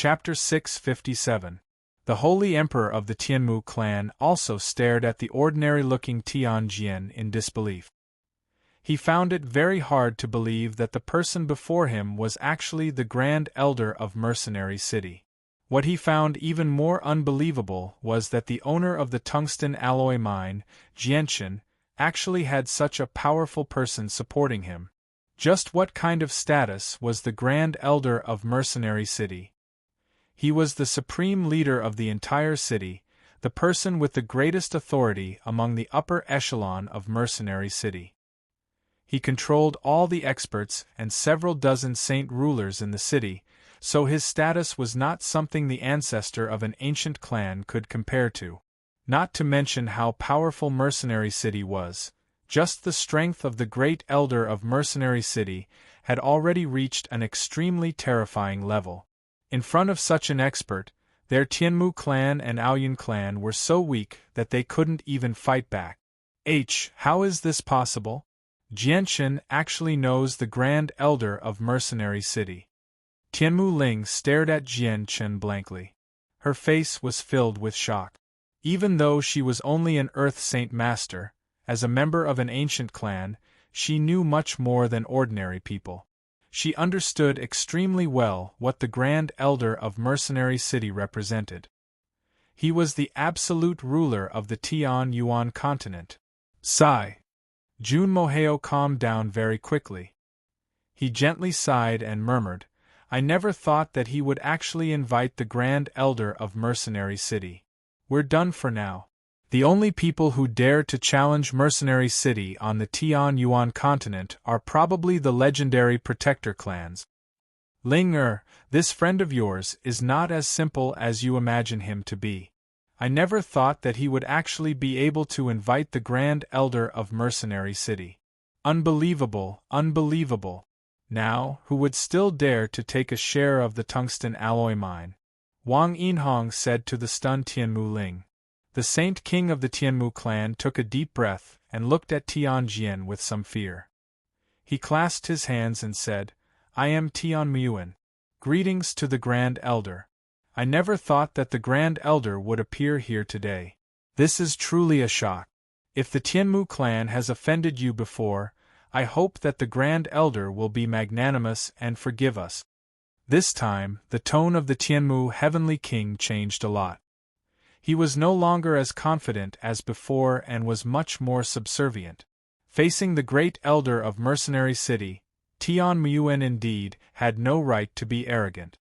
Chapter 657. The Holy Emperor of the Tianmu clan also stared at the ordinary-looking Tianjian in disbelief. He found it very hard to believe that the person before him was actually the Grand Elder of Mercenary City. What he found even more unbelievable was that the owner of the tungsten alloy mine, Jianchen, actually had such a powerful person supporting him. Just what kind of status was the Grand Elder of Mercenary City? He was the supreme leader of the entire city, the person with the greatest authority among the upper echelon of Mercenary City. He controlled all the experts and several dozen saint rulers in the city, so his status was not something the ancestor of an ancient clan could compare to. Not to mention how powerful Mercenary City was, just the strength of the great elder of Mercenary City had already reached an extremely terrifying level. In front of such an expert, their Tianmu clan and Aoyun clan were so weak that they couldn't even fight back. How is this possible? Jianchen actually knows the Grand Elder of Mercenary City. Tianmu Ling stared at Jianchen blankly. Her face was filled with shock. Even though she was only an Earth Saint Master, as a member of an ancient clan, she knew much more than ordinary people. She understood extremely well what the Grand Elder of Mercenary City represented. He was the absolute ruler of the Tian Yuan continent. Sigh. Jun Moheo calmed down very quickly. He gently sighed and murmured, "I never thought that he would actually invite the Grand Elder of Mercenary City. We're done for now. The only people who dare to challenge Mercenary City on the Tian Yuan continent are probably the legendary Protector clans. Ling this friend of yours is not as simple as you imagine him to be. I never thought that he would actually be able to invite the Grand Elder of Mercenary City. Unbelievable, unbelievable. Now, who would still dare to take a share of the tungsten alloy mine?" Wang Yinhong said to the stunned Tianmu Ling. The Saint King of the Tianmu clan took a deep breath and looked at Tianjian with some fear. He clasped his hands and said, "I am Tianmuan. Greetings to the Grand Elder. I never thought that the Grand Elder would appear here today. This is truly a shock. If the Tianmu clan has offended you before, I hope that the Grand Elder will be magnanimous and forgive us." This time, the tone of the Tianmu Heavenly King changed a lot. He was no longer as confident as before and was much more subservient. Facing the great elder of Mercenary City, Tianmuan indeed had no right to be arrogant.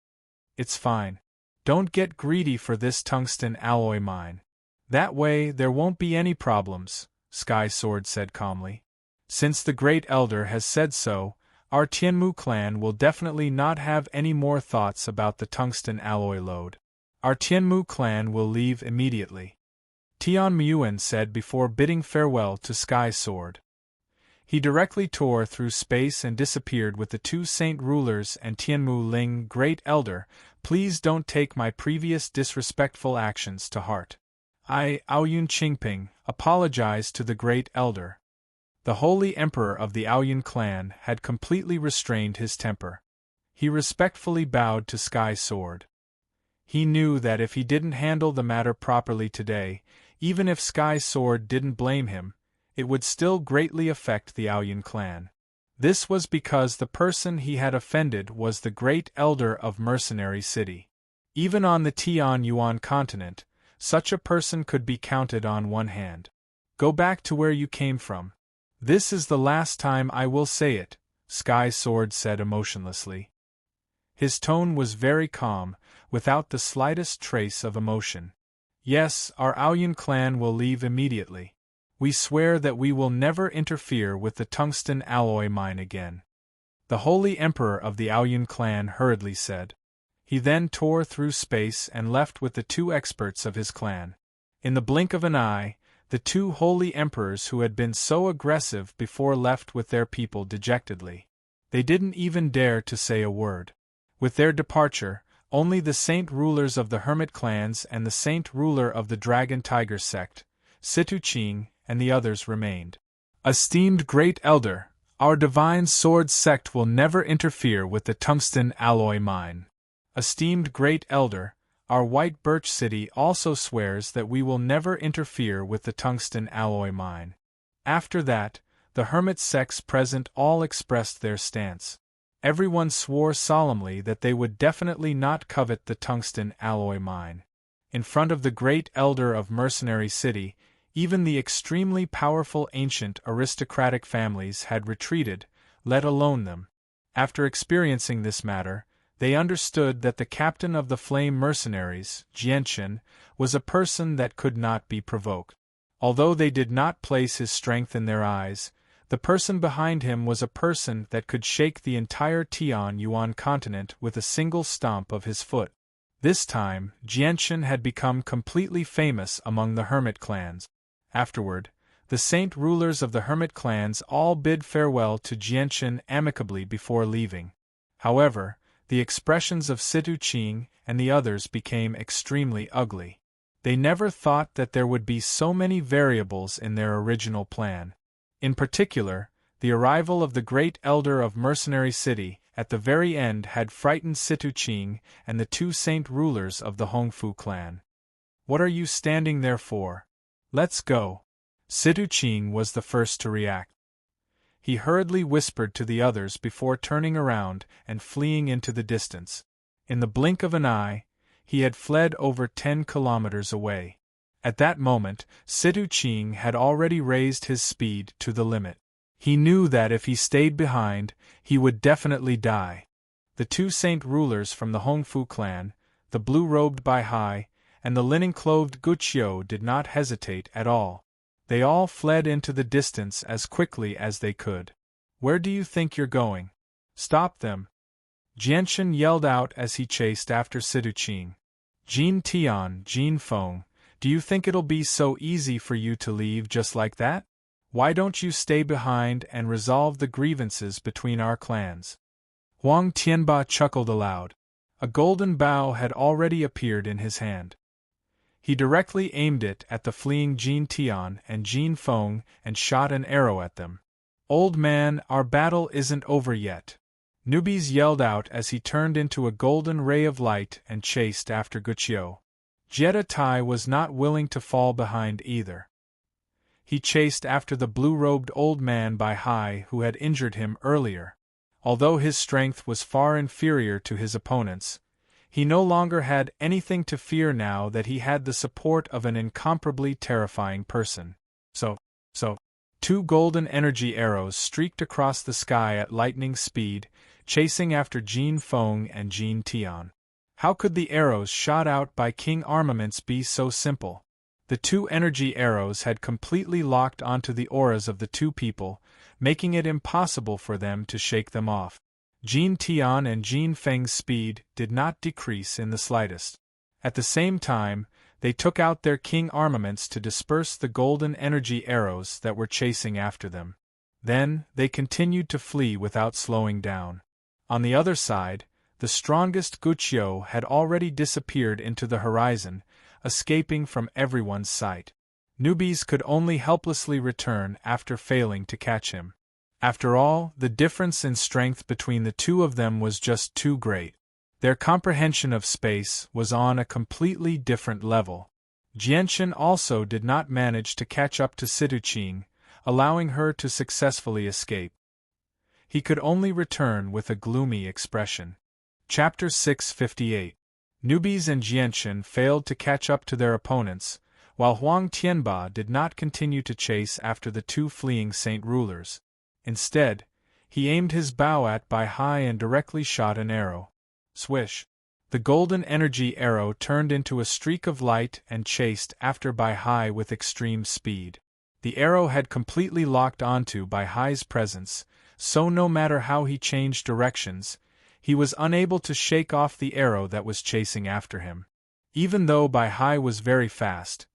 "It's fine. Don't get greedy for this tungsten alloy mine. That way there won't be any problems," Sky Sword said calmly. "Since the great elder has said so, our Tianmu clan will definitely not have any more thoughts about the tungsten alloy lode. Our Tianmu clan will leave immediately," Tianmuan said before bidding farewell to Sky Sword. He directly tore through space and disappeared with the two saint rulers and Tianmu Ling. "Great Elder, please don't take my previous disrespectful actions to heart. I, Aoyun Qingping, apologize to the Great Elder." The Holy Emperor of the Aoyun clan had completely restrained his temper. He respectfully bowed to Sky Sword. He knew that if he didn't handle the matter properly today, even if Sky Sword didn't blame him, it would still greatly affect the Aoyun clan. This was because the person he had offended was the Great Elder of Mercenary City. Even on the Tian Yuan continent, such a person could be counted on one hand. "Go back to where you came from. This is the last time I will say it," Sky Sword said emotionlessly. His tone was very calm, without the slightest trace of emotion. "Yes, our Aoyun clan will leave immediately. We swear that we will never interfere with the tungsten alloy mine again," the Holy Emperor of the Aoyun clan hurriedly said. He then tore through space and left with the two experts of his clan. In the blink of an eye, the two holy emperors who had been so aggressive before left with their people dejectedly. They didn't even dare to say a word. With their departure, only the saint rulers of the hermit clans and the saint ruler of the Dragon Tiger sect, Situ Qing, and the others remained. "Esteemed Great Elder, our Divine Sword sect will never interfere with the tungsten alloy mine. Esteemed Great Elder, our White Birch City also swears that we will never interfere with the tungsten alloy mine. After that, the hermit sects present all expressed their stance. Everyone swore solemnly that they would definitely not covet the tungsten alloy mine. In front of the Great Elder of Mercenary City, even the extremely powerful ancient aristocratic families had retreated, let alone them. After experiencing this matter, they understood that the captain of the Flame Mercenaries, Jianchen, was a person that could not be provoked. Although they did not place his strength in their eyes, the person behind him was a person that could shake the entire Tianyuan continent with a single stomp of his foot. This time, Jianchen had become completely famous among the hermit clans. Afterward, the saint rulers of the hermit clans all bid farewell to Jianchen amicably before leaving. However, the expressions of Situ Qing and the others became extremely ugly. They never thought that there would be so many variables in their original plan. In particular, the arrival of the Great Elder of Mercenary City at the very end had frightened Situ Qing and the two saint rulers of the Hongfu clan. "What are you standing there for? Let's go." Situ Qing was the first to react. He hurriedly whispered to the others before turning around and fleeing into the distance. In the blink of an eye, he had fled over 10 kilometers away. At that moment, Situ Qing had already raised his speed to the limit. He knew that if he stayed behind, he would definitely die. The two saint rulers from the Hongfu clan, the blue-robed Bai Hai, and the linen-clothed Guqiu did not hesitate at all. They all fled into the distance as quickly as they could. "Where do you think you're going? Stop them!" Jianchen yelled out as he chased after Situ Qing. "Jin Tian, Jin Feng, do you think it'll be so easy for you to leave just like that? Why don't you stay behind and resolve the grievances between our clans?" Huang Tianba chuckled aloud. A golden bow had already appeared in his hand. He directly aimed it at the fleeing Jin Tian and Jin Feng and shot an arrow at them. "Old man, our battle isn't over yet," Nubis yelled out as he turned into a golden ray of light and chased after Guqiu. Jetta Tai was not willing to fall behind either. He chased after the blue-robed old man Bai Hai who had injured him earlier. Although his strength was far inferior to his opponents, he no longer had anything to fear now that he had the support of an incomparably terrifying person. So, 2 golden energy arrows streaked across the sky at lightning speed, chasing after Jin Feng and Jin Tian. How could the arrows shot out by King Armaments be so simple? The 2 energy arrows had completely locked onto the auras of the 2 people, making it impossible for them to shake them off. Jin Tian and Jin Feng's speed did not decrease in the slightest. At the same time, they took out their king armaments to disperse the golden energy arrows that were chasing after them. Then, they continued to flee without slowing down. On the other side, the strongest Guqiu had already disappeared into the horizon, escaping from everyone's sight. Nubis could only helplessly return after failing to catch him. After all, the difference in strength between the two of them was just too great. Their comprehension of space was on a completely different level. Jianchen also did not manage to catch up to Situ Qing, allowing her to successfully escape. He could only return with a gloomy expression. Chapter 658. Nubis and Jianchen failed to catch up to their opponents, while Huang Tianba did not continue to chase after the 2 fleeing saint rulers. Instead, he aimed his bow at Bai Hai and directly shot an arrow. Swish! The golden energy arrow turned into a streak of light and chased after Bai Hai with extreme speed. The arrow had completely locked onto Bai Hai's presence, so no matter how he changed directions, he was unable to shake off the arrow that was chasing after him. Even though Bai Hai was very fast,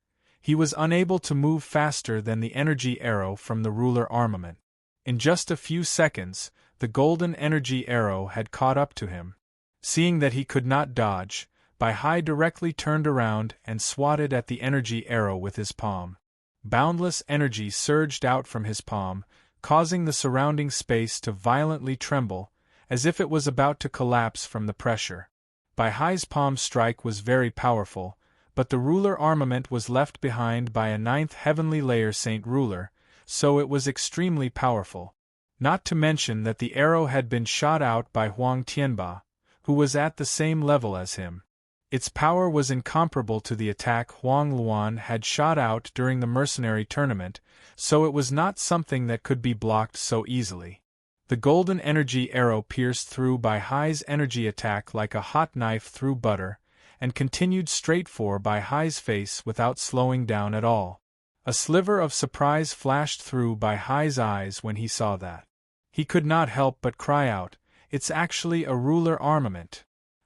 he was unable to move faster than the energy arrow from the ruler armament. In just a few seconds, the golden energy arrow had caught up to him. Seeing that he could not dodge, Bai Hai directly turned around and swatted at the energy arrow with his palm. Boundless energy surged out from his palm, causing the surrounding space to violently tremble, as if it was about to collapse from the pressure. Bai Hai's palm strike was very powerful, but the ruler armament was left behind by a ninth heavenly layer Saint Ruler, so it was extremely powerful. Not to mention that the arrow had been shot out by Huang Tianba, who was at the same level as him. Its power was incomparable to the attack Huang Luan had shot out during the mercenary tournament, so it was not something that could be blocked so easily. The golden energy arrow pierced through Bai Hai's energy attack like a hot knife through butter, and continued straight for Bai Hai's face without slowing down at all. A sliver of surprise flashed through Bai Hai's eyes when he saw that. He could not help but cry out, "It's actually a ruler armament."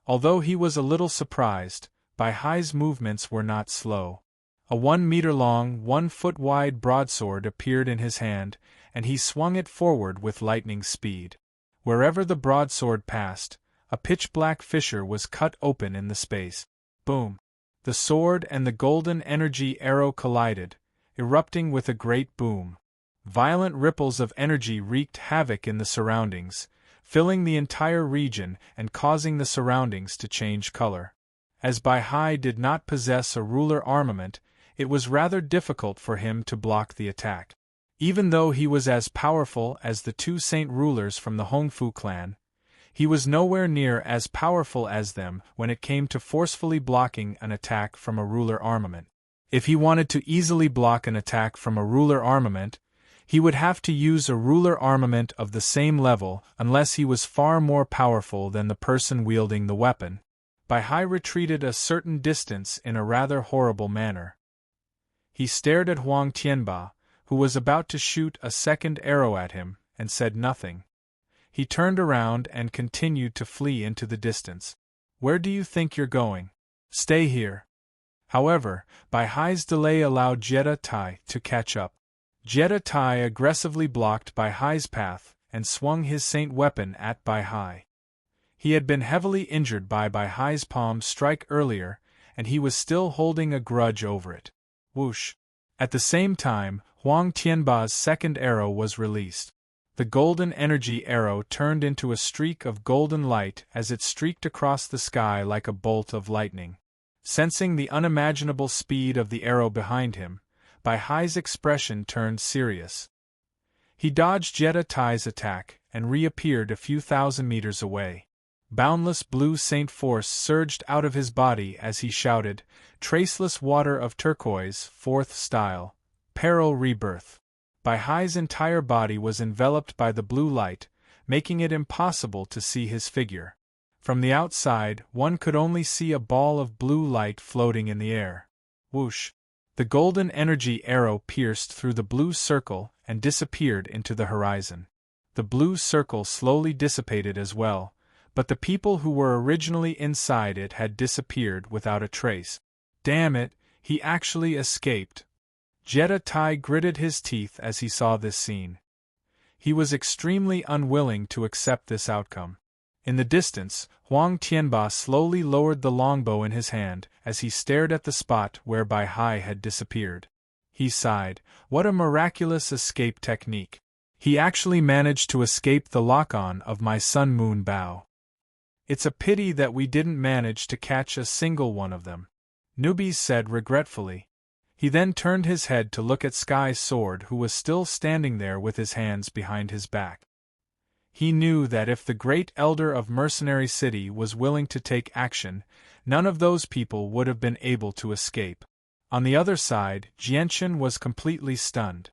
Although he was a little surprised, Bai Hai's movements were not slow. A 1-meter-long, 1-foot-wide broadsword appeared in his hand, and he swung it forward with lightning speed. Wherever the broadsword passed, a pitch-black fissure was cut open in the space. Boom! The sword and the golden energy arrow collided, erupting with a great boom. Violent ripples of energy wreaked havoc in the surroundings, filling the entire region and causing the surroundings to change color. As Bai Hai did not possess a ruler armament, it was rather difficult for him to block the attack. Even though he was as powerful as the two saint rulers from the Hongfu clan, he was nowhere near as powerful as them when it came to forcefully blocking an attack from a ruler armament. If he wanted to easily block an attack from a ruler armament, he would have to use a ruler armament of the same level unless he was far more powerful than the person wielding the weapon. Bai Hai retreated a certain distance in a rather horrible manner. He stared at Huang Tianba, who was about to shoot a second arrow at him, and said nothing. He turned around and continued to flee into the distance. "Where do you think you're going? Stay here." However, Bai Hai's delay allowed Jetta Tai to catch up. Jetta Tai aggressively blocked Bai Hai's path and swung his saint weapon at Bai Hai. He had been heavily injured by Bai Hai's palm strike earlier, and he was still holding a grudge over it. Whoosh! At the same time, Huang Tianba's second arrow was released. The golden energy arrow turned into a streak of golden light as it streaked across the sky like a bolt of lightning. Sensing the unimaginable speed of the arrow behind him, Bai Hai's expression turned serious. He dodged Jetta Tai's attack and reappeared a few thousand meters away. Boundless blue saint force surged out of his body as he shouted, "Traceless water of turquoise, 4th style, peril rebirth." Bai Hai's entire body was enveloped by the blue light, making it impossible to see his figure. From the outside, one could only see a ball of blue light floating in the air. Whoosh! The golden energy arrow pierced through the blue circle and disappeared into the horizon. The blue circle slowly dissipated as well, but the people who were originally inside it had disappeared without a trace. Damn it, he actually escaped. Jetta Tai gritted his teeth as he saw this scene. He was extremely unwilling to accept this outcome. In the distance, Huang Tianba slowly lowered the longbow in his hand as he stared at the spot where Bai Hai had disappeared. He sighed, "What a miraculous escape technique. He actually managed to escape the lock-on of my sun-moon bow. It's a pity that we didn't manage to catch a single one of them," Newbies said regretfully. He then turned his head to look at Sky's sword, who was still standing there with his hands behind his back. He knew that if the great elder of Mercenary City was willing to take action, none of those people would have been able to escape. On the other side, Jianchen was completely stunned.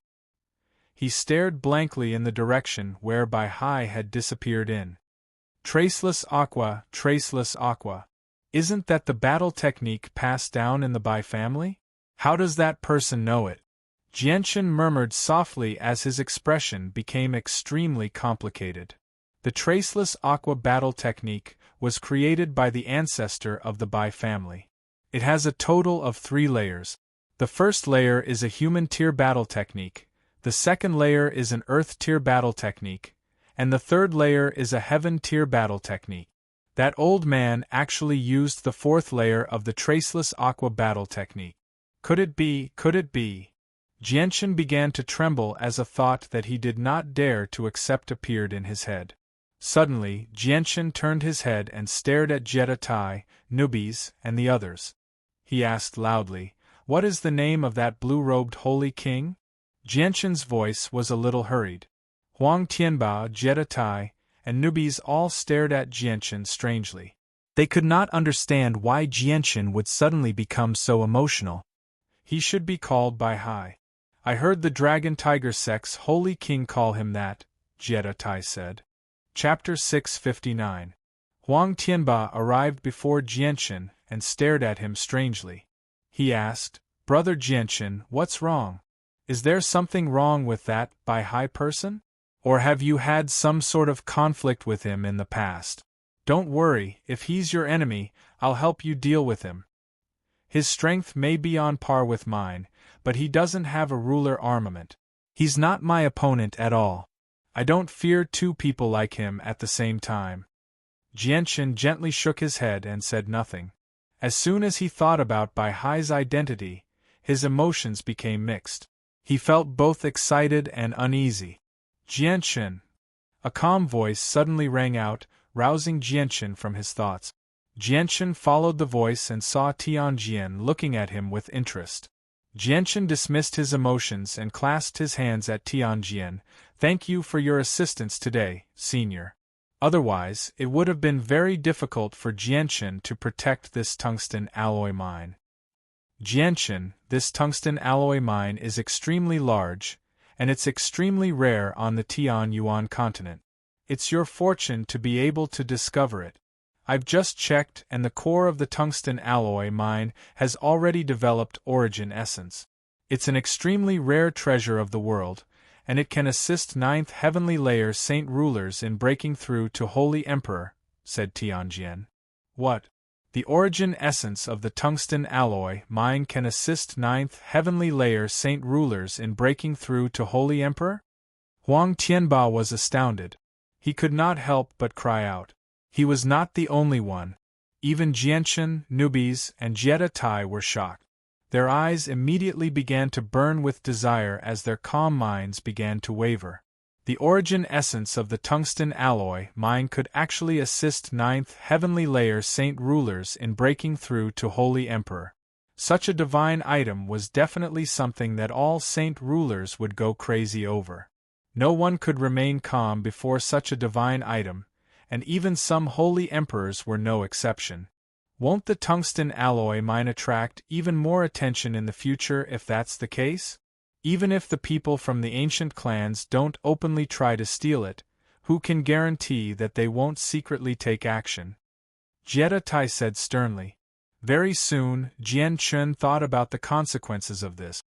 He stared blankly in the direction where Bai Hai had disappeared in. Traceless aqua, traceless aqua. Isn't that the battle technique passed down in the Bai family? How does that person know it? Jianchen murmured softly as his expression became extremely complicated. The traceless aqua battle technique was created by the ancestor of the Bai family. It has a total of 3 layers. The first layer is a human tier battle technique, the second layer is an earth tier battle technique, and the third layer is a heaven tier battle technique. That old man actually used the 4th layer of the traceless aqua battle technique. Could it be? Could it be? Jianchen began to tremble as a thought that he did not dare to accept appeared in his head. Suddenly, Jianchen turned his head and stared at Jetta Tai, Nubis, and the others. He asked loudly, "What is the name of that blue-robed holy king?" Jianchen's voice was a little hurried. Huang Tianba, Jetta Tai, and Nubis all stared at Jianchen strangely. They could not understand why Jianchen would suddenly become so emotional. He should be called by Hai. I heard the Dragon Tiger Sect's holy king call him that, Jetta Tai said. Chapter 659. Huang Tianba arrived before Jianchen and stared at him strangely. He asked, "Brother Jianchen, what's wrong? Is there something wrong with that Bai Hai person? Or have you had some sort of conflict with him in the past? Don't worry, if he's your enemy, I'll help you deal with him. His strength may be on par with mine, but he doesn't have a ruler armament. He's not my opponent at all. I don't fear two people like him at the same time." Jianchen gently shook his head and said nothing. As soon as he thought about Bai Hai's identity, his emotions became mixed. He felt both excited and uneasy. "Jianchen!" A calm voice suddenly rang out, rousing Jianchen from his thoughts. Jianchen followed the voice and saw Tianjian looking at him with interest. Jianchen dismissed his emotions and clasped his hands at Tianjian. "Thank you for your assistance today, Senior. Otherwise, it would have been very difficult for Jianchen to protect this tungsten alloy mine." "Jianchen, this tungsten alloy mine is extremely large, and it's extremely rare on the Tianyuan continent. It's your fortune to be able to discover it. I've just checked, and the core of the tungsten alloy mine has already developed origin essence. It's an extremely rare treasure of the world, and it can assist 9th heavenly layer saint rulers in breaking through to Holy Emperor," said Tianjian. "What? The origin essence of the tungsten alloy mine can assist 9th heavenly layer saint rulers in breaking through to Holy Emperor?" Huang Tianba was astounded. He could not help but cry out. He was not the only one. Even Jianchen, Nubis, and Jetta Tai were shocked. Their eyes immediately began to burn with desire as their calm minds began to waver. The origin essence of the tungsten alloy mine could actually assist 9th heavenly layer saint rulers in breaking through to Holy Emperor. Such a divine item was definitely something that all saint rulers would go crazy over. No one could remain calm before such a divine item, and even some holy emperors were no exception. Won't the tungsten alloy mine attract even more attention in the future if that's the case? Even if the people from the ancient clans don't openly try to steal it, who can guarantee that they won't secretly take action? Jetta Tai said sternly. Very soon, Jianchen thought about the consequences of this.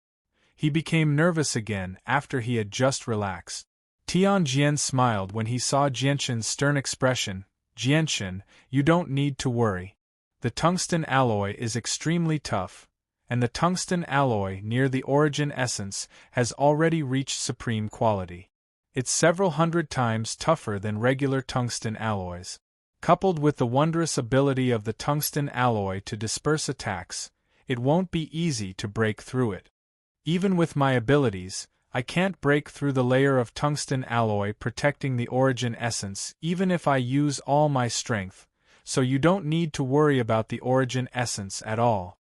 He became nervous again after he had just relaxed. Tianjian smiled when he saw Jianchen's stern expression. "Jianchen, you don't need to worry. The tungsten alloy is extremely tough, and the tungsten alloy near the origin essence has already reached supreme quality. It's several hundred times tougher than regular tungsten alloys. Coupled with the wondrous ability of the tungsten alloy to disperse attacks, it won't be easy to break through it. Even with my abilities, I can't break through the layer of tungsten alloy protecting the origin essence even if I use all my strength, so you don't need to worry about the origin essence at all."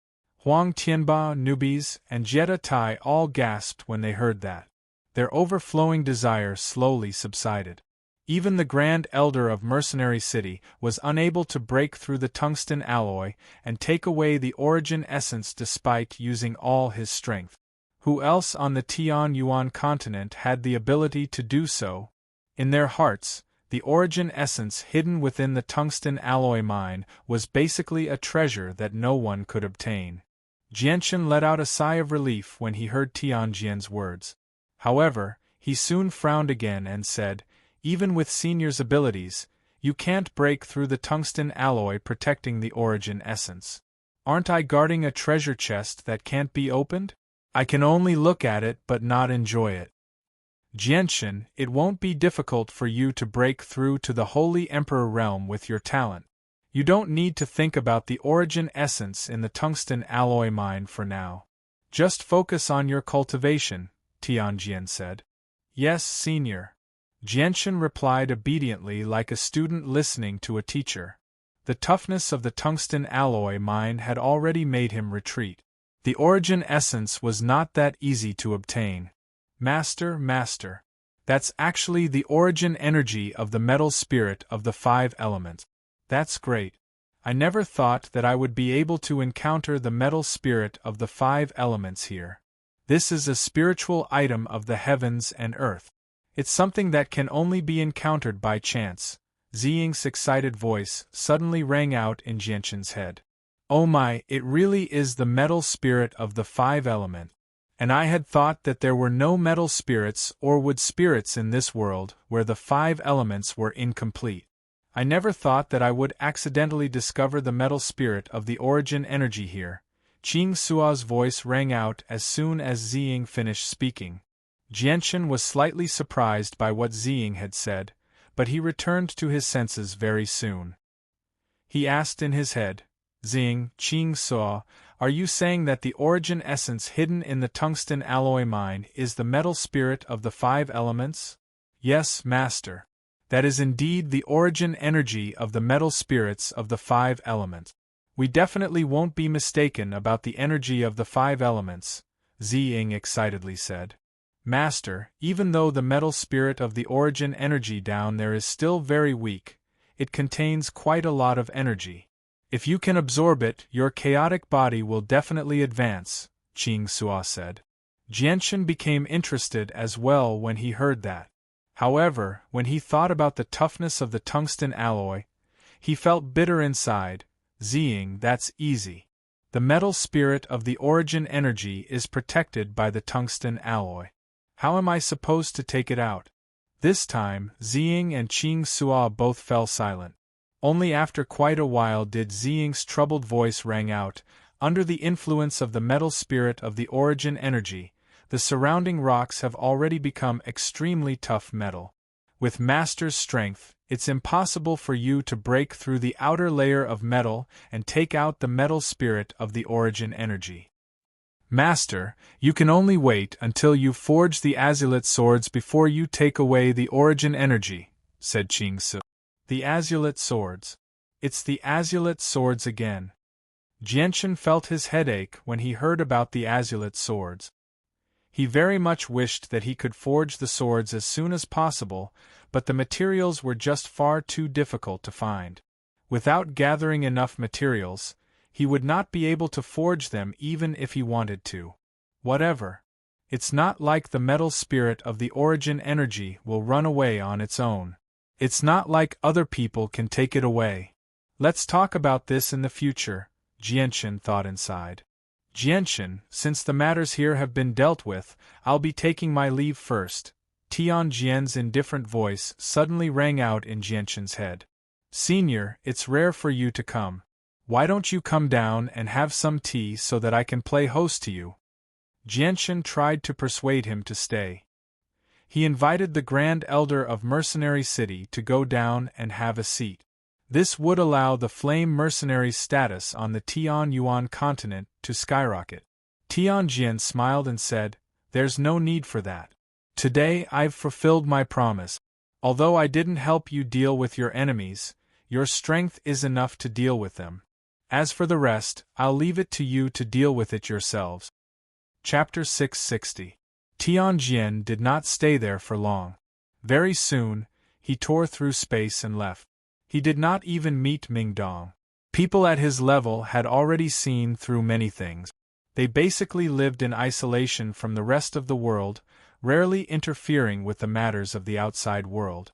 Huang Tianba, Nubis, and Jetta Tai all gasped when they heard that. Their overflowing desire slowly subsided. Even the Grand Elder of Mercenary City was unable to break through the tungsten alloy and take away the origin essence despite using all his strength. Who else on the Tianyuan continent had the ability to do so? In their hearts, the origin essence hidden within the tungsten alloy mine was basically a treasure that no one could obtain. Jianchen let out a sigh of relief when he heard Tianjian's words. However, he soon frowned again and said, "Even with Senior's abilities, you can't break through the tungsten alloy protecting the origin essence. Aren't I guarding a treasure chest that can't be opened? I can only look at it but not enjoy it. Jianchen, it won't be difficult for you to break through to the Holy Emperor realm with your talent. You don't need to think about the origin essence in the tungsten alloy mine for now. Just focus on your cultivation," Tianjian said. "Yes, Senior." Jianchen replied obediently like a student listening to a teacher. The toughness of the tungsten alloy mine had already made him retreat. The origin essence was not that easy to obtain. Master, that's actually the origin energy of the metal spirit of the 5 elements. That's great. I never thought that I would be able to encounter the metal spirit of the 5 elements here. This is a spiritual item of the heavens and earth. It's something that can only be encountered by chance. Ziying's excited voice suddenly rang out in Jianchen's head. Oh my, it really is the metal spirit of the 5 elements. And I had thought that there were no metal spirits or wood spirits in this world where the 5 elements were incomplete. I never thought that I would accidentally discover the metal spirit of the origin energy here. Qing Sua's voice rang out as soon as Ziying finished speaking. Jianchen was slightly surprised by what Ziying had said, but he returned to his senses very soon. He asked in his head, Ziying, Qing Sua, are you saying that the origin essence hidden in the tungsten alloy mine is the metal spirit of the 5 elements? Yes, Master. That is indeed the origin energy of the metal spirits of the 5 elements. We definitely won't be mistaken about the energy of the 5 elements, Ziying excitedly said. Master, even though the metal spirit of the origin energy down there is still very weak, it contains quite a lot of energy. If you can absorb it, your chaotic body will definitely advance, Qing Sua said. Jianchen became interested as well when he heard that. However, when he thought about the toughness of the tungsten alloy, he felt bitter inside. Ziying, that's easy. The metal spirit of the origin energy is protected by the tungsten alloy. How am I supposed to take it out? This time, Ziying and Qing Sua both fell silent. Only after quite a while did Ziying's troubled voice rang out, under the influence of the metal spirit of the origin energy, the surrounding rocks have already become extremely tough metal. With Master's strength, it's impossible for you to break through the outer layer of metal and take out the metal spirit of the origin energy. Master, you can only wait until you forge the azulite swords before you take away the origin energy, said Qing Su. The azulite swords. It's the azulite swords again. Jianchen felt his headache when he heard about the azulite swords. He very much wished that he could forge the swords as soon as possible, but the materials were just far too difficult to find. Without gathering enough materials, he would not be able to forge them even if he wanted to. Whatever. It's not like the metal spirit of the origin energy will run away on its own. It's not like other people can take it away. Let's talk about this in the future, Jianchen thought inside. Jianchen, since the matters here have been dealt with, I'll be taking my leave first. Tianjian's indifferent voice suddenly rang out in Jianchen's head. Senior, it's rare for you to come. Why don't you come down and have some tea so that I can play host to you? Jianchen tried to persuade him to stay. He invited the Grand Elder of Mercenary City to go down and have a seat. This would allow the Flame Mercenary's status on the Tianyuan continent to skyrocket. Tianjian smiled and said, There's no need for that. Today I've fulfilled my promise. Although I didn't help you deal with your enemies, your strength is enough to deal with them. As for the rest, I'll leave it to you to deal with it yourselves. Chapter 660. Tianjian did not stay there for long. Very soon, he tore through space and left. He did not even meet Mingdong. People at his level had already seen through many things. They basically lived in isolation from the rest of the world, rarely interfering with the matters of the outside world.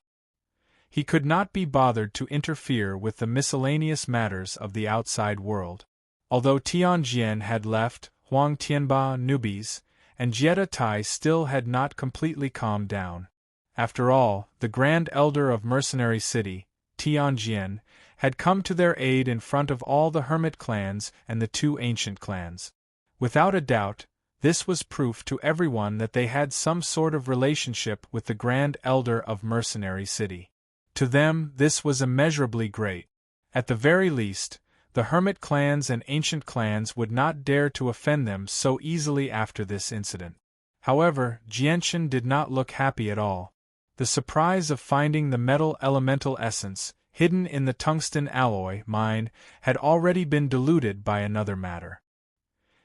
He could not be bothered to interfere with the miscellaneous matters of the outside world. Although Tianjian had left, Huang Tianba, newbies, and Jetta Tai still had not completely calmed down. After all, the Grand Elder of Mercenary City, Tianjian, had come to their aid in front of all the hermit clans and the 2 ancient clans. Without a doubt, this was proof to everyone that they had some sort of relationship with the Grand Elder of Mercenary City. To them, this was immeasurably great. At the very least, the hermit clans and ancient clans would not dare to offend them so easily after this incident. However, Jianchen did not look happy at all. The surprise of finding the metal elemental essence, hidden in the tungsten alloy mine, had already been diluted by another matter.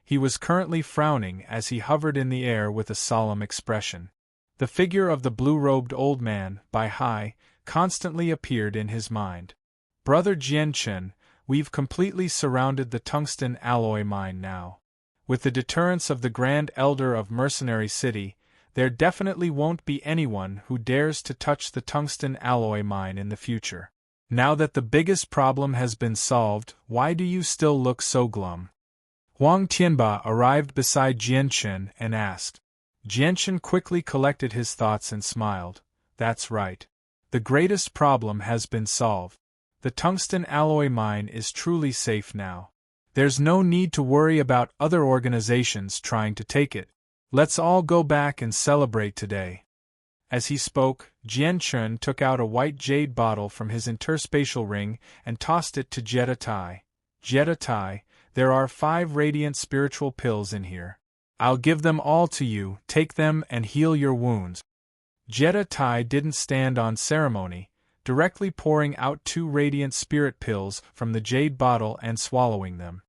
He was currently frowning as he hovered in the air with a solemn expression. The figure of the blue-robed old man, Bai Hai, constantly appeared in his mind. Brother Jianchen, we've completely surrounded the tungsten alloy mine now. With the deterrence of the Grand Elder of Mercenary City, there definitely won't be anyone who dares to touch the tungsten alloy mine in the future. Now that the biggest problem has been solved, why do you still look so glum? Huang Tianba arrived beside Jianchen and asked. Jianchen quickly collected his thoughts and smiled. That's right. The greatest problem has been solved. The tungsten alloy mine is truly safe now. There's no need to worry about other organizations trying to take it. Let's all go back and celebrate today. As he spoke, Jianchen took out a white jade bottle from his interspatial ring and tossed it to Jetta Tai. Jetta Tai, there are 5 radiant spiritual pills in here. I'll give them all to you, take them and heal your wounds. Jetta Tai didn't stand on ceremony, directly pouring out 2 radiant spirit pills from the jade bottle and swallowing them.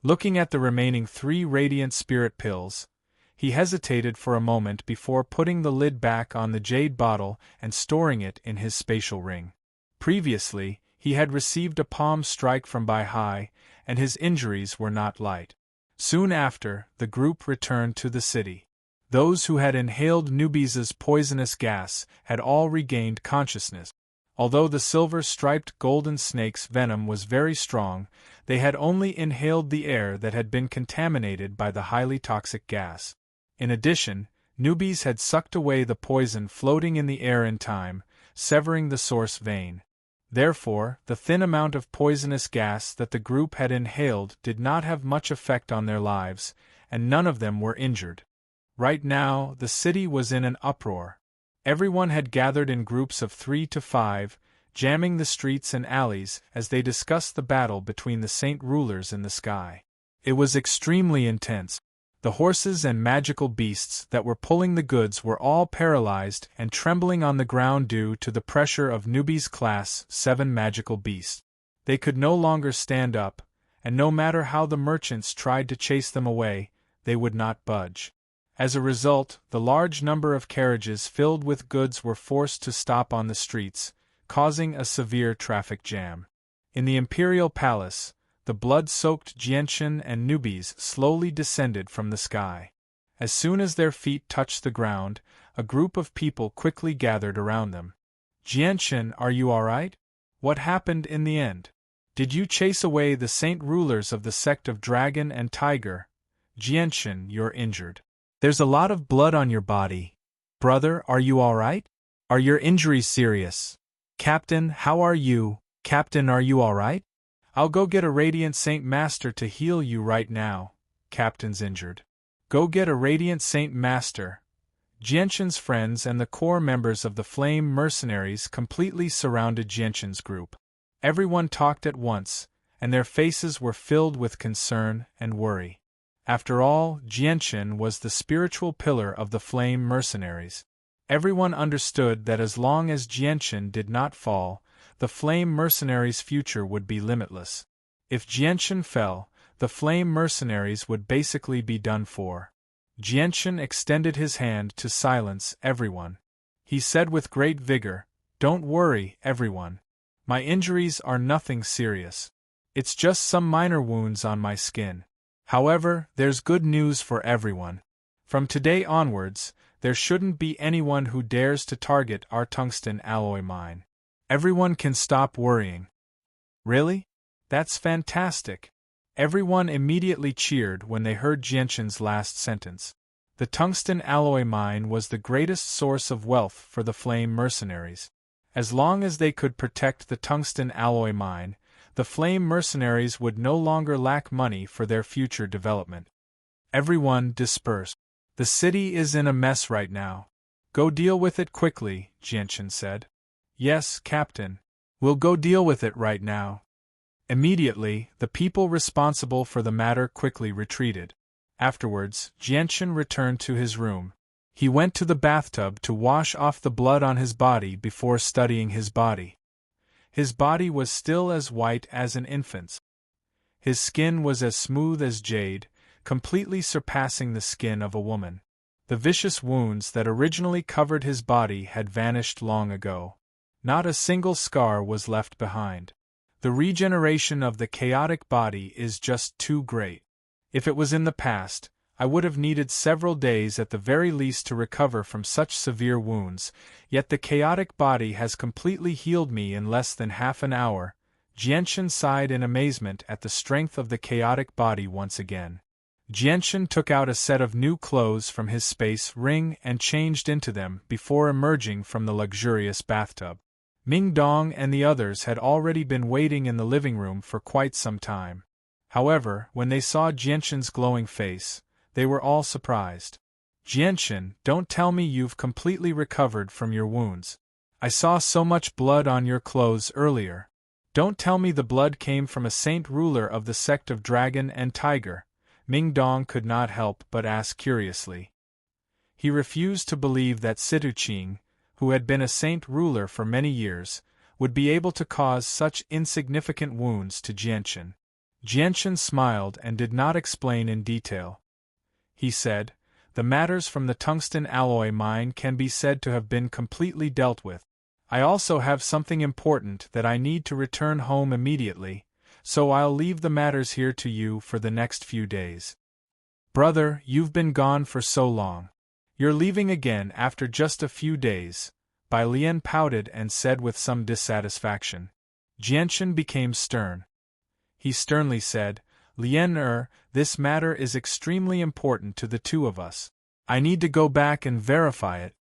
Looking at the remaining 3 radiant spirit pills, he hesitated for a moment before putting the lid back on the jade bottle and storing it in his spatial ring. Previously, he had received a palm strike from Bai Hai, and his injuries were not light. Soon after, the group returned to the city. Those who had inhaled Nubisa's poisonous gas had all regained consciousness. Although the silver-striped golden snake's venom was very strong, they had only inhaled the air that had been contaminated by the highly toxic gas. In addition, Nubis had sucked away the poison floating in the air in time, severing the source vein. Therefore, the thin amount of poisonous gas that the group had inhaled did not have much effect on their lives, and none of them were injured. Right now, the city was in an uproar. Everyone had gathered in groups of 3 to 5, jamming the streets and alleys as they discussed the battle between the saint rulers in the sky. It was extremely intense. The horses and magical beasts that were pulling the goods were all paralyzed and trembling on the ground due to the pressure of Nubis Class 7 magical beasts. They could no longer stand up, and no matter how the merchants tried to chase them away, they would not budge. As a result, the large number of carriages filled with goods were forced to stop on the streets, causing a severe traffic jam. In the Imperial Palace, the blood-soaked Jianchen and Nubis slowly descended from the sky. As soon as their feet touched the ground, a group of people quickly gathered around them. Jianchen, are you all right? What happened in the end? Did you chase away the saint rulers of the sect of Dragon and Tiger? Jianchen, you're injured. There's a lot of blood on your body. Brother, are you all right? Are your injuries serious? Captain, how are you? Captain, are you all right? I'll go get a Radiant Saint Master to heal you right now. Captain's injured. Go get a Radiant Saint Master. Jianchen's friends and the core members of the Flame Mercenaries completely surrounded Jianchen's group. Everyone talked at once, and their faces were filled with concern and worry. After all, Jianchen was the spiritual pillar of the Flame Mercenaries. Everyone understood that as long as Jianchen did not fall, the Flame Mercenaries' future would be limitless. If Jianchen fell, the Flame Mercenaries would basically be done for. Jianchen extended his hand to silence everyone. He said with great vigor, "Don't worry, everyone. My injuries are nothing serious. It's just some minor wounds on my skin. However, there's good news for everyone. From today onwards, there shouldn't be anyone who dares to target our tungsten alloy mine. Everyone can stop worrying." Really? That's fantastic. Everyone immediately cheered when they heard Jianchen's last sentence. The tungsten alloy mine was the greatest source of wealth for the Flame Mercenaries. As long as they could protect the tungsten alloy mine, the Flame Mercenaries would no longer lack money for their future development. Everyone dispersed. The city is in a mess right now. Go deal with it quickly, Jianchen said. Yes, Captain. We'll go deal with it right now. Immediately, the people responsible for the matter quickly retreated. Afterwards, Jianchen returned to his room. He went to the bathtub to wash off the blood on his body before studying his body. His body was still as white as an infant's. His skin was as smooth as jade, completely surpassing the skin of a woman. The vicious wounds that originally covered his body had vanished long ago. Not a single scar was left behind. The regeneration of the chaotic body is just too great. If it was in the past, I would have needed several days at the very least to recover from such severe wounds, yet the chaotic body has completely healed me in less than half an hour. Jianshan sighed in amazement at the strength of the chaotic body once again. Jianshan took out a set of new clothes from his space ring and changed into them before emerging from the luxurious bathtub. Ming Dong and the others had already been waiting in the living room for quite some time. However, when they saw Jianshan's glowing face, they were all surprised. "Jianshan, don't tell me you've completely recovered from your wounds. I saw so much blood on your clothes earlier. Don't tell me the blood came from a saint ruler of the sect of Dragon and Tiger." Ming Dong could not help but ask curiously. He refused to believe that Situqing, who had been a saint ruler for many years, would be able to cause such insignificant wounds to Jianshan. Jianshan smiled and did not explain in detail. He said, "The matters from the tungsten alloy mine can be said to have been completely dealt with. I also have something important that I need to return home immediately, so I'll leave the matters here to you for the next few days." "Brother, you've been gone for so long. You're leaving again after just a few days," Bai Lian pouted and said with some dissatisfaction. Jianshan became stern. He sternly said, "Lian, this matter is extremely important to the two of us. I need to go back and verify it."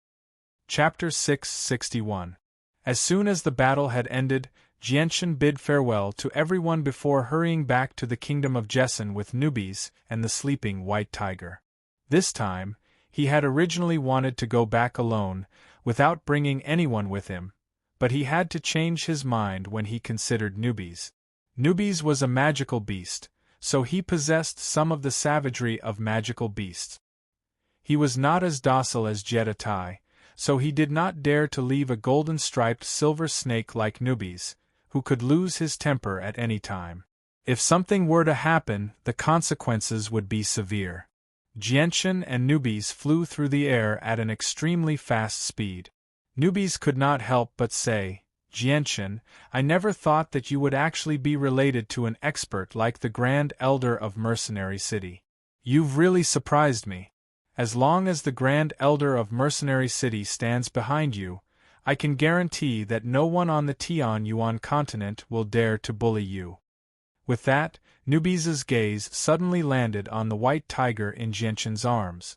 Chapter 661. As soon as the battle had ended, Jianshan bid farewell to everyone before hurrying back to the kingdom of Jessen with Nubis and the sleeping white tiger. This time, he had originally wanted to go back alone, without bringing anyone with him, but he had to change his mind when he considered Nubis. Nubis was a magical beast, so he possessed some of the savagery of magical beasts. He was not as docile as Jeditai, so he did not dare to leave a golden-striped silver snake like Nubis, who could lose his temper at any time. If something were to happen, the consequences would be severe. Jianshan and Nubis flew through the air at an extremely fast speed. Nubis could not help but say, "Jianshan, I never thought that you would actually be related to an expert like the Grand Elder of Mercenary City. You've really surprised me. As long as the Grand Elder of Mercenary City stands behind you, I can guarantee that no one on the Tian Yuan continent will dare to bully you." With that, Nubis's gaze suddenly landed on the white tiger in Jianshan's arms.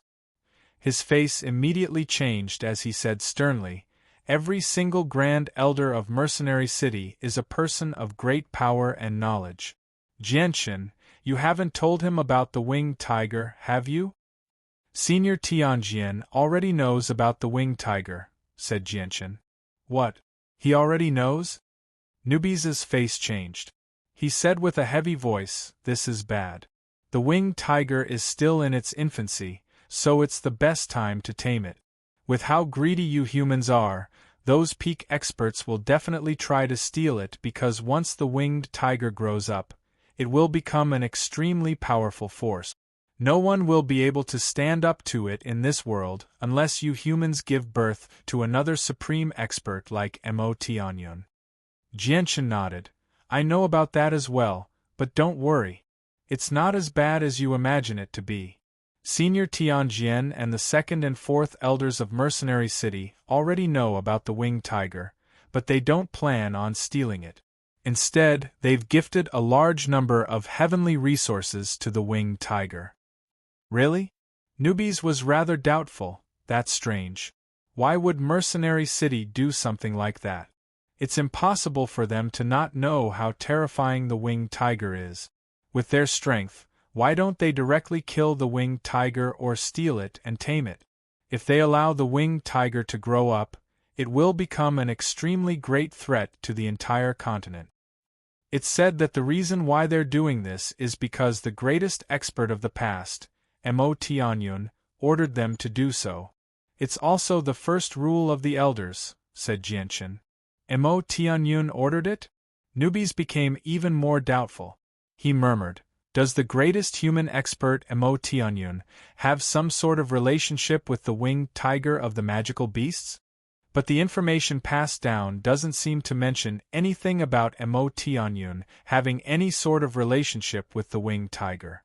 His face immediately changed as he said sternly, "Every single Grand Elder of Mercenary City is a person of great power and knowledge. Jianshan, you haven't told him about the winged tiger, have you?" "Senior Tianjian already knows about the winged tiger," said Jianshan. "What? He already knows?" Nubis's face changed. He said with a heavy voice, "This is bad. The winged tiger is still in its infancy, so it's the best time to tame it. With how greedy you humans are, those peak experts will definitely try to steal it because once the winged tiger grows up, it will become an extremely powerful force. No one will be able to stand up to it in this world unless you humans give birth to another supreme expert like Mo Tianyun." Jianshan nodded. "I know about that as well, but don't worry. It's not as bad as you imagine it to be. Senior Tianjian and the second and fourth elders of Mercenary City already know about the winged tiger, but they don't plan on stealing it. Instead, they've gifted a large number of heavenly resources to the winged tiger." "Really?" Nubis was rather doubtful. "That's strange. Why would Mercenary City do something like that? It's impossible for them to not know how terrifying the winged tiger is. With their strength, why don't they directly kill the winged tiger or steal it and tame it? If they allow the winged tiger to grow up, it will become an extremely great threat to the entire continent. It's said that the reason why they're doing this is because the greatest expert of the past, Mo Tianyun, ordered them to do so. It's also the first rule of the elders, said Jianchen. Mo Tianyun ordered it? Newbies became even more doubtful. He murmured, does the greatest human expert Mo Tianyun have some sort of relationship with the winged tiger of the magical beasts? But the information passed down doesn't seem to mention anything about Mo Tianyun having any sort of relationship with the winged tiger.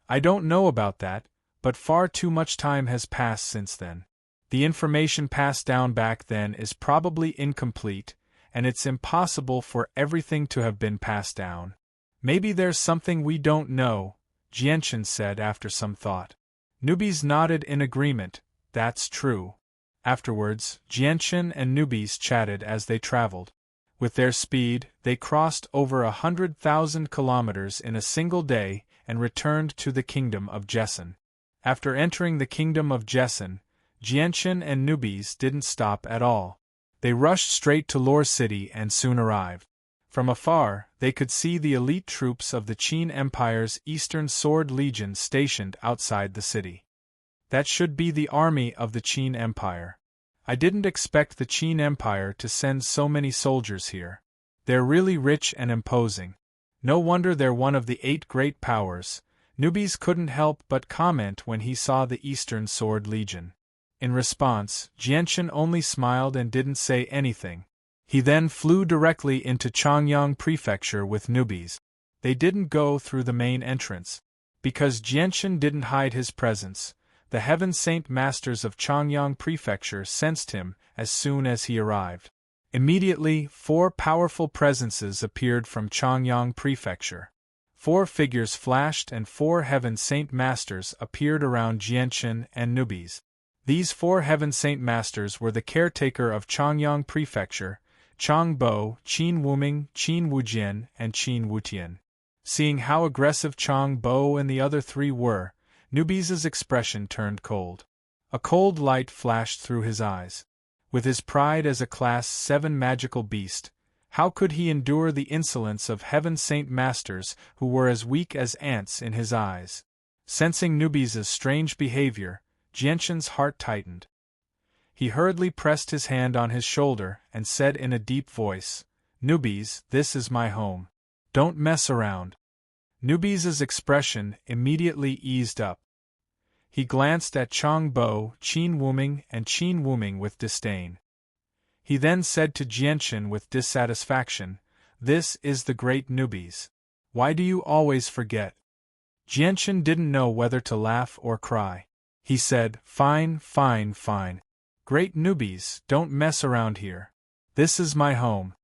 I don't know about that, but far too much time has passed since then. The information passed down back then is probably incomplete, and it's impossible for everything to have been passed down. Maybe there's something we don't know, Jianchen said after some thought. Newbies nodded in agreement, that's true. Afterwards, Jianchen and Newbies chatted as they traveled. With their speed, they crossed over 100,000 kilometers in a single day and returned to the kingdom of Jessen. After entering the kingdom of Jessen, Jianchen and Newbies didn't stop at all. They rushed straight to Lore City and soon arrived. From afar, they could see the elite troops of the Qin Empire's Eastern Sword Legion stationed outside the city. That should be the army of the Qin Empire. I didn't expect the Qin Empire to send so many soldiers here. They're really rich and imposing. No wonder they're one of the 8 great powers, Newbies couldn't help but comment when he saw the Eastern Sword Legion. In response, Jianchen only smiled and didn't say anything. He then flew directly into Changyang Prefecture with Newbies. They didn't go through the main entrance. Because Jianchen didn't hide his presence, the Heaven Saint Masters of Changyang Prefecture sensed him as soon as he arrived. Immediately, 4 powerful presences appeared from Changyang Prefecture. 4 figures flashed and 4 Heaven Saint Masters appeared around Jianchen and Newbies. These 4 Heaven Saint Masters were the caretaker of Changyang Prefecture, Chang Bo, Qin Wuming, Qin Wujian, and Qin Wutian. Seeing how aggressive Chang Bo and the other 3 were, Newbies' expression turned cold. A cold light flashed through his eyes. With his pride as a Class 7 magical beast, how could he endure the insolence of Heaven Saint Masters who were as weak as ants in his eyes? Sensing Newbies' strange behavior, Jianchen's heart tightened. He hurriedly pressed his hand on his shoulder and said in a deep voice, "Newbies, this is my home. Don't mess around." Newbies' expression immediately eased up. He glanced at Chang Bo, Qin Wuming, and Qin Wuming with disdain. He then said to Jianchen with dissatisfaction, "This is the great Newbies. Why do you always forget?" Jianchen didn't know whether to laugh or cry. He said, "Fine, fine, fine. Great Newbies, don't mess around here. This is my home."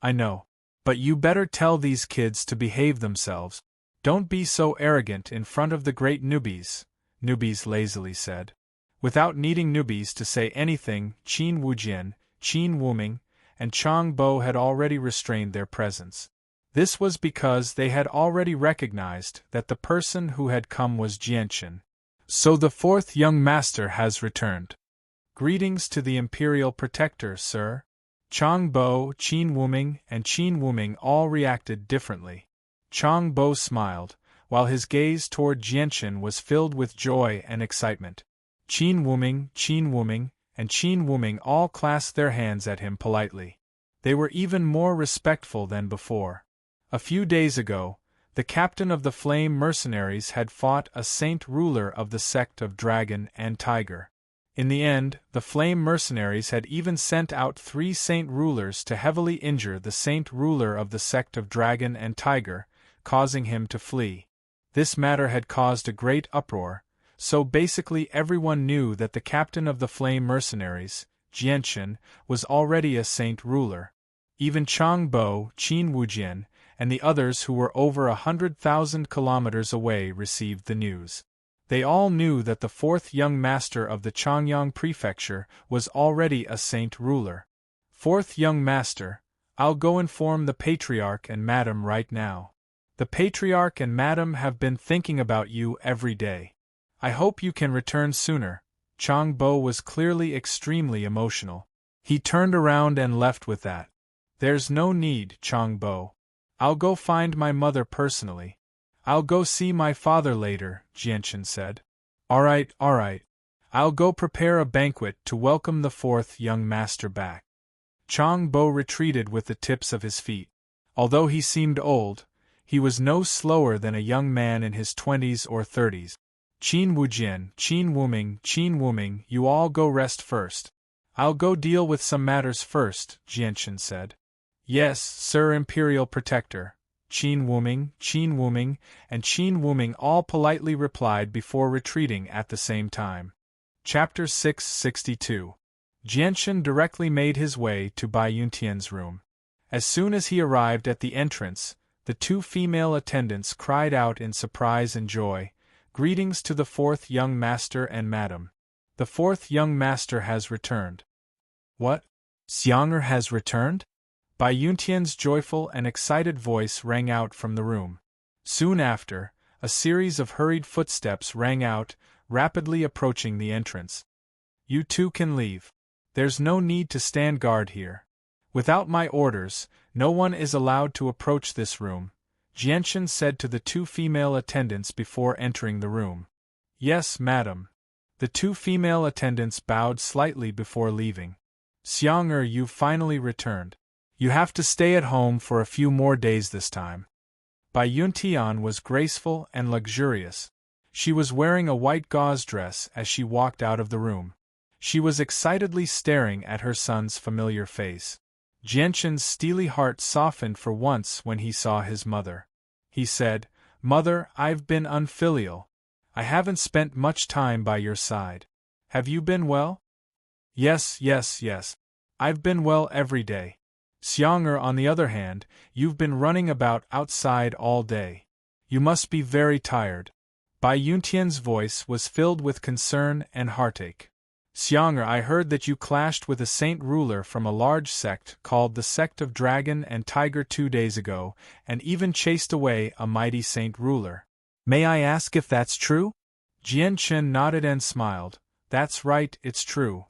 "I know. But you better tell these kids to behave themselves. Don't be so arrogant in front of the great Newbies," Newbies lazily said. Without needing Newbies to say anything, Qin Wujian, Qin Wuming, and Chang Bo had already restrained their presence. This was because they had already recognized that the person who had come was Jianchen. "So the 4th young master has returned. Greetings to the Imperial Protector, sir." Chang Bo, Qin Wuming, and Qin Wuming all reacted differently. Chang Bo smiled, while his gaze toward Jianchen was filled with joy and excitement. Qin Wuming, and Qin Wuming all clasped their hands at him politely. They were even more respectful than before. A few days ago, the captain of the Flame Mercenaries had fought a saint ruler of the sect of Dragon and Tiger. In the end, the Flame Mercenaries had even sent out 3 saint rulers to heavily injure the saint ruler of the sect of Dragon and Tiger, causing him to flee. This matter had caused a great uproar, so basically everyone knew that the captain of the Flame Mercenaries, Jianchen, was already a saint ruler. Even Chang Bo, Qin Wujian, and the others who were over 100,000 kilometers away received the news. They all knew that the 4th young master of the Changyang Prefecture was already a saint ruler. "4th young master, I'll go inform the Patriarch and Madam right now. The Patriarch and Madam have been thinking about you every day. I hope you can return sooner." Chang Bo was clearly extremely emotional. He turned around and left with that. "There's no need, Chang Bo. I'll go find my mother personally. I'll go see my father later," Jianchen said. All right. I'll go prepare a banquet to welcome the fourth young master back. Chang Bo retreated with the tips of his feet. Although he seemed old, he was no slower than a young man in his 20s or 30s. Qin Wujian, Qin Wuming, you all go rest first. I'll go deal with some matters first, Jianchen said. Yes, Sir Imperial Protector. Qin Wuming, and Qin Wuming all politely replied before retreating at the same time. Chapter 662. Jianchen directly made his way to Bai Yuntian's room. As soon as he arrived at the entrance, the two female attendants cried out in surprise and joy, "Greetings to the fourth young master and madam. The fourth young master has returned." What? Xiang'er has returned? Bai Yuntian's joyful and excited voice rang out from the room. Soon after, a series of hurried footsteps rang out, rapidly approaching the entrance. You two can leave. There's no need to stand guard here. Without my orders, no one is allowed to approach this room, Jianchen said to the two female attendants before entering the room. Yes, madam. The two female attendants bowed slightly before leaving. Xiang'er, you've finally returned. You have to stay at home for a few more days this time. Bai Yuntian was graceful and luxurious. She was wearing a white gauze dress as she walked out of the room. She was excitedly staring at her son's familiar face. Jianchen's steely heart softened for once when he saw his mother. He said, "Mother, I've been unfilial. I haven't spent much time by your side. Have you been well?" Yes. I've been well every day. Xiang'er, on the other hand, you've been running about outside all day. You must be very tired. Bai Yuntian's voice was filled with concern and heartache. Xiang'er, I heard that you clashed with a saint ruler from a large sect called the Sect of Dragon and Tiger 2 days ago, and even chased away a mighty saint ruler. May I ask if that's true? Jianchen nodded and smiled. That's right, it's true.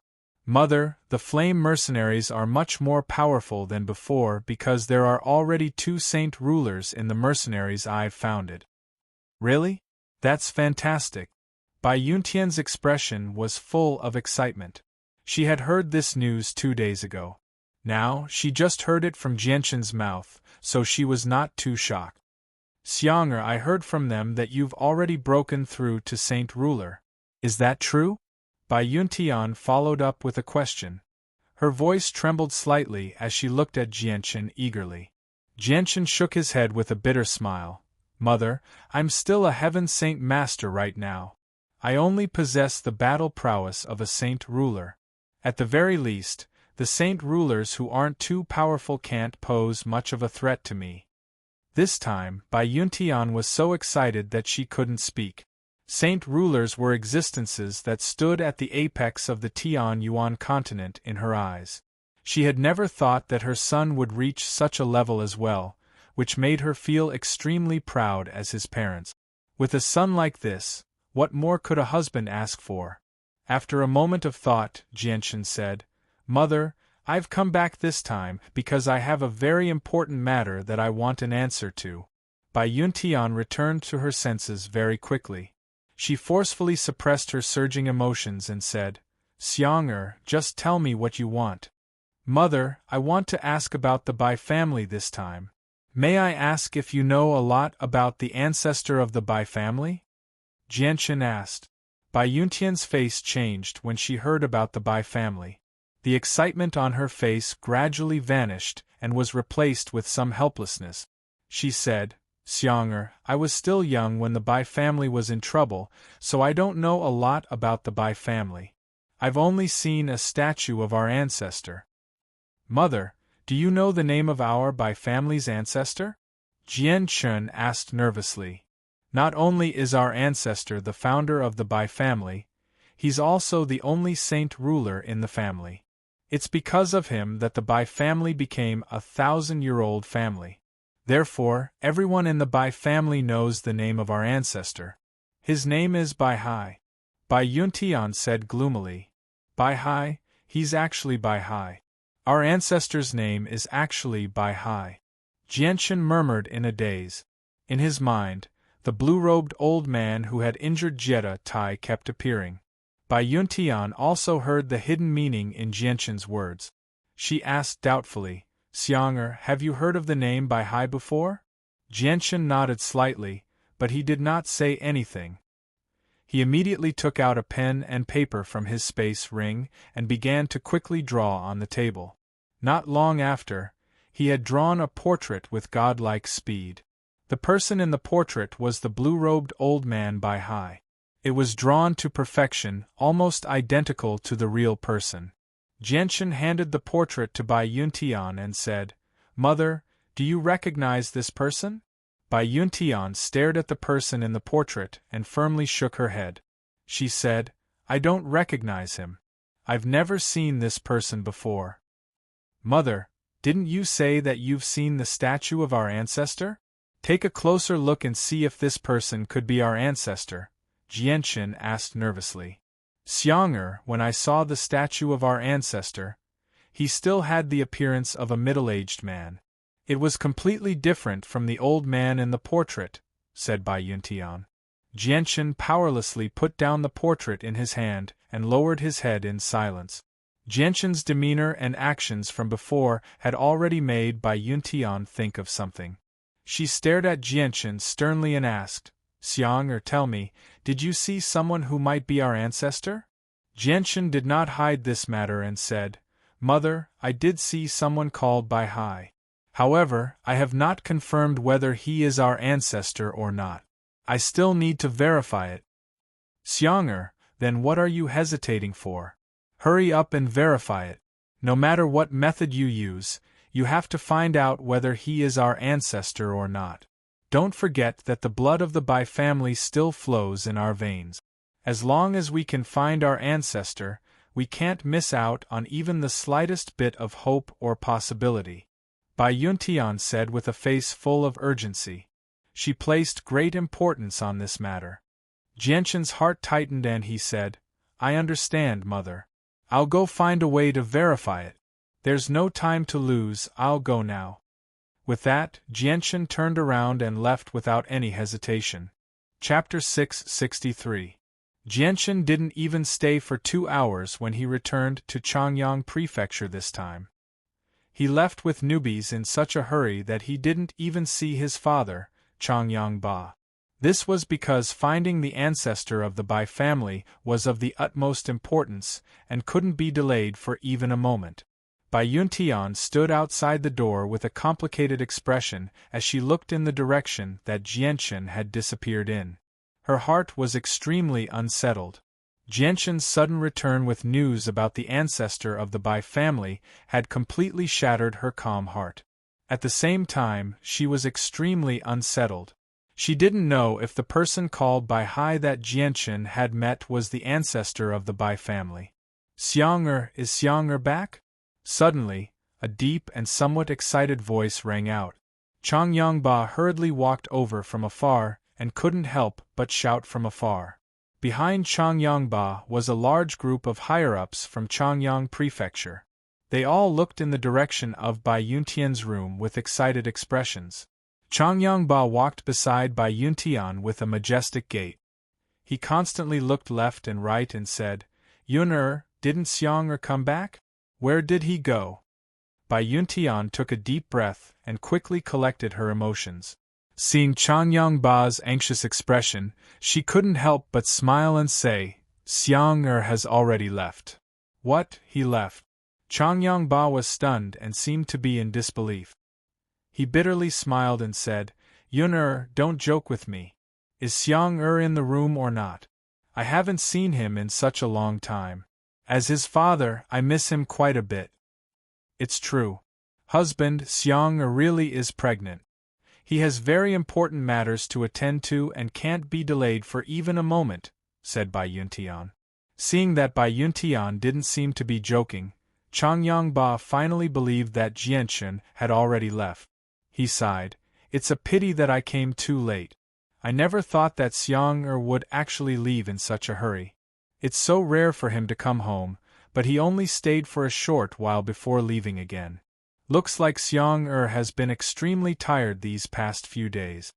Mother, the flame mercenaries are much more powerful than before because there are already 2 saint rulers in the mercenaries I've founded. Really? That's fantastic. Bai Yuntian's expression was full of excitement. She had heard this news 2 days ago. Now, she just heard it from Jianchen's mouth, so she was not too shocked. Xiang'er, I heard from them that you've already broken through to Saint Ruler. Is that true? Bai Yuntian followed up with a question. Her voice trembled slightly as she looked at Jianchen eagerly. Jianchen shook his head with a bitter smile. Mother, I'm still a Heaven Saint Master right now. I only possess the battle prowess of a Saint Ruler. At the very least, the Saint Rulers who aren't too powerful can't pose much of a threat to me. This time, Bai Yuntian was so excited that she couldn't speak. Saint Rulers were existences that stood at the apex of the Tian-Yuan continent in her eyes. She had never thought that her son would reach such a level as well, which made her feel extremely proud as his parents. With a son like this, what more could a husband ask for? After a moment of thought, Jianchen said, Mother, I've come back this time because I have a very important matter that I want an answer to. Bai Yuntian returned to her senses very quickly. She forcefully suppressed her surging emotions and said, Xiang'er, just tell me what you want. Mother, I want to ask about the Bai family this time. May I ask if you know a lot about the ancestor of the Bai family? Jianchen asked. Bai Yuntian's face changed when she heard about the Bai family. The excitement on her face gradually vanished and was replaced with some helplessness. She said, Xiang'er, I was still young when the Bai family was in trouble, so I don't know a lot about the Bai family. I've only seen a statue of our ancestor. Mother, do you know the name of our Bai family's ancestor? Jianchen asked nervously. Not only is our ancestor the founder of the Bai family, he's also the only saint ruler in the family. It's because of him that the Bai family became a 1,000-year-old family. Therefore, everyone in the Bai family knows the name of our ancestor. His name is Bai Hai. Bai Yuntian said gloomily. Bai Hai? He's actually Bai Hai. Our ancestor's name is actually Bai Hai. Jianchen murmured in a daze. In his mind, the blue-robed old man who had injured Jetta Tai kept appearing. Bai Yuntian also heard the hidden meaning in Jianqin's words. She asked doubtfully, Xiang'er, have you heard of the name Bai Hai before? Jianqin nodded slightly, but he did not say anything. He immediately took out a pen and paper from his space ring and began to quickly draw on the table. Not long after, he had drawn a portrait with godlike speed. The person in the portrait was the blue-robed old man Bai Hai. It was drawn to perfection, almost identical to the real person. Jianqin handed the portrait to Bai Yuntian and said, Mother, do you recognize this person? Bai Yuntian stared at the person in the portrait and firmly shook her head. She said, I don't recognize him. I've never seen this person before. Mother, didn't you say that you've seen the statue of our ancestor? Take a closer look and see if this person could be our ancestor, Jianqin asked nervously. Xiang'er, when I saw the statue of our ancestor, he still had the appearance of a middle-aged man. It was completely different from the old man in the portrait, said Bai Yuntian. Jianqin powerlessly put down the portrait in his hand and lowered his head in silence. Jianqin's demeanor and actions from before had already made Bai Yuntian think of something. She stared at Jianqin sternly and asked, Xiang'er, tell me, did you see someone who might be our ancestor? Jianqin did not hide this matter and said, Mother, I did see someone called Bai Hai. However, I have not confirmed whether he is our ancestor or not. I still need to verify it. Xiang'er, then what are you hesitating for? Hurry up and verify it. No matter what method you use, you have to find out whether he is our ancestor or not. Don't forget that the blood of the Bai family still flows in our veins. As long as we can find our ancestor, we can't miss out on even the slightest bit of hope or possibility. Bai Yuntian said with a face full of urgency. She placed great importance on this matter. Jianqin's heart tightened and he said, I understand, Mother. I'll go find a way to verify it. There's no time to lose, I'll go now. With that, Jianqin turned around and left without any hesitation. Chapter 663. Jianqin didn't even stay for 2 hours when he returned to Changyang Prefecture this time. He left with newbies in such a hurry that he didn't even see his father, Changyang Ba. This was because finding the ancestor of the Bai family was of the utmost importance and couldn't be delayed for even a moment. Bai Yuntian stood outside the door with a complicated expression as she looked in the direction that Jianqin had disappeared in. Her heart was extremely unsettled. Jianqin's sudden return with news about the ancestor of the Bai family had completely shattered her calm heart. At the same time, she was extremely unsettled. She didn't know if the person called Bai Hai that Jianqin had met was the ancestor of the Bai family. Xiang'er, is Xiang'er back? Suddenly, a deep and somewhat excited voice rang out. Changyang Ba hurriedly walked over from afar and couldn't help but shout from afar. Behind Changyang Ba was a large group of higher-ups from Changyang Prefecture. They all looked in the direction of Bai Yuntian's room with excited expressions. Changyang Ba walked beside Bai Yuntian with a majestic gait. He constantly looked left and right and said, Yun'er, didn't Xiang'er come back? Where did he go? Bai Yuntian took a deep breath and quickly collected her emotions. Seeing Changyang Ba's anxious expression, she couldn't help but smile and say, Xiang'er has already left. What, he left? Changyang Ba was stunned and seemed to be in disbelief. He bitterly smiled and said, Yun'er, don't joke with me. Is Xiang'er in the room or not? I haven't seen him in such a long time. As his father, I miss him quite a bit. It's true. Husband, Xiang'er really is pregnant. He has very important matters to attend to and can't be delayed for even a moment, said Bai Yuntian. Seeing that Bai Yuntian didn't seem to be joking, Changyang Ba finally believed that Jianqin had already left. He sighed, It's a pity that I came too late. I never thought that Xiang'er would actually leave in such a hurry. It's so rare for him to come home, but he only stayed for a short while before leaving again. Looks like Xiang'er has been extremely tired these past few days.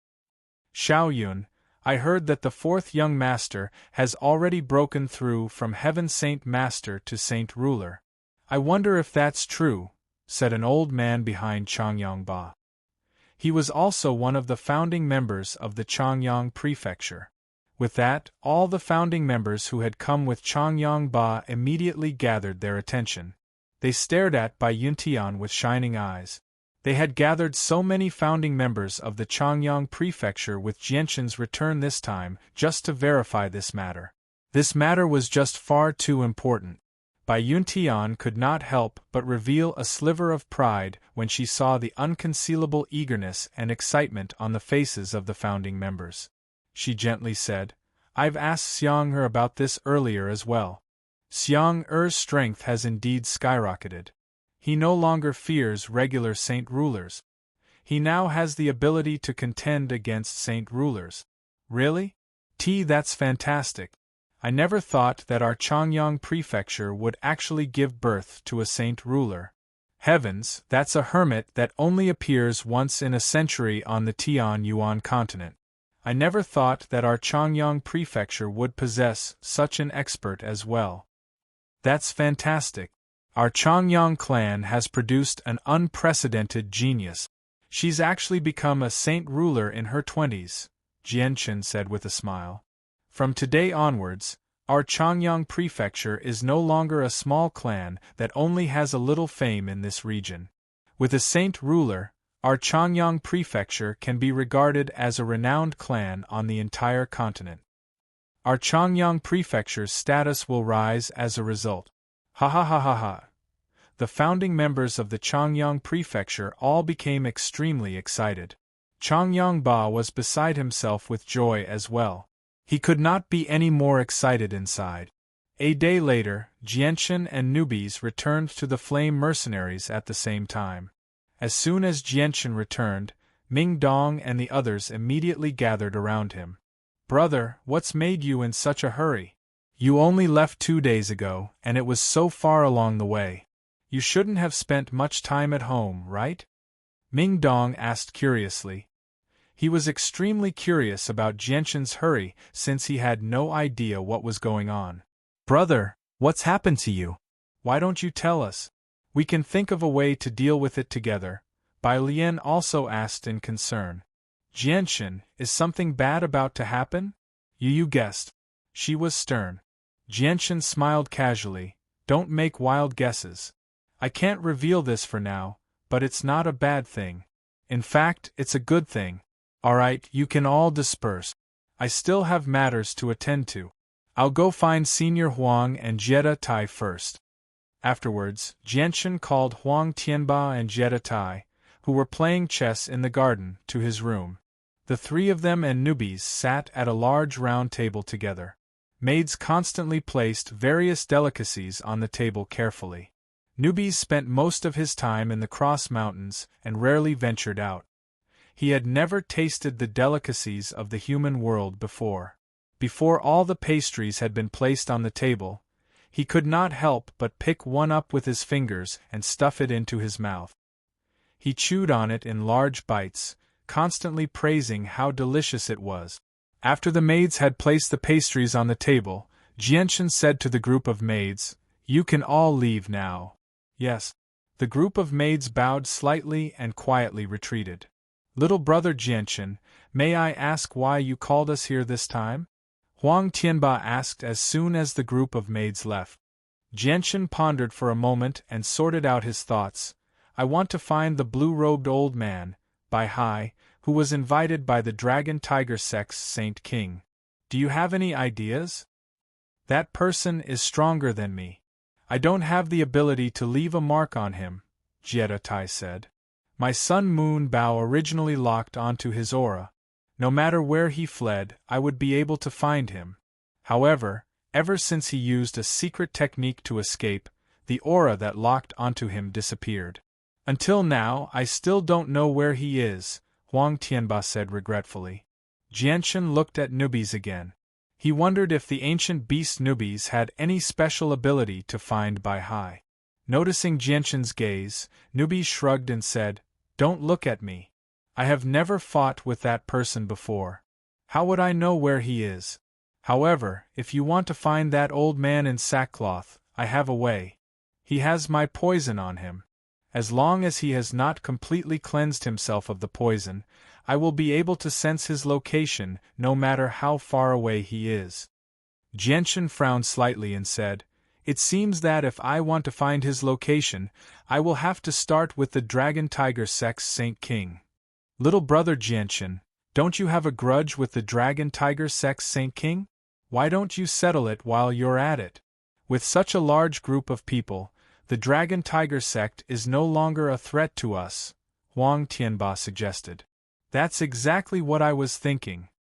Xiaoyun, I heard that the fourth young master has already broken through from heaven Saint Master to Saint Ruler. I wonder if that's true, said an old man behind Changyangba. He was also one of the founding members of the Changyang Prefecture. With that, all the founding members who had come with Changyangba immediately gathered their attention. They stared at Bai Yuntian with shining eyes. They had gathered so many founding members of the Changyang Prefecture with Jianshan's return this time just to verify this matter. This matter was just far too important. Bai Yuntian could not help but reveal a sliver of pride when she saw the unconcealable eagerness and excitement on the faces of the founding members. She gently said, "I've asked Xiang about this earlier as well. Xiang strength has indeed skyrocketed. He no longer fears regular Saint Rulers. He now has the ability to contend against Saint Rulers." "Really? That's fantastic. I never thought that our Changyang Prefecture would actually give birth to a Saint Ruler. Heavens, that's a hermit that only appears once in a century on the Tianyuan continent. I never thought that our Changyang Prefecture would possess such an expert as well. That's fantastic. Our Changyang clan has produced an unprecedented genius. She's actually become a Saint Ruler in her 20s, Jianshan said with a smile. From today onwards, our Changyang Prefecture is no longer a small clan that only has a little fame in this region. With a Saint Ruler, our Changyang Prefecture can be regarded as a renowned clan on the entire continent. Our Changyang Prefecture's status will rise as a result. Ha ha ha ha ha. The founding members of the Changyang Prefecture all became extremely excited. Changyangba was beside himself with joy as well. He could not be any more excited inside. A day later, Jianshan and newbies returned to the Flame Mercenaries at the same time. As soon as Jianshan returned, Ming Dong and the others immediately gathered around him. "Brother, what's made you in such a hurry? You only left 2 days ago, and it was so far along the way. You shouldn't have spent much time at home, right?" Ming Dong asked curiously. He was extremely curious about Jianshan's hurry since he had no idea what was going on. "Brother, what's happened to you? Why don't you tell us? We can think of a way to deal with it together," Bai Lian also asked in concern. "Jianshan, is something bad about to happen?" You guessed. She was stern. Jianshan smiled casually. "Don't make wild guesses. I can't reveal this for now, but it's not a bad thing. In fact, it's a good thing. Alright, you can all disperse. I still have matters to attend to. I'll go find Senior Huang and Jetta Tai first." Afterwards, Jianshan called Huang Tianba and Jetta Tai, who were playing chess in the garden, to his room. The three of them and newbies sat at a large round table together. Maids constantly placed various delicacies on the table carefully. Newbies spent most of his time in the Cross Mountains and rarely ventured out. He had never tasted the delicacies of the human world before. Before all the pastries had been placed on the table, he could not help but pick one up with his fingers and stuff it into his mouth. He chewed on it in large bites, constantly praising how delicious it was. After the maids had placed the pastries on the table, Jianshan said to the group of maids, "You can all leave now." "Yes." The group of maids bowed slightly and quietly retreated. "Little brother Jianshan, may I ask why you called us here this time?" Huang Tianba asked as soon as the group of maids left. Jianshan pondered for a moment and sorted out his thoughts. "I want to find the blue-robed old man, Bai Hai, who was invited by the Dragon Tiger Sex Saint King. Do you have any ideas?" "That person is stronger than me. I don't have the ability to leave a mark on him," Jetta Tai said. "My Sun Moon Bow originally locked onto his aura. No matter where he fled, I would be able to find him. However, ever since he used a secret technique to escape, the aura that locked onto him disappeared. Until now, I still don't know where he is," Huang Tianba said regretfully. Jianshan looked at newbies again. He wondered if the ancient beast newbies had any special ability to find Bai Hai. Noticing Jianshan's gaze, newbies shrugged and said, "Don't look at me. I have never fought with that person before. How would I know where he is? However, if you want to find that old man in sackcloth, I have a way. He has my poison on him. As long as he has not completely cleansed himself of the poison, I will be able to sense his location no matter how far away he is. Jianshan frowned slightly and said, It seems that if I want to find his location, I will have to start with the Dragon Tiger Sect's Saint King. Little brother Jianshan, don't you have a grudge with the Dragon Tiger Sect's Saint King? Why don't you settle it while you're at it? With such a large group of people, the Dragon Tiger Sect is no longer a threat to us, Huang Tianba suggested. That's exactly what I was thinking.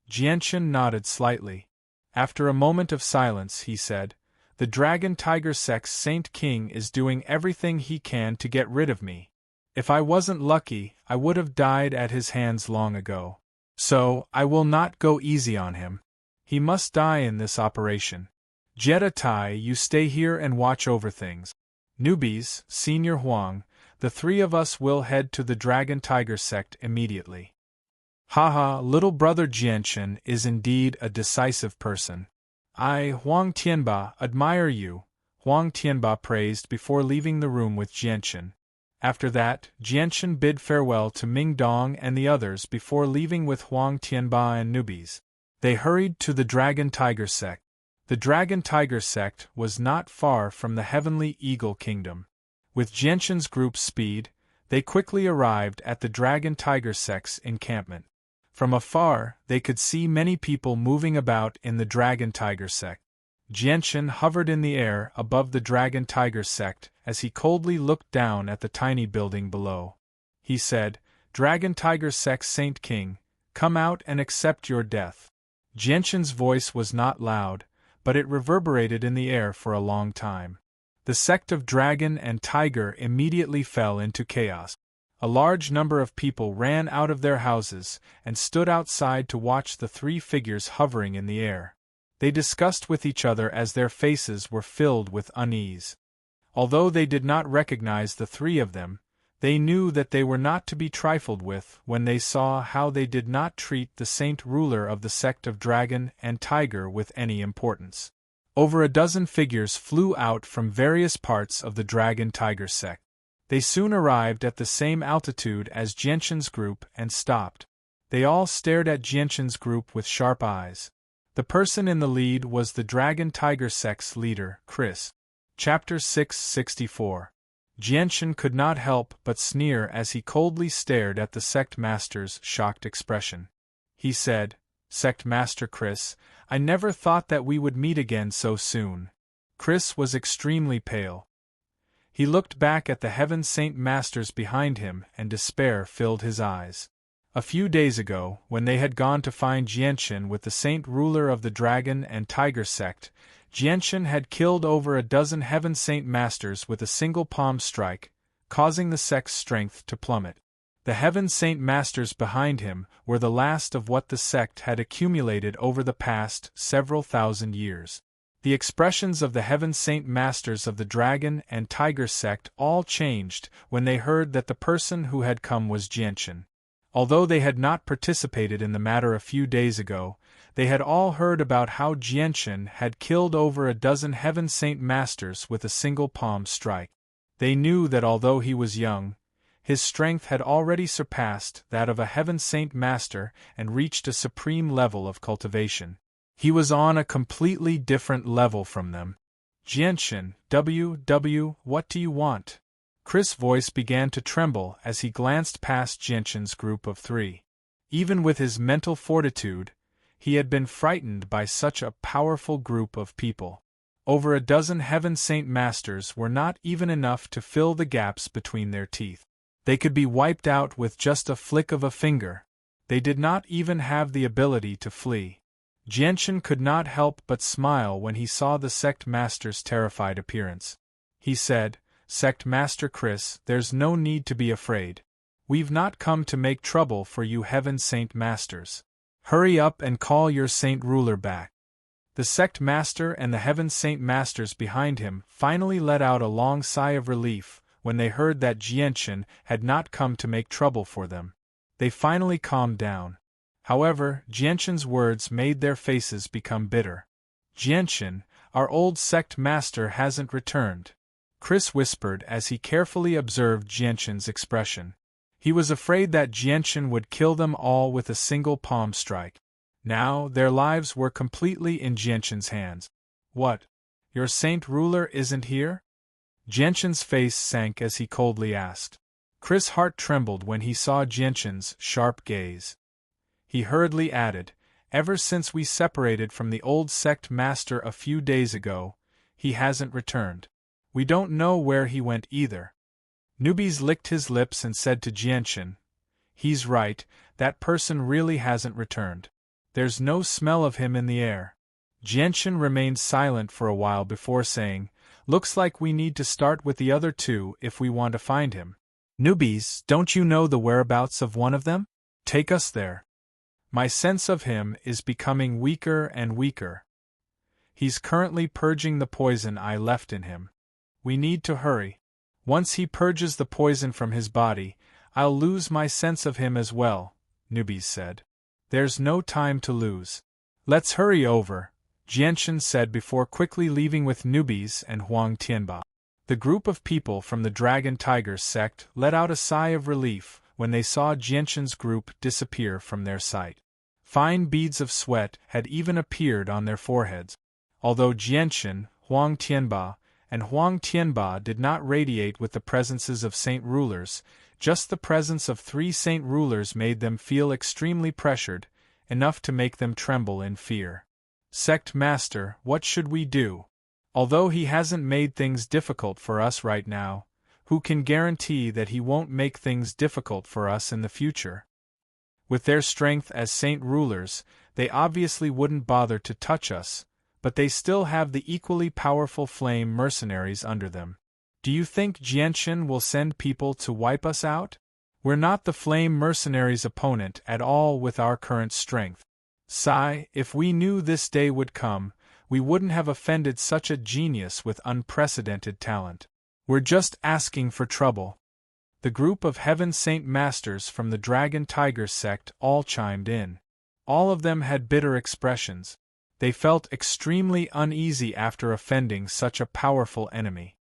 Jianshan nodded slightly. After a moment of silence, he said, The Dragon Tiger Sect's Saint King is doing everything he can to get rid of me. If I wasn't lucky, I would have died at his hands long ago. So, I will not go easy on him. He must die in this operation. Jetta Tai, you stay here and watch over things. Newbies, Senior Huang, the three of us will head to the Dragon Tiger Sect immediately. Haha, little brother Jianshan is indeed a decisive person. I, Huang Tianba, admire you, Huang Tianba praised before leaving the room with Jianshan. After that, Jianshan bid farewell to Ming Dong and the others before leaving with Huang Tianba and newbies. They hurried to the Dragon Tiger Sect. The Dragon Tiger Sect was not far from the Heavenly Eagle Kingdom. With Jianshan's group's speed, they quickly arrived at the Dragon Tiger Sect's encampment. From afar, they could see many people moving about in the Dragon Tiger Sect. Jianshan hovered in the air above the Dragon Tiger Sect as he coldly looked down at the tiny building below. He said, Dragon Tiger Sect's Saint King, come out and accept your death. Jianshan's voice was not loud, but it reverberated in the air for a long time. The sect of Dragon and Tiger immediately fell into chaos. A large number of people ran out of their houses and stood outside to watch the three figures hovering in the air. They discussed with each other as their faces were filled with unease. Although they did not recognize the three of them, they knew that they were not to be trifled with when they saw how they did not treat the saint ruler of the sect of Dragon and Tiger with any importance. Over a dozen figures flew out from various parts of the Dragon Tiger sect. They soon arrived at the same altitude as Jianshan's group and stopped. They all stared at Jianshan's group with sharp eyes. The person in the lead was the Dragon Tiger sect's leader, Chris. Chapter 664. Jianshan could not help but sneer as he coldly stared at the sect master's shocked expression. He said, Sect Master Chris, I never thought that we would meet again so soon. Chris was extremely pale. He looked back at the Heaven Saint Masters behind him and despair filled his eyes. A few days ago, when they had gone to find Jianshan with the saint ruler of the Dragon and Tiger sect, Jianshan had killed over a dozen Heaven Saint Masters with a single palm strike, causing the sect's strength to plummet. The Heaven Saint Masters behind him were the last of what the sect had accumulated over the past several thousand years. The expressions of the Heaven Saint Masters of the Dragon and Tiger sect all changed when they heard that the person who had come was Jianshan. Although they had not participated in the matter a few days ago, they had all heard about how Jianshan had killed over a dozen Heaven Saint Masters with a single palm strike. They knew that although he was young, his strength had already surpassed that of a Heaven Saint Master and reached a supreme level of cultivation. He was on a completely different level from them. Jianshan, what do you want? Chris' voice began to tremble as he glanced past Jianshan's group of three. Even with his mental fortitude, he had been frightened by such a powerful group of people. Over a dozen Heaven Saint Masters were not even enough to fill the gaps between their teeth. They could be wiped out with just a flick of a finger. They did not even have the ability to flee. Jianshan could not help but smile when he saw the sect master's terrified appearance. He said, Sect Master Chris, there's no need to be afraid. We've not come to make trouble for you Heaven Saint Masters. Hurry up and call your Saint Ruler back. The sect master and the Heaven Saint Masters behind him finally let out a long sigh of relief when they heard that Jianshan had not come to make trouble for them. They finally calmed down. However, Jianshan's words made their faces become bitter. Jianshan, our old sect master hasn't returned, Chris whispered as he carefully observed Jianshan's expression. He was afraid that Jianshan would kill them all with a single palm strike. Now, their lives were completely in Jianshan's hands. What? Your saint ruler isn't here? Jianshan's face sank as he coldly asked. Chris' heart trembled when he saw Jianshan's sharp gaze. He hurriedly added, ever since we separated from the old sect master a few days ago, he hasn't returned. We don't know where he went either. Newbies licked his lips and said to Jianshan, he's right, that person really hasn't returned. There's no smell of him in the air. Jianshan remained silent for a while before saying, looks like we need to start with the other two if we want to find him. Newbies, don't you know the whereabouts of one of them? Take us there. My sense of him is becoming weaker and weaker. He's currently purging the poison I left in him. We need to hurry. Once he purges the poison from his body, I'll lose my sense of him as well, Newbies said. There's no time to lose. Let's hurry over, Jianshan said before quickly leaving with Newbies and Huang Tianba. The group of people from the Dragon Tiger sect let out a sigh of relief when they saw Jianshan's group disappear from their sight. Fine beads of sweat had even appeared on their foreheads. Although Jianshan, Huang Tianba did not radiate with the presences of saint rulers, just the presence of 3 saint rulers made them feel extremely pressured, enough to make them tremble in fear. Sect Master, what should we do? Although he hasn't made things difficult for us right now, who can guarantee that he won't make things difficult for us in the future? With their strength as saint rulers, they obviously wouldn't bother to touch us, but they still have the equally powerful flame mercenaries under them. Do you think Jianshan will send people to wipe us out? We're not the flame mercenaries' opponent at all with our current strength. Sigh, if we knew this day would come, we wouldn't have offended such a genius with unprecedented talent. We're just asking for trouble. The group of Heaven Saint Masters from the Dragon Tiger sect all chimed in. All of them had bitter expressions. They felt extremely uneasy after offending such a powerful enemy.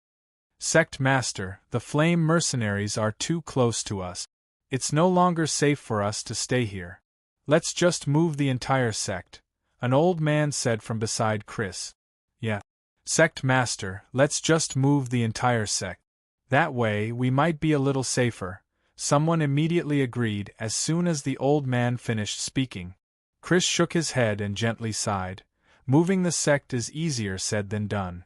Sect Master, the flame mercenaries are too close to us. It's no longer safe for us to stay here. Let's just move the entire sect, an old man said from beside Chris. Yeah. Sect Master, let's just move the entire sect. That way we might be a little safer, someone immediately agreed as soon as the old man finished speaking. Chris shook his head and gently sighed. Moving the sect is easier said than done.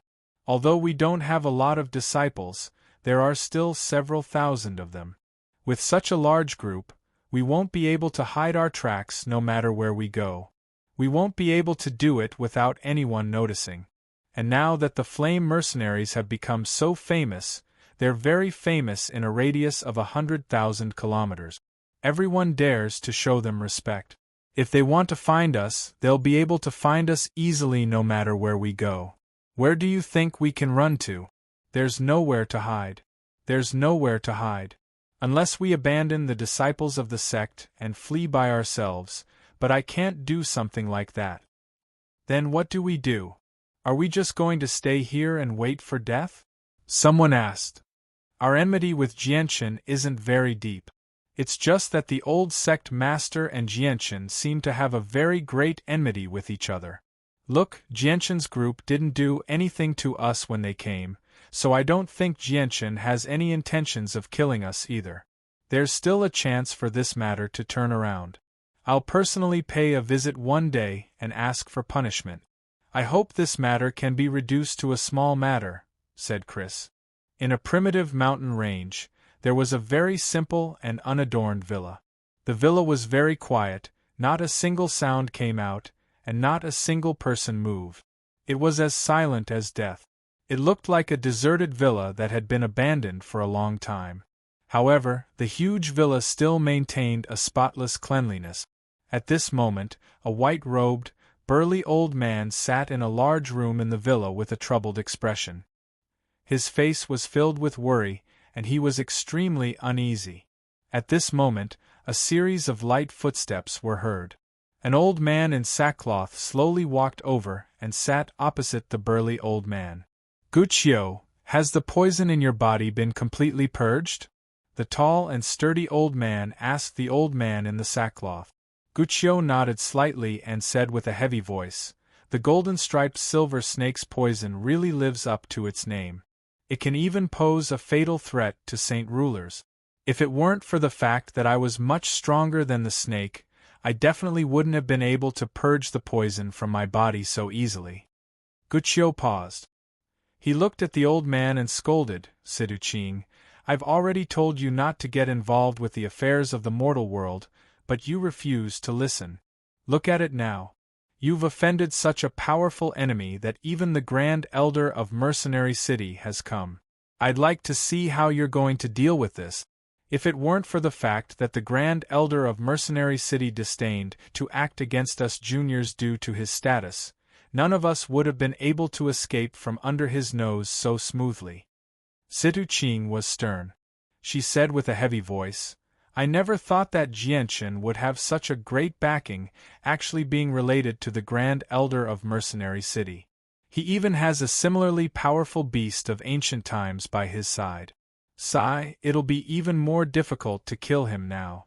Although we don't have a lot of disciples, there are still several thousand of them. With such a large group, we won't be able to hide our tracks no matter where we go. We won't be able to do it without anyone noticing. And now that the flame mercenaries have become so famous, they're very famous in a radius of 100,000 kilometers. Everyone dares to show them respect. If they want to find us, they'll be able to find us easily no matter where we go. Where do you think we can run to? There's nowhere to hide. There's nowhere to hide. Unless we abandon the disciples of the sect and flee by ourselves, but I can't do something like that. Then what do we do? Are we just going to stay here and wait for death? Someone asked. Our enmity with Jianshan isn't very deep. It's just that the old sect master and Jianshan seem to have a very great enmity with each other. Look, Jianshan's group didn't do anything to us when they came, so I don't think Jianshan has any intentions of killing us either. There's still a chance for this matter to turn around. I'll personally pay a visit one day and ask for punishment. I hope this matter can be reduced to a small matter, said Chris. In a primitive mountain range, there was a very simple and unadorned villa. The villa was very quiet, not a single sound came out, and not a single person moved. It was as silent as death. It looked like a deserted villa that had been abandoned for a long time. However, the huge villa still maintained a spotless cleanliness. At this moment, a white-robed, burly old man sat in a large room in the villa with a troubled expression. His face was filled with worry, and he was extremely uneasy. At this moment, a series of light footsteps were heard. An old man in sackcloth slowly walked over and sat opposite the burly old man. Guqiu, has the poison in your body been completely purged? The tall and sturdy old man asked the old man in the sackcloth. Guqiu nodded slightly and said with a heavy voice, "The golden-striped silver snake's poison really lives up to its name. It can even pose a fatal threat to saint rulers. If it weren't for the fact that I was much stronger than the snake, I definitely wouldn't have been able to purge the poison from my body so easily." Guqiu paused. He looked at the old man and scolded, "Siduqing, I've already told you not to get involved with the affairs of the mortal world, but you refuse to listen. Look at it now. You've offended such a powerful enemy that even the Grand Elder of Mercenary City has come. I'd like to see how you're going to deal with this. If it weren't for the fact that the Grand Elder of Mercenary City disdained to act against us juniors due to his status, none of us would have been able to escape from under his nose so smoothly." Siduqing was stern. She said with a heavy voice, "I never thought that Jianchen would have such a great backing, actually being related to the Grand Elder of Mercenary City. He even has a similarly powerful beast of ancient times by his side. Sigh, it'll be even more difficult to kill him now."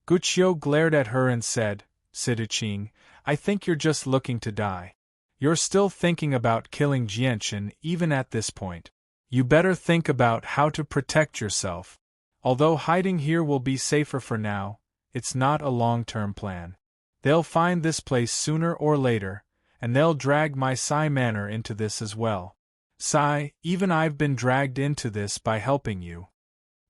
Guqiu glared at her and said, "Siduqing, I think you're just looking to die. You're still thinking about killing Jianchen even at this point. You better think about how to protect yourself. Although hiding here will be safer for now, it's not a long-term plan. They'll find this place sooner or later, and they'll drag my Sai Manor into this as well. Sai, even I've been dragged into this by helping you.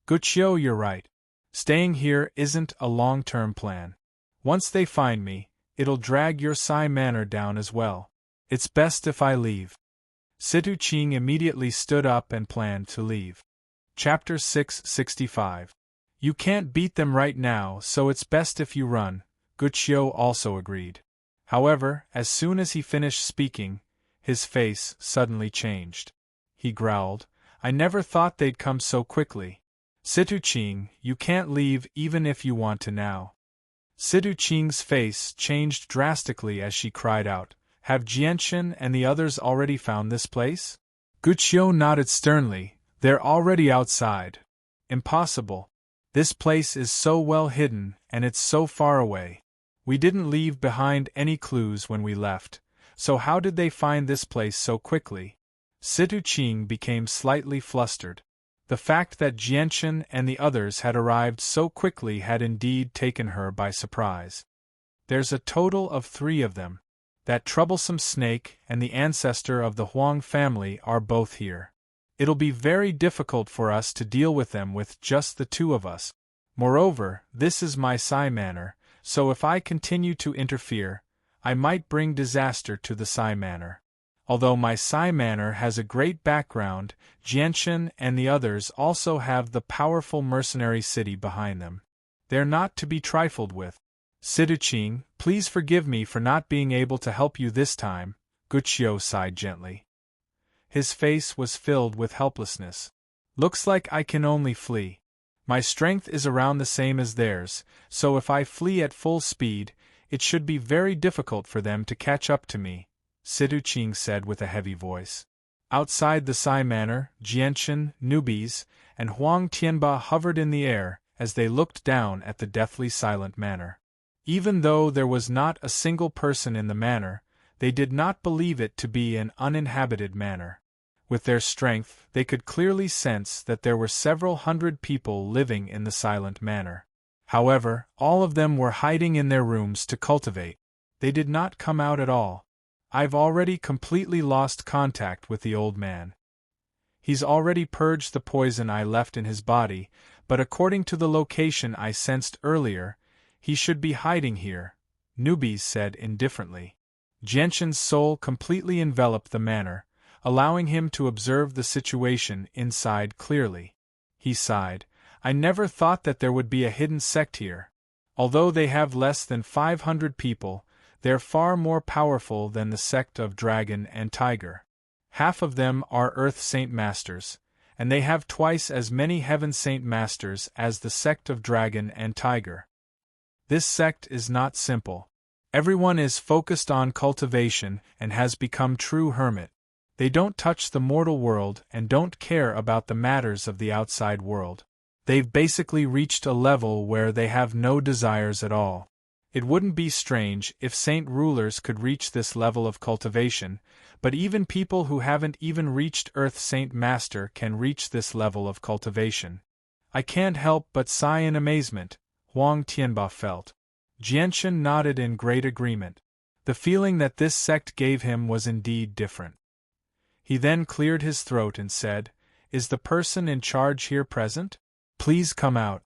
Guqiu, you're right. Staying here isn't a long-term plan. Once they find me, it'll drag your Sai Manor down as well. It's best if I leave." Siduqing immediately stood up and planned to leave. Chapter 665. "You can't beat them right now, so it's best if you run," Guqiu also agreed. However, as soon as he finished speaking, his face suddenly changed. He growled, "I never thought they'd come so quickly. Siduqing, you can't leave even if you want to now." Siduqing's face changed drastically as she cried out, "Have Jianchen and the others already found this place?" Guqiu nodded sternly, "They're already outside." "Impossible. This place is so well hidden, and it's so far away. We didn't leave behind any clues when we left, so how did they find this place so quickly?" Siduqing became slightly flustered. The fact that Jianchen and the others had arrived so quickly had indeed taken her by surprise. "There's a total of 3 of them. That troublesome snake and the ancestor of the Huang family are both here. It'll be very difficult for us to deal with them with just the 2 of us. Moreover, this is my Sai Manor, so if I continue to interfere, I might bring disaster to the Sai Manor. Although my Sai Manor has a great background, Jianchen and the others also have the powerful mercenary city behind them. They're not to be trifled with. Siduqing, please forgive me for not being able to help you this time," Guqiu sighed gently. His face was filled with helplessness. "Looks like I can only flee. My strength is around the same as theirs, so if I flee at full speed, it should be very difficult for them to catch up to me," Siduqing said with a heavy voice. Outside the Sai Manor, Jianchen, newbies, and Huang Tianba hovered in the air as they looked down at the deathly silent manor. Even though there was not a single person in the manor, they did not believe it to be an uninhabited manor. With their strength, they could clearly sense that there were several hundred people living in the silent manor. However, all of them were hiding in their rooms to cultivate. They did not come out at all. "I've already completely lost contact with the old man. He's already purged the poison I left in his body, but according to the location I sensed earlier, he should be hiding here," Newbies said indifferently. Jianchen's soul completely enveloped the manor, allowing him to observe the situation inside clearly. He sighed, "I never thought that there would be a hidden sect here. Although they have less than 500 people, they're far more powerful than the sect of Dragon and Tiger. Half of them are Earth Saint Masters, and they have twice as many Heaven Saint Masters as the sect of Dragon and Tiger. This sect is not simple. Everyone is focused on cultivation and has become true hermit. They don't touch the mortal world and don't care about the matters of the outside world. They've basically reached a level where they have no desires at all. It wouldn't be strange if saint rulers could reach this level of cultivation, but even people who haven't even reached Earth Saint Master can reach this level of cultivation. I can't help but sigh in amazement, Huang Tianba felt. Jianshan nodded in great agreement. The feeling that this sect gave him was indeed different. He then cleared his throat and said, "Is the person in charge here present? Please come out."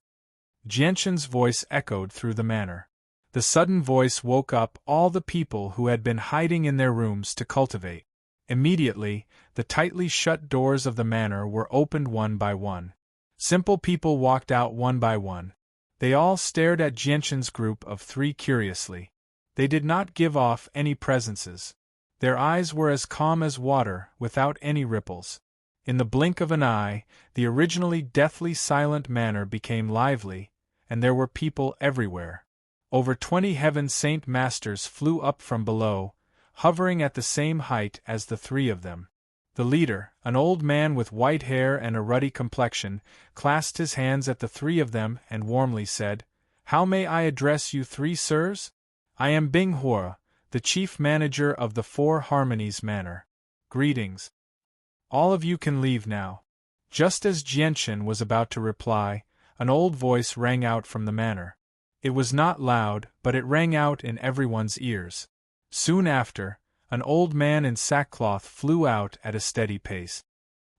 Jianshan's voice echoed through the manor. The sudden voice woke up all the people who had been hiding in their rooms to cultivate. Immediately, the tightly shut doors of the manor were opened one by one. Simple people walked out one by one. They all stared at Jianshan's group of 3 curiously. They did not give off any presences. Their eyes were as calm as water, without any ripples. In the blink of an eye, the originally deathly silent manor became lively, and there were people everywhere. Over 20 Heaven Saint Masters flew up from below, hovering at the same height as the 3 of them. The leader, an old man with white hair and a ruddy complexion, clasped his hands at the 3 of them and warmly said, "How may I address you 3 sirs? I am Bing Hua, the chief manager of the 4 Harmonies Manor. Greetings. All of you can leave now." Just as Jianshan was about to reply, an old voice rang out from the manor. It was not loud, but it rang out in everyone's ears. Soon after, an old man in sackcloth flew out at a steady pace.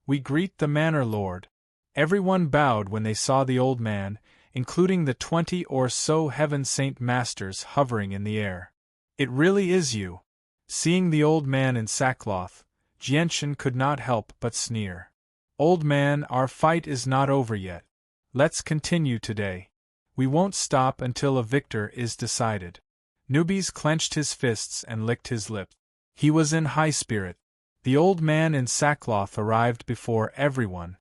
"We greet the manor lord." Everyone bowed when they saw the old man, including the 20 or so Heaven Saint Masters hovering in the air. "It really is you." Seeing the old man in sackcloth, Jianshan could not help but sneer. "Old man, our fight is not over yet. Let's continue today. We won't stop until a victor is decided." Newbies clenched his fists and licked his lips. He was in high spirit. The old man in sackcloth arrived before everyone.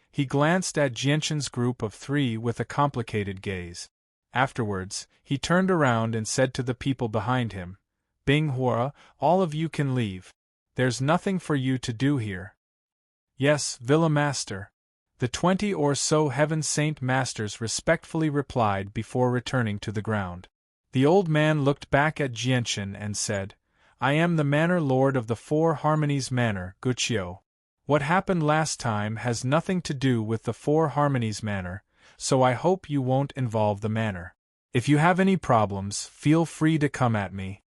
He glanced at Jianshan's group of 3 with a complicated gaze. Afterwards, he turned around and said to the people behind him, "Bing Hua, all of you can leave. There's nothing for you to do here." "Yes, Villa Master," the 20 or so Heaven Saint Masters respectfully replied before returning to the ground. The old man looked back at Jianshan and said, "I am the Manor Lord of the 4 Harmonies Manor, Guqiu. What happened last time has nothing to do with the 4 Harmonies Manor, so I hope you won't involve the manor. If you have any problems, feel free to come at me.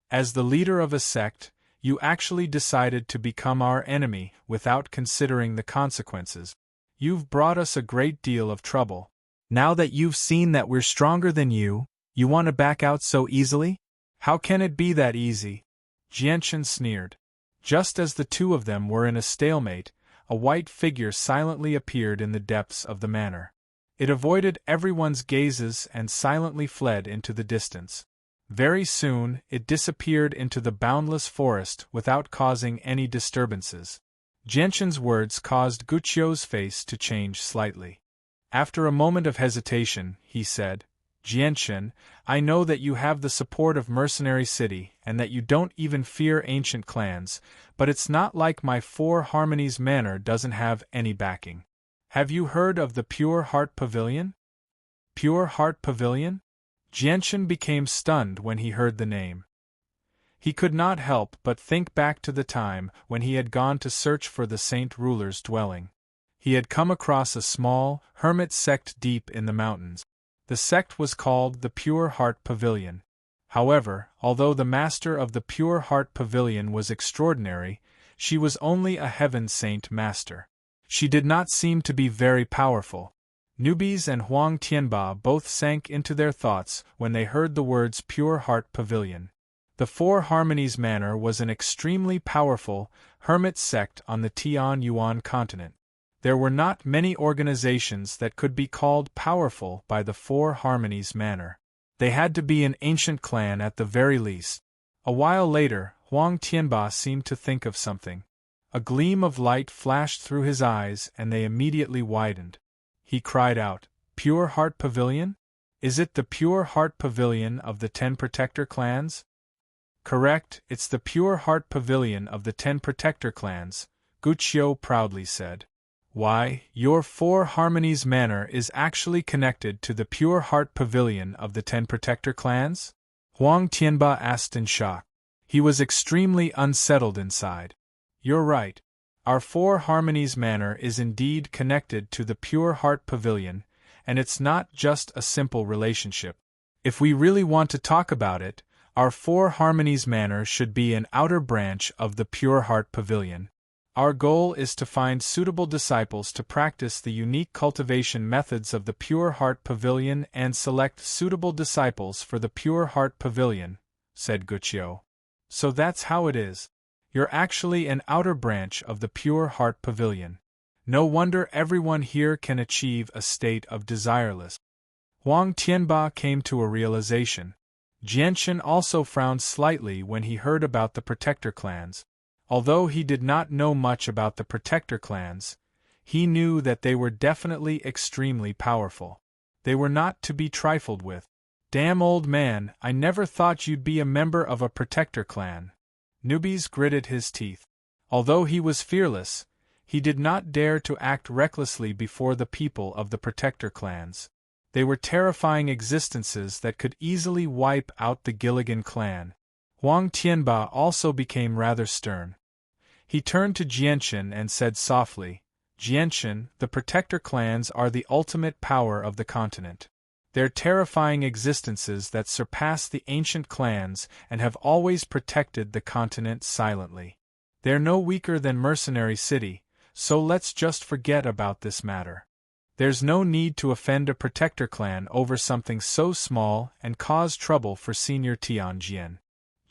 As the leader of a sect, you actually decided to become our enemy without considering the consequences. You've brought us a great deal of trouble. Now that you've seen that we're stronger than you want to back out so easily? How can it be that easy?" Jianshan sneered. Just as the 2 of them were in a stalemate, a white figure silently appeared in the depths of the manor. It avoided everyone's gazes and silently fled into the distance. Very soon, it disappeared into the boundless forest without causing any disturbances. Jianshan's words caused Guqiu's face to change slightly. After a moment of hesitation, he said, "Jianshan, I know that you have the support of Mercenary City and that you don't even fear ancient clans, but it's not like my 4 Harmonies Manor doesn't have any backing. Have you heard of the Pure Heart Pavilion?" "Pure Heart Pavilion?" Jianshan became stunned when he heard the name. He could not help but think back to the time when he had gone to search for the saint ruler's dwelling. He had come across a small, hermit sect deep in the mountains. The sect was called the Pure Heart Pavilion. However, although the master of the Pure Heart Pavilion was extraordinary, she was only a Heaven Saint Master. She did not seem to be very powerful. Newbies and Huang Tianba both sank into their thoughts when they heard the words Pure Heart Pavilion. The 4 Harmonies Manor was an extremely powerful, hermit sect on the Tianyuan continent. There were not many organizations that could be called powerful by the 4 Harmonies Manor. They had to be an ancient clan at the very least. A while later, Huang Tianba seemed to think of something. A gleam of light flashed through his eyes and they immediately widened. He cried out, "Pure Heart Pavilion?" Is it the Pure Heart Pavilion of the 10 Protector clans? Correct, it's the Pure Heart Pavilion of the 10 Protector clans, Guqiu proudly said. Why, your 4 Harmonies Manor is actually connected to the Pure Heart Pavilion of the 10 Protector clans? Huang Tianba asked in shock. He was extremely unsettled inside. You're right. Our 4 Harmonies Manor is indeed connected to the Pure Heart Pavilion, and it's not just a simple relationship. If we really want to talk about it, our 4 Harmonies Manor should be an outer branch of the Pure Heart Pavilion. Our goal is to find suitable disciples to practice the unique cultivation methods of the Pure Heart Pavilion and select suitable disciples for the Pure Heart Pavilion, said Guqiu. So that's how it is. You're actually an outer branch of the Pure Heart Pavilion. No wonder everyone here can achieve a state of desireless. Huang Tianba came to a realization. Jianshan also frowned slightly when he heard about the Protector clans. Although he did not know much about the Protector clans, he knew that they were definitely extremely powerful. They were not to be trifled with. Damn old man, I never thought you'd be a member of a Protector clan. Newbies gritted his teeth. Although he was fearless, he did not dare to act recklessly before the people of the Protector clans. They were terrifying existences that could easily wipe out the Gilligan clan. Huang Tianba also became rather stern. He turned to Jianshan and said softly, Jianshan, the Protector clans are the ultimate power of the continent. They're terrifying existences that surpass the ancient clans and have always protected the continent silently. They're no weaker than Mercenary City, so let's just forget about this matter. There's no need to offend a Protector clan over something so small and cause trouble for Senior Tianjian.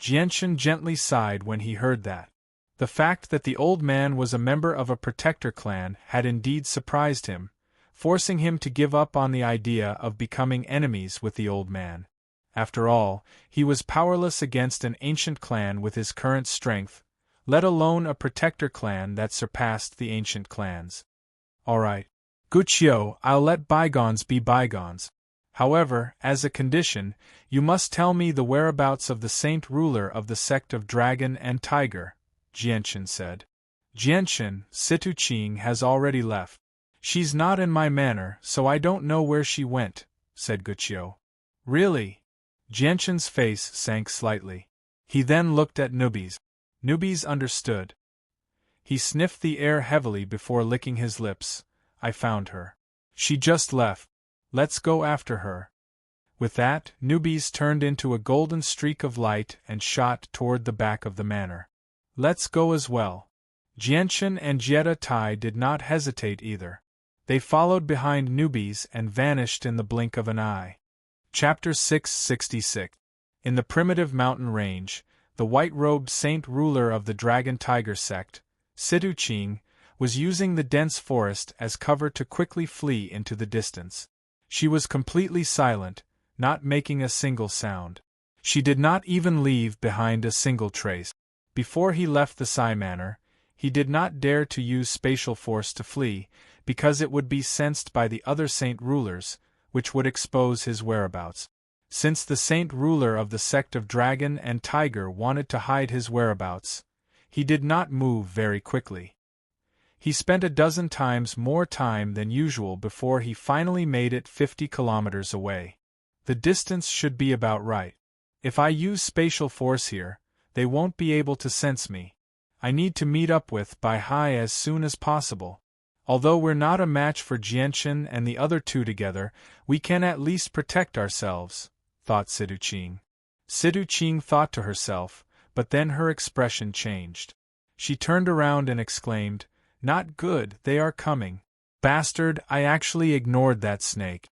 Jianshan gently sighed when he heard that. The fact that the old man was a member of a Protector clan had indeed surprised him, forcing him to give up on the idea of becoming enemies with the old man. After all, he was powerless against an ancient clan with his current strength, let alone a Protector clan that surpassed the ancient clans. All right. Guqiu, I'll let bygones be bygones. However, as a condition, you must tell me the whereabouts of the saint ruler of the sect of Dragon and Tiger, Jianshan said. Jianshan, Situ Qing has already left. She's not in my manor, so I don't know where she went, said Guqiu. Really? Jianshan's face sank slightly. He then looked at Newbies. Newbies understood. He sniffed the air heavily before licking his lips. I found her. She just left. Let's go after her. With that, Newbies turned into a golden streak of light and shot toward the back of the manor. Let's go as well. Jianshan and Jetta Tai did not hesitate either. They followed behind Newbies and vanished in the blink of an eye. Chapter 666. In the primitive mountain range, the white-robed saint ruler of the Dragon-Tiger sect, Situ Qing, was using the dense forest as cover to quickly flee into the distance. She was completely silent, not making a single sound. She did not even leave behind a single trace. Before he left the Sai Manor, he did not dare to use spatial force to flee, because it would be sensed by the other saint rulers, which would expose his whereabouts. Since the saint ruler of the sect of Dragon and Tiger wanted to hide his whereabouts, he did not move very quickly. He spent a dozen times more time than usual before he finally made it 50 kilometers away. The distance should be about right. If I use spatial force here, they won't be able to sense me. I need to meet up with Bai Hai as soon as possible. Although we're not a match for Jianshan and the other two together, we can at least protect ourselves, thought Situ Qing. Situ Qing thought to herself, but then her expression changed. She turned around and exclaimed, Not good, they are coming. Bastard, I actually ignored that snake.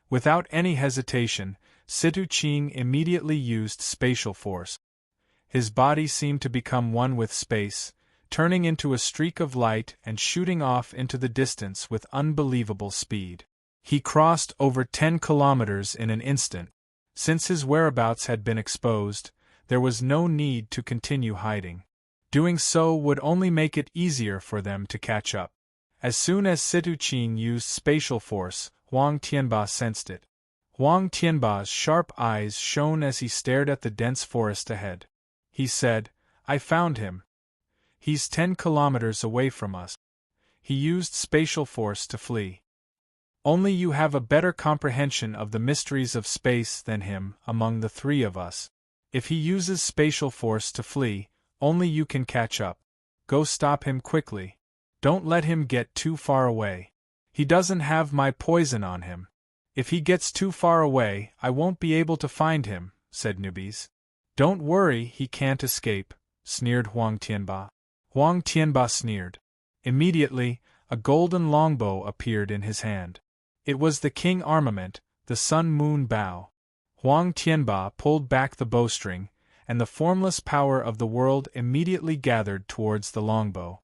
Without any hesitation, Situ Qing immediately used spatial force. His body seemed to become one with space, turning into a streak of light and shooting off into the distance with unbelievable speed. He crossed over 10 kilometers in an instant. Since his whereabouts had been exposed, there was no need to continue hiding. Doing so would only make it easier for them to catch up. As soon as Situ Qing used spatial force, Huang Tianba sensed it. Huang Tianba's sharp eyes shone as he stared at the dense forest ahead. He said, I found him. He's 10 kilometers away from us. He used spatial force to flee. Only you have a better comprehension of the mysteries of space than him among the three of us. If he uses spatial force to flee, only you can catch up. Go stop him quickly. Don't let him get too far away. He doesn't have my poison on him. If he gets too far away, I won't be able to find him, said Newbies. Don't worry, he can't escape, sneered Huang Tianba. Huang Tianba sneered. Immediately, a golden longbow appeared in his hand. It was the king armament, the Sun Moon Bow. Huang Tianba pulled back the bowstring, and the formless power of the world immediately gathered towards the longbow.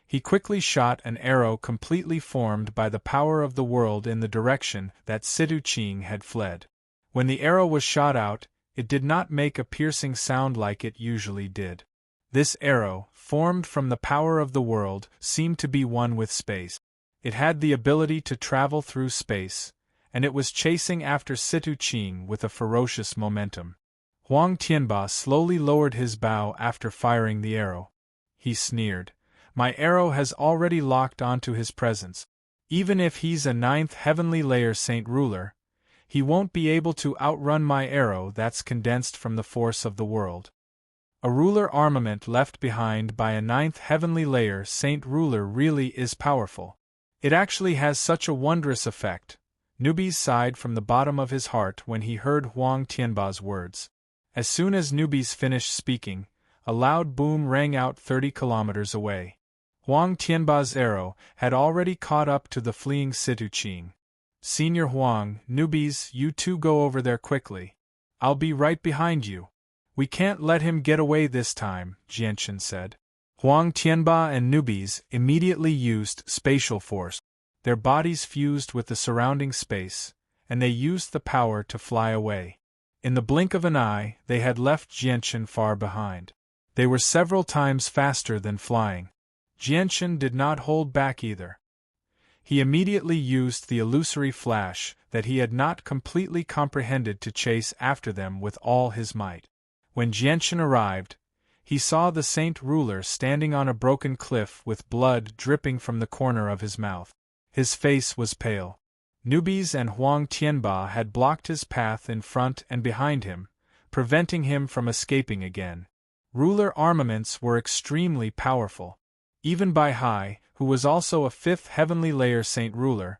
He quickly shot an arrow completely formed by the power of the world in the direction that Situ Qing had fled. When the arrow was shot out, it did not make a piercing sound like it usually did. This arrow, formed from the power of the world, seemed to be one with space. It had the ability to travel through space, and it was chasing after Situ Qing with a ferocious momentum. Huang Tianba slowly lowered his bow after firing the arrow. He sneered. My arrow has already locked onto his presence. Even if he's a 9th heavenly layer Saint Ruler, he won't be able to outrun my arrow that's condensed from the force of the world. A ruler armament left behind by a 9th heavenly layer Saint Ruler really is powerful. It actually has such a wondrous effect. Newbies sighed from the bottom of his heart when he heard Huang Tianba's words. As soon as Newbies finished speaking, a loud boom rang out 30 kilometers away. Huang Tianba's arrow had already caught up to the fleeing Situ Qing. Senior Huang, Newbies, you two go over there quickly. I'll be right behind you. We can't let him get away this time, Jianchen said. Huang Tianba and Newbies immediately used spatial force. Their bodies fused with the surrounding space, and they used the power to fly away. In the blink of an eye, they had left Jianchen far behind. They were several times faster than flying. Jianchen did not hold back either. He immediately used the illusory flash that he had not completely comprehended to chase after them with all his might. When Jianchen arrived, he saw the Saint Ruler standing on a broken cliff with blood dripping from the corner of his mouth. His face was pale. Newbies and Huang Tianba had blocked his path in front and behind him, preventing him from escaping again. Ruler armaments were extremely powerful. Even Bai Hai, who was also a 5th heavenly layer Saint Ruler,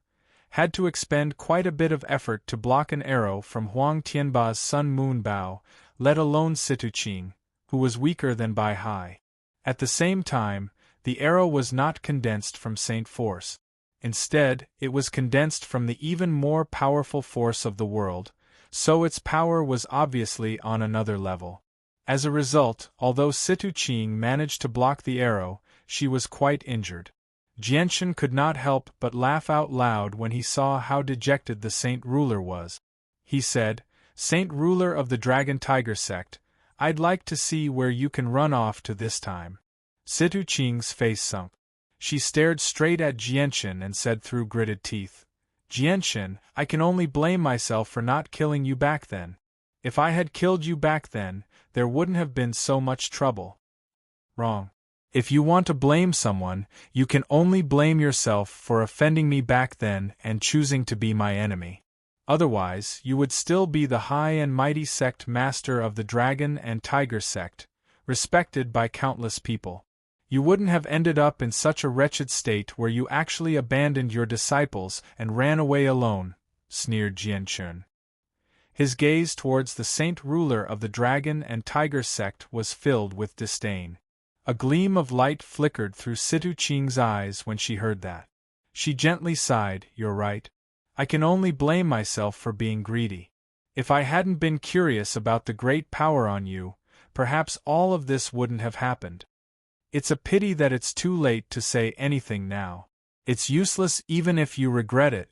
had to expend quite a bit of effort to block an arrow from Huang Tianba's Sun Moon Bow, let alone Situ Qing, who was weaker than Bai Hai. At the same time, the arrow was not condensed from Saint Force. Instead, it was condensed from the even more powerful force of the world, so its power was obviously on another level. As a result, although Situ Qing managed to block the arrow, she was quite injured. Jianchen could not help but laugh out loud when he saw how dejected the Saint Ruler was. He said, Saint Ruler of the Dragon Tiger sect, I'd like to see where you can run off to this time. Situ Qing's face sunk. She stared straight at Jianchen and said through gritted teeth, Jianchen, I can only blame myself for not killing you back then. If I had killed you back then, there wouldn't have been so much trouble. Wrong. If you want to blame someone, you can only blame yourself for offending me back then and choosing to be my enemy. Otherwise, you would still be the high and mighty sect master of the Dragon and Tiger sect, respected by countless people. You wouldn't have ended up in such a wretched state where you actually abandoned your disciples and ran away alone, sneered Jianchen. His gaze towards the Saint Ruler of the Dragon and Tiger sect was filled with disdain. A gleam of light flickered through Situ Qing's eyes when she heard that. She gently sighed, You're right. I can only blame myself for being greedy. If I hadn't been curious about the great power on you, perhaps all of this wouldn't have happened. It's a pity that it's too late to say anything now. It's useless even if you regret it.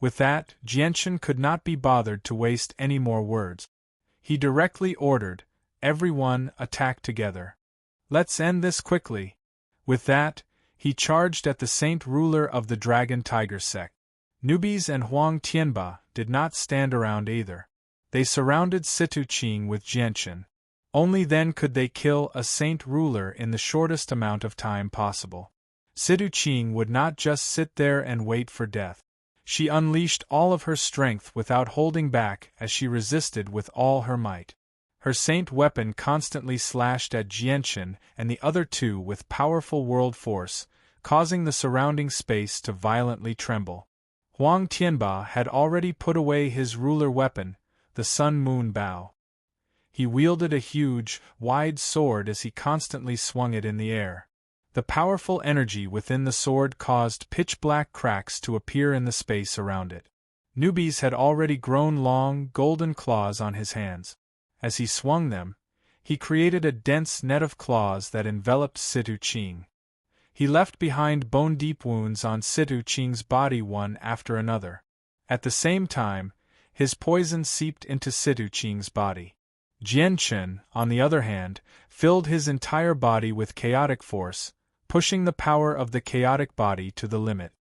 With that, Jianchen could not be bothered to waste any more words. He directly ordered, Everyone attack together. Let's end this quickly. With that, he charged at the Saint Ruler of the Dragon Tiger sect. Nubes and Huang Tianba did not stand around either. They surrounded Situ Qing with Jianchen. Only then could they kill a saint ruler in the shortest amount of time possible. Situ Qing would not just sit there and wait for death. She unleashed all of her strength without holding back as she resisted with all her might. Her saint weapon constantly slashed at Jianchen and the other two with powerful world force, causing the surrounding space to violently tremble. Huang Tianba had already put away his ruler weapon, the sun-moon bow. He wielded a huge, wide sword as he constantly swung it in the air. The powerful energy within the sword caused pitch-black cracks to appear in the space around it. Nubes had already grown long, golden claws on his hands. As he swung them, he created a dense net of claws that enveloped Situ Qing. He left behind bone-deep wounds on Situ Qing's body one after another. At the same time, his poison seeped into Situ Qing's body. Jianchen, on the other hand, filled his entire body with chaotic force, pushing the power of the chaotic body to the limit.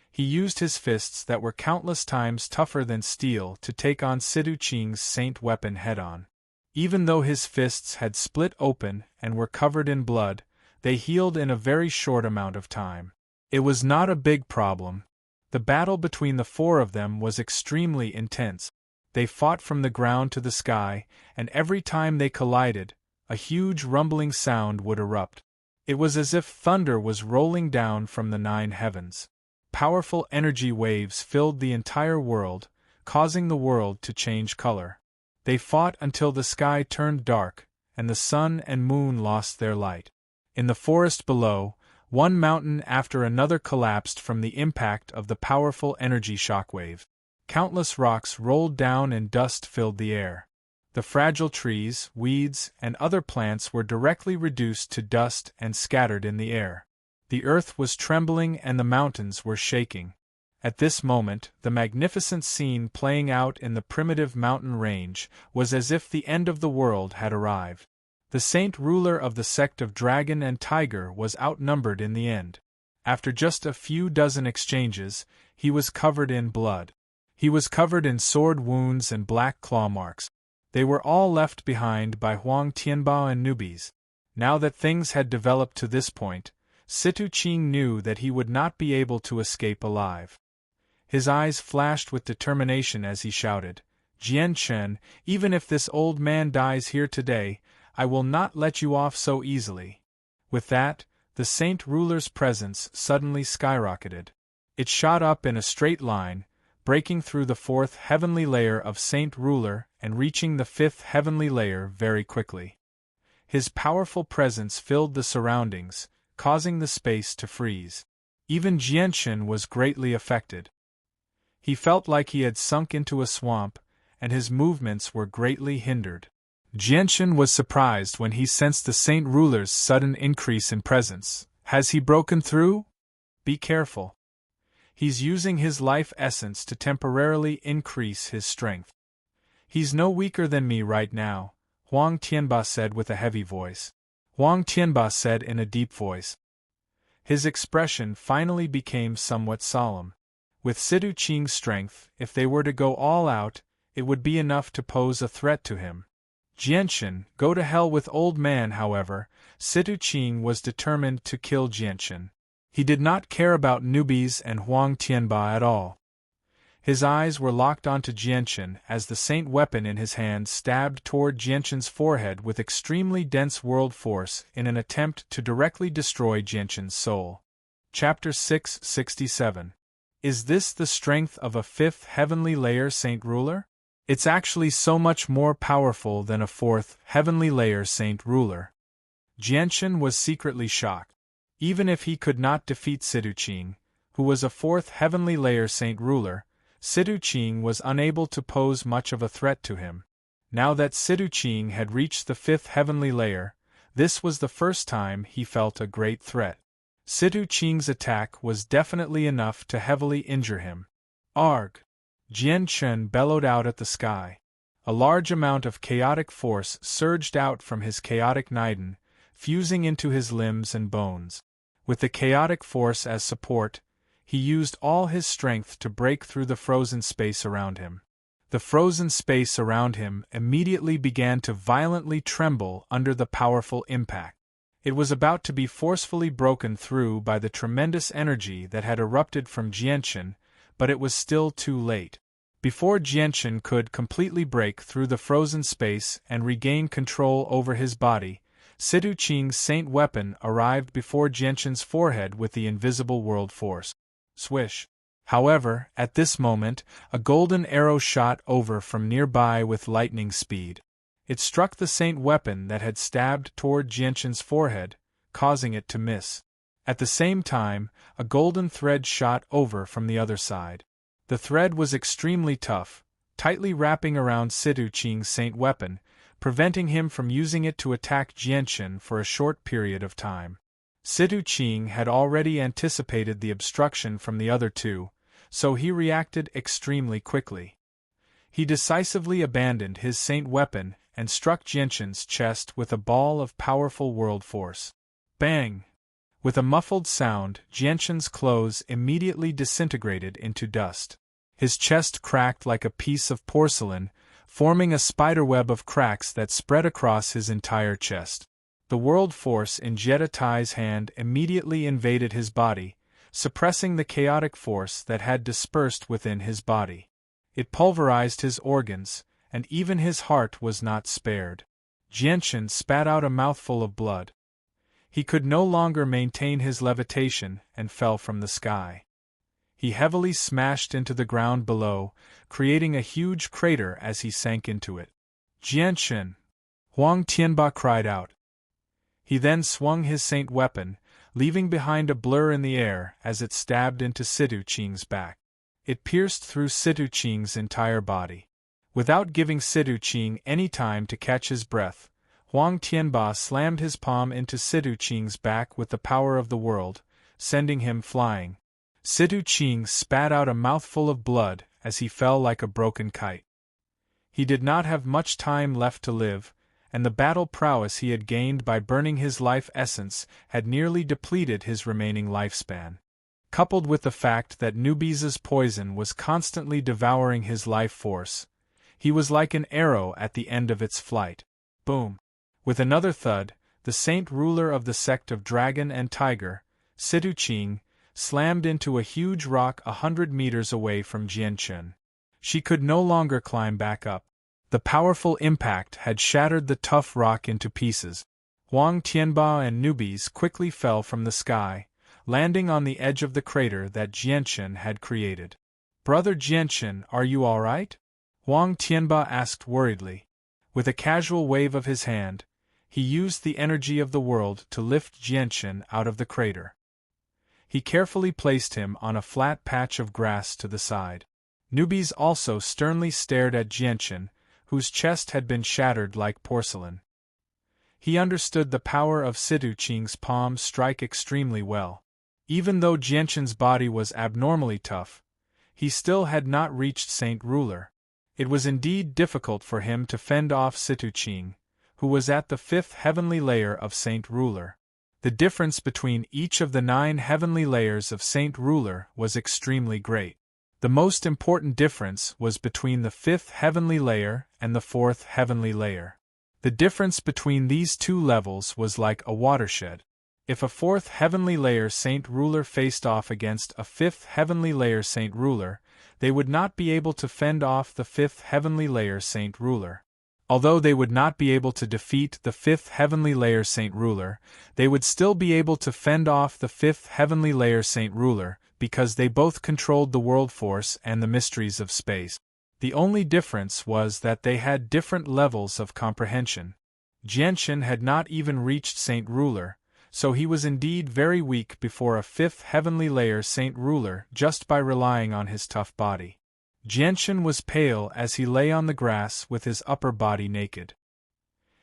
He used his fists that were countless times tougher than steel to take on Situ Qing's saint weapon head-on. Even though his fists had split open and were covered in blood, they healed in a very short amount of time. It was not a big problem. The battle between the four of them was extremely intense. They fought from the ground to the sky, and every time they collided, a huge rumbling sound would erupt. It was as if thunder was rolling down from the 9 heavens. Powerful energy waves filled the entire world, causing the world to change color. They fought until the sky turned dark, and the sun and moon lost their light. In the forest below, one mountain after another collapsed from the impact of the powerful energy shockwave. Countless rocks rolled down and dust filled the air. The fragile trees, weeds, and other plants were directly reduced to dust and scattered in the air. The earth was trembling and the mountains were shaking. At this moment, the magnificent scene playing out in the primitive mountain range was as if the end of the world had arrived. The saint ruler of the sect of Dragon and Tiger was outnumbered in the end. After just a few dozen exchanges, he was covered in blood. He was covered in sword wounds and black claw marks. They were all left behind by Huang Tianba and Nubes. Now that things had developed to this point, Situ Qing knew that he would not be able to escape alive. His eyes flashed with determination as he shouted, "Jianchen, even if this old man dies here today, I will not let you off so easily." With that, the saint ruler's presence suddenly skyrocketed. It shot up in a straight line, breaking through the 4th heavenly layer of saint ruler and reaching the 5th heavenly layer very quickly. His powerful presence filled the surroundings, causing the space to freeze. Even Jianchen was greatly affected. He felt like he had sunk into a swamp, and his movements were greatly hindered. Jianchen was surprised when he sensed the saint ruler's sudden increase in presence. Has he broken through? Be careful. He's using his life essence to temporarily increase his strength. He's no weaker than me right now, Huang Tianba said with a heavy voice. Huang Tianba said in a deep voice. His expression finally became somewhat solemn. With Situ Qing's strength, if they were to go all out, it would be enough to pose a threat to him. Jianchen, go to hell with old man. However, Situ Qing was determined to kill Jianchen. He did not care about Nubes and Huang Tianba at all. His eyes were locked onto Jianchen as the saint weapon in his hand stabbed toward Jianchen's forehead with extremely dense world force in an attempt to directly destroy Jianchen's soul. Chapter 667. Is this the strength of a 5th heavenly layer saint ruler? It's actually so much more powerful than a 4th heavenly layer saint ruler. Jianchen was secretly shocked. Even if he could not defeat Situ Qing, who was a 4th heavenly layer saint ruler, Situ Qing was unable to pose much of a threat to him. Now that Situ Qing had reached the 5th heavenly layer, this was the first time he felt a great threat. Situ Qing's attack was definitely enough to heavily injure him. Arg! Jianchen bellowed out at the sky. A large amount of chaotic force surged out from his chaotic Niden, fusing into his limbs and bones. With the chaotic force as support, He used all his strength to break through the frozen space around him. The frozen space around him immediately began to violently tremble under the powerful impact. It was about to be forcefully broken through by the tremendous energy that had erupted from Jianshan, but it was still too late. Before Jianshan could completely break through the frozen space and regain control over his body, Sidu Qing's saint weapon arrived before Jianshan's forehead with the invisible world force. Swish! However, at this moment, a golden arrow shot over from nearby with lightning speed. It struck the saint weapon that had stabbed toward Jianshan's forehead, causing it to miss. At the same time, a golden thread shot over from the other side. The thread was extremely tough, tightly wrapping around Sidu Qing's saint weapon, preventing him from using it to attack Jianshan for a short period of time. Sidu Qing had already anticipated the obstruction from the other two, so he reacted extremely quickly. He decisively abandoned his saint weapon and struck Jianshan's chest with a ball of powerful world force. Bang! With a muffled sound, Jianshan's clothes immediately disintegrated into dust. His chest cracked like a piece of porcelain, forming a spiderweb of cracks that spread across his entire chest. The world force in Jetta Tai's hand immediately invaded his body, suppressing the chaotic force that had dispersed within his body. It pulverized his organs, and even his heart was not spared. Jianshan spat out a mouthful of blood. He could no longer maintain his levitation and fell from the sky. He heavily smashed into the ground below, creating a huge crater as he sank into it. Jianshan! Huang Tianba cried out. He then swung his saint weapon, leaving behind a blur in the air as it stabbed into Sidu Qing's back. It pierced through Sidu Qing's entire body. Without giving Sidu Qing any time to catch his breath, Huang Tianba slammed his palm into Sidu Qing's back with the power of the world, sending him flying. Sidu Qing spat out a mouthful of blood as he fell like a broken kite. He did not have much time left to live, and the battle prowess he had gained by burning his life essence had nearly depleted his remaining lifespan. Coupled with the fact that Nubi's poison was constantly devouring his life force, he was like an arrow at the end of its flight. Boom! With another thud, the saint ruler of the sect of Dragon and Tiger, Sidu Qing, slammed into a huge rock 100 meters away from Jianshan. She could no longer climb back up. The powerful impact had shattered the tough rock into pieces. Huang Tianba and Nubis quickly fell from the sky, landing on the edge of the crater that Jianshan had created. "Brother Jianshan, are you all right?" Huang Tianba asked worriedly. With a casual wave of his hand, he used the energy of the world to lift Jianshan out of the crater. He carefully placed him on a flat patch of grass to the side. Nubis also sternly stared at Jianshan, whose chest had been shattered like porcelain. He understood the power of Sidu Qing's palm strike extremely well. Even though Jianshan's body was abnormally tough, he still had not reached Saint Ruler. It was indeed difficult for him to fend off Sidu Qing, who was at the 5th heavenly layer of Saint Ruler. The difference between each of the 9 heavenly layers of Saint Ruler was extremely great. The most important difference was between the 5th heavenly layer and the 4th heavenly layer. The difference between these two levels was like a watershed. If a 4th heavenly layer Saint Ruler faced off against a 5th heavenly layer Saint Ruler, they would not be able to fend off the 5th heavenly layer Saint Ruler. Although they would not be able to defeat the 5th heavenly layer Saint Ruler, they would still be able to fend off the 5th heavenly layer Saint Ruler, because they both controlled the world force and the mysteries of space. The only difference was that they had different levels of comprehension. Jianshan had not even reached Saint Ruler, so he was indeed very weak before a 5th heavenly layer Saint Ruler just by relying on his tough body. Jianshan was pale as he lay on the grass with his upper body naked.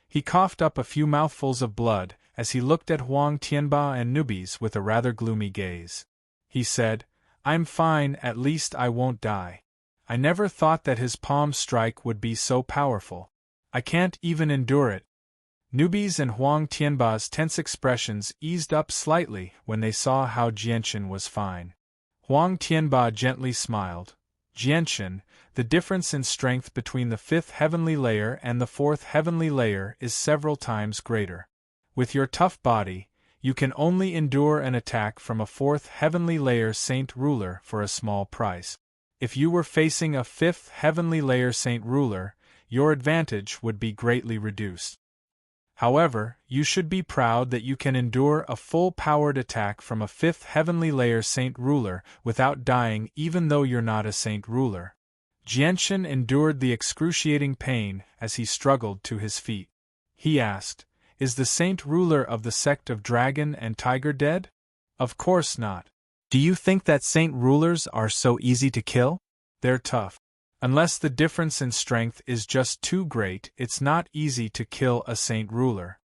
He coughed up a few mouthfuls of blood as he looked at Huang Tianba and Nubis with a rather gloomy gaze. He said, "I'm fine, at least I won't die." I never thought that his palm strike would be so powerful. I can't even endure it. Nubis and Huang Tianba's tense expressions eased up slightly when they saw how Jianshan was fine. Huang Tianba gently smiled. Jianshan, the difference in strength between the 5th heavenly layer and the 4th heavenly layer is several times greater. With your tough body, you can only endure an attack from a 4th heavenly layer Saint Ruler for a small price. If you were facing a 5th heavenly layer Saint Ruler, your advantage would be greatly reduced. However, you should be proud that you can endure a full-powered attack from a 5th heavenly layer Saint Ruler without dying even though you're not a Saint Ruler. Jianshan endured the excruciating pain as he struggled to his feet. He asked, "Is the Saint Ruler of the sect of Dragon and Tiger dead?" "Of course not. Do you think that Saint Rulers are so easy to kill? They're tough. Unless the difference in strength is just too great, it's not easy to kill a Saint Ruler."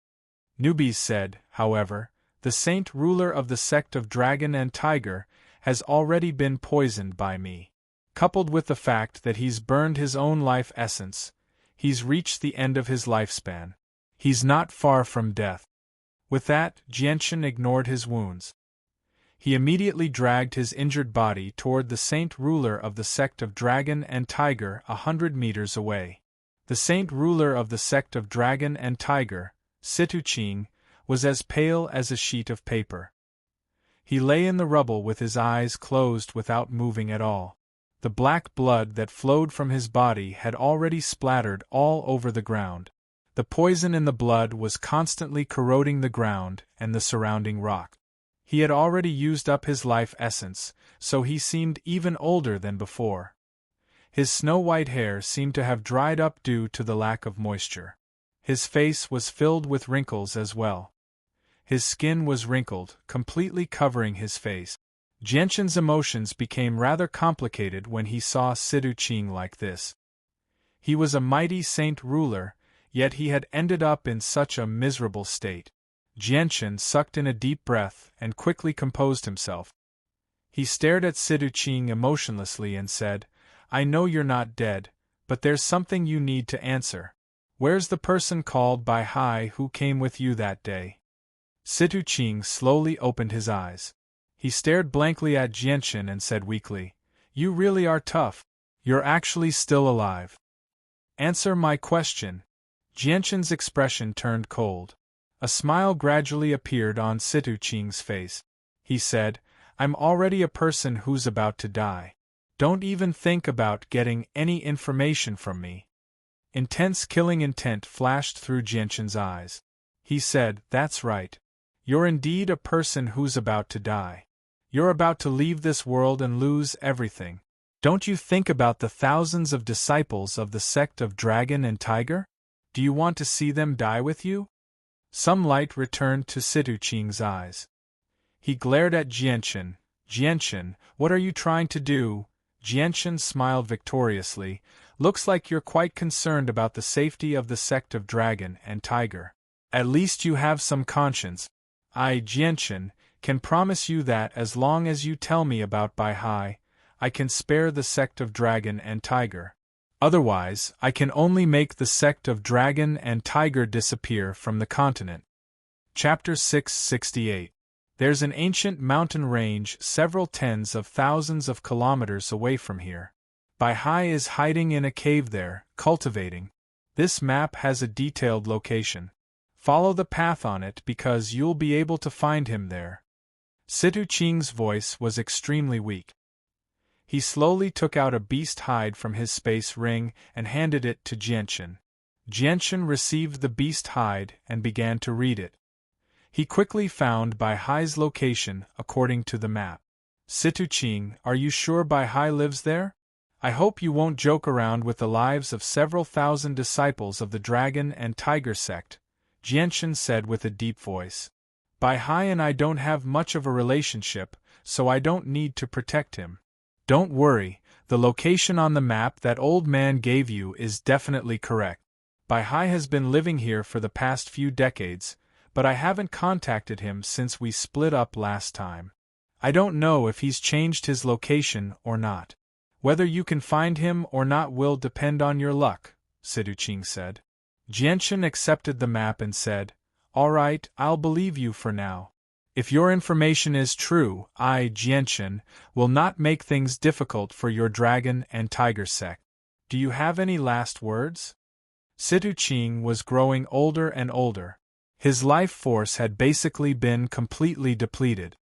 Newbies said, however, "The Saint Ruler of the sect of Dragon and Tiger has already been poisoned by me. Coupled with the fact that he's burned his own life essence, he's reached the end of his lifespan. He's not far from death." With that, Jianshan ignored his wounds. He immediately dragged his injured body toward the Saint Ruler of the sect of Dragon and Tiger 100 meters away. The Saint Ruler of the sect of Dragon and Tiger, Situching, was as pale as a sheet of paper. He lay in the rubble with his eyes closed without moving at all. The black blood that flowed from his body had already splattered all over the ground. The poison in the blood was constantly corroding the ground and the surrounding rock. He had already used up his life essence, so he seemed even older than before. His snow-white hair seemed to have dried up due to the lack of moisture. His face was filled with wrinkles as well. His skin was wrinkled, completely covering his face. Jianshan's emotions became rather complicated when he saw Situching like this. He was a mighty Saint Ruler, yet he had ended up in such a miserable state. Jianshan sucked in a deep breath and quickly composed himself. He stared at Situching emotionlessly and said, "I know you're not dead, but there's something you need to answer. Where's the person called by Hai who came with you that day?" Situching slowly opened his eyes. He stared blankly at Jianshan and said weakly, "You really are tough. You're actually still alive. Answer my question." Jianshan's expression turned cold. A smile gradually appeared on Situching's face. He said, "I'm already a person who's about to die. Don't even think about getting any information from me." Intense killing intent flashed through Jianshan's eyes. He said, "That's right. You're indeed a person who's about to die. You're about to leave this world and lose everything. Don't you think about the thousands of disciples of the sect of Dragon and Tiger? Do you want to see them die with you?" Some light returned to Situching's eyes. He glared at Jianshan. "Jianshan, what are you trying to do?" Jianshan smiled victoriously. "Looks like you're quite concerned about the safety of the sect of Dragon and Tiger. At least you have some conscience. I, Jianshan, can promise you that as long as you tell me about Bai Hai, I can spare the sect of Dragon and Tiger. Otherwise, I can only make the sect of Dragon and Tiger disappear from the continent." Chapter 668. There's an ancient mountain range several tens of thousands of kilometers away from here. Bai Hai is hiding in a cave there, cultivating. This map has a detailed location. Follow the path on it because you'll be able to find him there. Situching's voice was extremely weak. He slowly took out a beast hide from his space ring and handed it to Jianshan. Jianshan received the beast hide and began to read it. He quickly found Bai Hai's location according to the map. "Situching, are you sure Bai Hai lives there? I hope you won't joke around with the lives of several thousand disciples of the Dragon and Tiger sect," Jianshan said with a deep voice. "Bai Hai and I don't have much of a relationship, so I don't need to protect him. Don't worry, the location on the map that old man gave you is definitely correct. Bai Hai has been living here for the past few decades, but I haven't contacted him since we split up last time. I don't know if he's changed his location or not. Whether you can find him or not will depend on your luck," Situching said. Jianshan accepted the map and said, "All right, I'll believe you for now. If your information is true, I, Jianchen, will not make things difficult for your dragon and tiger sect. Do you have any last words? Situ Qing was growing older and older. His life force had basically been completely depleted.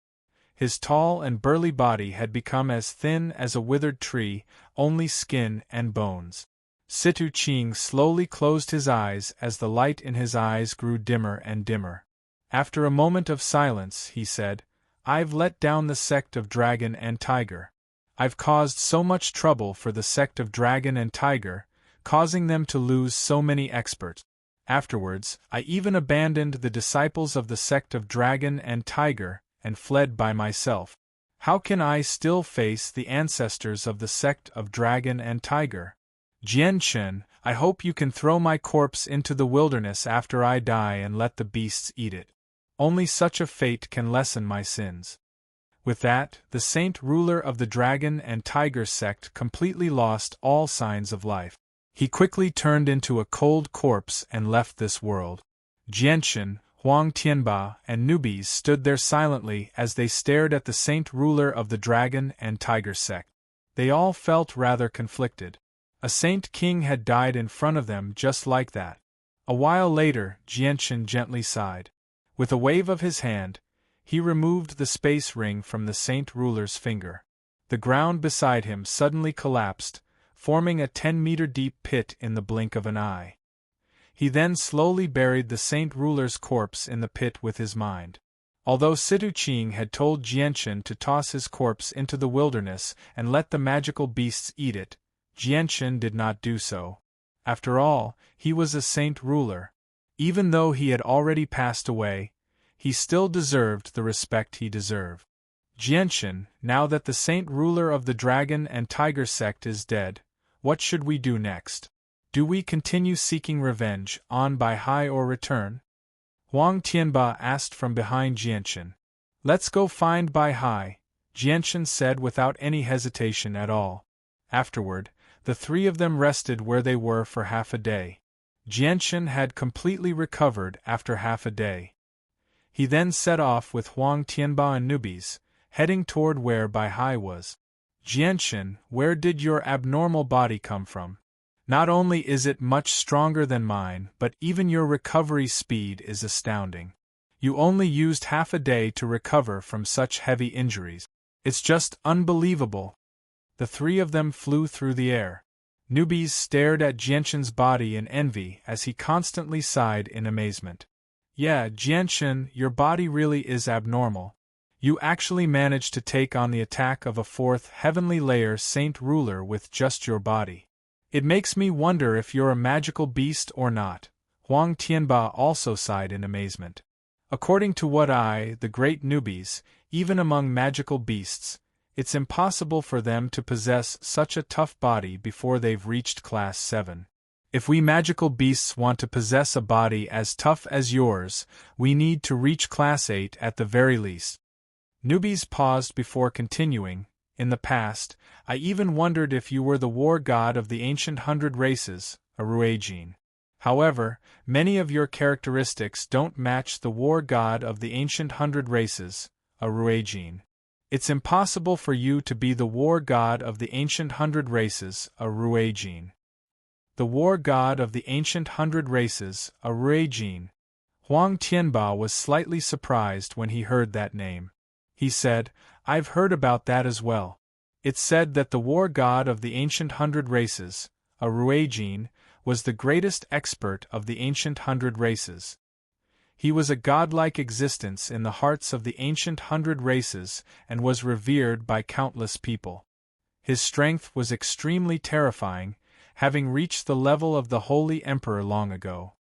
His tall and burly body had become as thin as a withered tree, only skin and bones. Situ Qing slowly closed his eyes as the light in his eyes grew dimmer and dimmer. After a moment of silence, he said, "I've let down the sect of Dragon and Tiger. I've caused so much trouble for the sect of Dragon and Tiger, causing them to lose so many experts. Afterwards, I even abandoned the disciples of the sect of Dragon and Tiger, and fled by myself. How can I still face the ancestors of the sect of Dragon and Tiger? Jianchen, I hope you can throw my corpse into the wilderness after I die and let the beasts eat it. Only such a fate can lessen my sins." With that, the saint ruler of the Dragon and Tiger sect completely lost all signs of life. He quickly turned into a cold corpse and left this world. Jianchen, Huang Tianba, and newbies stood there silently as they stared at the saint ruler of the Dragon and Tiger sect. They all felt rather conflicted. A saint king had died in front of them just like that. A while later, Jianchen gently sighed. With a wave of his hand, he removed the space ring from the saint ruler's finger. The ground beside him suddenly collapsed, forming a 10-meter-deep pit in the blink of an eye. He then slowly buried the saint ruler's corpse in the pit with his mind. Although Situ Qing had told Jianchen to toss his corpse into the wilderness and let the magical beasts eat it, Jianchen did not do so. After all, he was a saint ruler. Even though he had already passed away, he still deserved the respect he deserved. Jianchen, now that the saint ruler of the Dragon and Tiger sect is dead, what should we do next? Do we continue seeking revenge, on by high or return? Huang Tianba asked from behind Jianchen. "Let's go find Bai Hai," Jianchen said without any hesitation at all. Afterward, the three of them rested where they were for half a day. Jianchen had completely recovered after half a day. He then set off with Huang Tianba and newbies, heading toward where Bai Hai was. "Jianchen, where did your abnormal body come from? Not only is it much stronger than mine, but even your recovery speed is astounding. You only used half a day to recover from such heavy injuries. It's just unbelievable." The three of them flew through the air. Newbies stared at Jianchen's body in envy as he constantly sighed in amazement. "Yeah, Jianchen, your body really is abnormal. You actually managed to take on the attack of a fourth heavenly layer saint ruler with just your body. It makes me wonder if you're a magical beast or not." Huang Tianba also sighed in amazement. "According to what the great newbies, even among magical beasts, it's impossible for them to possess such a tough body before they've reached Class 7. If we magical beasts want to possess a body as tough as yours, we need to reach Class 8 at the very least." Newbies paused before continuing. "In the past, I even wondered if you were the war god of the ancient 100 races, a Ruijin. However, many of your characteristics don't match the war god of the ancient 100 races, a Ruijin. It's impossible for you to be the war god of the ancient 100 races, a Ruijin. The war god of the ancient 100 races, a Ruijin." Huang Tianba was slightly surprised when he heard that name. He said, "I've heard about that as well. It's said that the war god of the ancient 100 races, a Ruijin, was the greatest expert of the ancient 100 races. He was a godlike existence in the hearts of the ancient 100 races and was revered by countless people. His strength was extremely terrifying, having reached the level of the Holy Emperor long ago."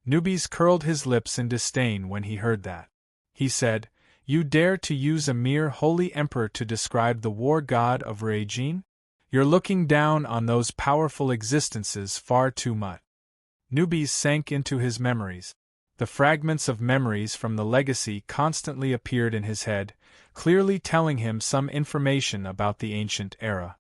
Newbies curled his lips in disdain when he heard that. He said, "You dare to use a mere Holy Emperor to describe the war god of Ruijin? You're looking down on those powerful existences far too much." Newbies sank into his memories. The fragments of memories from the legacy constantly appeared in his head, clearly telling him some information about the ancient era.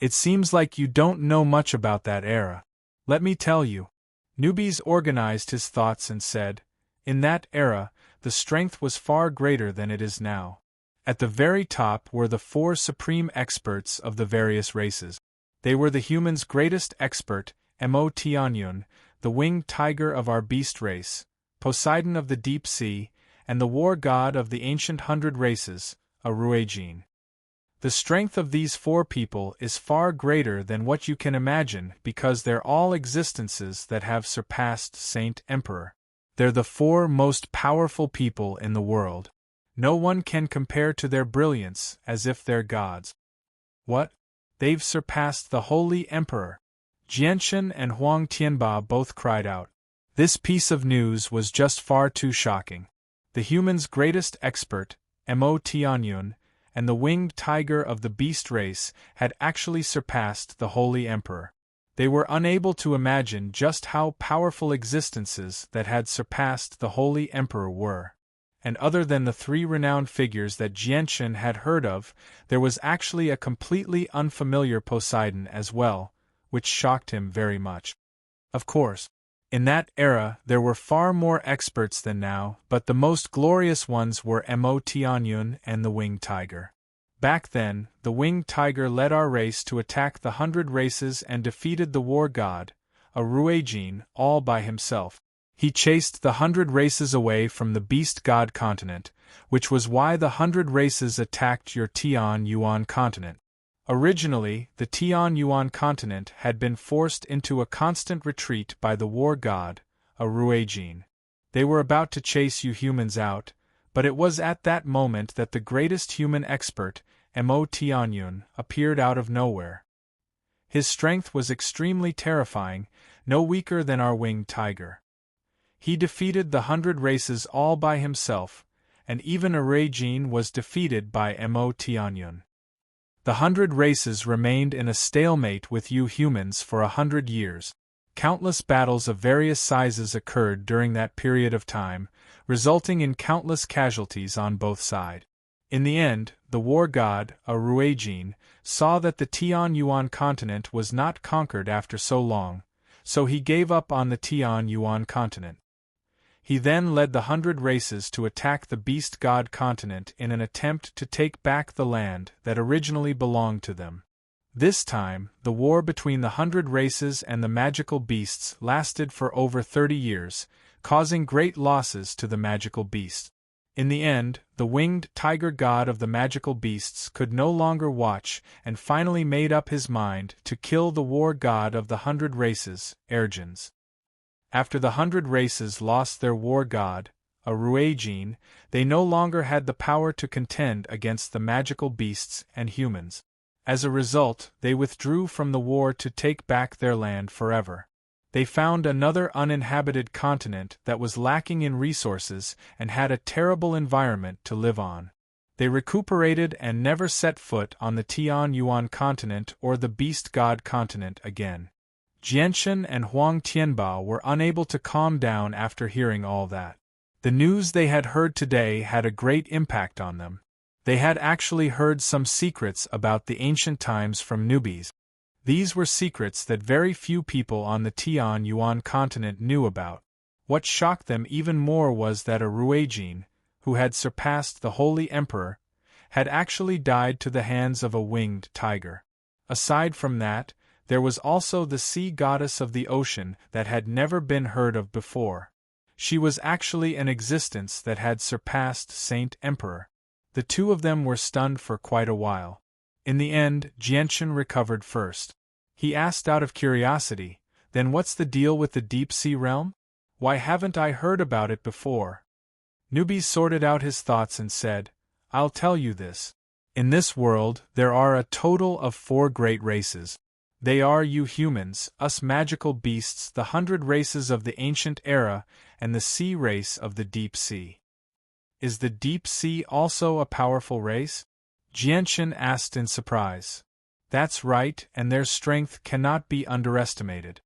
"It seems like you don't know much about that era. Let me tell you." Newbies organized his thoughts and said, "In that era, the strength was far greater than it is now. At the very top were the 4 supreme experts of the various races. They were the human's greatest expert, Mo Tianyun, the winged tiger of our beast race, Poseidon of the deep sea, and the war god of the ancient 100 races, Aruejin. The strength of these 4 people is far greater than what you can imagine because they're all existences that have surpassed Saint Emperor. They're the 4 most powerful people in the world. No one can compare to their brilliance as if they're gods. What? They've surpassed the Holy Emperor! Jianshan and Huang Tianba both cried out. This piece of news was just far too shocking. The human's greatest expert, Mo Tianyun, and the winged tiger of the beast race had actually surpassed the Holy Emperor. They were unable to imagine just how powerful existences that had surpassed the Holy Emperor were. And other than the 3 renowned figures that Jianshan had heard of, there was actually a completely unfamiliar Poseidon as well, which shocked him very much. Of course, in that era there were far more experts than now, but the most glorious ones were Mo Tianyun and the winged tiger. Back then, the winged tiger led our race to attack the 100 races and defeated the war god, Aruejin, all by himself. He chased the 100 races away from the beast god continent, which was why the 100 races attacked your Tian Yuan continent. Originally, the Tian Yuan continent had been forced into a constant retreat by the war god, Aruejin. They were about to chase you humans out, but it was at that moment that the greatest human expert, Mo Tianyun, appeared out of nowhere. His strength was extremely terrifying, no weaker than our winged tiger. He defeated the 100 races all by himself, and even Aruejin was defeated by Mo Tianyun. The 100 races remained in a stalemate with you humans for 100 years. Countless battles of various sizes occurred during that period of time, resulting in countless casualties on both sides. In the end, the war god, Aruejin, saw that the Tian Yuan continent was not conquered after so long, so he gave up on the Tian Yuan continent. He then led the 100 races to attack the beast god continent in an attempt to take back the land that originally belonged to them. This time, the war between the 100 races and the magical beasts lasted for over 30 years, causing great losses to the magical beasts. In the end, the winged tiger god of the magical beasts could no longer watch and finally made up his mind to kill the war god of the 100 races, Ergens. After the 100 races lost their war god, Aruejin, they no longer had the power to contend against the magical beasts and humans. As a result, they withdrew from the war to take back their land forever. They found another uninhabited continent that was lacking in resources and had a terrible environment to live on. They recuperated and never set foot on the Tian Yuan continent or the beast god continent again. Jianshan and Huang Tianba were unable to calm down after hearing all that. The news they had heard today had a great impact on them. They had actually heard some secrets about the ancient times from newbies. These were secrets that very few people on the Tian Yuan continent knew about. What shocked them even more was that Aruejin, who had surpassed the Holy Emperor, had actually died to the hands of a winged tiger. Aside from that, there was also the sea goddess of the ocean that had never been heard of before. She was actually an existence that had surpassed Saint Emperor. The 2 of them were stunned for quite a while. In the end, Jianshan recovered first. He asked out of curiosity, "Then what's the deal with the deep sea realm? Why haven't I heard about it before?" Newbie sorted out his thoughts and said, "I'll tell you this. In this world, there are a total of 4 great races. They are you humans, us magical beasts, the 100 races of the ancient era, and the sea race of the deep sea." "Is the deep sea also a powerful race?" Jianshan asked in surprise. "That's right, and their strength cannot be underestimated.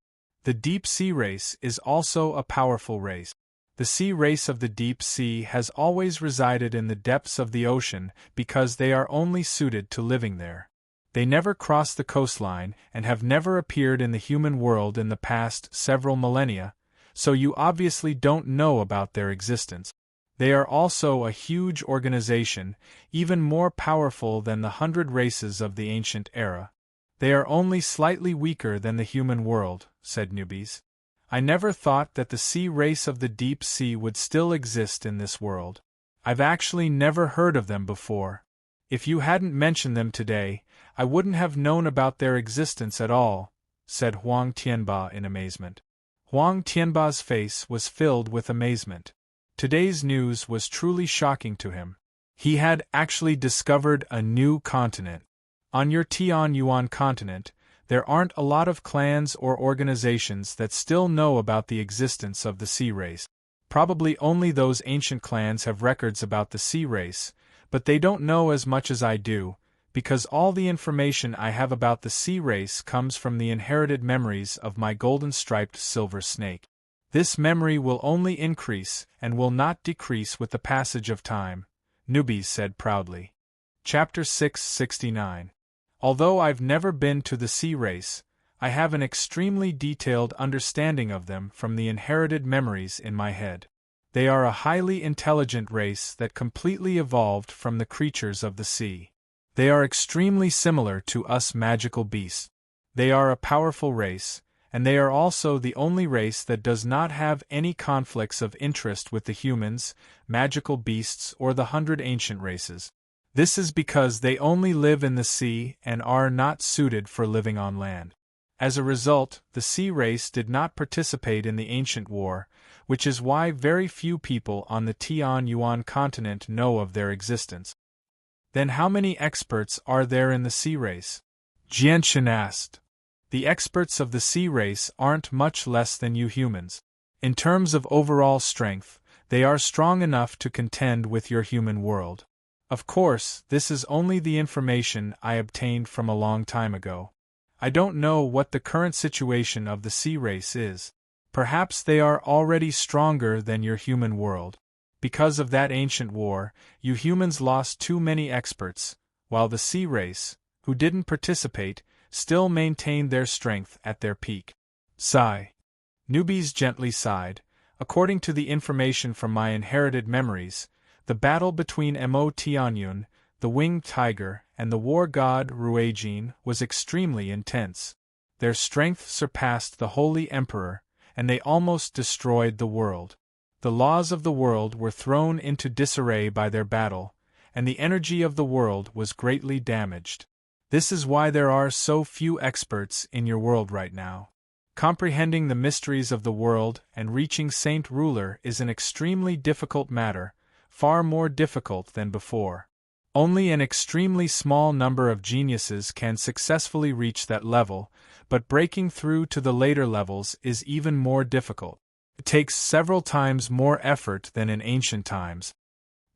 The deep sea race is also a powerful race. The sea race of the deep sea has always resided in the depths of the ocean because they are only suited to living there. They never cross the coastline and have never appeared in the human world in the past several millennia, so you obviously don't know about their existence. They are also a huge organization, even more powerful than the 100 races of the ancient era. They are only slightly weaker than the human world, said Newbies. I never thought that the sea race of the deep sea would still exist in this world. I've actually never heard of them before. If you hadn't mentioned them today, I wouldn't have known about their existence at all, said Huang Tianba in amazement. Huang Tianba's face was filled with amazement. Today's news was truly shocking to him. He had actually discovered a new continent. On your Tianyuan continent, there aren't a lot of clans or organizations that still know about the existence of the sea race. Probably only those ancient clans have records about the sea race, but they don't know as much as I do, because all the information I have about the sea race comes from the inherited memories of my golden-striped silver snake. This memory will only increase and will not decrease with the passage of time, Newbies said proudly. Chapter 669. Although I've never been to the sea race, I have an extremely detailed understanding of them from the inherited memories in my head. They are a highly intelligent race that completely evolved from the creatures of the sea. They are extremely similar to us magical beasts. They are a powerful race, and they are also the only race that does not have any conflicts of interest with the humans, magical beasts, or the 100 ancient races. This is because they only live in the sea and are not suited for living on land. As a result, the sea race did not participate in the ancient war, which is why very few people on the Tianyuan continent know of their existence. Then how many experts are there in the sea race? Jianshan asked. The experts of the sea race aren't much less than you humans. In terms of overall strength, they are strong enough to contend with your human world. Of course, this is only the information I obtained from a long time ago. I don't know what the current situation of the sea race is. Perhaps they are already stronger than your human world. Because of that ancient war, you humans lost too many experts, while the sea race, who didn't participate, still maintained their strength at their peak. Sigh. Newbies gently sighed. According to the information from my inherited memories, the battle between Mo Tianyun, the winged tiger, and the war god Ruijin was extremely intense. Their strength surpassed the Holy Emperor, and they almost destroyed the world. The laws of the world were thrown into disarray by their battle, and the energy of the world was greatly damaged. This is why there are so few experts in your world right now. Comprehending the mysteries of the world and reaching Saint Ruler is an extremely difficult matter, far more difficult than before. Only an extremely small number of geniuses can successfully reach that level, but breaking through to the later levels is even more difficult. It takes several times more effort than in ancient times.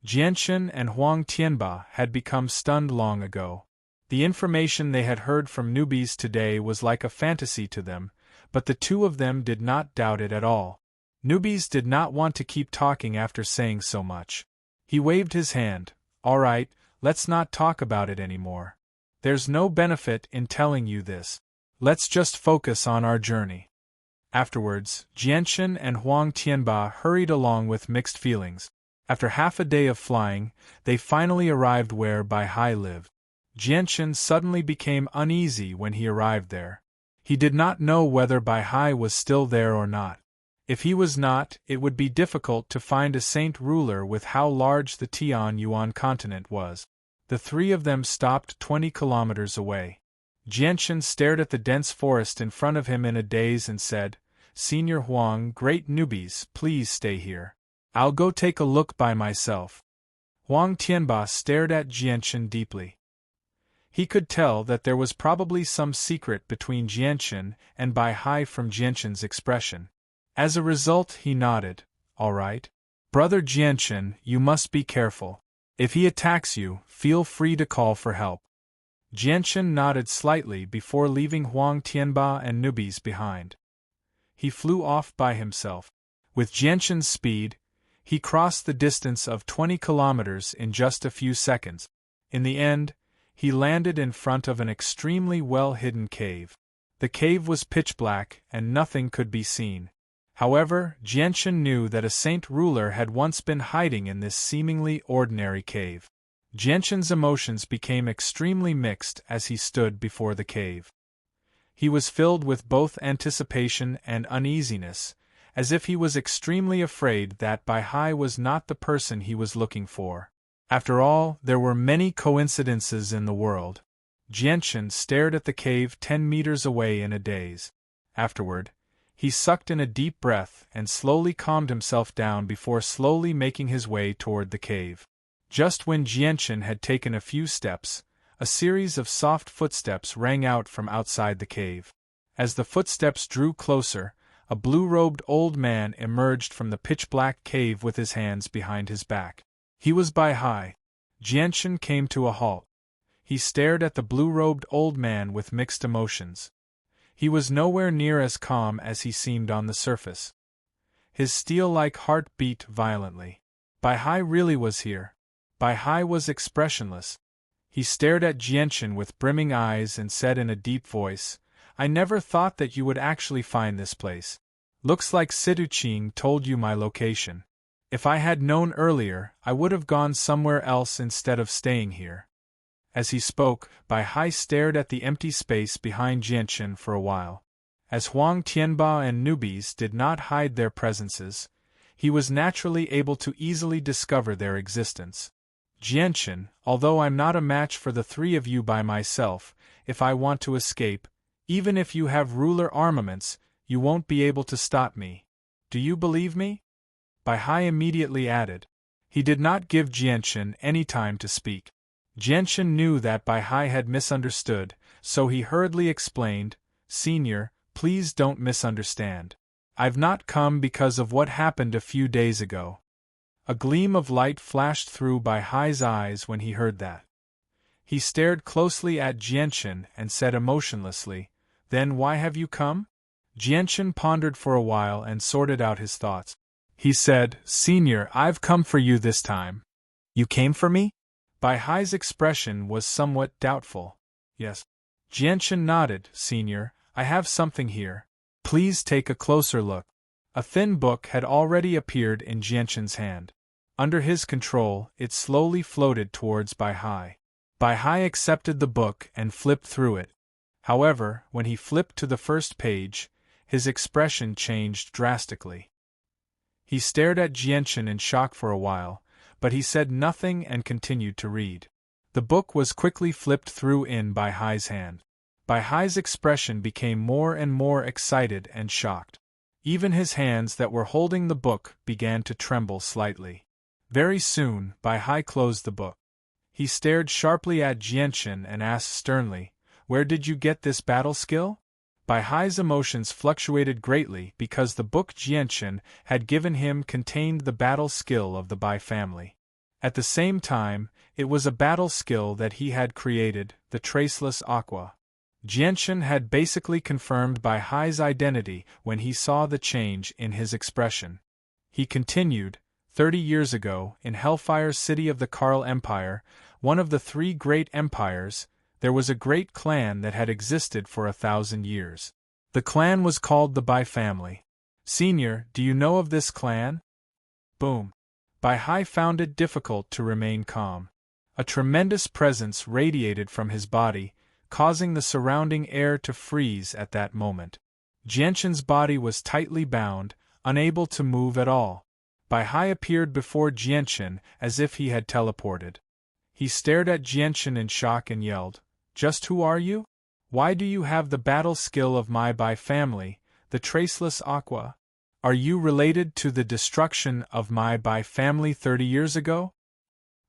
Jianshan and Huang Tianba had become stunned long ago. The information they had heard from Newbies today was like a fantasy to them, but the two of them did not doubt it at all. Newbies did not want to keep talking after saying so much. He waved his hand. All right, let's not talk about it anymore. There's no benefit in telling you this. Let's just focus on our journey. Afterwards, Jianshan and Huang Tianba hurried along with mixed feelings. After half a day of flying, they finally arrived where Bai Hai lived. Jianshan suddenly became uneasy when he arrived there. He did not know whether Bai Hai was still there or not. If he was not, it would be difficult to find a Saint Ruler with how large the Tianyuan continent was. The three of them stopped 20 kilometers away. Jianshan stared at the dense forest in front of him in a daze and said, Senior Huang, great Newbies, please stay here. I'll go take a look by myself. Huang Tianba stared at Jianshan deeply. He could tell that there was probably some secret between Jianshan and Bai Hai from Jianshan's expression. As a result, he nodded. All right. Brother Jianshan, you must be careful. If he attacks you, feel free to call for help. Jianshan nodded slightly before leaving Huang Tianba and Newbies behind. He flew off by himself. With Jianshan's speed, he crossed the distance of 20 kilometers in just a few seconds. In the end, he landed in front of an extremely well-hidden cave. The cave was pitch black and nothing could be seen. However, Jianshan knew that a saint ruler had once been hiding in this seemingly ordinary cave. Jianshan's emotions became extremely mixed as he stood before the cave. He was filled with both anticipation and uneasiness, as if he was extremely afraid that Bai Hai was not the person he was looking for. After all, there were many coincidences in the world. Jianshan stared at the cave 10 meters away in a daze. Afterward, he sucked in a deep breath and slowly calmed himself down before slowly making his way toward the cave. Just when Jianshan had taken a few steps, a series of soft footsteps rang out from outside the cave. As the footsteps drew closer, a blue-robed old man emerged from the pitch-black cave with his hands behind his back. He was Bai Hai. Jianshan came to a halt. He stared at the blue-robed old man with mixed emotions. He was nowhere near as calm as he seemed on the surface. His steel-like heart beat violently. Bai Hai really was here. Bai Hai was expressionless. He stared at Jianshan with brimming eyes and said in a deep voice, "I never thought that you would actually find this place. Looks like Situ Qing told you my location. If I had known earlier, I would have gone somewhere else instead of staying here." As he spoke, Bai Hai stared at the empty space behind Jianshan for a while. As Huang Tianba and newbies did not hide their presences, he was naturally able to easily discover their existence. "Jianshan, although I'm not a match for the three of you by myself, if I want to escape, even if you have ruler armaments, you won't be able to stop me. Do you believe me?" Bai Hai immediately added. He did not give Jianshan any time to speak. Jianshan knew that Bai Hai had misunderstood, so he hurriedly explained, "Senior, please don't misunderstand. I've not come because of what happened a few days ago." A gleam of light flashed through Bai Hai's eyes when he heard that. He stared closely at Jianshan and said emotionlessly, "Then why have you come?" Jianshan pondered for a while and sorted out his thoughts. He said, "Senior, I've come for you this time." "You came for me?" Bai Hai's expression was somewhat doubtful. "Yes." Jianshan nodded. "Senior, I have something here. Please take a closer look." A thin book had already appeared in Jianshan's hand. Under his control, it slowly floated towards Bai Hai. Bai Hai accepted the book and flipped through it. However, when he flipped to the first page, his expression changed drastically. He stared at Jianshan in shock for a while, but he said nothing and continued to read. The book was quickly flipped through in Bai Hai's hand. Bai Hai's expression became more and more excited and shocked. Even his hands that were holding the book began to tremble slightly. Very soon, Bai Hai closed the book. He stared sharply at Jianshan and asked sternly, "Where did you get this battle skill?" Bai Hai's emotions fluctuated greatly because the book Jianshan had given him contained the battle skill of the Bai family. At the same time, it was a battle skill that he had created, the Traceless Aqua. Jianshan had basically confirmed Bai Hai's identity when he saw the change in his expression. He continued, 30 years ago, in Hellfire's city of the Karl Empire, one of the 3 great empires, there was a great clan that had existed for 1,000 years. The clan was called the Bai family. Senior, do you know of this clan? Boom. Bai Hai found it difficult to remain calm. A tremendous presence radiated from his body, causing the surrounding air to freeze at that moment. Jianshan's body was tightly bound, unable to move at all. Bai Hai appeared before Jianshan as if he had teleported. He stared at Jianshan in shock and yelled, "Just who are you? Why do you have the battle skill of my Bai family, the Traceless Aqua? Are you related to the destruction of my Bai family 30 years ago?"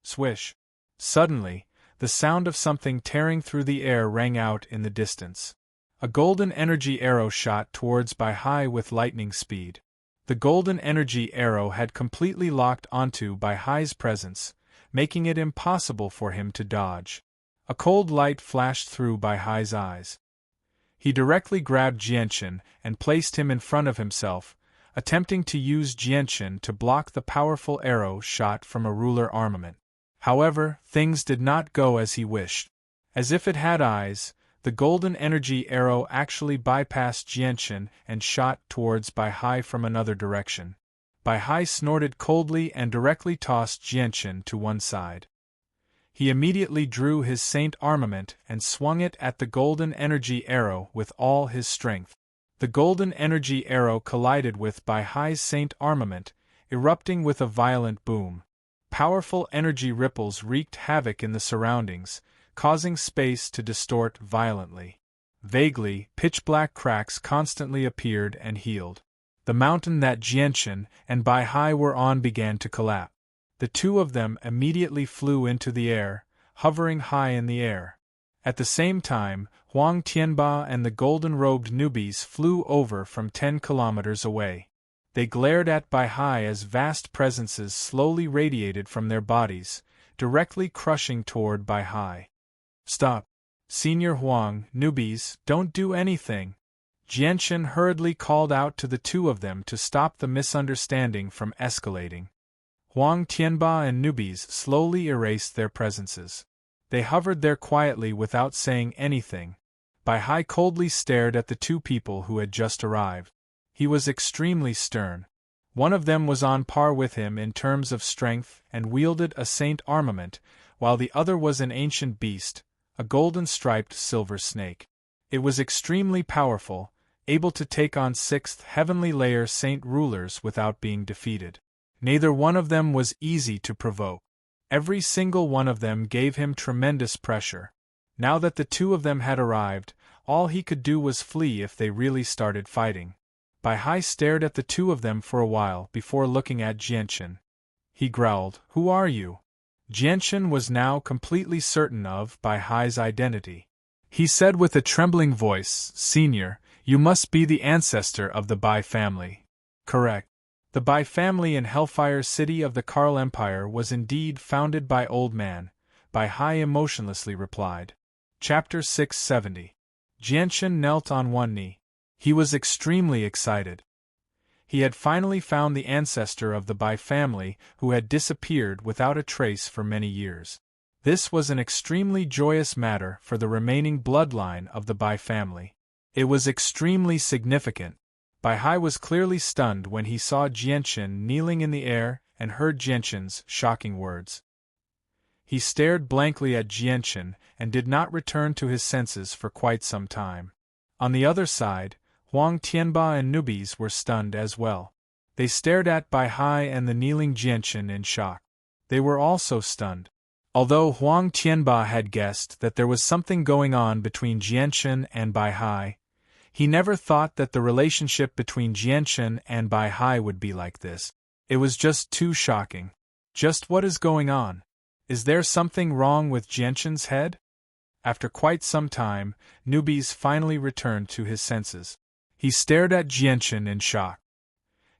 Swish. Suddenly, the sound of something tearing through the air rang out in the distance. A golden energy arrow shot towards Bai Hai with lightning speed. The golden energy arrow had completely locked onto Bai Hai's presence, making it impossible for him to dodge. A cold light flashed through Bai Hai's eyes. He directly grabbed Jianshan and placed him in front of himself, attempting to use Jianshan to block the powerful arrow shot from a ruler armament. However, things did not go as he wished. As if it had eyes, The golden energy arrow actually bypassed Jianshan and shot towards Bai Hai from another direction. Bai Hai snorted coldly and directly tossed Jianshan to one side. He immediately drew his saint armament and swung it at the golden energy arrow with all his strength. The golden energy arrow collided with Bai Hai's saint armament, erupting with a violent boom. Powerful energy ripples wreaked havoc in the surroundings, causing space to distort violently. Vaguely, pitch-black cracks constantly appeared and healed. The mountain that Jianshan and Bai Hai were on began to collapse. The two of them immediately flew into the air, hovering high in the air. At the same time, Huang Tianba and the golden-robed newbies flew over from 10 kilometers away. They glared at Bai Hai as vast presences slowly radiated from their bodies, directly crushing toward Bai Hai. "Stop! Senior Huang, newbies, don't do anything!" Jianshan hurriedly called out to the two of them to stop the misunderstanding from escalating. Huang Tianba and newbies slowly erased their presences. They hovered there quietly without saying anything. Bai Hai coldly stared at the two people who had just arrived. He was extremely stern. One of them was on par with him in terms of strength and wielded a saint armament, while the other was an ancient beast, a golden-striped silver snake. It was extremely powerful, able to take on 6th heavenly layer saint rulers without being defeated. Neither one of them was easy to provoke. Every single one of them gave him tremendous pressure. Now that the two of them had arrived, all he could do was flee if they really started fighting. Bai Hai stared at the two of them for a while before looking at Jianshan. He growled, "Who are you?" Jianshan was now completely certain of Bai Hai's identity. He said with a trembling voice, "Senior, you must be the ancestor of the Bai family." "Correct." The Bai family in Hellfire City of the Karl Empire was indeed founded by Old Man, Bai Hai emotionlessly replied. Chapter 670. Jianshan knelt on one knee. He was extremely excited. He had finally found the ancestor of the Bai family who had disappeared without a trace for many years. This was an extremely joyous matter for the remaining bloodline of the Bai family. It was extremely significant. Bai Hai was clearly stunned when he saw Jianshan kneeling in the air and heard Jianshan's shocking words. He stared blankly at Jianshan and did not return to his senses for quite some time. On the other side, Huang Tianba and newbies were stunned as well. They stared at Bai Hai and the kneeling Jianshan in shock. They were also stunned. Although Huang Tianba had guessed that there was something going on between Jianshan and Bai Hai, he never thought that the relationship between Jianshan and Bai Hai would be like this. It was just too shocking. Just what is going on? Is there something wrong with Jianshan's head? After quite some time, newbies finally returned to his senses. He stared at Jianshan in shock.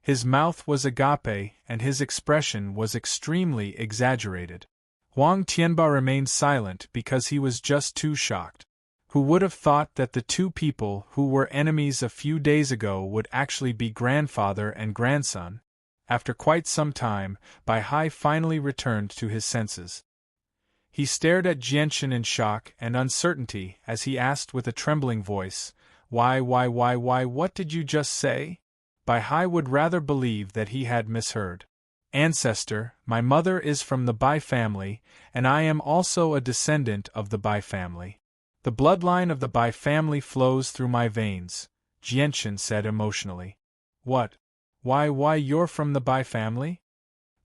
His mouth was agape and his expression was extremely exaggerated. Huang Tianba remained silent because he was just too shocked. Who would have thought that the two people who were enemies a few days ago would actually be grandfather and grandson? After quite some time, Bai Hai finally returned to his senses. He stared at Jianshan in shock and uncertainty as he asked with a trembling voice, why, what did you just say?" Bai Hai would rather believe that he had misheard. "Ancestor, my mother is from the Bai family, and I am also a descendant of the Bai family. The bloodline of the Bai family flows through my veins," Jianshan said emotionally. "What? Why you're from the Bai family?"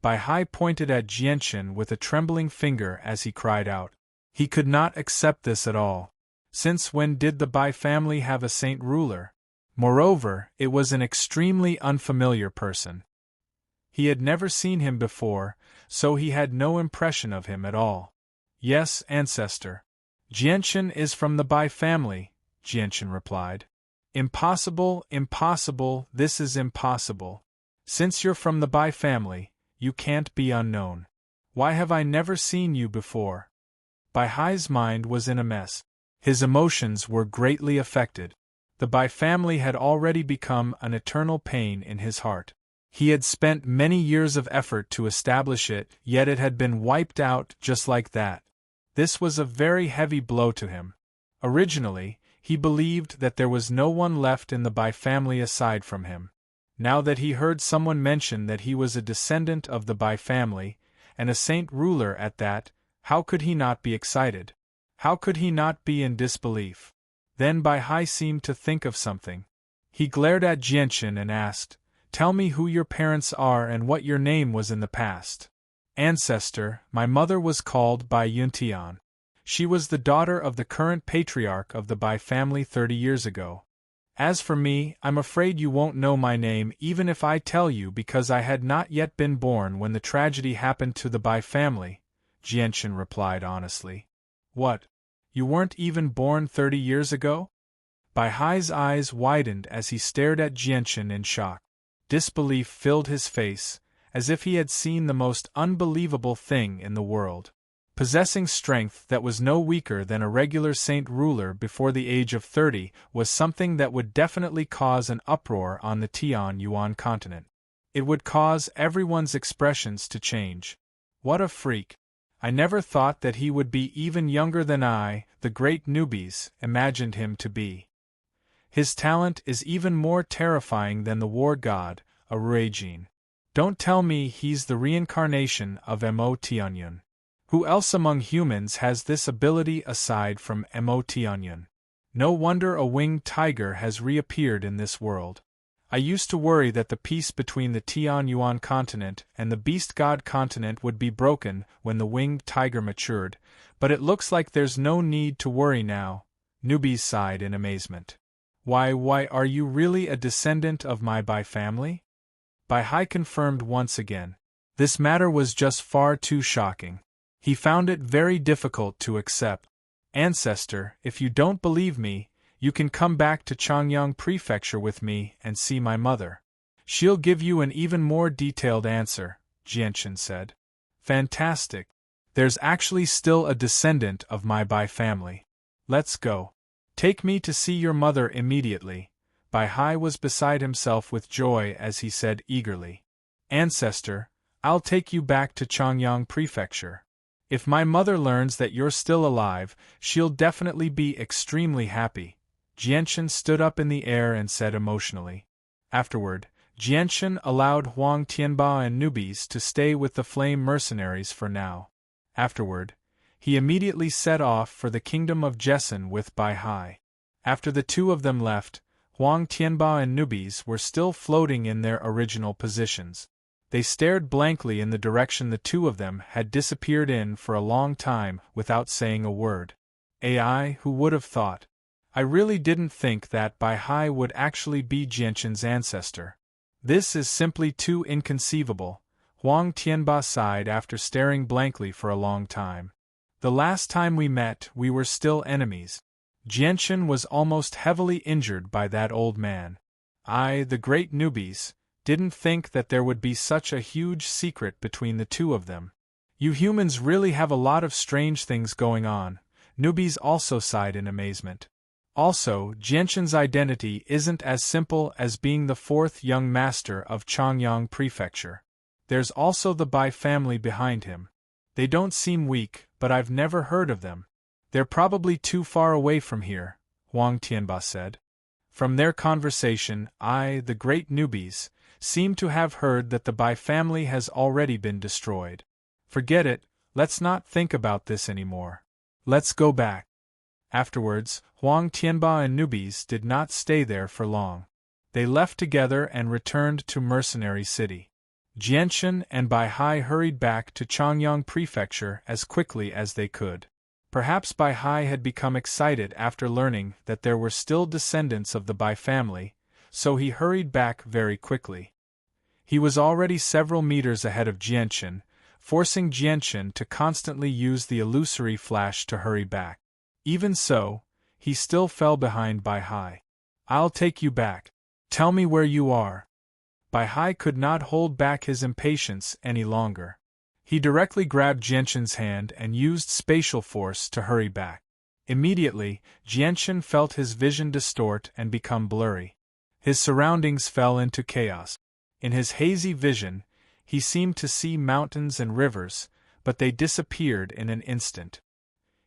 Bai Hai pointed at Jianshan with a trembling finger as he cried out. He could not accept this at all. Since when did the Bai family have a saint ruler? Moreover, it was an extremely unfamiliar person. He had never seen him before, so he had no impression of him at all. "Yes, ancestor. Jianshan is from the Bai family," Jianshan replied. "Impossible, impossible, this is impossible. Since you're from the Bai family, you can't be unknown. Why have I never seen you before?" Bai Hai's mind was in a mess. His emotions were greatly affected. The Bai family had already become an eternal pain in his heart. He had spent many years of effort to establish it, yet it had been wiped out just like that. This was a very heavy blow to him. Originally, he believed that there was no one left in the Bai family aside from him. Now that he heard someone mention that he was a descendant of the Bai family, and a saint ruler at that, how could he not be excited? How could he not be in disbelief? Then Bai Hai seemed to think of something. He glared at Jianchen and asked, "Tell me who your parents are and what your name was in the past." "Ancestor, my mother was called Bai Yuntian. She was the daughter of the current patriarch of the Bai family 30 years ago. As for me, I'm afraid you won't know my name even if I tell you, because I had not yet been born when the tragedy happened to the Bai family," Jianchen replied honestly. "What? You weren't even born 30 years ago?" Bai Hai's eyes widened as he stared at Jianchen in shock. Disbelief filled his face, as if he had seen the most unbelievable thing in the world. Possessing strength that was no weaker than a regular saint ruler before the age of 30 was something that would definitely cause an uproar on the Tian Yuan continent. It would cause everyone's expressions to change. What a freak! I never thought that he would be even younger than I, the great newbies, imagined him to be. His talent is even more terrifying than the war god, a Ruijin. Don't tell me he's the reincarnation of Mo Tianyun. Who else among humans has this ability aside from Mo Tianyun? No wonder a winged tiger has reappeared in this world. I used to worry that the peace between the Tian Yuan continent and the beast god continent would be broken when the winged tiger matured, but it looks like there's no need to worry now. Newbies sighed in amazement. Why are you really a descendant of my Bai family? Bai Hai confirmed once again. This matter was just far too shocking. He found it very difficult to accept. "Ancestor, if you don't believe me, you can come back to Changyang Prefecture with me and see my mother. She'll give you an even more detailed answer," Jianchen said. "Fantastic. There's actually still a descendant of my Bai family. Let's go. Take me to see your mother immediately." Bai Hai was beside himself with joy as he said eagerly, "Ancestor, I'll take you back to Changyang Prefecture. If my mother learns that you're still alive, she'll definitely be extremely happy." Jianchen stood up in the air and said emotionally. Afterward, Jianchen allowed Huang Tianba and newbies to stay with the flame mercenaries for now. Afterward, he immediately set off for the kingdom of Jessen with Bai Hai. After the two of them left, Huang Tianba and newbies were still floating in their original positions. They stared blankly in the direction the two of them had disappeared in for a long time without saying a word. AI, who would have thought? I really didn't think that Bai Hai would actually be Jianchen's ancestor. This is simply too inconceivable, Huang Tianba sighed after staring blankly for a long time. The last time we met, we were still enemies. Jianchen was almost heavily injured by that old man. I, the great newbies, didn't think that there would be such a huge secret between the two of them. You humans really have a lot of strange things going on, newbies also sighed in amazement. Also, Jianchen's identity isn't as simple as being the fourth young master of Changyang Prefecture. There's also the Bai family behind him. They don't seem weak, but I've never heard of them. They're probably too far away from here, Huang Tianba said. From their conversation, I, the great newbies, seem to have heard that the Bai family has already been destroyed. Forget it, let's not think about this anymore. Let's go back. Afterwards, Huang Tianba and newbies did not stay there for long. They left together and returned to Mercenary City. Jianchen and Bai Hai hurried back to Changyang Prefecture as quickly as they could. Perhaps Bai Hai had become excited after learning that there were still descendants of the Bai family, so he hurried back very quickly. He was already several meters ahead of Jianchen, forcing Jianchen to constantly use the illusory flash to hurry back. Even so, he still fell behind Bai Hai. I'll take you back. Tell me where you are. Bai Hai could not hold back his impatience any longer. He directly grabbed Jianchen's hand and used spatial force to hurry back. Immediately, Jianchen felt his vision distort and become blurry. His surroundings fell into chaos. In his hazy vision, he seemed to see mountains and rivers, but they disappeared in an instant.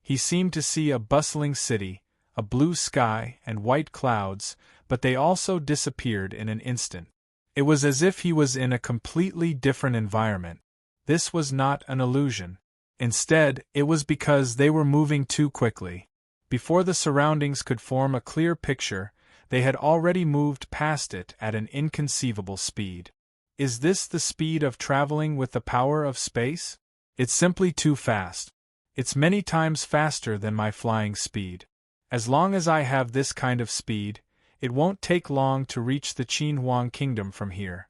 He seemed to see a bustling city, a blue sky, and white clouds, but they also disappeared in an instant. It was as if he was in a completely different environment. This was not an illusion. Instead, it was because they were moving too quickly. Before the surroundings could form a clear picture, they had already moved past it at an inconceivable speed. Is this the speed of traveling with the power of space? It's simply too fast. It's many times faster than my flying speed. As long as I have this kind of speed, it won't take long to reach the Qinhuang kingdom from here.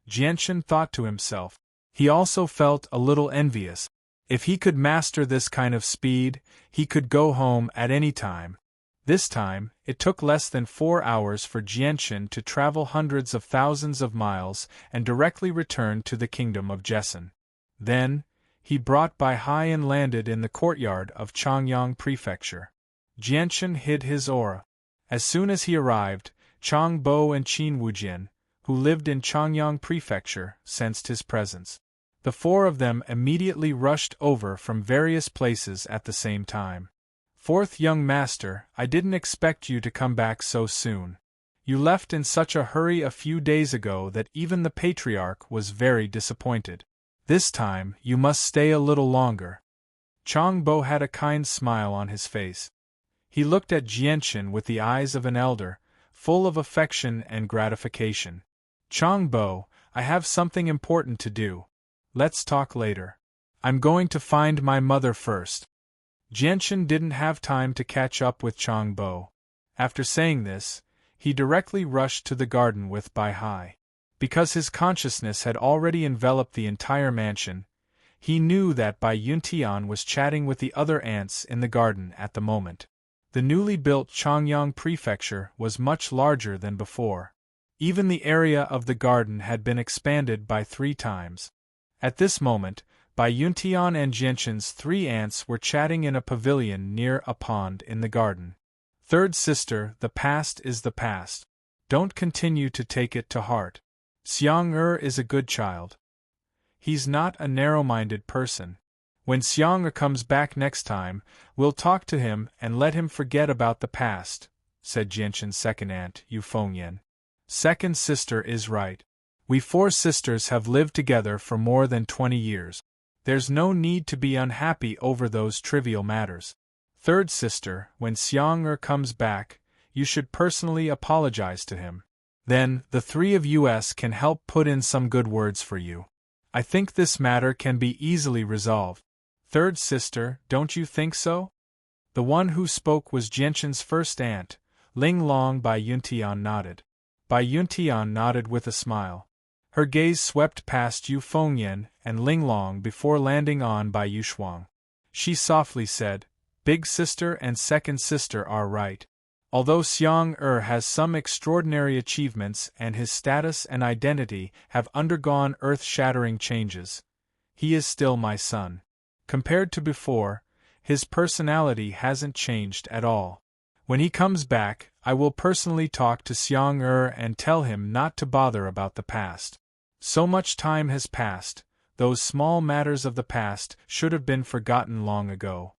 Jianshan thought to himself. He also felt a little envious. If he could master this kind of speed, he could go home at any time. This time, it took less than 4 hours for Jianshan to travel hundreds of thousands of miles and directly return to the kingdom of Jessen. Then, he brought Bai Hai and landed in the courtyard of Changyang Prefecture. Jianshan hid his aura. As soon as he arrived, Chang Bo and Qin Wujian, who lived in Changyang Prefecture, sensed his presence. The four of them immediately rushed over from various places at the same time. Fourth young master, I didn't expect you to come back so soon. You left in such a hurry a few days ago that even the patriarch was very disappointed. This time, you must stay a little longer. Chang Bo had a kind smile on his face. He looked at Jianshan with the eyes of an elder, full of affection and gratification. Chang Bo, I have something important to do. Let's talk later. I'm going to find my mother first. Jianshan didn't have time to catch up with Chang Bo. After saying this, he directly rushed to the garden with Bai Hai. Because his consciousness had already enveloped the entire mansion, he knew that Bai Yuntian was chatting with the other ants in the garden at the moment. The newly built Changyang Prefecture was much larger than before. Even the area of the garden had been expanded by 3 times. At this moment, Bai Yuntian and Jianshan's 3 ants were chatting in a pavilion near a pond in the garden. Third sister, the past is the past. Don't continue to take it to heart. Xiang is a good child. He's not a narrow-minded person. When Xiang comes back next time, we'll talk to him and let him forget about the past, said Jianshan's second aunt, Yu Fengyan. Second sister is right. We 4 sisters have lived together for more than 20 years. There's no need to be unhappy over those trivial matters. Third sister, when Xiang comes back, you should personally apologize to him. Then, the 3 of us can help put in some good words for you. I think this matter can be easily resolved. Third sister, don't you think so? The one who spoke was Jianshan's first aunt. Ling Long. Bai Yuntian nodded. Bai Yuntian nodded with a smile. Her gaze swept past Yu Fengyan and Ling Long before landing on Bai Yushuang. She softly said, Big sister and second sister are right. Although Xiang has some extraordinary achievements and his status and identity have undergone earth-shattering changes, he is still my son. Compared to before, his personality hasn't changed at all. When he comes back, I will personally talk to Xiang and tell him not to bother about the past. So much time has passed, those small matters of the past should have been forgotten long ago.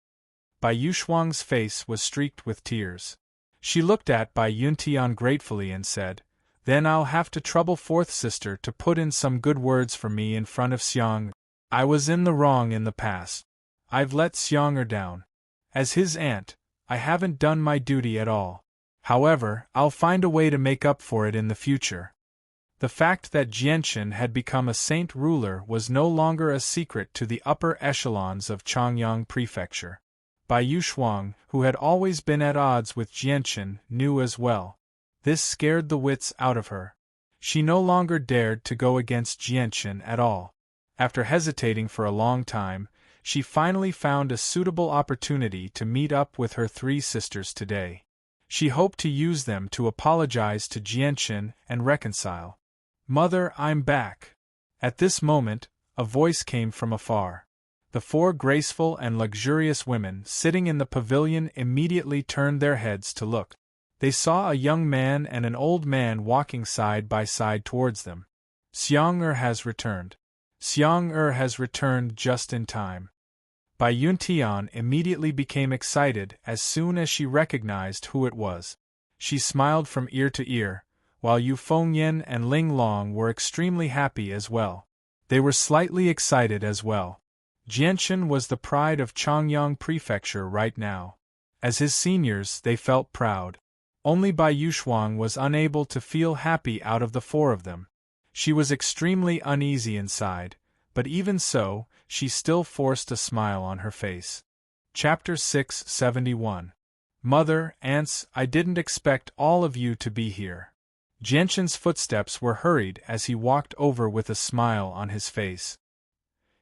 Bai Yushuang's face was streaked with tears. She looked at Bai Yuntian gratefully and said, Then I'll have to trouble fourth sister to put in some good words for me in front of Xiang. I was in the wrong in the past. I've let Xiang down. As his aunt, I haven't done my duty at all. However, I'll find a way to make up for it in the future. The fact that Jianshan had become a saint ruler was no longer a secret to the upper echelons of Changyang Prefecture. Bai Yushuang, who had always been at odds with Jianshan, knew as well. This scared the wits out of her. She no longer dared to go against Jianshan at all. After hesitating for a long time, she finally found a suitable opportunity to meet up with her 3 sisters today. She hoped to use them to apologize to Jianshan and reconcile. Mother, I'm back. At this moment, a voice came from afar. The 4 graceful and luxurious women sitting in the pavilion immediately turned their heads to look. They saw a young man and an old man walking side by side towards them. Xiang has returned. Xiang has returned just in time. Bai Yuntian immediately became excited as soon as she recognized who it was. She smiled from ear to ear, while Yu Fengyan and Ling Long were extremely happy as well. They were slightly excited as well. Jianchen was the pride of Changyang Prefecture right now. As his seniors, they felt proud. Only Bai Yushuang was unable to feel happy out of the four of them. She was extremely uneasy inside, but even so, she still forced a smile on her face. Chapter 671. Mother, Aunts, I didn't expect all of you to be here. Jianchen's footsteps were hurried as he walked over with a smile on his face.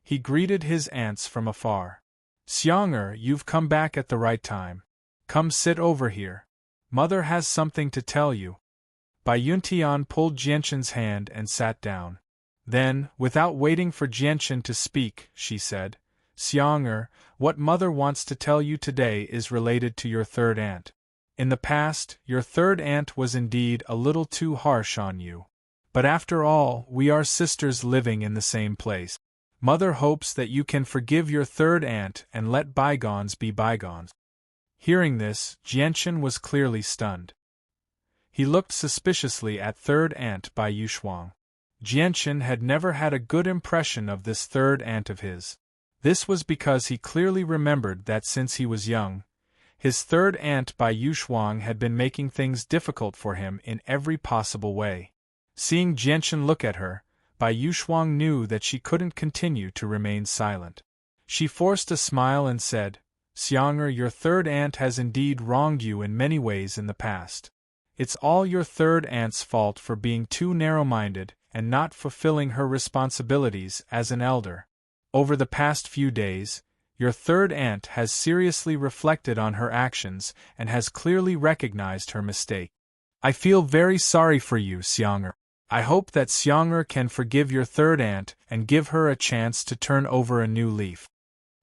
He greeted his aunts from afar. Xiang'er, you've come back at the right time. Come sit over here. Mother has something to tell you. Bai Yuntian pulled Jianchen's hand and sat down. Then, without waiting for Jianchen to speak, she said, Xiang'er, what Mother wants to tell you today is related to your third aunt. In the past, your third aunt was indeed a little too harsh on you. But after all, we are sisters living in the same place. Mother hopes that you can forgive your third aunt and let bygones be bygones. Hearing this, Jianchen was clearly stunned. He looked suspiciously at third aunt Bai Yushuang. Jianchen had never had a good impression of this third aunt of his. This was because he clearly remembered that since he was young, his third aunt Bai Yushuang had been making things difficult for him in every possible way. Seeing Jianchen look at her, Bai Yushuang knew that she couldn't continue to remain silent. She forced a smile and said, Xiang'er, your third aunt has indeed wronged you in many ways in the past. It's all your third aunt's fault for being too narrow-minded and not fulfilling her responsibilities as an elder. Over the past few days, your third aunt has seriously reflected on her actions and has clearly recognized her mistake. I feel very sorry for you, Xiang'er. I hope that Xiang'er can forgive your third aunt and give her a chance to turn over a new leaf.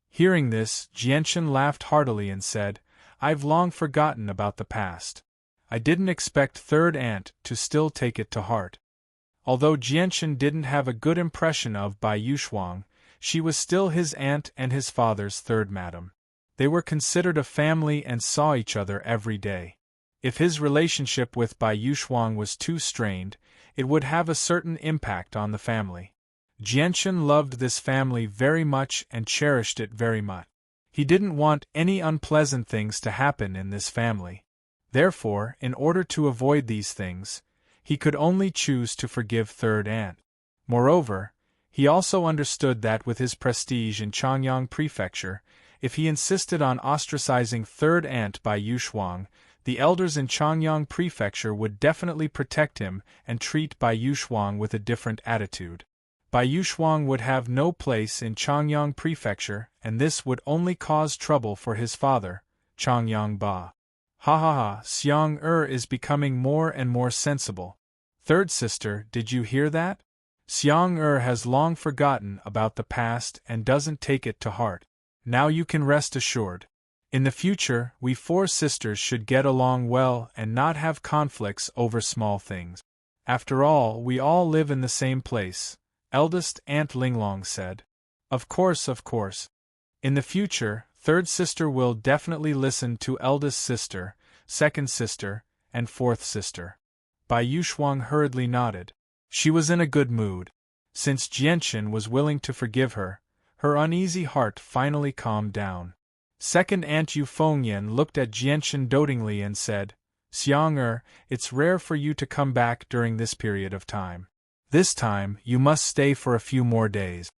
Hearing this, Jianchen laughed heartily and said, I've long forgotten about the past. I didn't expect third aunt to still take it to heart. Although Jianchen didn't have a good impression of Bai Yushuang, she was still his aunt and his father's third madam. They were considered a family and saw each other every day. If his relationship with Bai Yushuang was too strained, it would have a certain impact on the family. Jianchen loved this family very much and cherished it very much. He didn't want any unpleasant things to happen in this family. Therefore, in order to avoid these things, he could only choose to forgive third aunt. Moreover, he also understood that with his prestige in Changyang Prefecture, if he insisted on ostracizing third aunt Bai Yushuang, the elders in Changyang Prefecture would definitely protect him and treat Bai Yushuang with a different attitude. Bai Yushuang would have no place in Changyang Prefecture, and this would only cause trouble for his father, Changyang Ba. Ha ha ha, Xiang'er is becoming more and more sensible. Third sister, did you hear that? Xiang'er has long forgotten about the past and doesn't take it to heart. Now you can rest assured. In the future, we four sisters should get along well and not have conflicts over small things. After all, we all live in the same place, eldest Aunt Linglong said. Of course, of course. In the future, third sister will definitely listen to eldest sister, second sister, and fourth sister. Bai Yushuang hurriedly nodded. She was in a good mood. Since Jianchen was willing to forgive her, her uneasy heart finally calmed down. Second Aunt Yu Fengyan looked at Jianchen dotingly and said, Xiang'er, it's rare for you to come back during this period of time. This time, you must stay for a few more days.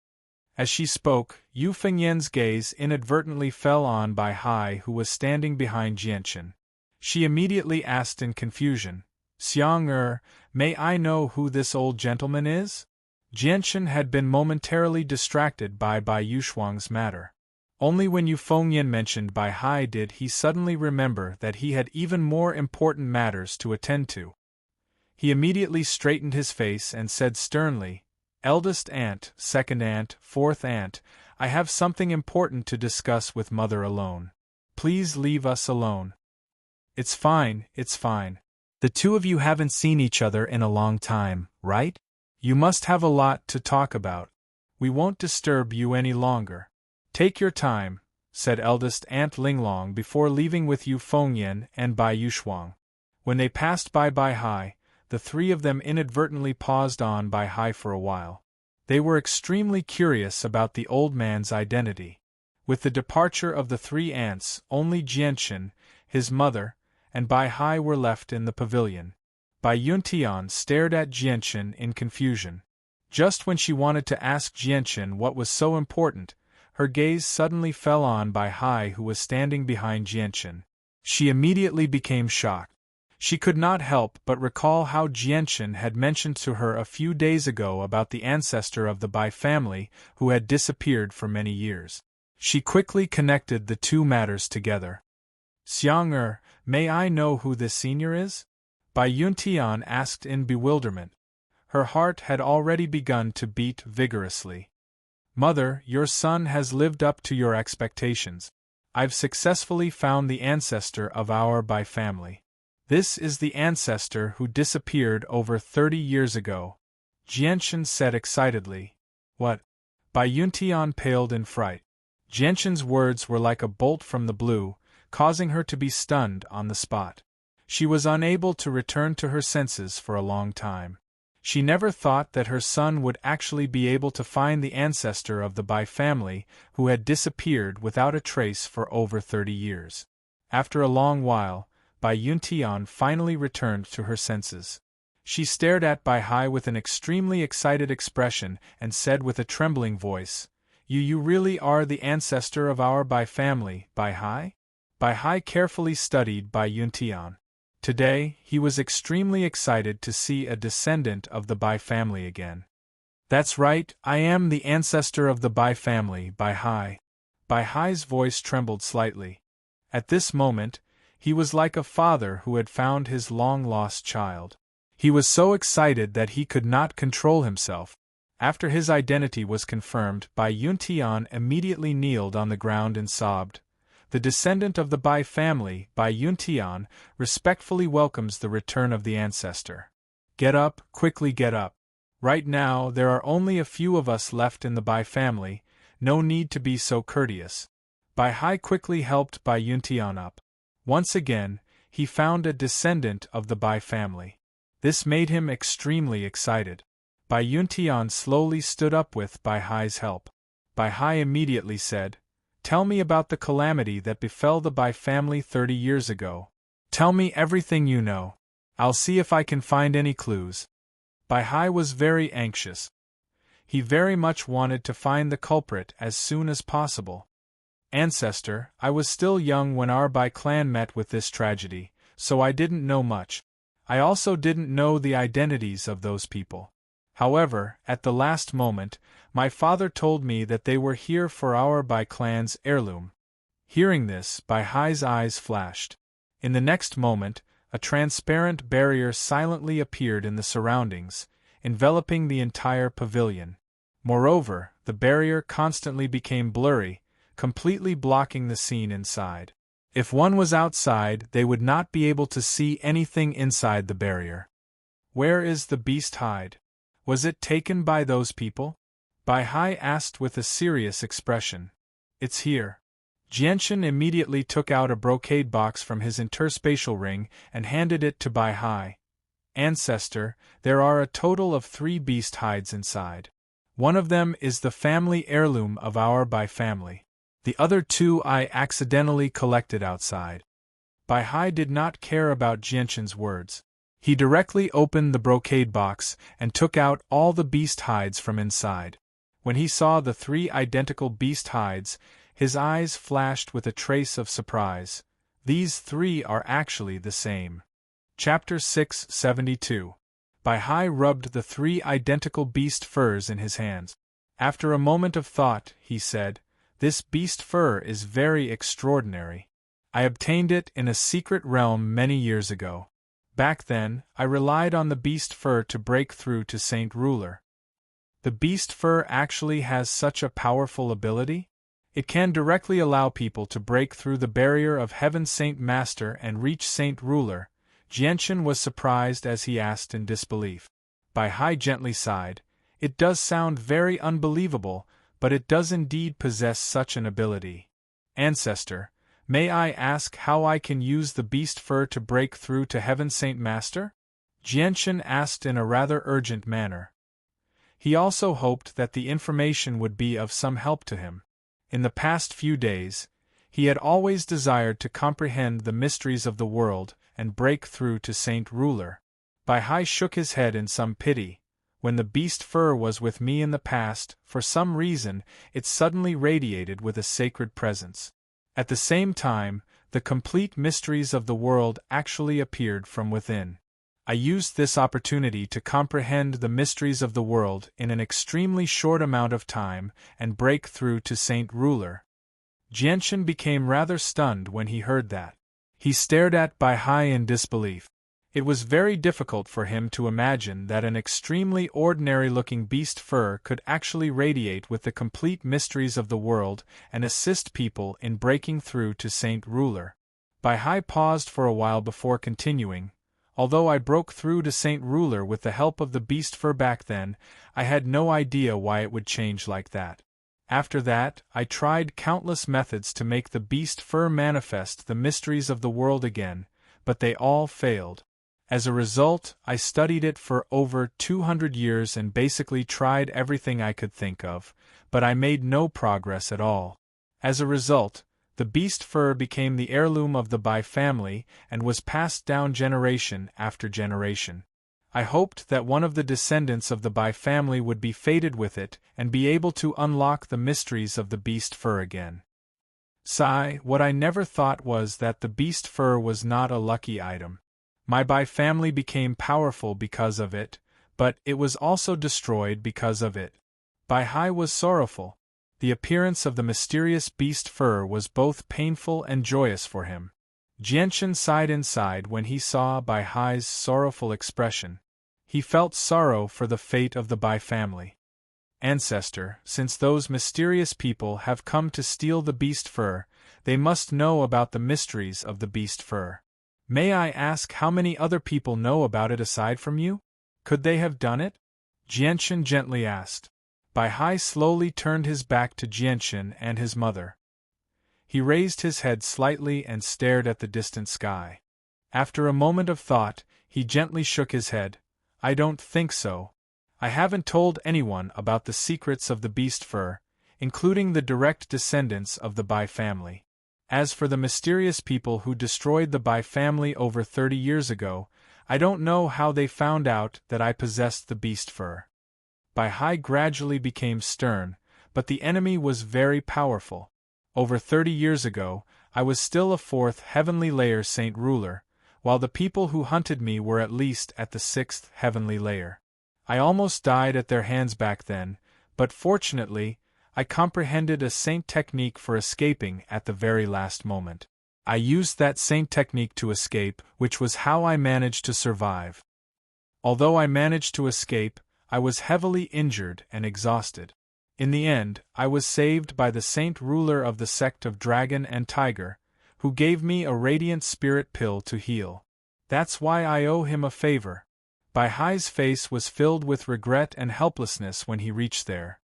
As she spoke, Yu Fengyan's gaze inadvertently fell on Bai Hai, who was standing behind Jianchen. She immediately asked in confusion, Xiang'er, may I know who this old gentleman is? Jianchen had been momentarily distracted by Bai Yushuang's matter. Only when Yu Fengyan mentioned Bai Hai did he suddenly remember that he had even more important matters to attend to. He immediately straightened his face and said sternly, Eldest aunt, second aunt, fourth aunt, I have something important to discuss with Mother alone. Please leave us alone. It's fine, it's fine. The two of you haven't seen each other in a long time, right? You must have a lot to talk about. We won't disturb you any longer. Take your time, said eldest Aunt Linglong before leaving with Yu Fengyan and Bai Yuxuang. When they passed by Bai Hai, the three of them inadvertently paused on Bai Hai for a while. They were extremely curious about the old man's identity. With the departure of the three aunts, only Jianchen, his mother, and Bai Hai were left in the pavilion. Bai Yuntian stared at Jianchen in confusion. Just when she wanted to ask Jianchen what was so important, her gaze suddenly fell on Bai Hai, who was standing behind Jianchen. She immediately became shocked. She could not help but recall how Jianchen had mentioned to her a few days ago about the ancestor of the Bai family who had disappeared for many years. She quickly connected the two matters together. "Xiang may I know who this senior is?" Bai Yuntian asked in bewilderment. Her heart had already begun to beat vigorously. "Mother, your son has lived up to your expectations. I've successfully found the ancestor of our Bai family. This is the ancestor who disappeared over 30 years ago," Jianchen said excitedly. "What?" Bai Yuntian paled in fright. Jianchen's words were like a bolt from the blue, causing her to be stunned on the spot. She was unable to return to her senses for a long time. She never thought that her son would actually be able to find the ancestor of the Bai family who had disappeared without a trace for over 30 years. After a long while, Bai Yuntian finally returned to her senses. She stared at Bai Hai with an extremely excited expression and said with a trembling voice, You really are the ancestor of our Bai family, Bai Hai?" Bai Hai carefully studied Bai Yuntian. Today, he was extremely excited to see a descendant of the Bai family again. "That's right, I am the ancestor of the Bai family, Bai Hai." Bai Hai's voice trembled slightly. At this moment, he was like a father who had found his long-lost child. He was so excited that he could not control himself. After his identity was confirmed, Bai Yuntian immediately kneeled on the ground and sobbed. "The descendant of the Bai family, Bai Yuntian, respectfully welcomes the return of the ancestor. Get up, quickly get up. Right now there are only a few of us left in the Bai family, no need to be so courteous." Bai Hai quickly helped Bai Yuntian up. Once again, he found a descendant of the Bai family. This made him extremely excited. Bai Yuntian slowly stood up with Bai Hai's help. Bai Hai immediately said, "Tell me about the calamity that befell the Bai family 30 years ago. Tell me everything you know. I'll see if I can find any clues." Bai Hai was very anxious. He very much wanted to find the culprit as soon as possible. "Ancestor, I was still young when our Bai clan met with this tragedy, so I didn't know much. I also didn't know the identities of those people. However, at the last moment, my father told me that they were here for our Bai clan's heirloom." Hearing this, Bai Hai's eyes flashed. In the next moment, a transparent barrier silently appeared in the surroundings, enveloping the entire pavilion. Moreover, the barrier constantly became blurry, completely blocking the scene inside. If one was outside, they would not be able to see anything inside the barrier. "Where is the beast hide? Was it taken by those people?" Bai Hai asked with a serious expression. "It's here." Jianchen immediately took out a brocade box from his interspatial ring and handed it to Bai Hai. "Ancestor, there are a total of 3 beast hides inside. One of them is the family heirloom of our Bai family. The other 2 I accidentally collected outside." Bai Hai did not care about Jianchen's words. He directly opened the brocade box and took out all the beast hides from inside. When he saw the 3 identical beast hides, his eyes flashed with a trace of surprise. These 3 are actually the same. Chapter 672. Bai Hai rubbed the 3 identical beast furs in his hands. After a moment of thought, he said, "This beast fur is very extraordinary. I obtained it in a secret realm many years ago. Back then, I relied on the beast fur to break through to Saint Ruler. The beast fur actually has such a powerful ability? It can directly allow people to break through the barrier of Heaven's Saint Master and reach Saint Ruler." Jianchen was surprised as he asked in disbelief. Bai Hai gently sighed. "It does sound very unbelievable, but it does indeed possess such an ability. Ancestor, may I ask how I can use the beast fur to break through to heaven, Saint Master? Jianchen asked in a rather urgent manner. He also hoped that the information would be of some help to him. In the past few days, he had always desired to comprehend the mysteries of the world and break through to Saint Ruler. Bai Hai shook his head in some pity. When the beast fur was with me in the past, for some reason, it suddenly radiated with a sacred presence. At the same time, the complete mysteries of the world actually appeared from within. I used this opportunity to comprehend the mysteries of the world in an extremely short amount of time and break through to Saint Ruler. Jianchen became rather stunned when he heard that. He stared at Bai Hai in disbelief. It was very difficult for him to imagine that an extremely ordinary-looking beast fur could actually radiate with the complete mysteries of the world and assist people in breaking through to Saint Ruler. Bai Hai paused for a while before continuing. Although I broke through to Saint Ruler with the help of the beast fur back then, I had no idea why it would change like that. After that, I tried countless methods to make the beast fur manifest the mysteries of the world again, but they all failed. As a result, I studied it for over 200 years and basically tried everything I could think of, but I made no progress at all. As a result, the beast fur became the heirloom of the Bai family and was passed down generation after generation. I hoped that one of the descendants of the Bai family would be fated with it and be able to unlock the mysteries of the beast fur again. Sigh, what I never thought was that the beast fur was not a lucky item. My Bai family became powerful because of it, but it was also destroyed because of it. Bai Hai was sorrowful. The appearance of the mysterious beast fur was both painful and joyous for him. Jianchen sighed inside when he saw Bai Hai's sorrowful expression. He felt sorrow for the fate of the Bai family. Ancestor, since those mysterious people have come to steal the beast fur, they must know about the mysteries of the beast fur. May I ask how many other people know about it aside from you? Could they have done it? Jianchen gently asked. Bai Hai slowly turned his back to Jianchen and his mother. He raised his head slightly and stared at the distant sky. After a moment of thought, he gently shook his head. I don't think so. I haven't told anyone about the secrets of the beast fur, including the direct descendants of the Bai family. As for the mysterious people who destroyed the Bai family over 30 years ago, I don't know how they found out that I possessed the beast fur. Bai Hai gradually became stern, but the enemy was very powerful. Over 30 years ago, I was still a 4th heavenly layer Saint Ruler, while the people who hunted me were at least at the 6th heavenly layer. I almost died at their hands back then, but fortunately, I comprehended a saint technique for escaping at the very last moment. I used that saint technique to escape, which was how I managed to survive. Although I managed to escape, I was heavily injured and exhausted. In the end, I was saved by the Saint Ruler of the sect of Dragon and Tiger, who gave me a radiant spirit pill to heal. That's why I owe him a favor. Bai Hai's face was filled with regret and helplessness when he reached there.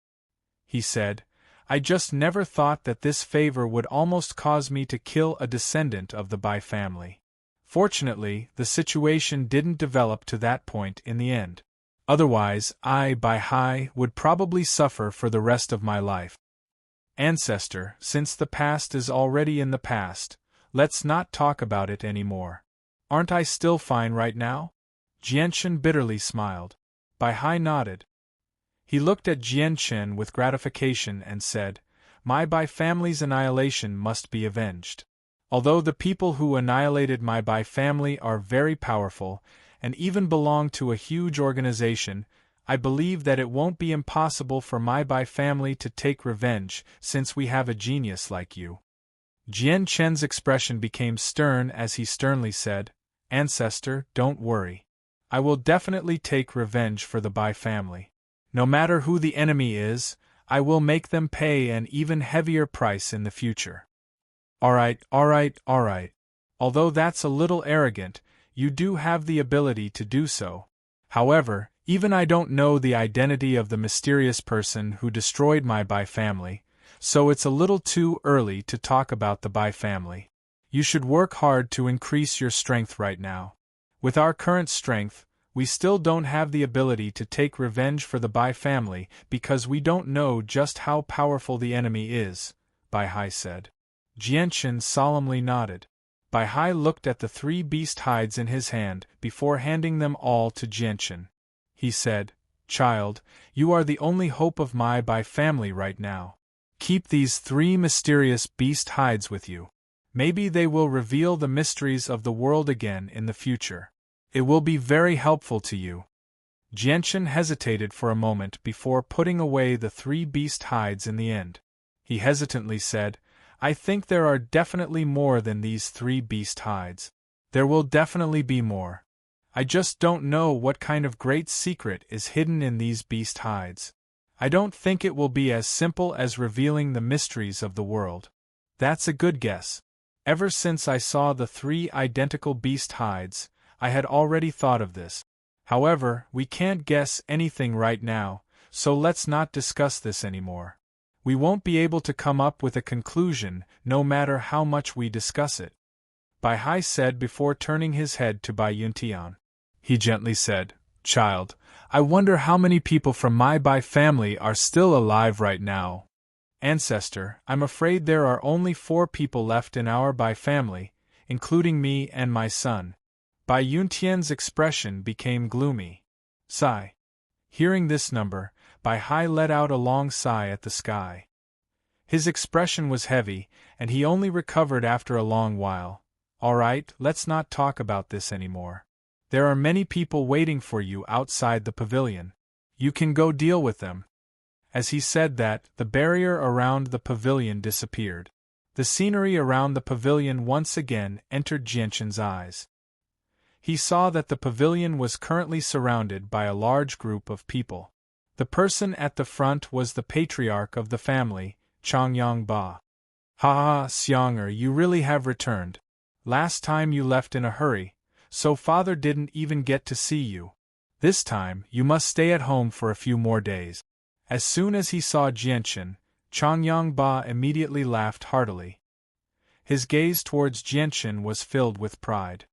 He said, I just never thought that this favor would almost cause me to kill a descendant of the Bai family. Fortunately, the situation didn't develop to that point in the end. Otherwise, I, Bai Hai, would probably suffer for the rest of my life. Ancestor, since the past is already in the past, let's not talk about it anymore. Aren't I still fine right now? Jianchen bitterly smiled. Bai Hai nodded. He looked at Jianchen with gratification and said, My Bai family's annihilation must be avenged. Although the people who annihilated my Bai family are very powerful, and even belong to a huge organization, I believe that it won't be impossible for my Bai family to take revenge since we have a genius like you. Jianchen's expression became stern as he sternly said, Ancestor, don't worry. I will definitely take revenge for the Bai family. No matter who the enemy is, I will make them pay an even heavier price in the future. Alright. Although that's a little arrogant, you do have the ability to do so. However, even I don't know the identity of the mysterious person who destroyed my Bai family, so it's a little too early to talk about the Bai family. You should work hard to increase your strength right now. With our current strength, we still don't have the ability to take revenge for the Bai family because we don't know just how powerful the enemy is, Bai Hai said. Jianchen solemnly nodded. Bai Hai looked at the 3 beast hides in his hand before handing them all to Jianchen. He said, "Child, you are the only hope of my Bai family right now. Keep these 3 mysterious beast hides with you. Maybe they will reveal the mysteries of the world again in the future. It will be very helpful to you." Jianchen hesitated for a moment before putting away the 3 beast hides in the end. He hesitantly said, "I think there are definitely more than these 3 beast hides. There will definitely be more. I just don't know what kind of great secret is hidden in these beast hides. I don't think it will be as simple as revealing the mysteries of the world." "That's a good guess. Ever since I saw the 3 identical beast hides, I had already thought of this. However, we can't guess anything right now, so let's not discuss this anymore. We won't be able to come up with a conclusion no matter how much we discuss it," Bai Hai said before turning his head to Bai Yuntian. He gently said, "Child, I wonder how many people from my Bai family are still alive right now." "Ancestor, I'm afraid there are only 4 people left in our Bai family, including me and my son." Bai Yuntian's expression became gloomy. Sigh. Hearing this number, Bai Hai let out a long sigh at the sky. His expression was heavy, and he only recovered after a long while. "All right, let's not talk about this anymore. There are many people waiting for you outside the pavilion. You can go deal with them." As he said that, the barrier around the pavilion disappeared. The scenery around the pavilion once again entered Jianchen's eyes. He saw that the pavilion was currently surrounded by a large group of people. The person at the front was the patriarch of the family, Changyang Ba. "Ha ha, Xianger, you really have returned. Last time you left in a hurry, so father didn't even get to see you. This time, you must stay at home for a few more days." As soon as he saw Jianchen, Changyang Ba immediately laughed heartily. His gaze towards Jianchen was filled with pride.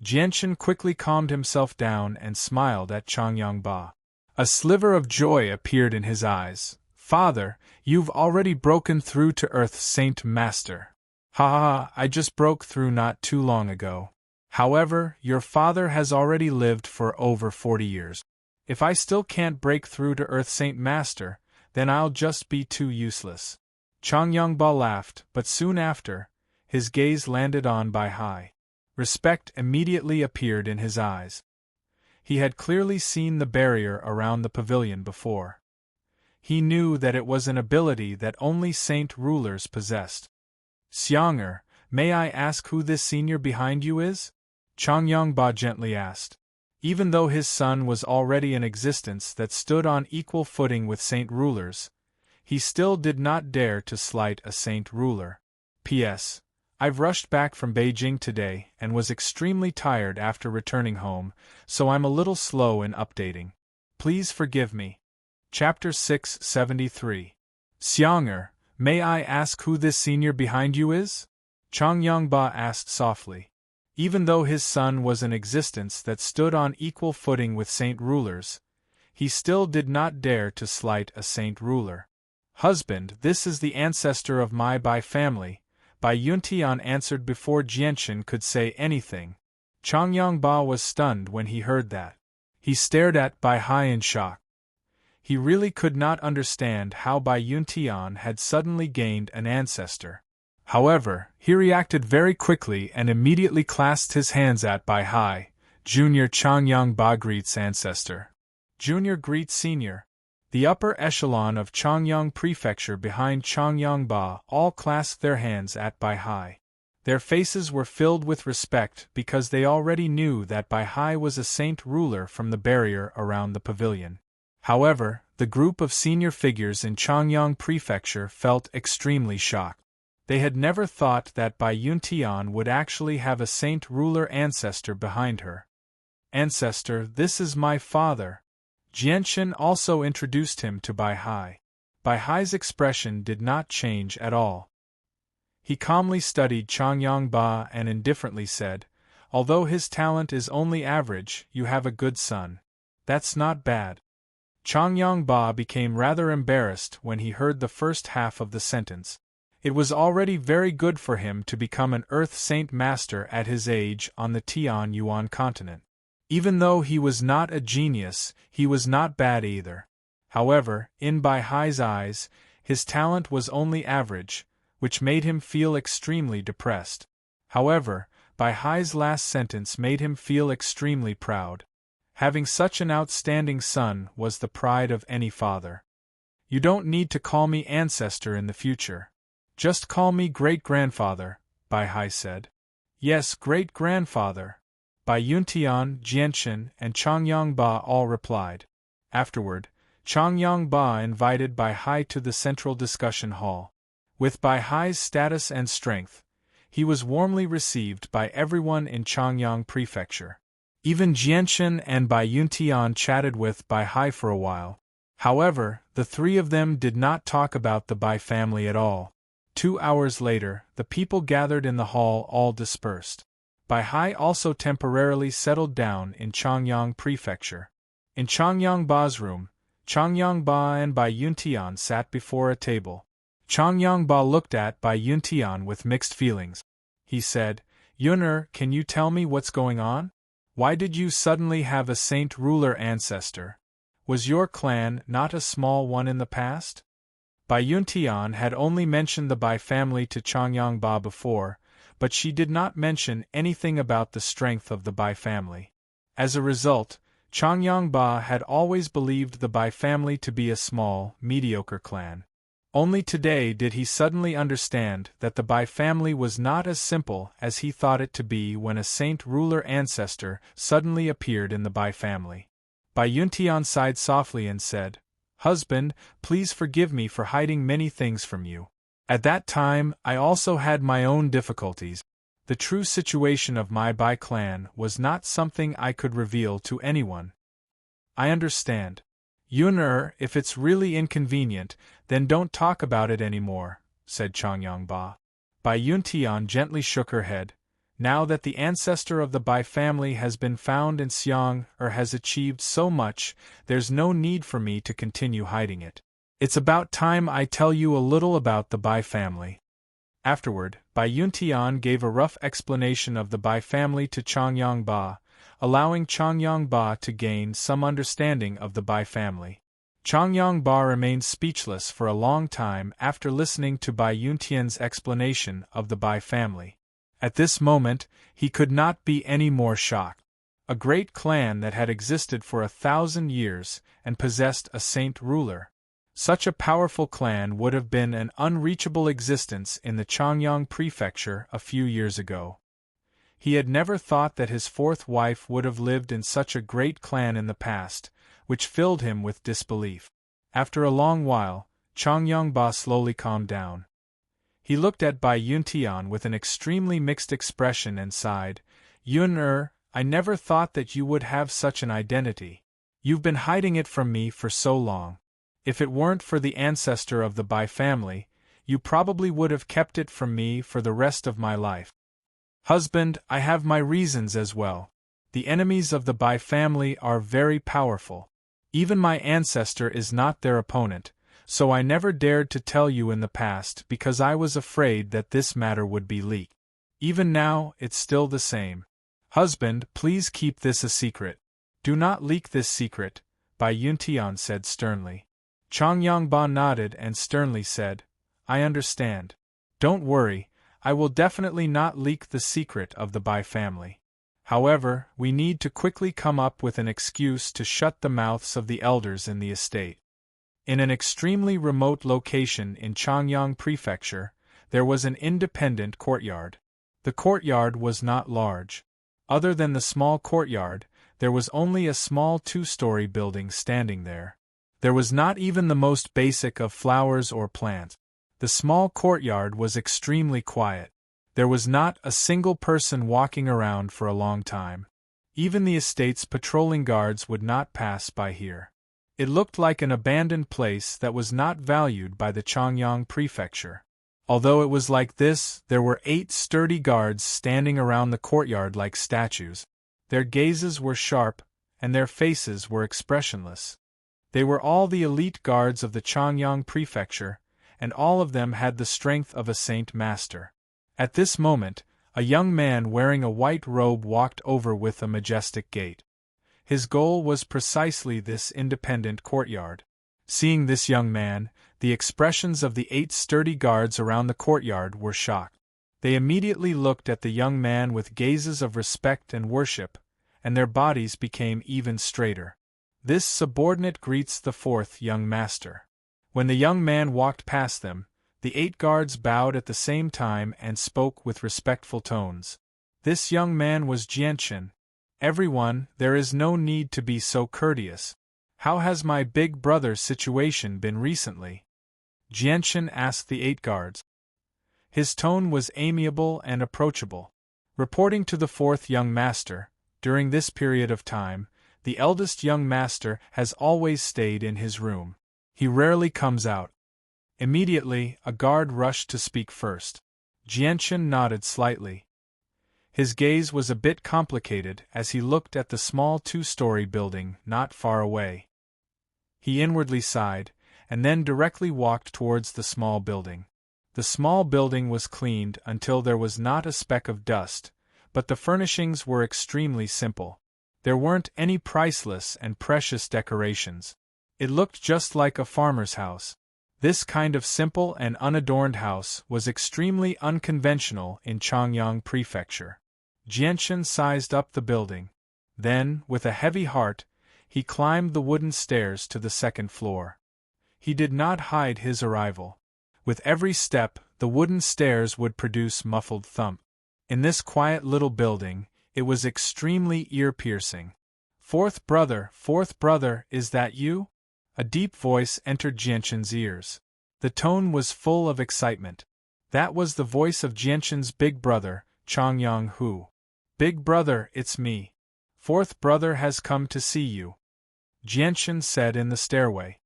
Jianchen quickly calmed himself down and smiled at Changyang Ba. A sliver of joy appeared in his eyes. "Father, you've already broken through to Earth's Saint Master." "Ha ha, I just broke through not too long ago. However, your father has already lived for over 40 years. If I still can't break through to Earth's Saint Master, then I'll just be too useless." Changyang Ba laughed, but soon after, his gaze landed on Bai Hai. Respect immediately appeared in his eyes. He had clearly seen the barrier around the pavilion before. He knew that it was an ability that only saint rulers possessed. "Xianger, may I ask who this senior behind you is?" Changyang Ba gently asked. Even though his son was already an existence that stood on equal footing with saint rulers, he still did not dare to slight a saint ruler. "P.S. I've rushed back from Beijing today and was extremely tired after returning home, so I'm a little slow in updating. Please forgive me." Chapter 673. "Xianger, may I ask who this senior behind you is?" Changyang Ba asked softly. Even though his son was an existence that stood on equal footing with saint rulers, he still did not dare to slight a saint ruler. "Husband, this is the ancestor of my Bai family," Bai Yuntian answered before Jianchen could say anything. Changyang Ba was stunned when he heard that. He stared at Bai Hai in shock. He really could not understand how Bai Yuntian had suddenly gained an ancestor. However, he reacted very quickly and immediately clasped his hands at Bai Hai. "Junior Changyang Ba greets ancestor." "Junior greets senior." The upper echelon of Changyang Prefecture behind Changyang Ba all clasped their hands at Bai Hai. Their faces were filled with respect because they already knew that Bai Hai was a saint ruler from the barrier around the pavilion. However, the group of senior figures in Changyang Prefecture felt extremely shocked. They had never thought that Bai Yuntian would actually have a saint ruler ancestor behind her. "Ancestor, this is my father." Jianchen also introduced him to Bai Hai. Bai Hai's expression did not change at all. He calmly studied Changyang Ba and indifferently said, "Although his talent is only average, you have a good son. That's not bad." Changyang Ba became rather embarrassed when he heard the first half of the sentence. It was already very good for him to become an Earth Saint Master at his age on the Tian Yuan continent. Even though he was not a genius, he was not bad either. However, in Bai Hai's eyes, his talent was only average, which made him feel extremely depressed. However, Bai Hai's last sentence made him feel extremely proud. Having such an outstanding son was the pride of any father. "You don't need to call me ancestor in the future. Just call me great-grandfather," Bai Hai said. "Yes, great-grandfather," Bai Yuntian, Jianchen, and Changyang Ba all replied. Afterward, Changyang Ba invited Bai Hai to the central discussion hall. With Bai Hai's status and strength, he was warmly received by everyone in Changyang Prefecture. Even Jianchen and Bai Yuntian chatted with Bai Hai for a while. However, the three of them did not talk about the Bai family at all. 2 hours later, the people gathered in the hall all dispersed. Bai Hai also temporarily settled down in Changyang Prefecture. In Changyang Ba's room, Changyang Ba and Bai Yuntian sat before a table. Changyang Ba looked at Bai Yuntian with mixed feelings. He said, "Yun'er, can you tell me what's going on? Why did you suddenly have a saint ruler ancestor? Was your clan not a small one in the past?" Bai Yuntian had only mentioned the Bai family to Changyang Ba before, but she did not mention anything about the strength of the Bai family. As a result, Changyang Ba had always believed the Bai family to be a small, mediocre clan. Only today did he suddenly understand that the Bai family was not as simple as he thought it to be when a saint ruler ancestor suddenly appeared in the Bai family. Bai Yuntian sighed softly and said, "Husband, please forgive me for hiding many things from you. At that time, I also had my own difficulties. The true situation of my Bai clan was not something I could reveal to anyone." "I understand. Yun'er, if it's really inconvenient, then don't talk about it anymore," said Changyang Ba. Bai Yuntian gently shook her head. "Now that the ancestor of the Bai family has been found in Xiang or has achieved so much, there's no need for me to continue hiding it. It's about time I tell you a little about the Bai family." Afterward, Bai Yuntian gave a rough explanation of the Bai family to Changyang Ba, allowing Changyang Ba to gain some understanding of the Bai family. Changyang Ba remained speechless for a long time after listening to Bai Yuntian's explanation of the Bai family. At this moment, he could not be any more shocked. A great clan that had existed for 1,000 years and possessed a saint ruler. Such a powerful clan would have been an unreachable existence in the Changyang Prefecture a few years ago. He had never thought that his fourth wife would have lived in such a great clan in the past, which filled him with disbelief. After a long while, Changyang Ba slowly calmed down. He looked at Bai Yuntian with an extremely mixed expression and sighed, "Yun'er, I never thought that you would have such an identity. You've been hiding it from me for so long. If it weren't for the ancestor of the Bai family, you probably would have kept it from me for the rest of my life." "Husband, I have my reasons as well. The enemies of the Bai family are very powerful. Even my ancestor is not their opponent, so I never dared to tell you in the past because I was afraid that this matter would be leaked. Even now, it's still the same. Husband, please keep this a secret." "Do not leak this secret," Bai Yuntian said sternly. Changyang Ba nodded and sternly said, "I understand. Don't worry, I will definitely not leak the secret of the Bai family. However, we need to quickly come up with an excuse to shut the mouths of the elders in the estate." In an extremely remote location in Changyang Prefecture, there was an independent courtyard. The courtyard was not large. Other than the small courtyard, there was only a small 2-story building standing there. There was not even the most basic of flowers or plants. The small courtyard was extremely quiet. There was not a single person walking around for a long time. Even the estate's patrolling guards would not pass by here. It looked like an abandoned place that was not valued by the Changyang prefecture. Although it was like this, there were 8 sturdy guards standing around the courtyard like statues. Their gazes were sharp, and their faces were expressionless. They were all the elite guards of the Changyang prefecture, and all of them had the strength of a saint master. At this moment, a young man wearing a white robe walked over with a majestic gait. His goal was precisely this independent courtyard. Seeing this young man, the expressions of the 8 sturdy guards around the courtyard were shocked. They immediately looked at the young man with gazes of respect and worship, and their bodies became even straighter. This subordinate greets the 4th young master. When the young man walked past them, the 8 guards bowed at the same time and spoke with respectful tones. This young man was Jianchen. Everyone, there is no need to be so courteous. How has my big brother's situation been recently? Jianchen asked the 8 guards. His tone was amiable and approachable. Reporting to the 4th young master, during this period of time, the eldest young master has always stayed in his room. He rarely comes out. Immediately, a guard rushed to speak first. Jianchen nodded slightly. His gaze was a bit complicated as he looked at the small 2-story building not far away. He inwardly sighed, and then directly walked towards the small building. The small building was cleaned until there was not a speck of dust, but the furnishings were extremely simple. There weren't any priceless and precious decorations. It looked just like a farmer's house. This kind of simple and unadorned house was extremely unconventional in Changyang Prefecture. Jianchen sized up the building. Then, with a heavy heart, he climbed the wooden stairs to the 2nd floor. He did not hide his arrival. With every step, the wooden stairs would produce muffled thump. In this quiet little building, it was extremely ear-piercing. Fourth brother, is that you?" A deep voice entered Jianchen's ears. The tone was full of excitement. That was the voice of Jianchen's big brother, Changyang Hu. "Big brother, it's me. 4th brother has come to see you," Jianchen said in the stairway.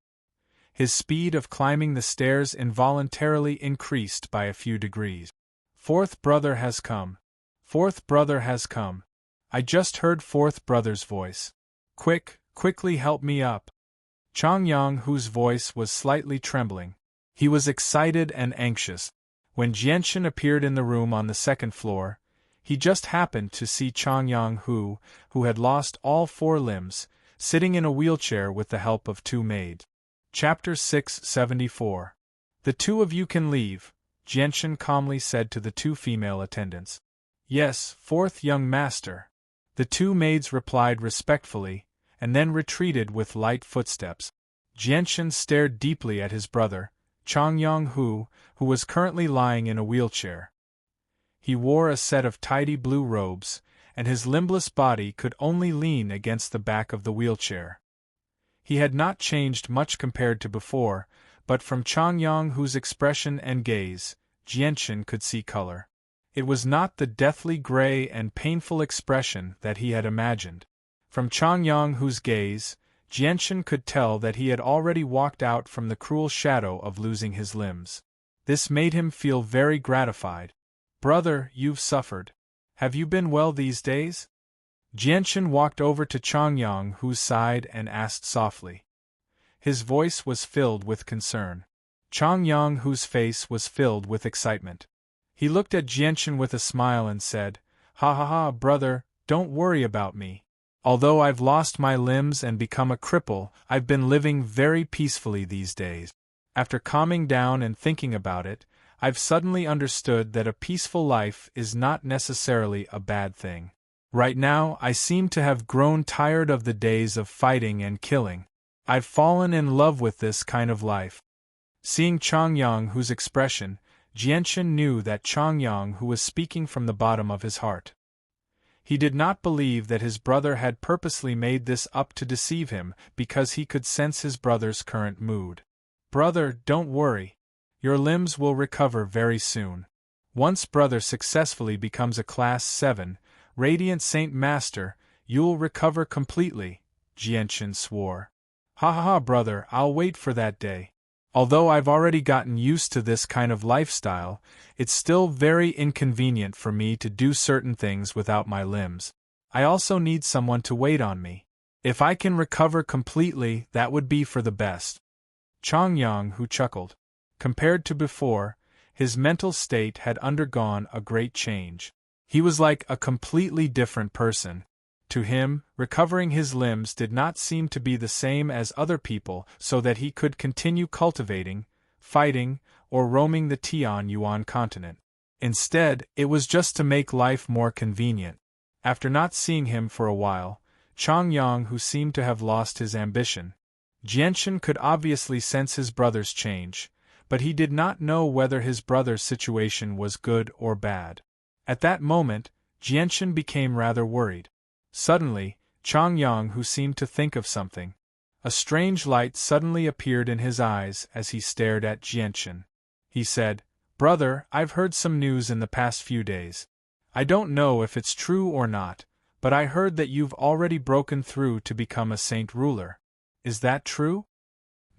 His speed of climbing the stairs involuntarily increased by a few degrees. 4th brother has come. 4th brother has come. I just heard 4th brother's voice. Quickly help me up." Changyang Hu's voice was slightly trembling. He was excited and anxious. When Jianchen appeared in the room on the 2nd floor, he just happened to see Changyang Hu, who had lost all 4 limbs, sitting in a wheelchair with the help of 2 maids. Chapter 674. "The 2 of you can leave," Jianchen calmly said to the 2 female attendants. "Yes, 4th young master." The 2 maids replied respectfully, and then retreated with light footsteps. Jianchen stared deeply at his brother, Changyang Hu, who was currently lying in a wheelchair. He wore a set of tidy blue robes, and his limbless body could only lean against the back of the wheelchair. He had not changed much compared to before, but from Changyang Hu's expression and gaze, Jianchen could see color. It was not the deathly gray and painful expression that he had imagined. From Changyang Hu's gaze, Jianchen could tell that he had already walked out from the cruel shadow of losing his limbs. This made him feel very gratified. "Brother, you've suffered. Have you been well these days?" Jianchen walked over to Changyang Hu's side and asked softly. His voice was filled with concern. Changyang Hu's face was filled with excitement. He looked at Jianchen with a smile and said, Ha, brother, don't worry about me. Although I've lost my limbs and become a cripple, I've been living very peacefully these days. After calming down and thinking about it, I've suddenly understood that a peaceful life is not necessarily a bad thing. Right now, I seem to have grown tired of the days of fighting and killing. I've fallen in love with this kind of life." Seeing Changyang Hu's expression, Jianchen knew that Changyang Hu was speaking from the bottom of his heart. He did not believe that his brother had purposely made this up to deceive him because he could sense his brother's current mood. "Brother, don't worry. Your limbs will recover very soon. Once brother successfully becomes a Class 7, Radiant Saint Master, you'll recover completely," Jianchen swore. Ha ha ha, brother, I'll wait for that day. Although I've already gotten used to this kind of lifestyle, it's still very inconvenient for me to do certain things without my limbs. I also need someone to wait on me. If I can recover completely, that would be for the best. Chongyang Hu chuckled. Compared to before, his mental state had undergone a great change. He was like a completely different person. To him, recovering his limbs did not seem to be the same as other people so that he could continue cultivating, fighting, or roaming the Tianyuan continent. Instead, it was just to make life more convenient. After not seeing him for a while, Chongyang Hu seemed to have lost his ambition. Jianshan could obviously sense his brother's change, but he did not know whether his brother's situation was good or bad. At that moment, Jianshan became rather worried. Suddenly, Chongyang Hu seemed to think of something. A strange light suddenly appeared in his eyes as he stared at Jianshan. He said, "Brother, I've heard some news in the past few days. I don't know if it's true or not, but I heard that you've already broken through to become a saint ruler. Is that true?"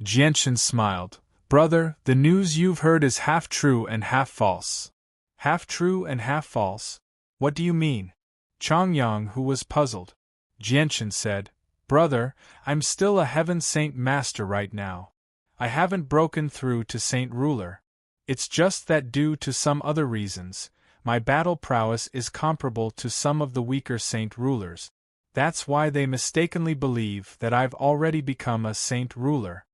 Jianshan smiled. "Brother, the news you've heard is half true and half false." "Half true and half false? What do you mean?" Chongyang Hu was puzzled. Jianshan said, "Brother, I'm still a heaven saint master right now. I haven't broken through to saint ruler. It's just that due to some other reasons, my battle prowess is comparable to some of the weaker saint rulers. That's why they mistakenly believe that I've already become a saint ruler."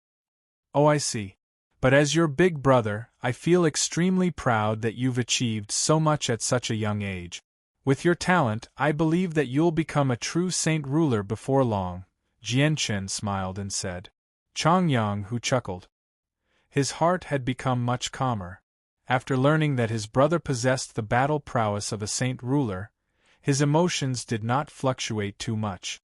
"Oh, I see. But as your big brother, I feel extremely proud that you've achieved so much at such a young age. With your talent, I believe that you'll become a true saint ruler before long," Jianshan smiled and said. Chongyang Hu chuckled. His heart had become much calmer. After learning that his brother possessed the battle prowess of a saint ruler, his emotions did not fluctuate too much.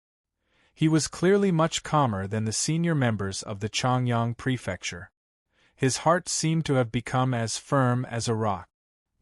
He was clearly much calmer than the senior members of the Chongyang prefecture. His heart seemed to have become as firm as a rock.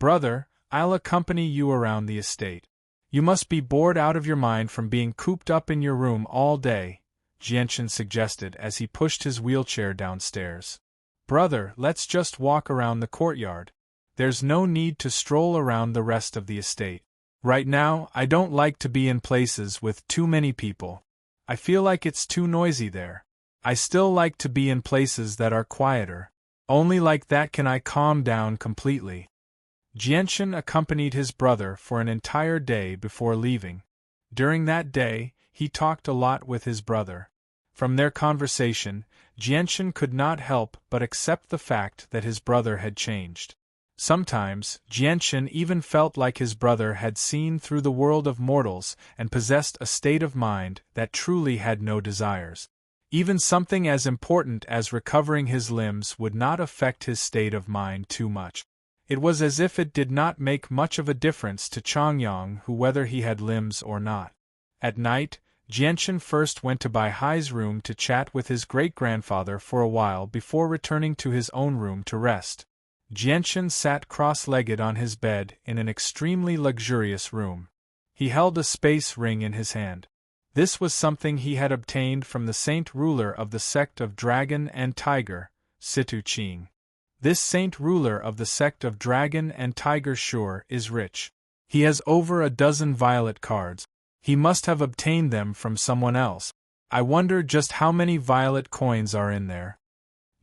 "Brother, I'll accompany you around the estate. You must be bored out of your mind from being cooped up in your room all day," Jianshan suggested as he pushed his wheelchair downstairs. "Brother, let's just walk around the courtyard. There's no need to stroll around the rest of the estate. Right now, I don't like to be in places with too many people. I feel like it's too noisy there. I still like to be in places that are quieter. Only like that can I calm down completely." Jianshan accompanied his brother for an entire day before leaving. During that day, he talked a lot with his brother. From their conversation, Jianshan could not help but accept the fact that his brother had changed. Sometimes, Jianshan even felt like his brother had seen through the world of mortals and possessed a state of mind that truly had no desires. Even something as important as recovering his limbs would not affect his state of mind too much. It was as if it did not make much of a difference to Chongyang Hu whether he had limbs or not. At night, Jianshan first went to Bai Hai's room to chat with his great-grandfather for a while before returning to his own room to rest. Jianshan sat cross-legged on his bed in an extremely luxurious room. He held a space ring in his hand. This was something he had obtained from the saint ruler of the sect of Dragon and Tiger, Situ Qing. This saint ruler of the sect of Dragon and Tiger sure is rich. He has over a dozen violet cards. He must have obtained them from someone else. I wonder just how many violet coins are in there.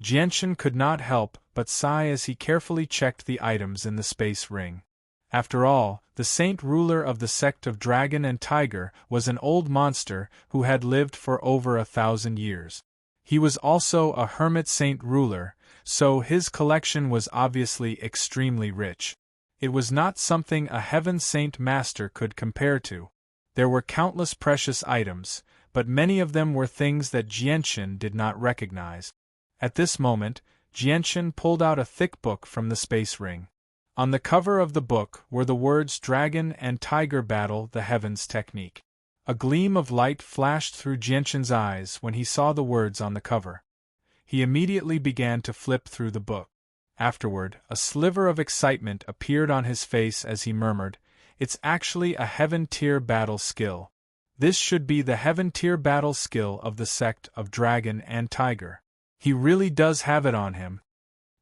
Jianshan could not help but sigh as he carefully checked the items in the space ring. After all, the saint ruler of the sect of Dragon and Tiger was an old monster who had lived for over 1,000 years. He was also a hermit saint ruler, so his collection was obviously extremely rich. It was not something a heaven saint master could compare to. There were countless precious items, but many of them were things that Jianshan did not recognize. At this moment, Jianshan pulled out a thick book from the space ring. On the cover of the book were the words Dragon and Tiger Battle the Heavens Technique. A gleam of light flashed through Jianshan's eyes when he saw the words on the cover. He immediately began to flip through the book. Afterward, a sliver of excitement appeared on his face as he murmured, "It's actually a heaven-tier battle skill. This should be the heaven-tier battle skill of the sect of Dragon and Tiger. He really does have it on him.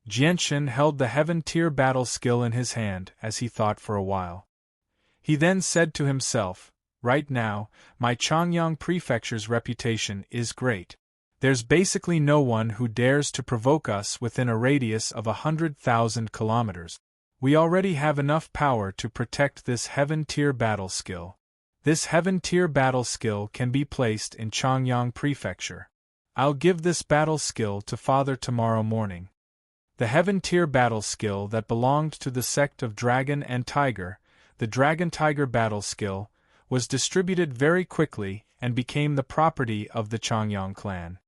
Jianshan held the heaven-tier battle skill in his hand as he thought for a while. He then said to himself, right now, my Changyang Prefecture's reputation is great. There's basically no one who dares to provoke us within a radius of 100,000 kilometers. We already have enough power to protect this heaven-tier battle skill. This heaven-tier battle skill can be placed in Changyang Prefecture. I'll give this battle skill to Father tomorrow morning. The heaven-tier battle skill that belonged to the sect of Dragon and Tiger, the Dragon-Tiger battle skill, was distributed very quickly and became the property of the Changyang clan.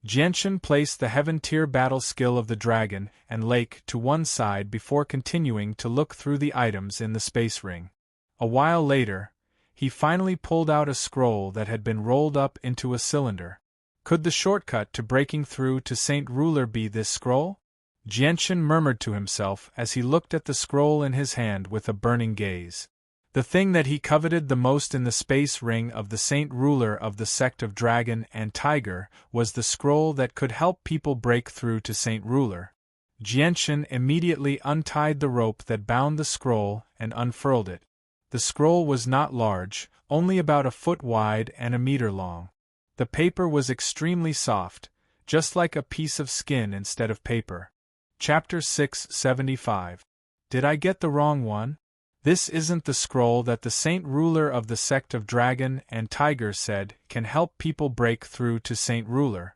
Jianshan placed the heaven-tier battle skill of the Dragon and Lake to one side before continuing to look through the items in the space ring. A while later, he finally pulled out a scroll that had been rolled up into a cylinder. Could the shortcut to breaking through to Saint Ruler be this scroll? Jianshan murmured to himself as he looked at the scroll in his hand with a burning gaze. The thing that he coveted the most in the space ring of the Saint Ruler of the sect of Dragon and Tiger was the scroll that could help people break through to Saint Ruler. Jianshan immediately untied the rope that bound the scroll and unfurled it. The scroll was not large, only about a foot wide and a meter long. The paper was extremely soft, just like a piece of skin instead of paper. Chapter 675. Did I get the wrong one? This isn't the scroll that the Saint Ruler of the sect of Dragon and Tiger said can help people break through to Saint Ruler.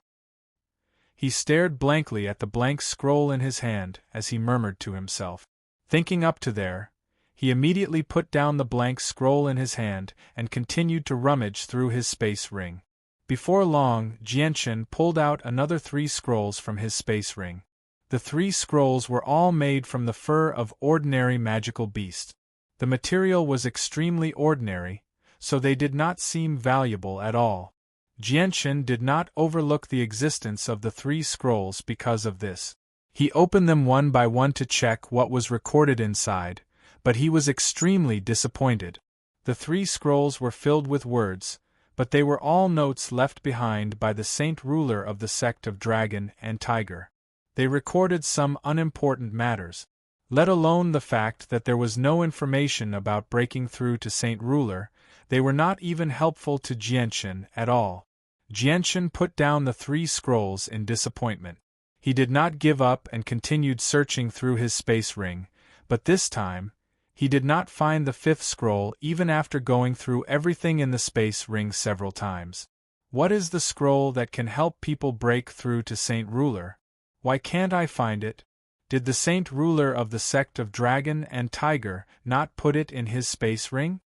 He stared blankly at the blank scroll in his hand as he murmured to himself. Thinking up to there, he immediately put down the blank scroll in his hand and continued to rummage through his space ring. Before long, Jianshan pulled out another 3 scrolls from his space ring. The 3 scrolls were all made from the fur of ordinary magical beasts. The material was extremely ordinary, so they did not seem valuable at all. Jianshan did not overlook the existence of the 3 scrolls because of this. He opened them one by one to check what was recorded inside, but he was extremely disappointed. The 3 scrolls were filled with words, but they were all notes left behind by the Saint Ruler of the sect of Dragon and Tiger. They recorded some unimportant matters. Let alone the fact that there was no information about breaking through to Saint Ruler, they were not even helpful to Jianshan at all. Jianshan put down the 3 scrolls in disappointment. He did not give up and continued searching through his space ring, but this time, he did not find the 5th scroll even after going through everything in the space ring several times. What is the scroll that can help people break through to Saint Ruler? Why can't I find it? Did the Saint Ruler of the sect of Dragon and Tiger not put it in his space ring?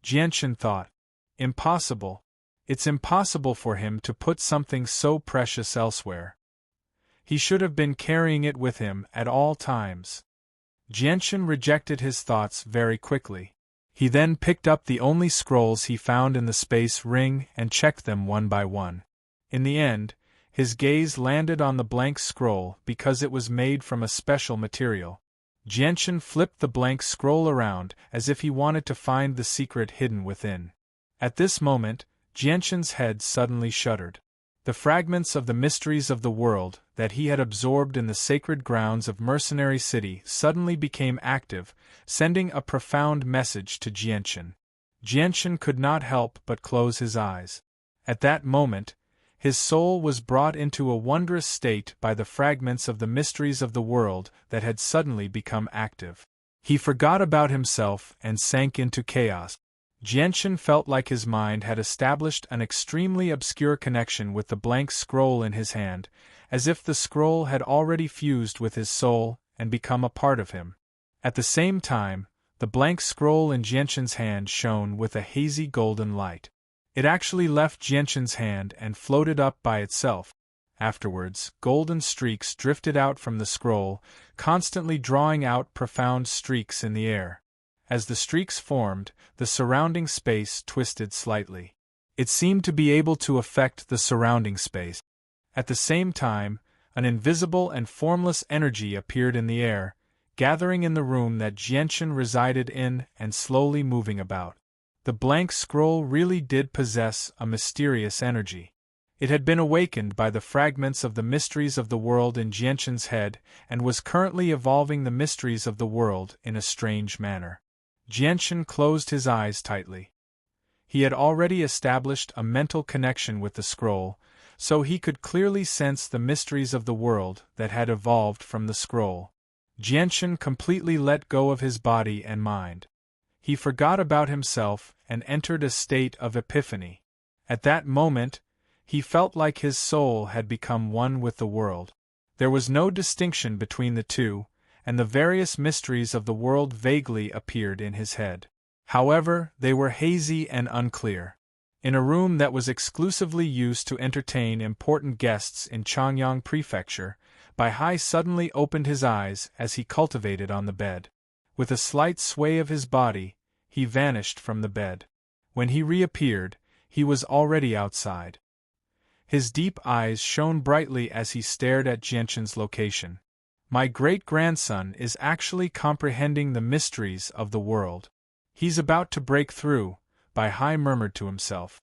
Jianshan thought. Impossible. It's impossible for him to put something so precious elsewhere. He should have been carrying it with him at all times. Jianshan rejected his thoughts very quickly. He then picked up the only scrolls he found in the space ring and checked them one by one. In the end, his gaze landed on the blank scroll because it was made from a special material. Jianshan flipped the blank scroll around as if he wanted to find the secret hidden within. At this moment, Jianshan's head suddenly shuddered. The fragments of the mysteries of the world that he had absorbed in the sacred grounds of Mercenary City suddenly became active, sending a profound message to Jianshan. Jianshan could not help but close his eyes. At that moment, his soul was brought into a wondrous state by the fragments of the mysteries of the world that had suddenly become active. He forgot about himself and sank into chaos. Jianshan felt like his mind had established an extremely obscure connection with the blank scroll in his hand, as if the scroll had already fused with his soul and become a part of him. At the same time, the blank scroll in Jianshan's hand shone with a hazy golden light. It actually left Jianshan's hand and floated up by itself. Afterwards, golden streaks drifted out from the scroll, constantly drawing out profound streaks in the air. As the streaks formed, the surrounding space twisted slightly. It seemed to be able to affect the surrounding space. At the same time, an invisible and formless energy appeared in the air, gathering in the room that Jianshan resided in and slowly moving about. The blank scroll really did possess a mysterious energy. It had been awakened by the fragments of the mysteries of the world in Jianshan's head, and was currently evolving the mysteries of the world in a strange manner. Jianshan closed his eyes tightly. He had already established a mental connection with the scroll, so he could clearly sense the mysteries of the world that had evolved from the scroll. Jianshan completely let go of his body and mind. He forgot about himself and entered a state of epiphany. At that moment, he felt like his soul had become one with the world. There was no distinction between the two, and the various mysteries of the world vaguely appeared in his head. However, they were hazy and unclear. In a room that was exclusively used to entertain important guests in Changyang Prefecture, Bai suddenly opened his eyes as he cultivated on the bed. With a slight sway of his body, he vanished from the bed. When he reappeared, he was already outside. His deep eyes shone brightly as he stared at Jianshan's location. My great-grandson is actually comprehending the mysteries of the world. He's about to break through, Bai murmured to himself.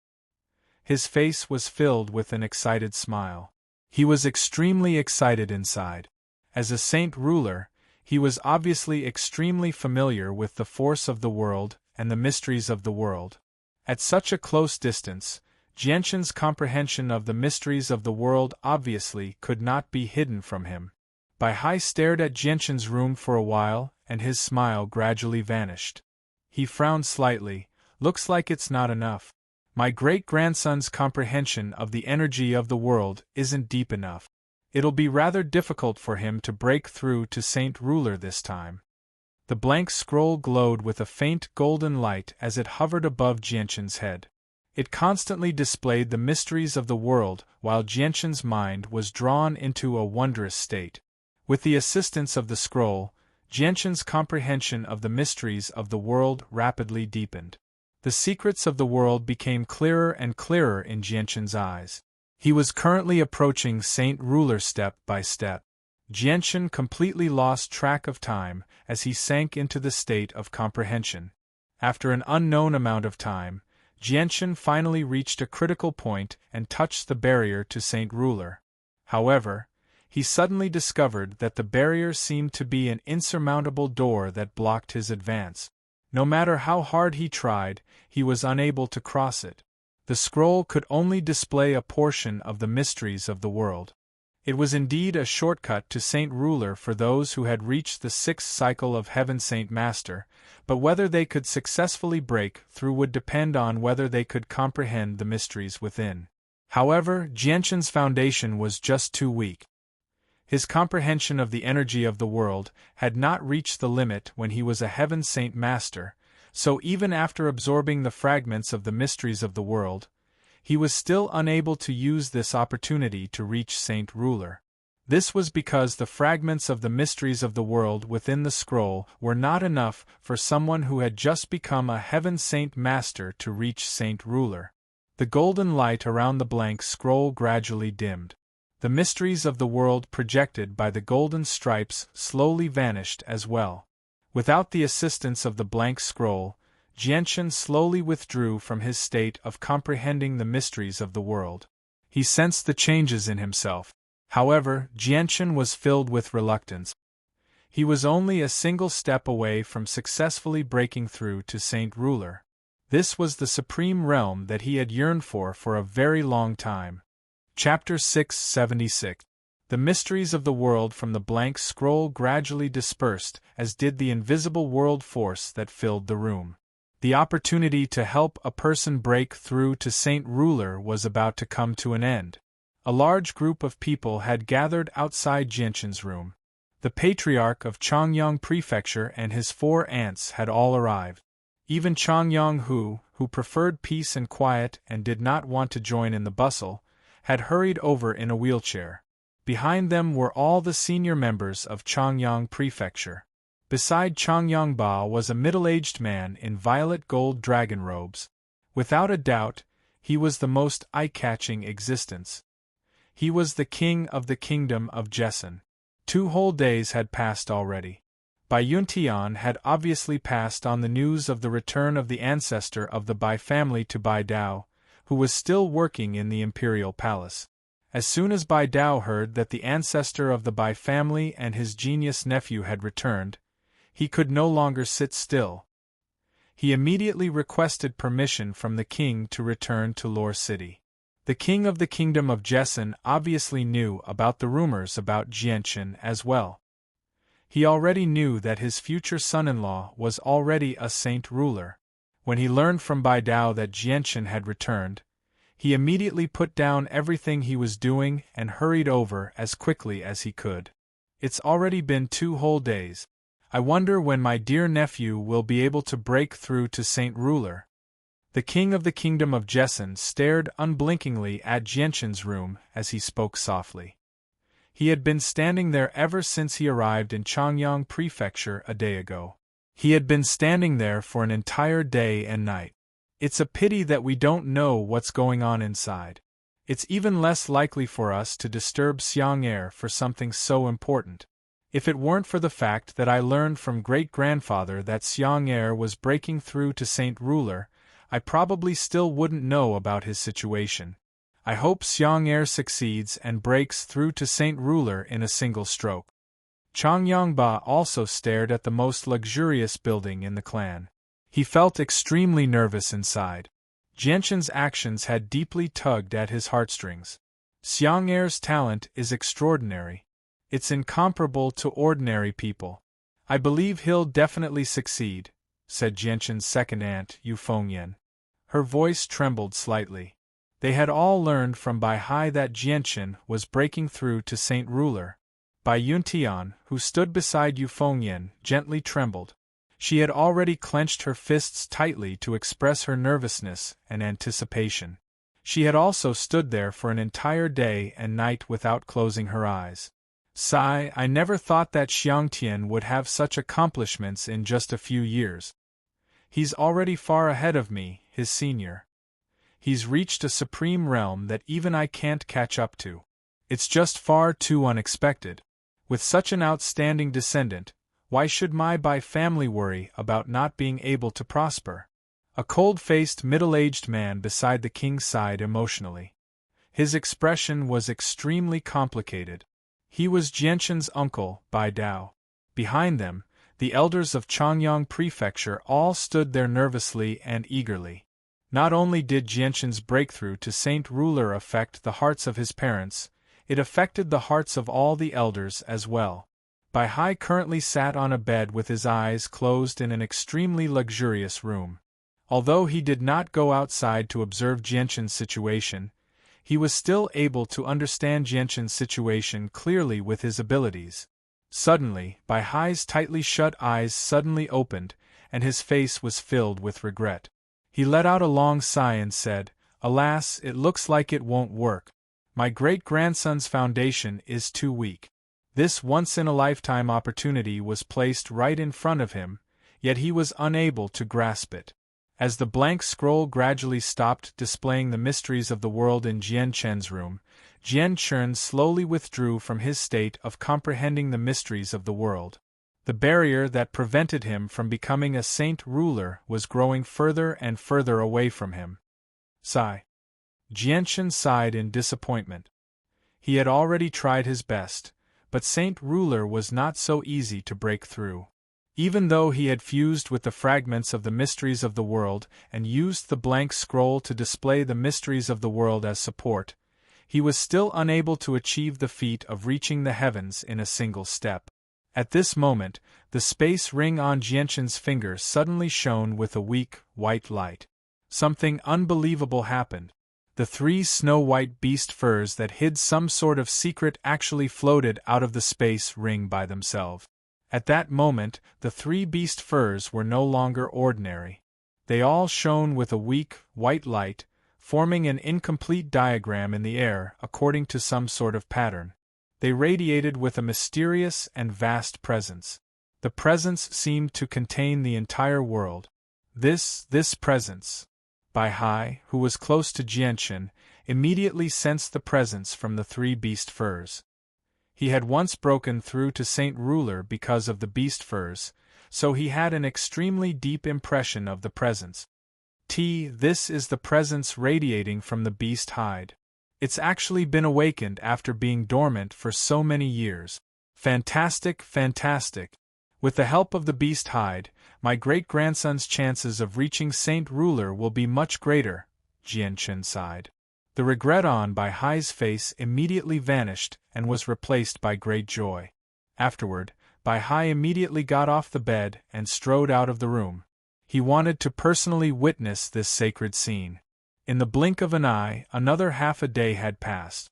His face was filled with an excited smile. He was extremely excited inside. As a saint ruler, he was obviously extremely familiar with the force of the world and the mysteries of the world. At such a close distance, Jianshan's comprehension of the mysteries of the world obviously could not be hidden from him. Bai stared at Jianshan's room for a while, and his smile gradually vanished. He frowned slightly. Looks like it's not enough. My great-grandson's comprehension of the energy of the world isn't deep enough. It'll be rather difficult for him to break through to Saint Ruler this time. The blank scroll glowed with a faint golden light as it hovered above Jianshan's head. It constantly displayed the mysteries of the world while Jianshan's mind was drawn into a wondrous state. With the assistance of the scroll, Jianshan's comprehension of the mysteries of the world rapidly deepened. The secrets of the world became clearer and clearer in Jianshan's eyes. He was currently approaching Saint Ruler step by step. Jianshan completely lost track of time as he sank into the state of comprehension. After an unknown amount of time, Jianshan finally reached a critical point and touched the barrier to Saint Ruler. However, he suddenly discovered that the barrier seemed to be an insurmountable door that blocked his advance. No matter how hard he tried, he was unable to cross it. The scroll could only display a portion of the mysteries of the world. It was indeed a shortcut to Saint Ruler for those who had reached the sixth cycle of Heaven Saint Master, but whether they could successfully break through would depend on whether they could comprehend the mysteries within. However, Jianshan's foundation was just too weak. His comprehension of the energy of the world had not reached the limit when he was a Heaven Saint Master, so even after absorbing the fragments of the mysteries of the world, he was still unable to use this opportunity to reach Saint Ruler. This was because the fragments of the mysteries of the world within the scroll were not enough for someone who had just become a Heaven Saint Master to reach Saint Ruler. The golden light around the blank scroll gradually dimmed. The mysteries of the world projected by the golden stripes slowly vanished as well. Without the assistance of the blank scroll, Jianshan slowly withdrew from his state of comprehending the mysteries of the world. He sensed the changes in himself. However, Jianshan was filled with reluctance. He was only a single step away from successfully breaking through to Saint Ruler. This was the supreme realm that he had yearned for a very long time. Chapter 676. The mysteries of the world from the blank scroll gradually dispersed, as did the invisible world force that filled the room. The opportunity to help a person break through to Saint Ruler was about to come to an end. A large group of people had gathered outside Jianshan's room. The patriarch of Changyang Prefecture and his 4 aunts had all arrived. Even Changyang who preferred peace and quiet and did not want to join in the bustle, had hurried over in a wheelchair. Behind them were all the senior members of Changyang Prefecture. Beside Changyang Ba was a middle-aged man in violet gold dragon robes. Without a doubt, he was the most eye-catching existence. He was the king of the kingdom of Jessen. 2 whole days had passed already. Bai Yuntian had obviously passed on the news of the return of the ancestor of the Bai family to Bai Dao, who was still working in the imperial palace. As soon as Bai Dao heard that the ancestor of the Bai family and his genius nephew had returned, he could no longer sit still. He immediately requested permission from the king to return to Lore City. The king of the kingdom of Jessen obviously knew about the rumors about Jianchen as well. He already knew that his future son-in-law was already a saint ruler. When he learned from Bai Dao that Jianchen had returned, he immediately put down everything he was doing and hurried over as quickly as he could. It's already been 2 whole days. I wonder when my dear nephew will be able to break through to Saint Ruler. The king of the kingdom of Jessen stared unblinkingly at Jianchen's room as he spoke softly. He had been standing there ever since he arrived in Changyang Prefecture a day ago. He had been standing there for an entire day and night. It's a pity that we don't know what's going on inside. It's even less likely for us to disturb Xiang Er for something so important. If it weren't for the fact that I learned from great-grandfather that Xiang Er was breaking through to Saint Ruler, I probably still wouldn't know about his situation. I hope Xiang Er succeeds and breaks through to Saint Ruler in a single stroke. Chang Yangba also stared at the most luxurious building in the clan. He felt extremely nervous inside. Jianchen's actions had deeply tugged at his heartstrings. Xiang Er's talent is extraordinary. It's incomparable to ordinary people. I believe he'll definitely succeed, said Jianchen's second aunt, Yu Fengyan. Her voice trembled slightly. They had all learned from Bai Hai that Jianchen was breaking through to Saint Ruler. Bai Yuntian, who stood beside Yu Fengyan, gently trembled. She had already clenched her fists tightly to express her nervousness and anticipation. She had also stood there for an entire day and night without closing her eyes. Sigh, I never thought that Xiangtian would have such accomplishments in just a few years. He's already far ahead of me, his senior. He's reached a supreme realm that even I can't catch up to. It's just far too unexpected. With such an outstanding descendant, why should my Bai family worry about not being able to prosper? A cold-faced middle-aged man beside the king sighed emotionally. His expression was extremely complicated. He was Jianchen's uncle, Bai Dao. Behind them, the elders of Changyang Prefecture all stood there nervously and eagerly. Not only did Jianchen's breakthrough to Saint Ruler affect the hearts of his parents, it affected the hearts of all the elders as well. Bai Hai currently sat on a bed with his eyes closed in an extremely luxurious room. Although he did not go outside to observe Jianchen's situation, he was still able to understand Jianchen's situation clearly with his abilities. Suddenly, Bai Hai's tightly shut eyes suddenly opened, and his face was filled with regret. He let out a long sigh and said, "Alas, it looks like it won't work. My great-grandson's foundation is too weak." This once-in-a-lifetime opportunity was placed right in front of him, yet he was unable to grasp it. As the blank scroll gradually stopped displaying the mysteries of the world in Jian Chen's room, Jian Chen slowly withdrew from his state of comprehending the mysteries of the world. The barrier that prevented him from becoming a saint ruler was growing further and further away from him. Sigh. Jian Chen sighed in disappointment. He had already tried his best, but Saint Ruler was not so easy to break through. Even though he had fused with the fragments of the mysteries of the world and used the blank scroll to display the mysteries of the world as support, he was still unable to achieve the feat of reaching the heavens in a single step. At this moment, the space ring on Jianchen's finger suddenly shone with a weak, white light. Something unbelievable happened. The 3 snow-white beast furs that hid some sort of secret actually floated out of the space ring by themselves. At that moment, the 3 beast furs were no longer ordinary. They all shone with a weak, white light, forming an incomplete diagram in the air according to some sort of pattern. They radiated with a mysterious and vast presence. The presence seemed to contain the entire world. This presence. Bai Hai, who was close to Jianchen, immediately sensed the presence from the 3 beast furs. He had once broken through to Saint Ruler because of the beast furs, so he had an extremely deep impression of the presence. This is the presence radiating from the beast hide. It's actually been awakened after being dormant for so many years. Fantastic, fantastic. With the help of the beast hide, my great-grandson's chances of reaching Saint Ruler will be much greater, Jianchen sighed. The regret on Bai Hai's face immediately vanished and was replaced by great joy. Afterward, Bai Hai immediately got off the bed and strode out of the room. He wanted to personally witness this sacred scene. In the blink of an eye, another half a day had passed.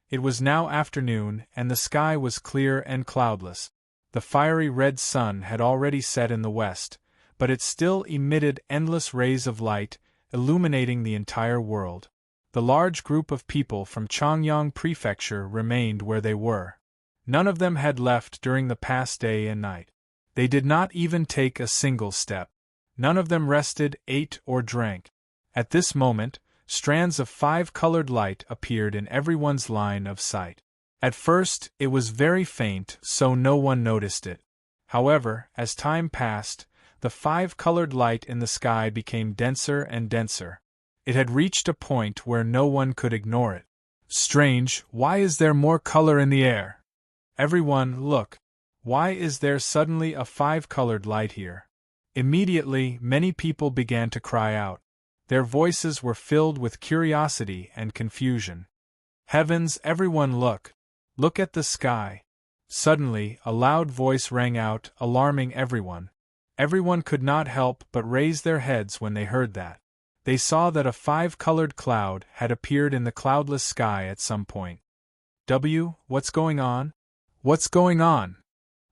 It was now afternoon, and the sky was clear and cloudless. The fiery red sun had already set in the west, but it still emitted endless rays of light, illuminating the entire world. The large group of people from Changyang Prefecture remained where they were. None of them had left during the past day and night. They did not even take a single step. None of them rested, ate, or drank. At this moment, strands of 5-colored light appeared in everyone's line of sight. At first, it was very faint, so no one noticed it. However, as time passed, the 5-colored light in the sky became denser and denser. It had reached a point where no one could ignore it. Strange, why is there more color in the air? Everyone, look. Why is there suddenly a 5-colored light here? Immediately, many people began to cry out. Their voices were filled with curiosity and confusion. Heavens, everyone look! Look at the sky! Suddenly, a loud voice rang out, alarming everyone. Everyone could not help but raise their heads when they heard that. They saw that a 5-colored cloud had appeared in the cloudless sky at some point. What's going on? What's going on?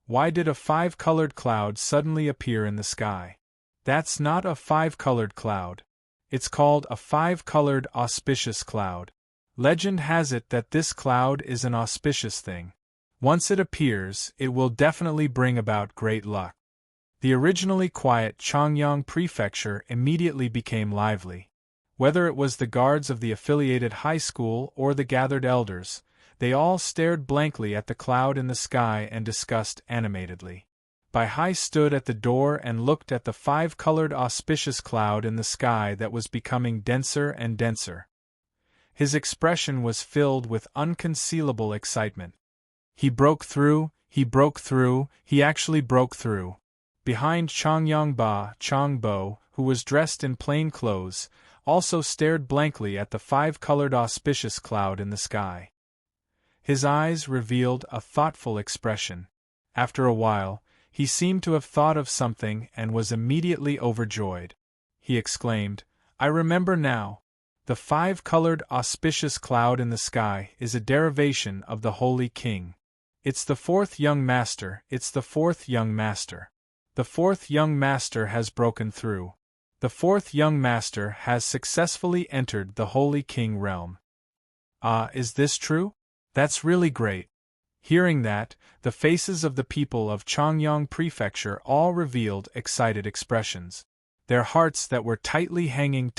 Why did a 5-colored cloud suddenly appear in the sky? That's not a 5-colored cloud. It's called a 5-colored auspicious cloud. Legend has it that this cloud is an auspicious thing. Once it appears, it will definitely bring about great luck. The originally quiet Changyang Prefecture immediately became lively. Whether it was the guards of the affiliated high school or the gathered elders, they all stared blankly at the cloud in the sky and discussed animatedly. Bai Hai stood at the door and looked at the 5-colored auspicious cloud in the sky that was becoming denser and denser. His expression was filled with unconcealable excitement. He broke through, he actually broke through. Behind Changbo, who was dressed in plain clothes, also stared blankly at the 5-colored auspicious cloud in the sky. His eyes revealed a thoughtful expression. After a while, he seemed to have thought of something and was immediately overjoyed. He exclaimed, "I remember now. The 5-colored auspicious cloud in the sky is a derivation of the Holy King. It's the 4th young master, The 4th young master has broken through. The 4th young master has successfully entered the Holy King realm." Ah, is this true? That's really great. Hearing that, the faces of the people of Changyang Prefecture all revealed excited expressions. Their hearts that were tightly hanging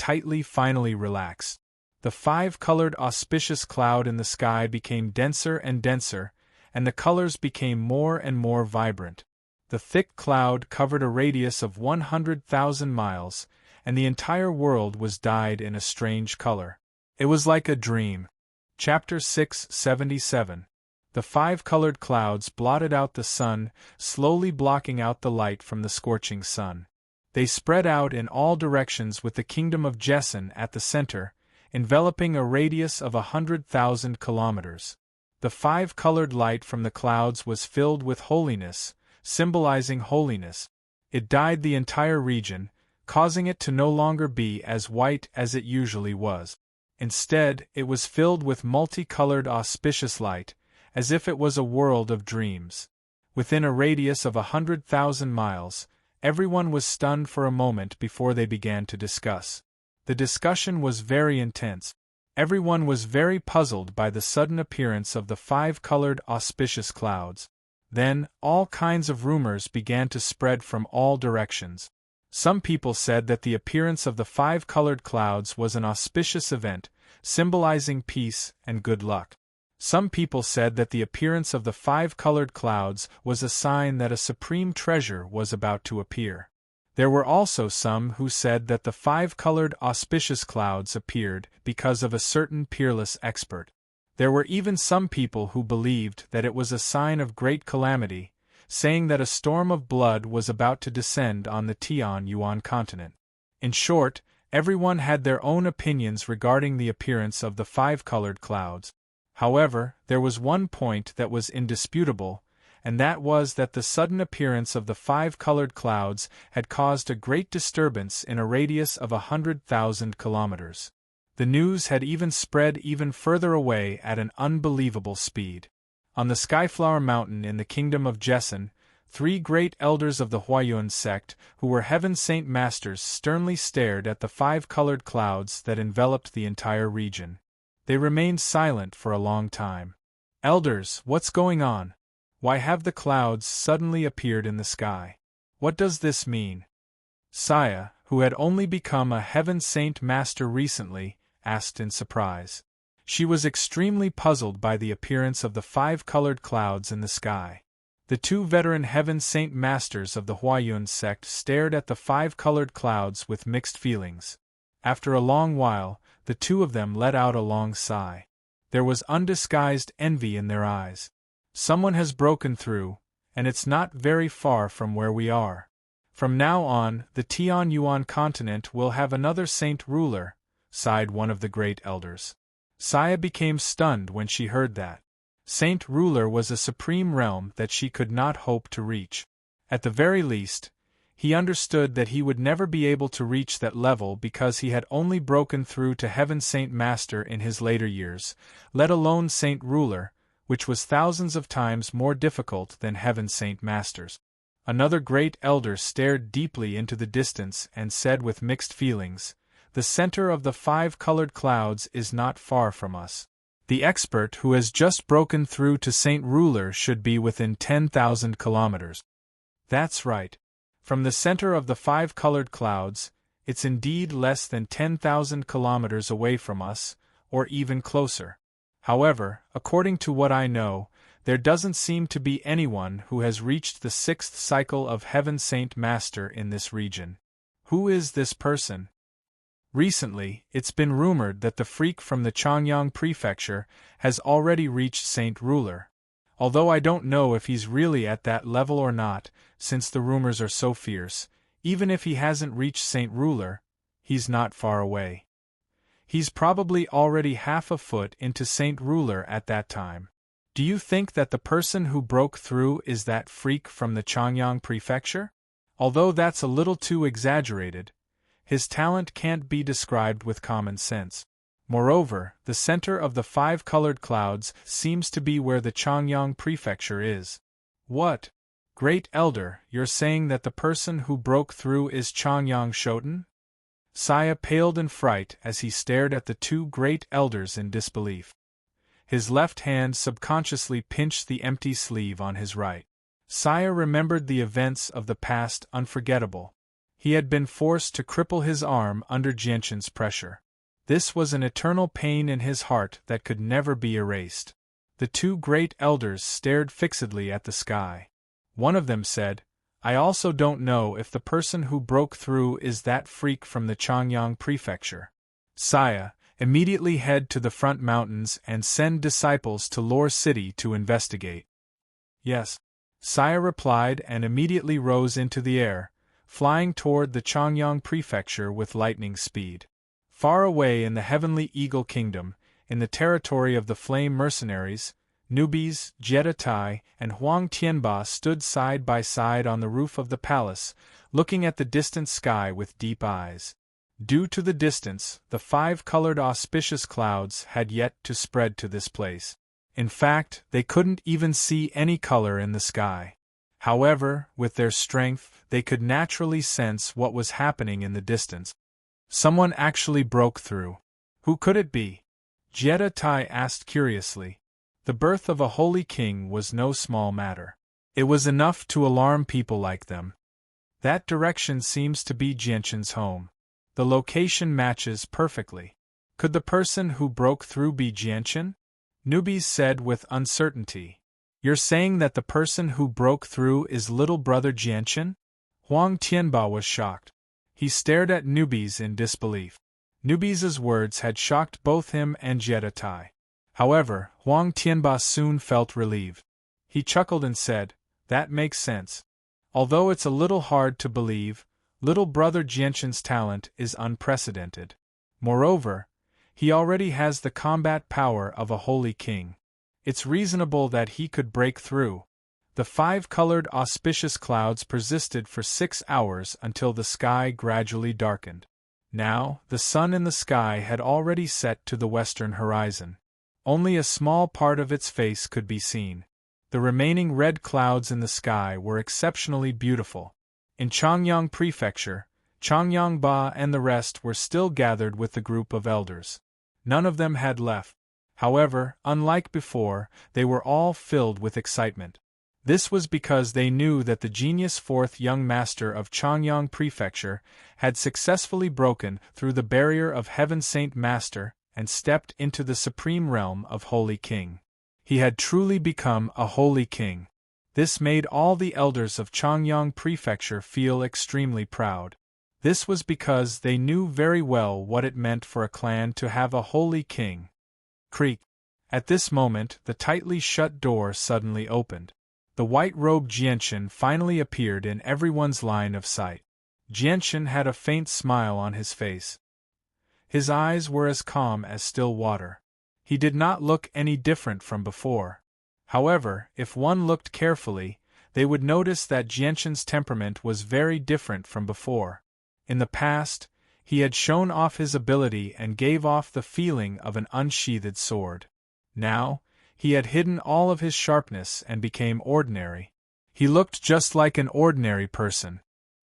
finally relaxed. The 5-colored auspicious cloud in the sky became denser and denser, and the colors became more and more vibrant. The thick cloud covered a radius of 100,000 miles, and the entire world was dyed in a strange color. It was like a dream. Chapter 677. The 5-colored clouds blotted out the sun, slowly blocking out the light from the scorching sun. They spread out in all directions with the kingdom of Jessen at the center, enveloping a radius of 100,000 kilometers. The 5-colored light from the clouds was filled with holiness, symbolizing holiness. It dyed the entire region, causing it to no longer be as white as it usually was. Instead, it was filled with multicolored auspicious light, as if it was a world of dreams. Within a radius of 100,000 miles, everyone was stunned for a moment before they began to discuss. The discussion was very intense. Everyone was very puzzled by the sudden appearance of the 5-colored auspicious clouds. Then, all kinds of rumors began to spread from all directions. Some people said that the appearance of the 5-colored clouds was an auspicious event, symbolizing peace and good luck. Some people said that the appearance of the 5-colored clouds was a sign that a supreme treasure was about to appear. There were also some who said that the 5-colored auspicious clouds appeared because of a certain peerless expert. There were even some people who believed that it was a sign of great calamity, saying that a storm of blood was about to descend on the Tianyuan continent. In short, everyone had their own opinions regarding the appearance of the 5-colored clouds. However, there was one point that was indisputable, and that was that the sudden appearance of the 5-colored clouds had caused a great disturbance in a radius of 100,000 kilometers. The news had even spread even further away at an unbelievable speed. On the Skyflower Mountain in the kingdom of Jessen, 3 great elders of the Huayuan sect, who were Heaven Saint Masters, sternly stared at the 5-colored clouds that enveloped the entire region. They remained silent for a long time. "Elders, what's going on? Why have the clouds suddenly appeared in the sky? What does this mean?" Saya, who had only become a Heaven Saint Master recently, asked in surprise. She was extremely puzzled by the appearance of the 5-colored clouds in the sky. The 2 veteran Heaven Saint Masters of the Huayuan sect stared at the 5-colored clouds with mixed feelings. After a long while, the 2 of them let out a long sigh. There was undisguised envy in their eyes. "Someone has broken through, and it's not very far from where we are. From now on, the Tianyuan continent will have another saint ruler," sighed one of the great elders. Saya became stunned when she heard that. Saint ruler was a supreme realm that she could not hope to reach. At the very least, he understood that he would never be able to reach that level because he had only broken through to Heaven Saint Master in his later years, let alone Saint Ruler, which was thousands of times more difficult than Heaven Saint Masters. Another great elder stared deeply into the distance and said with mixed feelings, "The center of the 5-colored clouds is not far from us. The expert who has just broken through to Saint Ruler should be within 10,000 kilometers." That's right. From the center of the 5-colored clouds, it's indeed less than 10,000 kilometers away from us, or even closer. However, according to what I know, there doesn't seem to be anyone who has reached the 6th cycle of Heaven Saint Master in this region. Who is this person? Recently, it's been rumored that the freak from the Changyang prefecture has already reached Saint Ruler. Although I don't know if he's really at that level or not, since the rumors are so fierce, even if he hasn't reached Saint Ruler, he's not far away. He's probably already half a foot into Saint Ruler at that time. Do you think that the person who broke through is that freak from the Changyang prefecture? Although that's a little too exaggerated, his talent can't be described with common sense. Moreover, the center of the 5-colored clouds seems to be where the Changyang prefecture is. What? Great Elder, you're saying that the person who broke through is Changyang Shoten? Saya paled in fright as he stared at the 2 great elders in disbelief. His left hand subconsciously pinched the empty sleeve on his right. Saya remembered the events of the past unforgettable. He had been forced to cripple his arm under Jianshan's pressure. This was an eternal pain in his heart that could never be erased. The 2 great elders stared fixedly at the sky. One of them said, "I also don't know if the person who broke through is that freak from the Changyang prefecture. Saya, immediately head to the front mountains and send disciples to Lore City to investigate." "Yes," Saya replied and immediately rose into the air, flying toward the Changyang prefecture with lightning speed. Far away in the Heavenly Eagle Kingdom, in the territory of the Flame Mercenaries, Nubis, Jetta, and Huang Tianba stood side by side on the roof of the palace, looking at the distant sky with deep eyes. Due to the distance, the 5-colored auspicious clouds had yet to spread to this place. In fact, they couldn't even see any color in the sky. However, with their strength, they could naturally sense what was happening in the distance. Someone actually broke through. Who could it be? Jetta asked curiously. The birth of a holy king was no small matter. It was enough to alarm people like them. That direction seems to be Jianshan's home. The location matches perfectly. Could the person who broke through be Jianshan? Newbies said with uncertainty. You're saying that the person who broke through is little brother Jianchen? Huang Tianba was shocked. He stared at Newbies in disbelief. Newbies' words had shocked both him and Jietai. However, Huang Tianba soon felt relieved. He chuckled and said, that makes sense. Although it's a little hard to believe, little brother Jianchen's talent is unprecedented. Moreover, he already has the combat power of a holy king. It's reasonable that he could break through. The 5-colored auspicious clouds persisted for 6 hours until the sky gradually darkened. Now, the sun in the sky had already set to the western horizon. Only a small part of its face could be seen. The remaining red clouds in the sky were exceptionally beautiful. In Changyang Prefecture, Changyang Ba and the rest were still gathered with the group of elders. None of them had left. However, unlike before, they were all filled with excitement. This was because they knew that the genius 4th young master of Changyang Prefecture had successfully broken through the barrier of Heaven Saint Master and stepped into the supreme realm of Holy King. He had truly become a holy king. This made all the elders of Changyang Prefecture feel extremely proud. This was because they knew very well what it meant for a clan to have a holy king. Creak. At this moment, the tightly shut door suddenly opened. The white-robed Jianchen finally appeared in everyone's line of sight. Jianchen had a faint smile on his face. His eyes were as calm as still water. He did not look any different from before. However, if one looked carefully, they would notice that Jianchen's temperament was very different from before. In the past, he had shown off his ability and gave off the feeling of an unsheathed sword. Now, he had hidden all of his sharpness and became ordinary. He looked just like an ordinary person.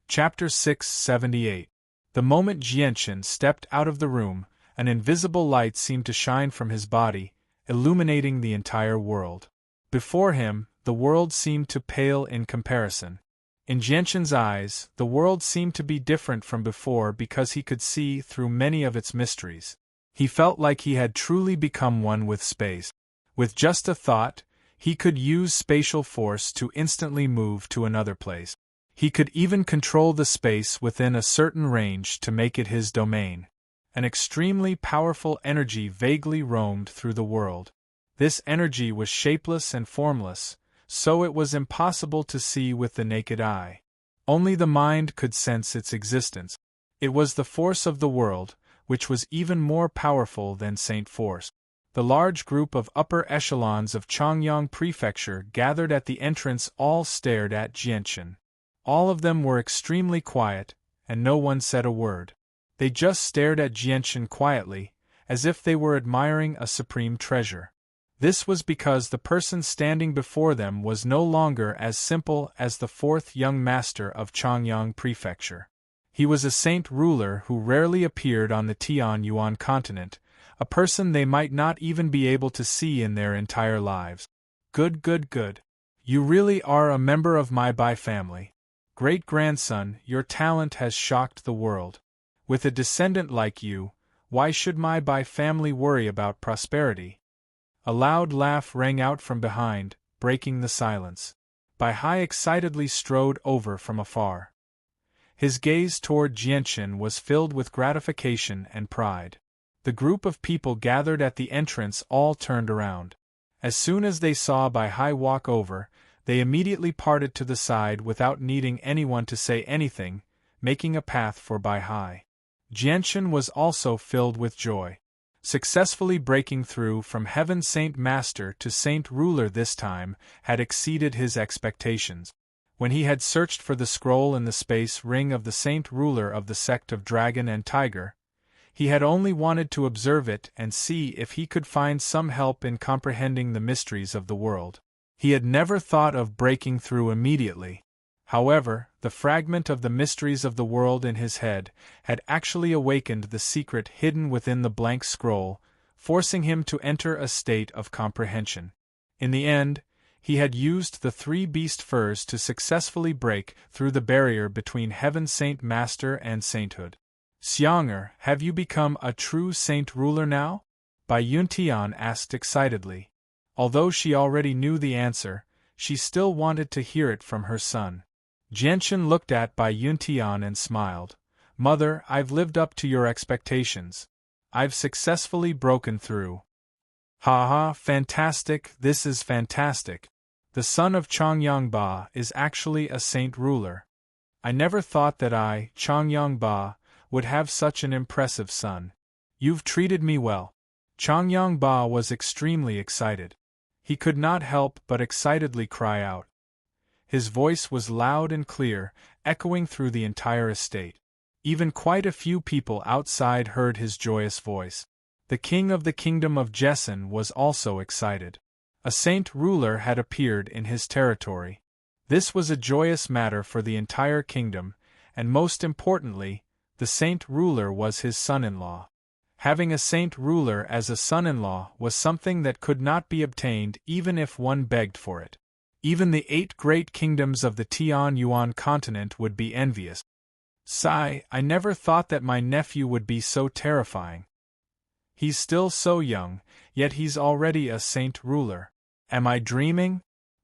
Chapter 678. The moment Jianchen stepped out of the room, an invisible light seemed to shine from his body, illuminating the entire world. Before him, the world seemed to pale in comparison. In Jianchen's eyes, the world seemed to be different from before because he could see through many of its mysteries. He felt like he had truly become one with space. With just a thought, he could use spatial force to instantly move to another place. He could even control the space within a certain range to make it his domain. An extremely powerful energy vaguely roamed through the world. This energy was shapeless and formless, so it was impossible to see with the naked eye. Only the mind could sense its existence. It was the force of the world, which was even more powerful than Saint Force. The large group of upper echelons of Changyang Prefecture gathered at the entrance all stared at Jianchen. All of them were extremely quiet, and no one said a word. They just stared at Jianchen quietly, as if they were admiring a supreme treasure. This was because the person standing before them was no longer as simple as the 4th young master of Changyang Prefecture. He was a saint ruler who rarely appeared on the Tianyuan continent, a person they might not even be able to see in their entire lives. Good. You really are a member of my Bai family. Great-grandson, your talent has shocked the world. With a descendant like you, why should my Bai family worry about prosperity? A loud laugh rang out from behind, breaking the silence. Bai Hai excitedly strode over from afar. His gaze toward Jianchen was filled with gratification and pride. The group of people gathered at the entrance all turned around. As soon as they saw Bai Hai walk over, they immediately parted to the side without needing anyone to say anything, making a path for Bai Hai. Jianchen was also filled with joy. Successfully breaking through from Heaven Saint Master to Saint Ruler this time had exceeded his expectations. When he had searched for the scroll in the space ring of the Saint Ruler of the sect of Dragon and Tiger, he had only wanted to observe it and see if he could find some help in comprehending the mysteries of the world. He had never thought of breaking through immediately. However, the fragment of the mysteries of the world in his head had actually awakened the secret hidden within the blank scroll, forcing him to enter a state of comprehension. In the end, he had used the 3 beast furs to successfully break through the barrier between Heaven Saint Master and sainthood. Xianger, have you become a true saint ruler now? Bai Yuntian asked excitedly. Although she already knew the answer, she still wanted to hear it from her son. Jianchen looked at Bai Yuntian and smiled. Mother, I've lived up to your expectations. I've successfully broken through. Ha ha, fantastic, this is fantastic. The son of Changyang is actually a saint ruler. I never thought that I, Changyang would have such an impressive son. You've treated me well. Changyang was extremely excited. He could not help but excitedly cry out. His voice was loud and clear, echoing through the entire estate. Even quite a few people outside heard his joyous voice. The king of the kingdom of Jessen was also excited. A saint ruler had appeared in his territory. This was a joyous matter for the entire kingdom, and most importantly, the saint ruler was his son-in-law. Having a saint ruler as a son-in-law was something that could not be obtained even if one begged for it. Even the 8 great kingdoms of the Tianyuan continent would be envious. Sigh, I never thought that my nephew would be so terrifying. He's still so young, yet he's already a saint ruler. Am I dreaming?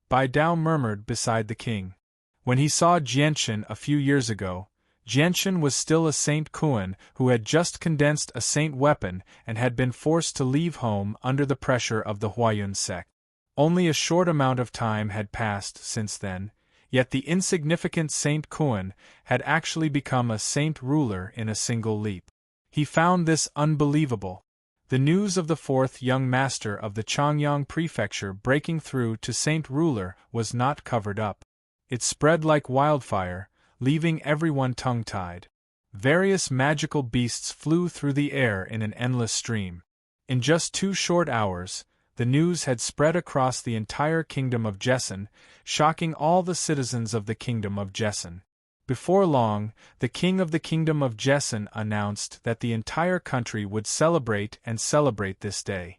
Bai Dao murmured beside the king. When he saw Jianchen a few years ago, Jianchen was still a Saint Kuan who had just condensed a saint weapon and had been forced to leave home under the pressure of the Huayun sect. Only a short amount of time had passed since then, yet the insignificant Saint Kuan had actually become a saint ruler in a single leap. He found this unbelievable. The news of the 4th young master of the Changyang prefecture breaking through to saint ruler was not covered up. It spread like wildfire, leaving everyone tongue-tied. Various magical beasts flew through the air in an endless stream. In just 2 short hours, the news had spread across the entire kingdom of Jessen, shocking all the citizens of the kingdom of Jessen. Before long, the king of the kingdom of Jessen announced that the entire country would celebrate this day.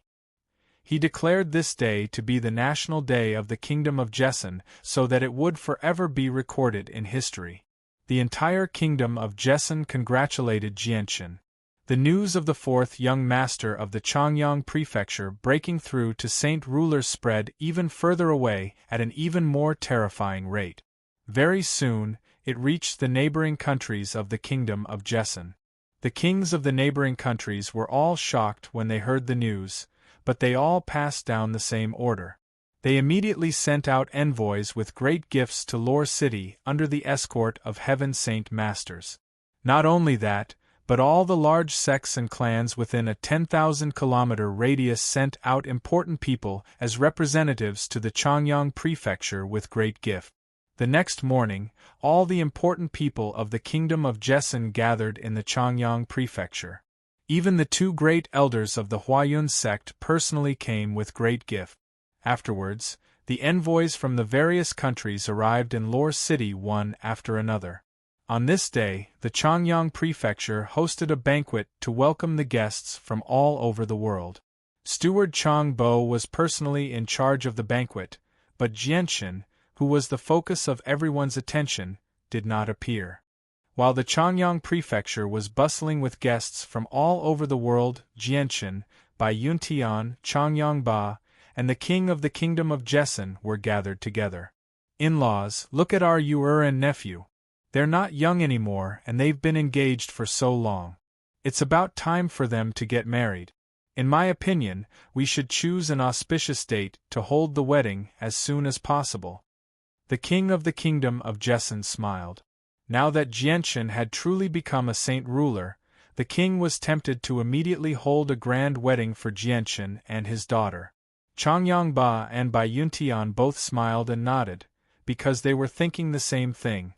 He declared this day to be the national day of the kingdom of Jessen so that it would forever be recorded in history. The entire kingdom of Jessen congratulated Jianchen. The news of the 4th young master of the Changyang prefecture breaking through to saint ruler spread even further away at an even more terrifying rate. Very soon, it reached the neighboring countries of the kingdom of Jessen. The kings of the neighboring countries were all shocked when they heard the news, but they all passed down the same order. They immediately sent out envoys with great gifts to Lore City under the escort of Heaven Saint Masters. Not only that, but all the large sects and clans within a 10,000-kilometer radius sent out important people as representatives to the Changyang prefecture with great gift. The next morning, all the important people of the kingdom of Jessen gathered in the Changyang prefecture. Even the 2 great elders of the Huayun sect personally came with great gift. Afterwards, the envoys from the various countries arrived in Lore City one after another. On this day, the Changyang prefecture hosted a banquet to welcome the guests from all over the world. Steward Chang Bo was personally in charge of the banquet, but Jianchen, who was the focus of everyone's attention, did not appear. While the Changyang prefecture was bustling with guests from all over the world, Jianchen, Bai Yuntian, Changyang and the king of the kingdom of Jessen were gathered together. In-laws, look at our and nephew. They're not young anymore and they've been engaged for so long. It's about time for them to get married. In my opinion, we should choose an auspicious date to hold the wedding as soon as possible. The king of the kingdom of Jessen smiled. Now that Jianchen had truly become a saint ruler, the king was tempted to immediately hold a grand wedding for Jianchen and his daughter. Changyang and Bai Yuntian both smiled and nodded, because they were thinking the same thing.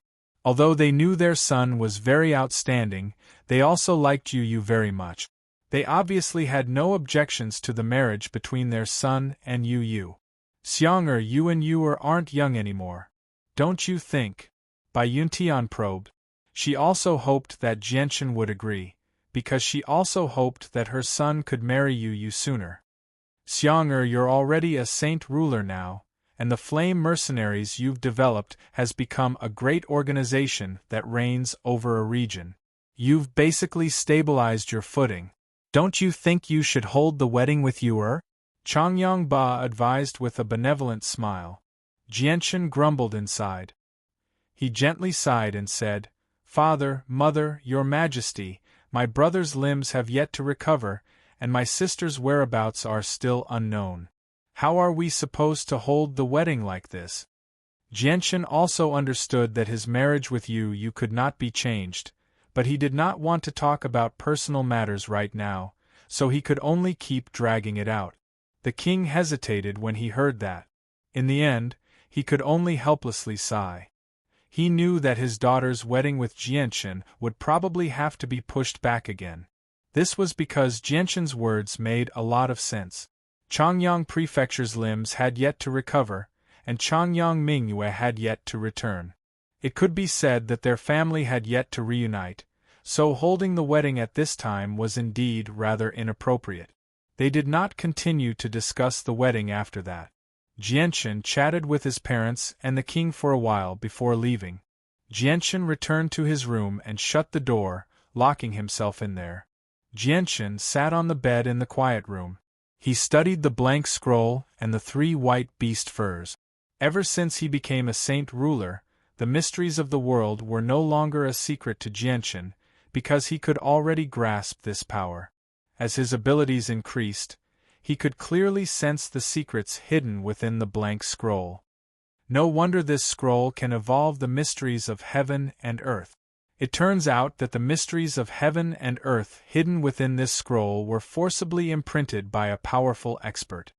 Although they knew their son was very outstanding, they also liked Yu very much. They obviously had no objections to the marriage between their son and Yu. Xiang'er, you and Yu aren't young anymore. Don't you think? Bai Yuntian probed. She also hoped that Jianchen would agree, because she also hoped that her son could marry Yu sooner. Xiang'er, you're already a saint ruler now, and the flame mercenaries you've developed has become a great organization that reigns over a region. You've basically stabilized your footing. Don't you think you should hold the wedding with Yu? Changyang Ba advised with a benevolent smile. Jianshan grumbled inside. He gently sighed and said, Father, Mother, Your Majesty, my brother's limbs have yet to recover, and my sister's whereabouts are still unknown. How are we supposed to hold the wedding like this? Jianshan also understood that his marriage with Yu could not be changed, but he did not want to talk about personal matters right now, so he could only keep dragging it out. The king hesitated when he heard that. In the end, he could only helplessly sigh. He knew that his daughter's wedding with Jianshan would probably have to be pushed back again. This was because Jianshan's words made a lot of sense. Changyang Prefecture's limbs had yet to recover, and Changyang Mingyue had yet to return. It could be said that their family had yet to reunite, so holding the wedding at this time was indeed rather inappropriate. They did not continue to discuss the wedding after that. Jianshan chatted with his parents and the king for a while before leaving. Jianshan returned to his room and shut the door, locking himself in there. Jianshan sat on the bed in the quiet room. He studied the blank scroll and the 3 white beast furs. Ever since he became a saint ruler, the mysteries of the world were no longer a secret to Jianshan, because he could already grasp this power. As his abilities increased, he could clearly sense the secrets hidden within the blank scroll. No wonder this scroll can evolve the mysteries of heaven and earth. It turns out that the mysteries of heaven and earth hidden within this scroll were forcibly imprinted by a powerful expert.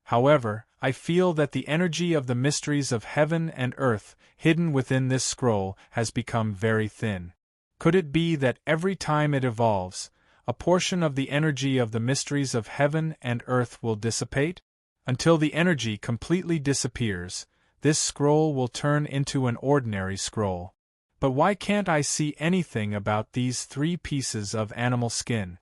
However, I feel that the energy of the mysteries of heaven and earth hidden within this scroll has become very thin. Could it be that every time it evolves, a portion of the energy of the mysteries of heaven and earth will dissipate? Until the energy completely disappears, this scroll will turn into an ordinary scroll. But why can't I see anything about these 3 pieces of animal skin?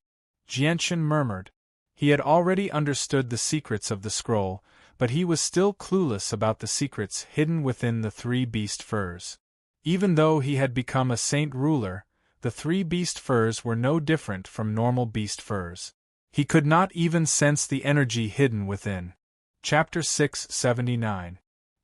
Jianshan murmured. He had already understood the secrets of the scroll, but he was still clueless about the secrets hidden within the 3 beast furs. Even though he had become a saint ruler, the 3 beast furs were no different from normal beast furs. He could not even sense the energy hidden within. Chapter 679.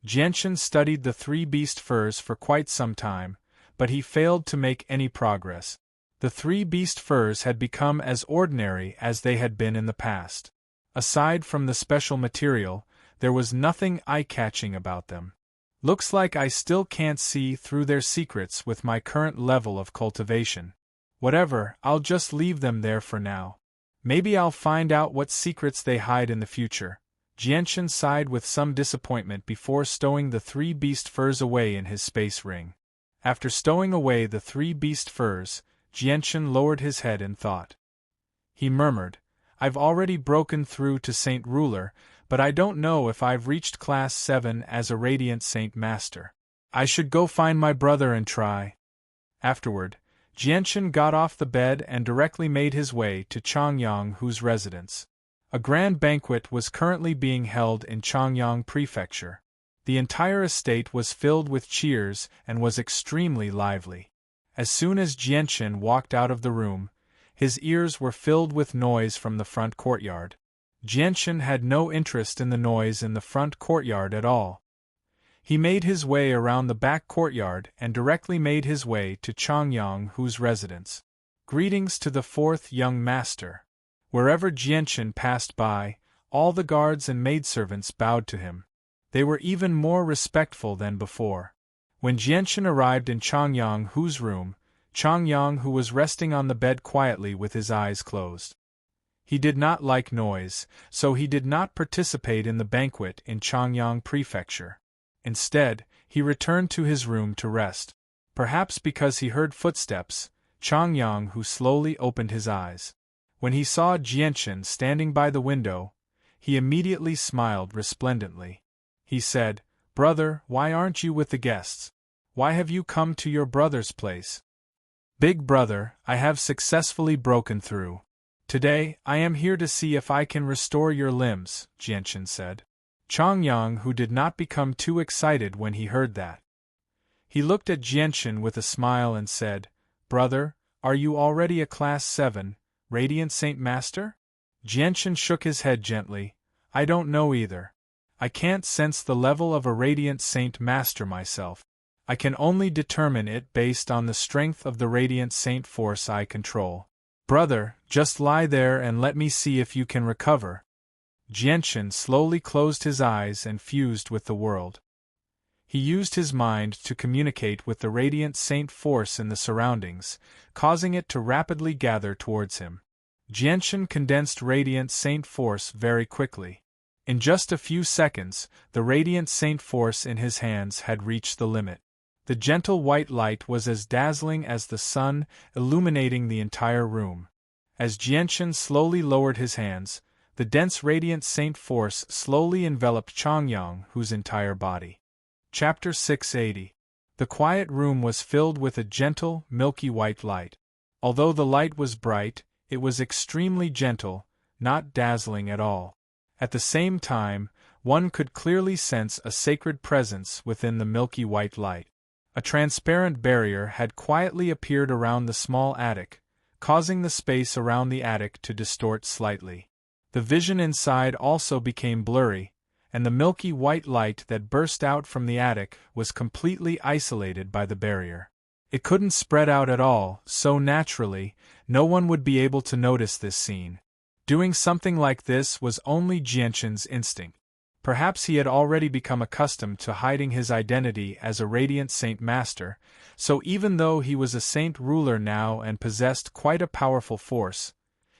Jianshan studied the 3 beast furs for quite some time, but he failed to make any progress. The 3 beast furs had become as ordinary as they had been in the past. Aside from the special material, there was nothing eye-catching about them. Looks like I still can't see through their secrets with my current level of cultivation. Whatever, I'll just leave them there for now. Maybe I'll find out what secrets they hide in the future. Jianshan sighed with some disappointment before stowing the 3 beast furs away in his space ring. After stowing away the 3 beast furs, Jianshan lowered his head in thought. He murmured, I've already broken through to Saint Ruler, but I don't know if I've reached Class 7 as a Radiant Saint Master. I should go find my brother and try. Afterward, Jianshan got off the bed and directly made his way to Changyang Hu's residence. A grand banquet was currently being held in Changyang Prefecture. The entire estate was filled with cheers and was extremely lively. As soon as Jianshan walked out of the room, his ears were filled with noise from the front courtyard. Jianshan had no interest in the noise in the front courtyard at all. He made his way around the back courtyard and directly made his way to Changyang Hu's residence. Greetings to the 4th young master. Wherever Jianshan passed by, all the guards and maidservants bowed to him. They were even more respectful than before. When Jianshan arrived in Changyang Hu's room, Changyang Hu was resting on the bed quietly with his eyes closed. He did not like noise, so he did not participate in the banquet in Changyang Prefecture. Instead, he returned to his room to rest. Perhaps because he heard footsteps, Changyang Hu slowly opened his eyes. When he saw Jianshan standing by the window, he immediately smiled resplendently. He said, Brother, why aren't you with the guests? Why have you come to your brother's place? Big brother, I have successfully broken through. Today, I am here to see if I can restore your limbs, Jianshan said. Changyang Hu did not become too excited when he heard that. He looked at Jianshan with a smile and said, Brother, are you already a Class 7, Radiant Saint Master? Jianshan shook his head gently. I don't know either. I can't sense the level of a Radiant Saint Master myself. I can only determine it based on the strength of the Radiant Saint force I control. Brother, just lie there and let me see if you can recover. Jianshan slowly closed his eyes and fused with the world. He used his mind to communicate with the Radiant Saint force in the surroundings, causing it to rapidly gather towards him. Jianshan condensed Radiant Saint force very quickly. In just a few seconds, the Radiant Saint force in his hands had reached the limit. The gentle white light was as dazzling as the sun, illuminating the entire room. As Jianshan slowly lowered his hands, the dense Radiant Saint force slowly enveloped Chongyang, whose entire body. Chapter 680. The quiet room was filled with a gentle, milky white light. Although the light was bright, it was extremely gentle, not dazzling at all. At the same time, one could clearly sense a sacred presence within the milky white light. A transparent barrier had quietly appeared around the small attic, causing the space around the attic to distort slightly. The vision inside also became blurry, and the milky white light that burst out from the attic was completely isolated by the barrier. It couldn't spread out at all, so naturally, no one would be able to notice this scene. Doing something like this was only Jianshan's instinct. Perhaps he had already become accustomed to hiding his identity as a Radiant Saint Master, so even though he was a saint ruler now and possessed quite a powerful force,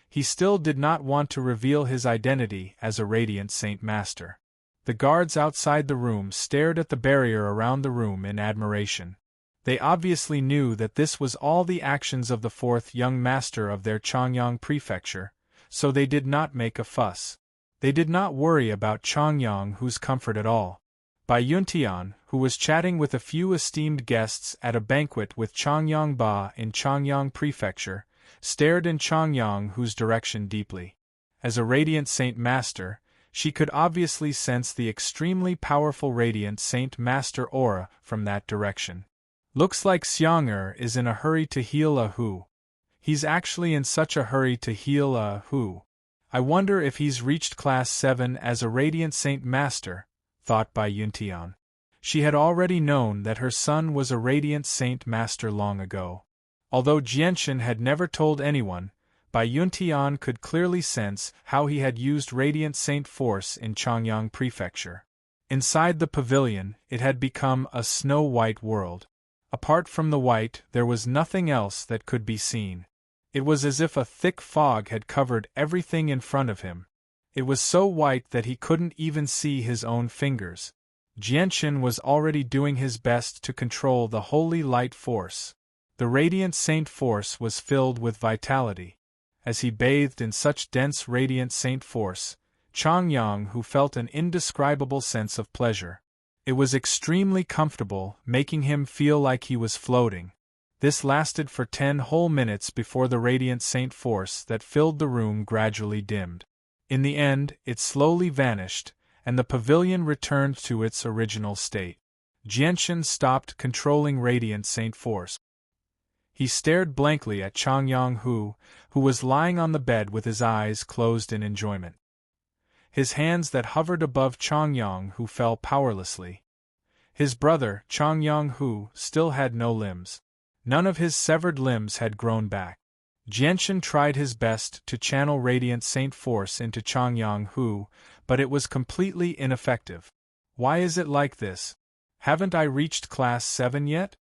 he still did not want to reveal his identity as a Radiant Saint Master. The guards outside the room stared at the barrier around the room in admiration. They obviously knew that this was all the actions of the fourth young master of their Chongyang prefecture, so they did not make a fuss. They did not worry about Chongyang's comfort at all. Bai Yuntian, who was chatting with a few esteemed guests at a banquet with Chongyang Ba in Chongyang Prefecture, stared in Chongyang's direction deeply. As a Radiant Saint Master, she could obviously sense the extremely powerful Radiant Saint Master aura from that direction. Looks like Xiang'er is in a hurry to heal a Hu. He's actually in such a hurry to heal a Hu. I wonder if he's reached Class 7 as a Radiant Saint Master, thought Bai Yuntian. She had already known that her son was a Radiant Saint Master long ago. Although Jianshan had never told anyone, Bai Yuntian could clearly sense how he had used Radiant Saint Force in Chongyang Prefecture. Inside the pavilion, it had become a snow-white world. Apart from the white, there was nothing else that could be seen. It was as if a thick fog had covered everything in front of him. It was so white that he couldn't even see his own fingers. Jianshan was already doing his best to control the holy light force. The Radiant Saint Force was filled with vitality. As he bathed in such dense Radiant Saint Force, Chongyang felt an indescribable sense of pleasure. It was extremely comfortable, making him feel like he was floating. This lasted for 10 whole minutes before the Radiant Saint Force that filled the room gradually dimmed. In the end, it slowly vanished, and the pavilion returned to its original state. Jianshan stopped controlling Radiant Saint Force. He stared blankly at Chongyang who was lying on the bed with his eyes closed in enjoyment. His hands that hovered above Chongyang fell powerlessly. His brother, Chongyang still had no limbs. None of his severed limbs had grown back. Jianshan tried his best to channel Radiant Saint Force into Chongyang but it was completely ineffective. Why is it like this? Haven't I reached Class 7 yet?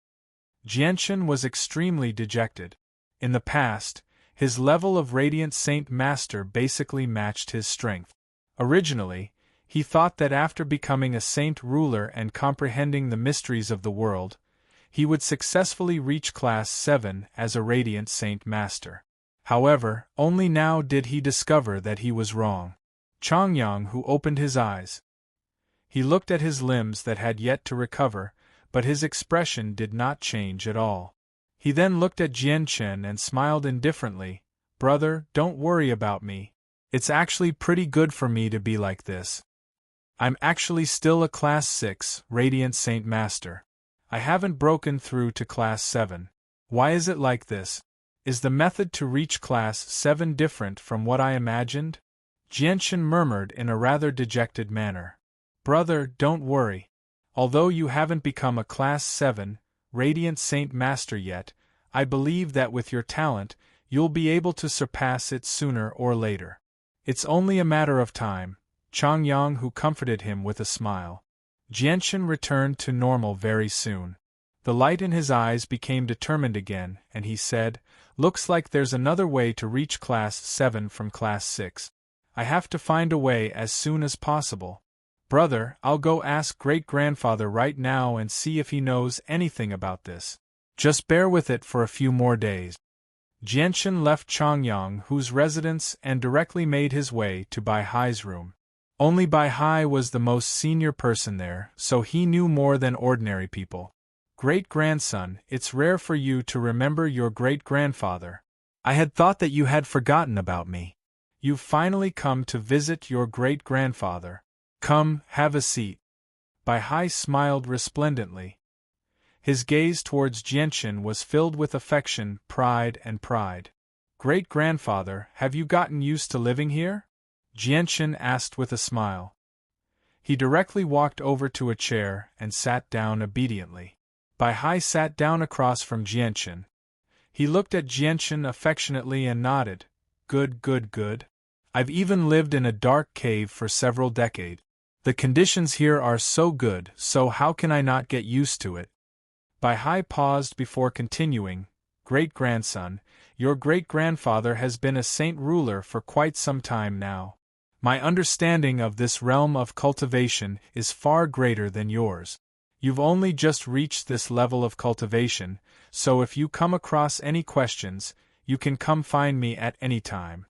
Jianshan was extremely dejected. In the past, his level of Radiant Saint Master basically matched his strength. Originally, he thought that after becoming a saint ruler and comprehending the mysteries of the world, he would successfully reach Class 7 as a Radiant Saint Master. However, only now did he discover that he was wrong. Chongyang opened his eyes. He looked at his limbs that had yet to recover, but his expression did not change at all. He then looked at Jianshan and smiled indifferently. "Brother, don't worry about me. It's actually pretty good for me to be like this. I'm actually still a Class 6 Radiant Saint Master. I haven't broken through to Class 7. Why is it like this? Is the method to reach Class 7 different from what I imagined?" Jianshan murmured in a rather dejected manner. Brother, don't worry. Although you haven't become a Class 7, Radiant Saint Master yet, I believe that with your talent, you'll be able to surpass it sooner or later. It's only a matter of time, Chongyang who comforted him with a smile. Jianshan returned to normal very soon. The light in his eyes became determined again, and he said, "Looks like there's another way to reach Class 7 from Class 6. I have to find a way as soon as possible. Brother, I'll go ask great-grandfather right now and see if he knows anything about this. Just bear with it for a few more days." Jianshan left Chongyang whose residence and directly made his way to Bai Hai's room. Only Bai Hai was the most senior person there, so he knew more than ordinary people. "Great-grandson, it's rare for you to remember your great-grandfather. I had thought that you had forgotten about me. You've finally come to visit your great-grandfather. Come, have a seat." Bai Hai smiled resplendently. His gaze towards Jianshan was filled with affection, pride. "Great-grandfather, have you gotten used to living here?" Jianshan asked with a smile. He directly walked over to a chair and sat down obediently. Bai Hai sat down across from Jianshan. He looked at Jianshan affectionately and nodded. Good. I've even lived in a dark cave for several decades. The conditions here are so good, so how can I not get used to it?" Bai Hai paused before continuing. "Great-grandson, your great-grandfather has been a saint ruler for quite some time now. My understanding of this realm of cultivation is far greater than yours. You've only just reached this level of cultivation, so if you come across any questions, you can come find me at any time."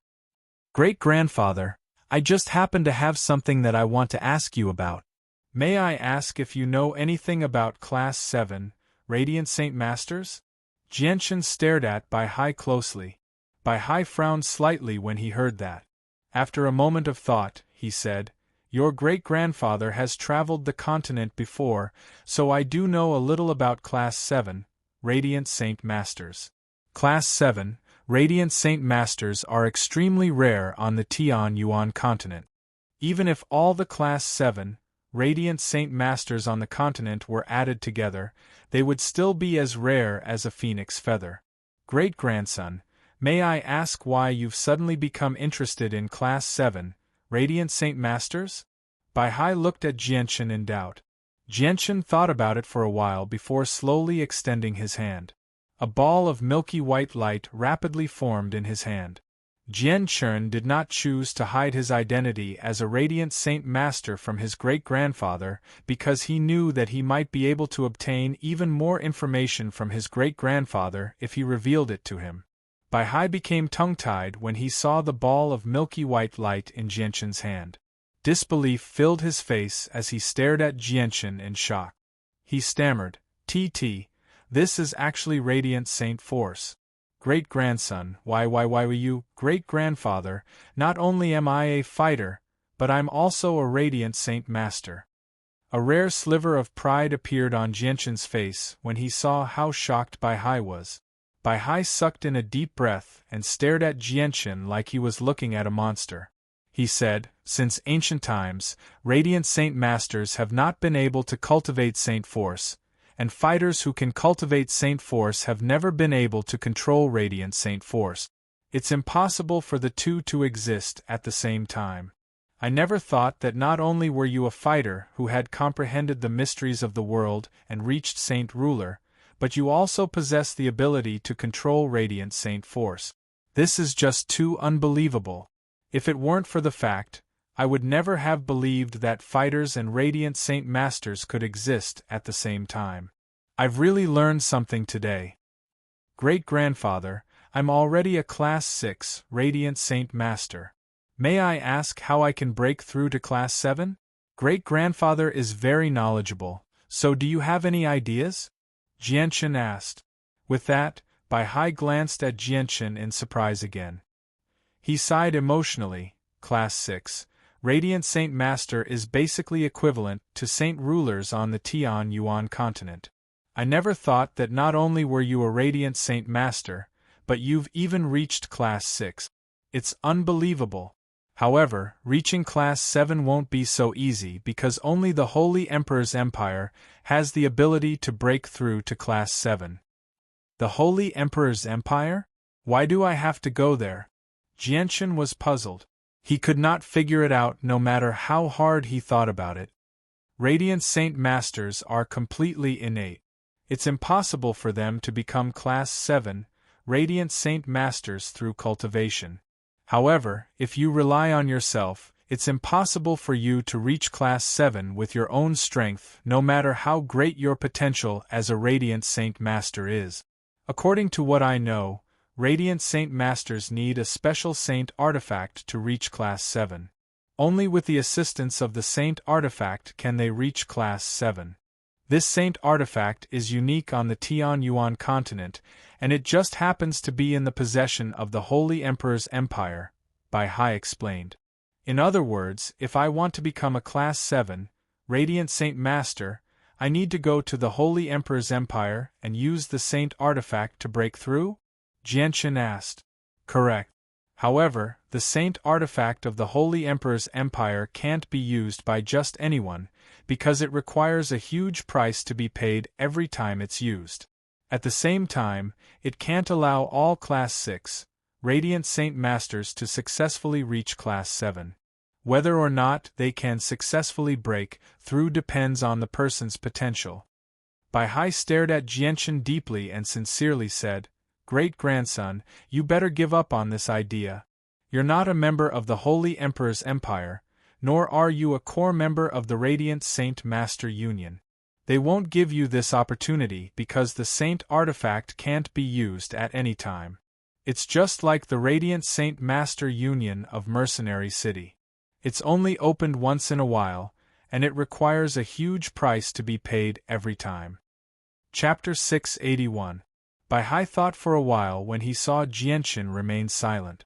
"Great-grandfather, I just happen to have something that I want to ask you about. May I ask if you know anything about Class 7, Radiant Saint Masters?" Jianshan stared at Bai Hai closely. Bai Hai frowned slightly when he heard that. After a moment of thought, he said, "Your great-grandfather has traveled the continent before, so I do know a little about Class 7, Radiant Saint Masters. Class 7, Radiant Saint Masters are extremely rare on the Tianyuan continent. Even if all the Class 7, Radiant Saint Masters on the continent were added together, they would still be as rare as a phoenix feather. Great-grandson, may I ask why you've suddenly become interested in Class 7, Radiant Saint Masters?" Bai Hai looked at Jianshan in doubt. Jianshan thought about it for a while before slowly extending his hand. A ball of milky white light rapidly formed in his hand. Jianshan did not choose to hide his identity as a Radiant Saint Master from his great-grandfather because he knew that he might be able to obtain even more information from his great-grandfather if he revealed it to him. Bai Hai became tongue-tied when he saw the ball of milky white light in Jianshan's hand. Disbelief filled his face as he stared at Jianshan in shock. He stammered, "TT, this is actually Radiant Saint Force. Great-grandson, why you, great-grandfather, not only am I a fighter, but I'm also a Radiant Saint Master." A rare sliver of pride appeared on Jianshan's face when he saw how shocked Bai Hai was. Bai Hai sucked in a deep breath and stared at Jianshan like he was looking at a monster. He said, "Since ancient times, Radiant Saint Masters have not been able to cultivate Saint Force, and fighters who can cultivate Saint Force have never been able to control Radiant Saint Force. It's impossible for the two to exist at the same time. I never thought that not only were you a fighter who had comprehended the mysteries of the world and reached Saint Ruler, but you also possess the ability to control Radiant Saint Force. This is just too unbelievable. If it weren't for the fact, I would never have believed that fighters and Radiant Saint Masters could exist at the same time. I've really learned something today. Great-grandfather, I'm already a Class 6 Radiant Saint Master. May I ask how I can break through to Class 7? Great-grandfather is very knowledgeable, so do you have any ideas?" Jianshan asked. With that, Bai Hai glanced at Jianshan in surprise again. He sighed emotionally. "Class 6. Radiant Saint Master is basically equivalent to Saint Rulers on the Tianyuan continent. I never thought that not only were you a Radiant Saint Master, but you've even reached Class 6. It's unbelievable. However, reaching Class 7 won't be so easy because only the Holy Emperor's Empire has the ability to break through to Class 7. The Holy Emperor's Empire? Why do I have to go there? Jianshan was puzzled. He could not figure it out no matter how hard he thought about it. Radiant Saint Masters are completely innate. It's impossible for them to become Class 7 Radiant Saint Masters through cultivation. However, if you rely on yourself, it's impossible for you to reach Class 7 with your own strength, no matter how great your potential as a Radiant Saint Master is. According to what I know, Radiant Saint Masters need a special Saint Artifact to reach Class 7. Only with the assistance of the Saint Artifact can they reach Class 7. This Saint Artifact is unique on the Tianyuan continent, and it just happens to be in the possession of the Holy Emperor's Empire, Bai Hai explained. In other words, if I want to become a Class 7 Radiant Saint Master, I need to go to the Holy Emperor's Empire and use the Saint Artifact to break through? Jianshan asked. Correct. However, the Saint Artifact of the Holy Emperor's Empire can't be used by just anyone, because it requires a huge price to be paid every time it's used. At the same time, it can't allow all Class 6 Radiant Saint Masters to successfully reach Class 7. Whether or not they can successfully break through depends on the person's potential. Bai Hai stared at Jianshan deeply and sincerely said, "Great-grandson, you better give up on this idea. You're not a member of the Holy Emperor's Empire, nor are you a core member of the Radiant Saint Master Union. They won't give you this opportunity because the Saint Artifact can't be used at any time. It's just like the Radiant Saint Master Union of Mercenary City. It's only opened once in a while, and it requires a huge price to be paid every time." Chapter 681. Bai Hai thought for a while when he saw Jianshan remain silent.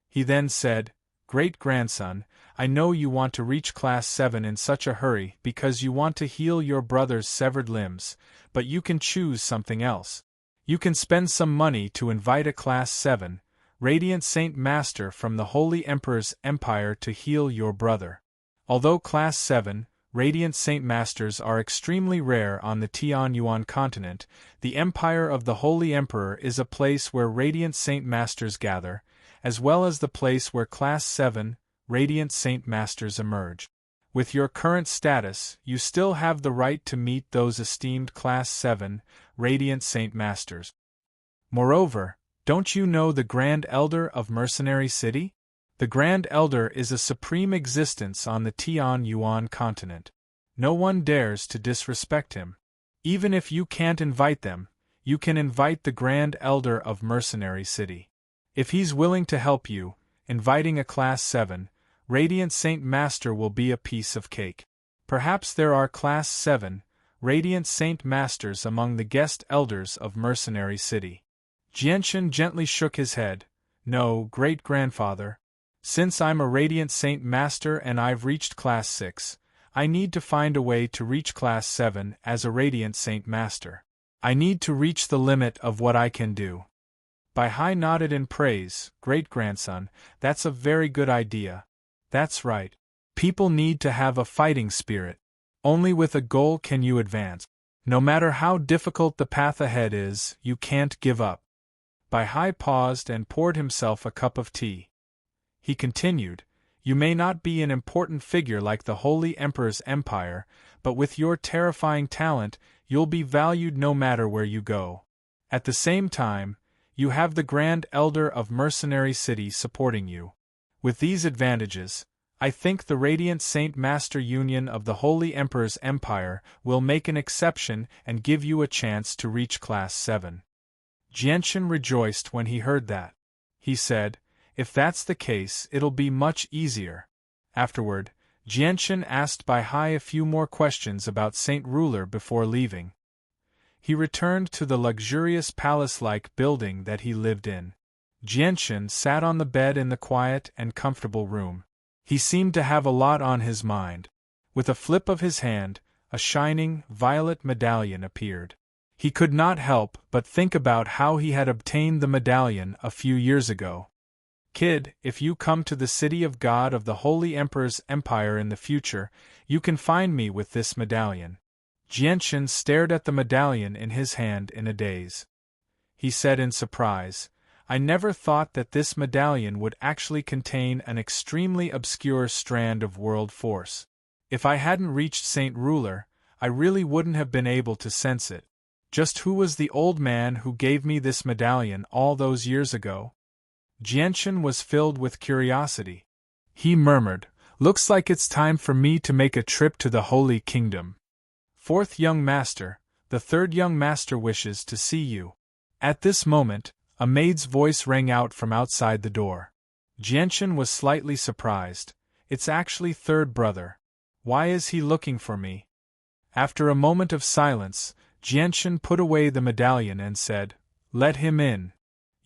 He then said, "Great-grandson, I know you want to reach Class 7 in such a hurry because you want to heal your brother's severed limbs, but you can choose something else. You can spend some money to invite a Class 7 Radiant Saint Master from the Holy Emperor's Empire to heal your brother. Although Class 7 Radiant Saint Masters are extremely rare on the Tianyuan continent, the Empire of the Holy Emperor is a place where Radiant Saint Masters gather, as well as the place where Class 7 Radiant Saint Masters emerge. With your current status, you still have the right to meet those esteemed Class 7 Radiant Saint Masters. Moreover, don't you know the Grand Elder of Mercenary City? The Grand Elder is a supreme existence on the Tianyuan continent. No one dares to disrespect him. Even if you can't invite them, you can invite the Grand Elder of Mercenary City. If he's willing to help you, inviting a Class 7 Radiant Saint Master will be a piece of cake. Perhaps there are Class 7 Radiant Saint Masters among the guest elders of Mercenary City." Jianshan gently shook his head. "No, great-grandfather. Since I'm a Radiant Saint Master and I've reached Class 6, I need to find a way to reach Class 7 as a Radiant Saint Master. I need to reach the limit of what I can do." Bai Hai nodded in praise. "Great-grandson, that's a very good idea. That's right. People need to have a fighting spirit. Only with a goal can you advance. No matter how difficult the path ahead is, you can't give up." Bai Hai paused and poured himself a cup of tea. He continued, "You may not be an important figure like the Holy Emperor's Empire, but with your terrifying talent, you'll be valued no matter where you go. At the same time, you have the Grand Elder of Mercenary City supporting you. With these advantages, I think the Radiant Saint Master Union of the Holy Emperor's Empire will make an exception and give you a chance to reach Class 7. Jianshan rejoiced when he heard that. He said, "If that's the case, it'll be much easier." Afterward, Jianshan asked Bai Hai a few more questions about Saint Ruler before leaving. He returned to the luxurious palace-like building that he lived in. Jianshan sat on the bed in the quiet and comfortable room. He seemed to have a lot on his mind. With a flip of his hand, a shining, violet medallion appeared. He could not help but think about how he had obtained the medallion a few years ago. Kid, if you come to the city of God of the Holy Emperor's empire in the future, you can find me with this medallion. Jianchen stared at the medallion in his hand in a daze. He said in surprise, I never thought that this medallion would actually contain an extremely obscure strand of world force. If I hadn't reached Saint Ruler, I really wouldn't have been able to sense it. Just who was the old man who gave me this medallion all those years ago? Jianchen was filled with curiosity. He murmured, Looks like it's time for me to make a trip to the Holy Kingdom. Fourth young master, the third young master wishes to see you. At this moment, a maid's voice rang out from outside the door. Jianchen was slightly surprised. It's actually third brother. Why is he looking for me? After a moment of silence, Jianchen put away the medallion and said, Let him in.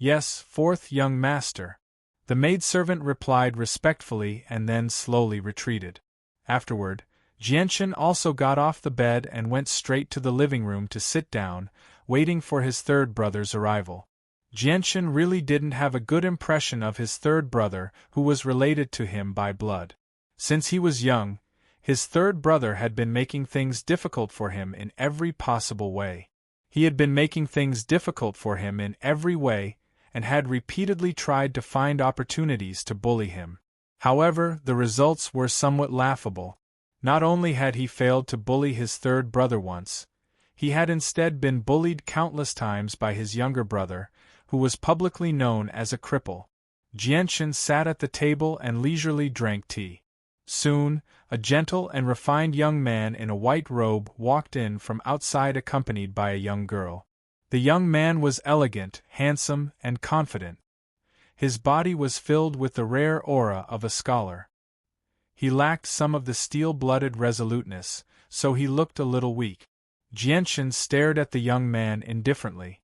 Yes, fourth young master. The maidservant replied respectfully and then slowly retreated. Afterward, Jianchen also got off the bed and went straight to the living room to sit down, waiting for his third brother's arrival. Jianchen really didn't have a good impression of his third brother, who was related to him by blood. Since he was young, his third brother had been making things difficult for him in every possible way. He had been making things difficult for him in every way, and had repeatedly tried to find opportunities to bully him. However, the results were somewhat laughable. Not only had he failed to bully his third brother once, he had instead been bullied countless times by his younger brother, who was publicly known as a cripple. Jianchen sat at the table and leisurely drank tea. Soon, a gentle and refined young man in a white robe walked in from outside accompanied by a young girl. The young man was elegant, handsome, and confident. His body was filled with the rare aura of a scholar. He lacked some of the steel-blooded resoluteness, so he looked a little weak. Jianchen stared at the young man indifferently.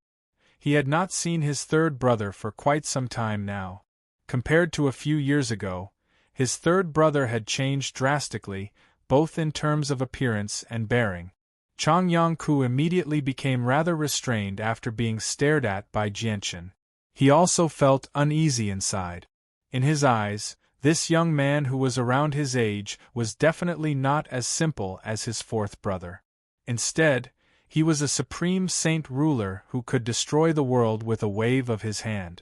He had not seen his third brother for quite some time now. Compared to a few years ago, his third brother had changed drastically, both in terms of appearance and bearing. Chang Yangku immediately became rather restrained after being stared at by Jianchen. He also felt uneasy inside. In his eyes, this young man who was around his age was definitely not as simple as his fourth brother. Instead, he was a supreme saint ruler who could destroy the world with a wave of his hand.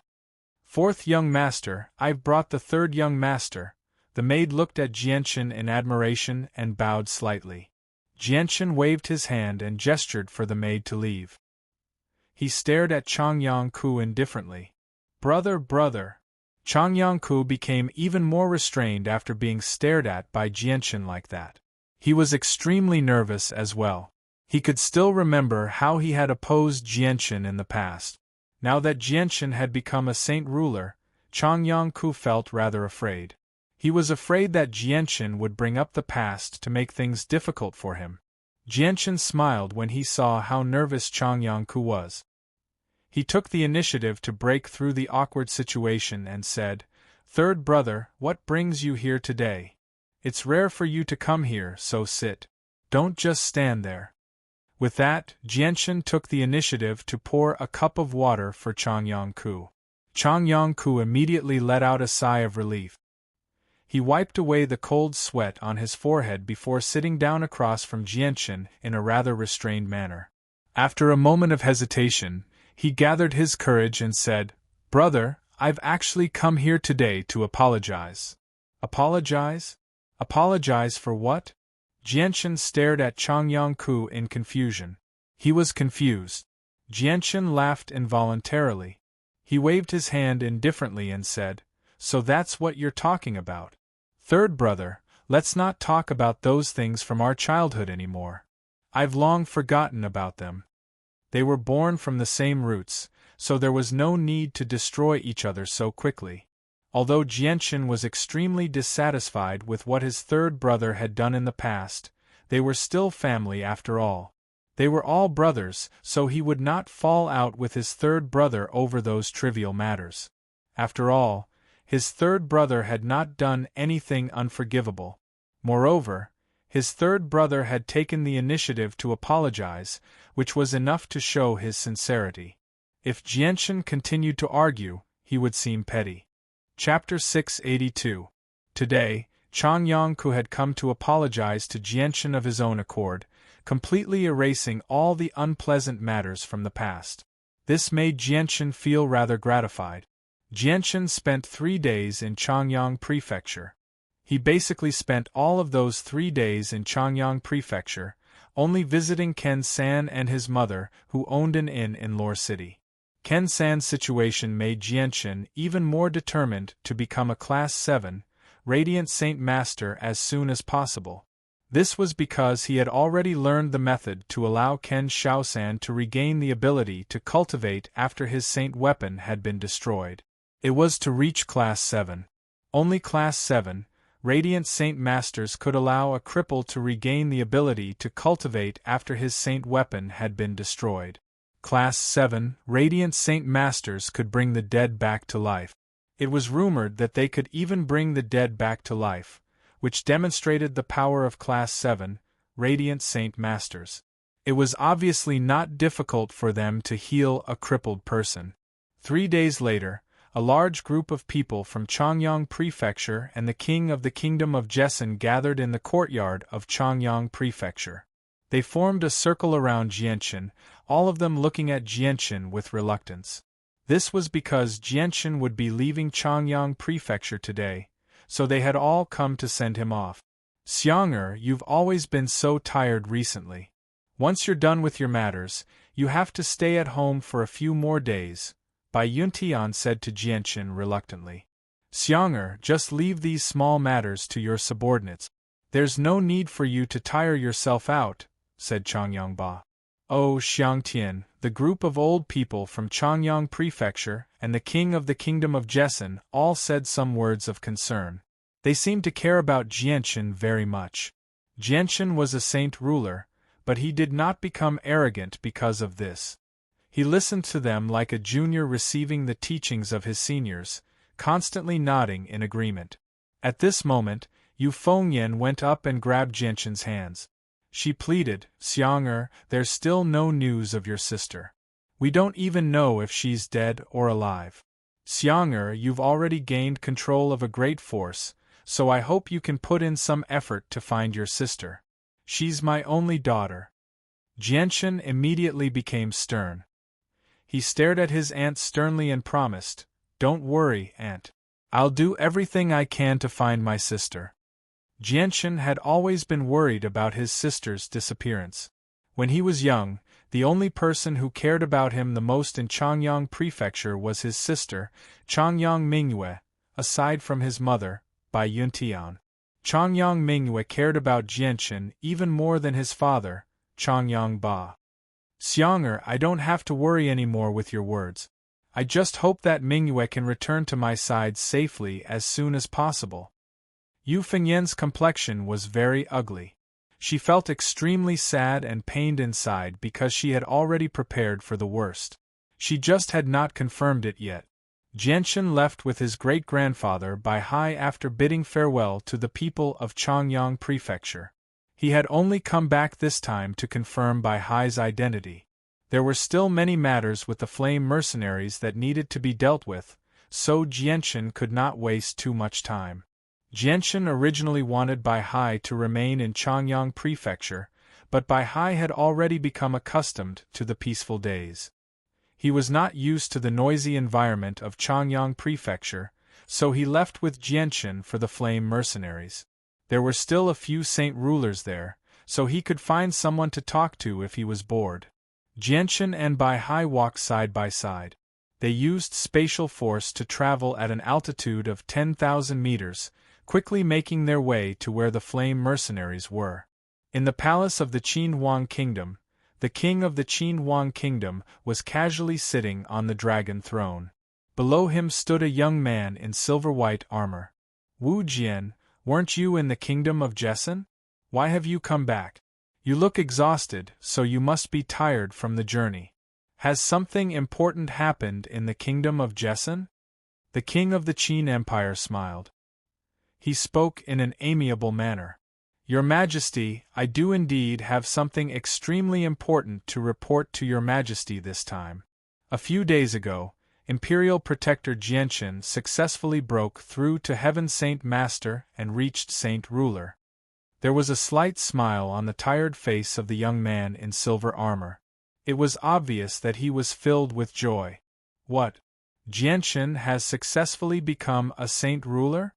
Fourth young master, I've brought the third young master. The maid looked at Jianchen in admiration and bowed slightly. Jianchen waved his hand and gestured for the maid to leave. He stared at Chang Yangku indifferently. Brother. Chang Yangku became even more restrained after being stared at by Jianchen like that. He was extremely nervous as well. He could still remember how he had opposed Jianchen in the past. Now that Jianchen had become a saint ruler, Chang Yangku felt rather afraid. He was afraid that Jianchen would bring up the past to make things difficult for him. Jianchen smiled when he saw how nervous Chang Yangku was. He took the initiative to break through the awkward situation and said, Third brother, what brings you here today? It's rare for you to come here, so sit. Don't just stand there. With that, Jianchen took the initiative to pour a cup of water for Chang Yangku. Chang Yangku immediately let out a sigh of relief. He wiped away the cold sweat on his forehead before sitting down across from Jianchen in a rather restrained manner. After a moment of hesitation, he gathered his courage and said, Brother, I've actually come here today to apologize. Apologize? Apologize for what? Jianchen stared at Chang Yangku in confusion. He was confused. Jianchen laughed involuntarily. He waved his hand indifferently and said, So that's what you're talking about. Third brother, let's not talk about those things from our childhood anymore. I've long forgotten about them. They were born from the same roots, so there was no need to destroy each other so quickly. Although Jianchen was extremely dissatisfied with what his third brother had done in the past, they were still family after all. They were all brothers, so he would not fall out with his third brother over those trivial matters. After all, his third brother had not done anything unforgivable. Moreover, his third brother had taken the initiative to apologize, which was enough to show his sincerity. If Jianchen continued to argue, he would seem petty. Chapter 682. Today, Chang Yongku had come to apologize to Jianchen of his own accord, completely erasing all the unpleasant matters from the past. This made Jianchen feel rather gratified. Jianchen spent 3 days in Changyang Prefecture. He basically spent all of those 3 days in Changyang Prefecture, only visiting Ken San and his mother, who owned an inn in Lore City. Ken San's situation made Jianchen even more determined to become a Class 7, Radiant Saint Master as soon as possible. This was because he had already learned the method to allow Ken Shaosan to regain the ability to cultivate after his Saint weapon had been destroyed. It was to reach Class 7. Only Class 7, Radiant Saint Masters could allow a cripple to regain the ability to cultivate after his Saint weapon had been destroyed. Class 7, Radiant Saint Masters could bring the dead back to life. It was rumored that they could even bring the dead back to life, which demonstrated the power of Class 7, Radiant Saint Masters. It was obviously not difficult for them to heal a crippled person. 3 days later, a large group of people from Changyang Prefecture and the king of the Kingdom of Jessen gathered in the courtyard of Changyang Prefecture. They formed a circle around Jianchen, all of them looking at Jianchen with reluctance. This was because Jianchen would be leaving Changyang Prefecture today, so they had all come to send him off. Xiang'er, you've always been so tired recently. Once you're done with your matters, you have to stay at home for a few more days, Bai Yuntian said to Jianchen reluctantly. Xiang'er, just leave these small matters to your subordinates. There's no need for you to tire yourself out, said Changyang Ba. Oh, Xiangtian, the group of old people from Changyang Prefecture and the king of the Kingdom of Jessen all said some words of concern. They seemed to care about Jianchen very much. Jianchen was a saint ruler, but he did not become arrogant because of this. He listened to them like a junior receiving the teachings of his seniors, constantly nodding in agreement. At this moment, Yu Fengyan went up and grabbed Jianchen's hands. She pleaded, Xiang'er, there's still no news of your sister. We don't even know if she's dead or alive. Xiang'er, you've already gained control of a great force, so I hope you can put in some effort to find your sister. She's my only daughter. Jianchen immediately became stern. He stared at his aunt sternly and promised, Don't worry, aunt. I'll do everything I can to find my sister. Jianchen had always been worried about his sister's disappearance. When he was young, the only person who cared about him the most in Changyang Prefecture was his sister, Changyang Mingyue, aside from his mother, Bai Yuntian. Changyang Mingyue cared about Jianchen even more than his father, Changyang Ba. Xiang'er, I don't have to worry anymore with your words. I just hope that Mingyue can return to my side safely as soon as possible. Yu Fengyan's complexion was very ugly. She felt extremely sad and pained inside because she had already prepared for the worst. She just had not confirmed it yet. Jianchen left with his great-grandfather Bai Hai after bidding farewell to the people of Changyang Prefecture. He had only come back this time to confirm Bai Hai's identity. There were still many matters with the flame mercenaries that needed to be dealt with, so Jianchen could not waste too much time. Jianchen originally wanted Bai Hai to remain in Changyang Prefecture, but Bai Hai had already become accustomed to the peaceful days. He was not used to the noisy environment of Changyang Prefecture, so he left with Jianchen for the flame mercenaries. There were still a few saint rulers there, so he could find someone to talk to if he was bored. Jianchen and Bai Hai walked side by side. They used spatial force to travel at an altitude of 10,000 meters, quickly making their way to where the flame mercenaries were. In the palace of the Qin Huang Kingdom, the king of the Qin Huang Kingdom was casually sitting on the dragon throne. Below him stood a young man in silver-white armor. Wu Jian, weren't you in the kingdom of Jessen? Why have you come back? You look exhausted, so you must be tired from the journey. Has something important happened in the kingdom of Jessen? The king of the Qin Empire smiled. He spoke in an amiable manner. Your Majesty, I do indeed have something extremely important to report to Your Majesty this time. A few days ago, Imperial Protector Jianchen successfully broke through to Heaven Saint Master and reached Saint Ruler. There was a slight smile on the tired face of the young man in silver armor. It was obvious that he was filled with joy. What? Jianchen has successfully become a Saint Ruler?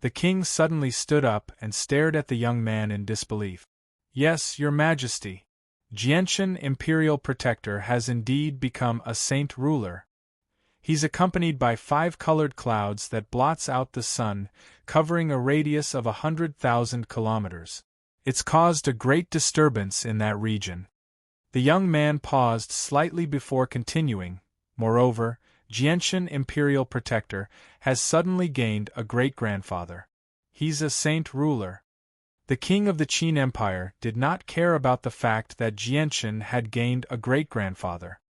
The king suddenly stood up and stared at the young man in disbelief. Yes, Your Majesty. Jianchen Imperial Protector has indeed become a Saint Ruler. He's accompanied by 5 colored clouds that blots out the sun, covering a radius of 100,000 kilometers. It's caused a great disturbance in that region. The young man paused slightly before continuing. Moreover, Jianchen Imperial Protector has suddenly gained a great-grandfather. He's a Saint Ruler. The king of the Qin Empire did not care about the fact that Jianchen had gained a great-grandfather.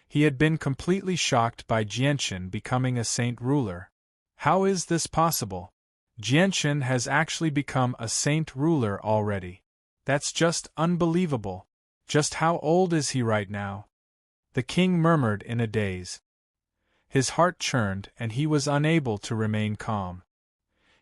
He had been completely shocked by Jianchen becoming a Saint Ruler. How is this possible? Jianchen has actually become a Saint Ruler already. That's just unbelievable. Just how old is he right now? The king murmured in a daze. His heart churned and he was unable to remain calm.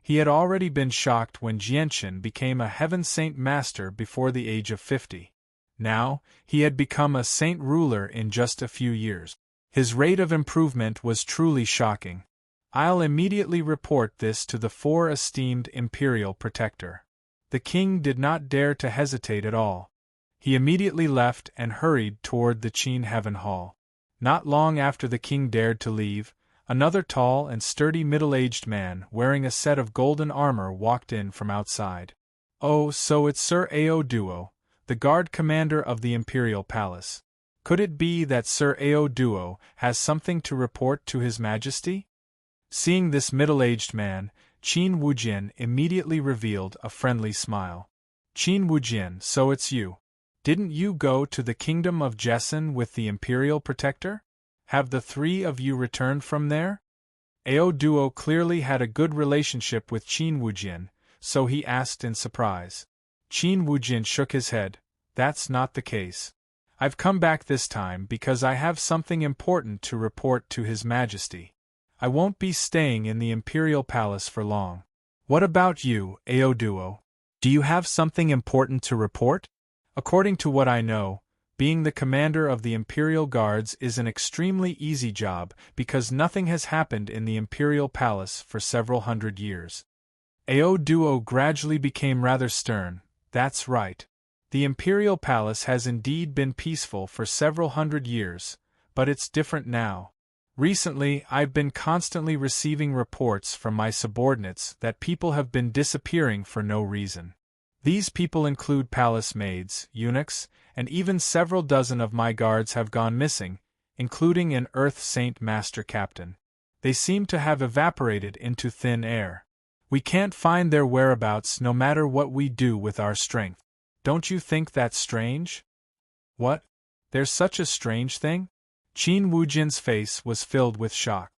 He had already been shocked when Jianchen became a Heaven Saint Master before the age of 50. Now, he had become a Saint Ruler in just a few years. His rate of improvement was truly shocking. I'll immediately report this to the 4 esteemed Imperial Protector. The king did not dare to hesitate at all. He immediately left and hurried toward the Qin Heaven Hall. Not long after the king dared to leave, another tall and sturdy middle-aged man wearing a set of golden armor walked in from outside. Oh, so it's Sir Ao Duo, the guard commander of the Imperial Palace. Could it be that Sir Ao Duo has something to report to His Majesty? Seeing this middle-aged man, Qin Wujin immediately revealed a friendly smile. Qin Wujin, so it's you. Didn't you go to the kingdom of Jessen with the Imperial Protector? Have the 3 of you returned from there? Ao Duo clearly had a good relationship with Qin Wujin, so he asked in surprise. Qin Wujin shook his head. That's not the case. I've come back this time because I have something important to report to His Majesty. I won't be staying in the Imperial Palace for long. What about you, Ao Duo? Do you have something important to report? According to what I know, being the commander of the Imperial Guards is an extremely easy job because nothing has happened in the Imperial Palace for several hundred years. Ao Duo gradually became rather stern. That's right. The Imperial Palace has indeed been peaceful for several hundred years, but it's different now. Recently, I've been constantly receiving reports from my subordinates that people have been disappearing for no reason. These people include palace maids, eunuchs, and even several dozen of my guards have gone missing, including an Earth Saint Master Captain. They seem to have evaporated into thin air. We can't find their whereabouts no matter what we do with our strength. Don't you think that's strange? What? There's such a strange thing? Qin Wujin's face was filled with shock.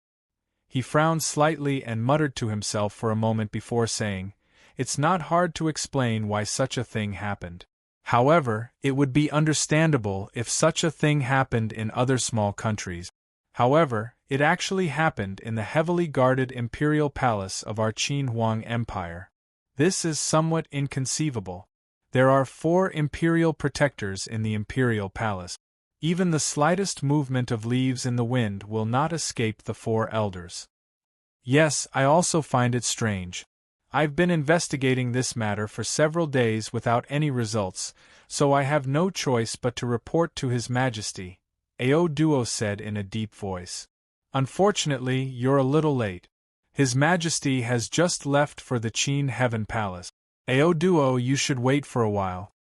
He frowned slightly and muttered to himself for a moment before saying, "It's not hard to explain why such a thing happened. However, it would be understandable if such a thing happened in other small countries. However, it actually happened in the heavily guarded imperial palace of our Qin Huang Empire. This is somewhat inconceivable. There are 4 imperial protectors in the imperial palace. Even the slightest movement of leaves in the wind will not escape the 4 elders. Yes, I also find it strange. I've been investigating this matter for several days without any results, so I have no choice but to report to His Majesty," Ao Duo said in a deep voice. "Unfortunately, you're a little late. His Majesty has just left for the Qin Heaven Palace. Ao Duo, you should wait for a while."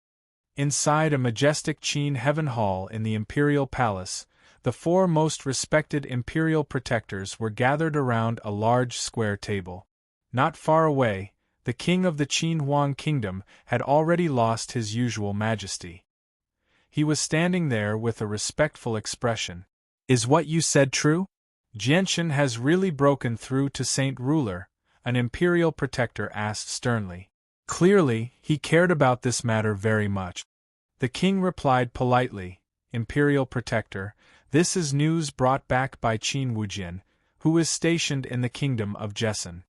Inside a majestic Qin Heaven Hall in the Imperial Palace, the 4 most respected Imperial Protectors were gathered around a large square table. Not far away, the king of the Qin Huang Kingdom had already lost his usual majesty. He was standing there with a respectful expression. "Is what you said true? Jianchen has really broken through to Saint Ruler?" an Imperial Protector asked sternly. Clearly, he cared about this matter very much. The king replied politely, "Imperial Protector, This is news brought back by Qin Wujin, who is stationed in the kingdom of Jessen.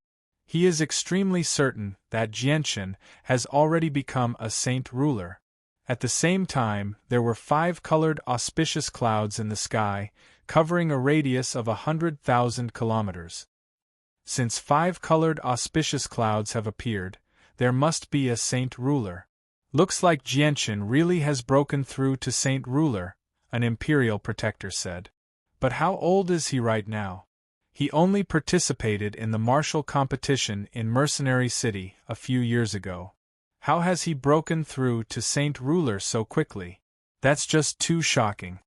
He is extremely certain that Jianchen has already become a saint ruler. At the same time, there were 5 colored auspicious clouds in the sky, covering a radius of 100,000 kilometers. Since 5 colored auspicious clouds have appeared, there must be a saint ruler. Looks like Jianchen really has broken through to saint ruler, an imperial protector said. But how old is he right now? He only participated in the martial competition in Mercenary City a few years ago. How has he broken through to saint ruler so quickly? That's just too shocking.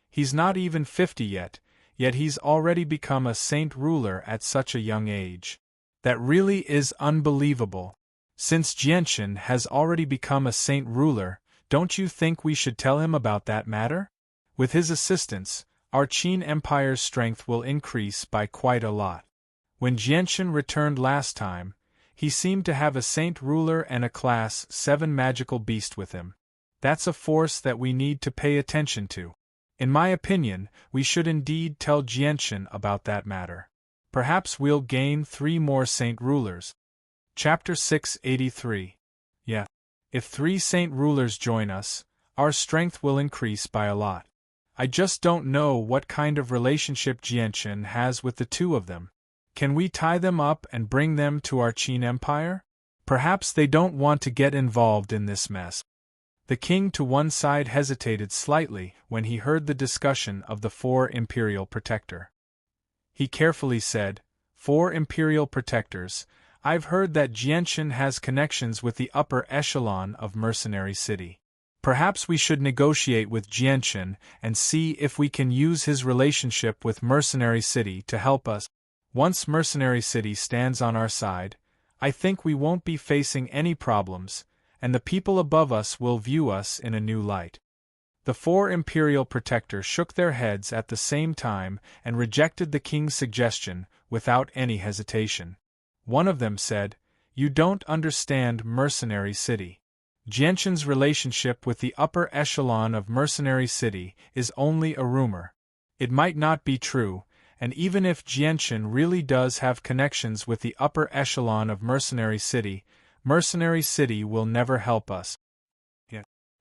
He's not even 50 yet he's already become a saint ruler at such a young age. That really is unbelievable. Since Jianchen has already become a saint ruler, don't you think we should tell him about that matter? With his assistance, our Qin Empire's strength will increase by quite a lot. When Jianchen returned last time, he seemed to have a saint ruler and a class 7 magical beast with him. That's a force that we need to pay attention to. In my opinion, we should indeed tell Jianchen about that matter. Perhaps we'll gain 3 more saint rulers. Chapter 683. Yeah. If 3 saint rulers join us, our strength will increase by a lot. I just don't know what kind of relationship Jianchen has with the 2 of them. Can we tie them up and bring them to our Qin Empire? Perhaps they don't want to get involved in this mess. The king to one side hesitated slightly when he heard the discussion of the 4 imperial protector. He carefully said, 4 imperial protectors, I've heard that Jianchen has connections with the upper echelon of Mercenary City. Perhaps we should negotiate with Jianchen and see if we can use his relationship with Mercenary City to help us. Once Mercenary City stands on our side, I think we won't be facing any problems, and the people above us will view us in a new light. The 4 imperial protectors shook their heads at the same time and rejected the king's suggestion without any hesitation. One of them said, "You don't understand Mercenary City. Jianchen's relationship with the upper echelon of Mercenary City is only a rumor. It might not be true, and even if Jianchen really does have connections with the upper echelon of Mercenary City will never help us.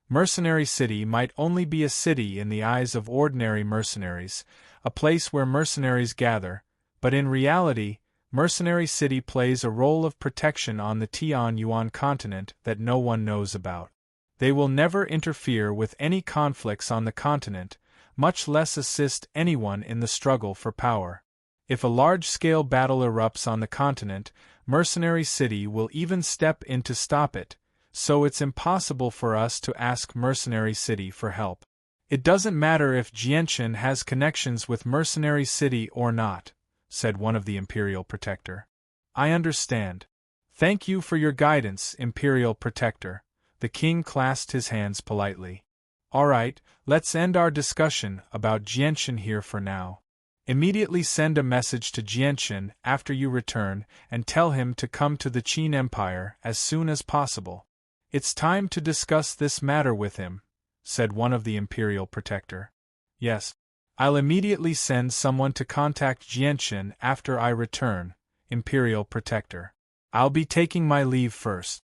Mercenary City might only be a city in the eyes of ordinary mercenaries, a place where mercenaries gather, but in reality, Mercenary City plays a role of protection on the Tianyuan continent that no one knows about. They will never interfere with any conflicts on the continent, much less assist anyone in the struggle for power. If a large-scale battle erupts on the continent, Mercenary City will even step in to stop it, so it's impossible for us to ask Mercenary City for help. It doesn't matter if Jianchen has connections with Mercenary City or not," said one of the Imperial Protector. "I understand. Thank you for your guidance, Imperial Protector." The king clasped his hands politely. "All right, let's end our discussion about Jianchen here for now. Immediately send a message to Jianchen after you return and tell him to come to the Qin Empire as soon as possible. It's time to discuss this matter with him," said one of the Imperial Protector. "Yes. I'll immediately send someone to contact Jianchen after I return, Imperial Protector. I'll be taking my leave first."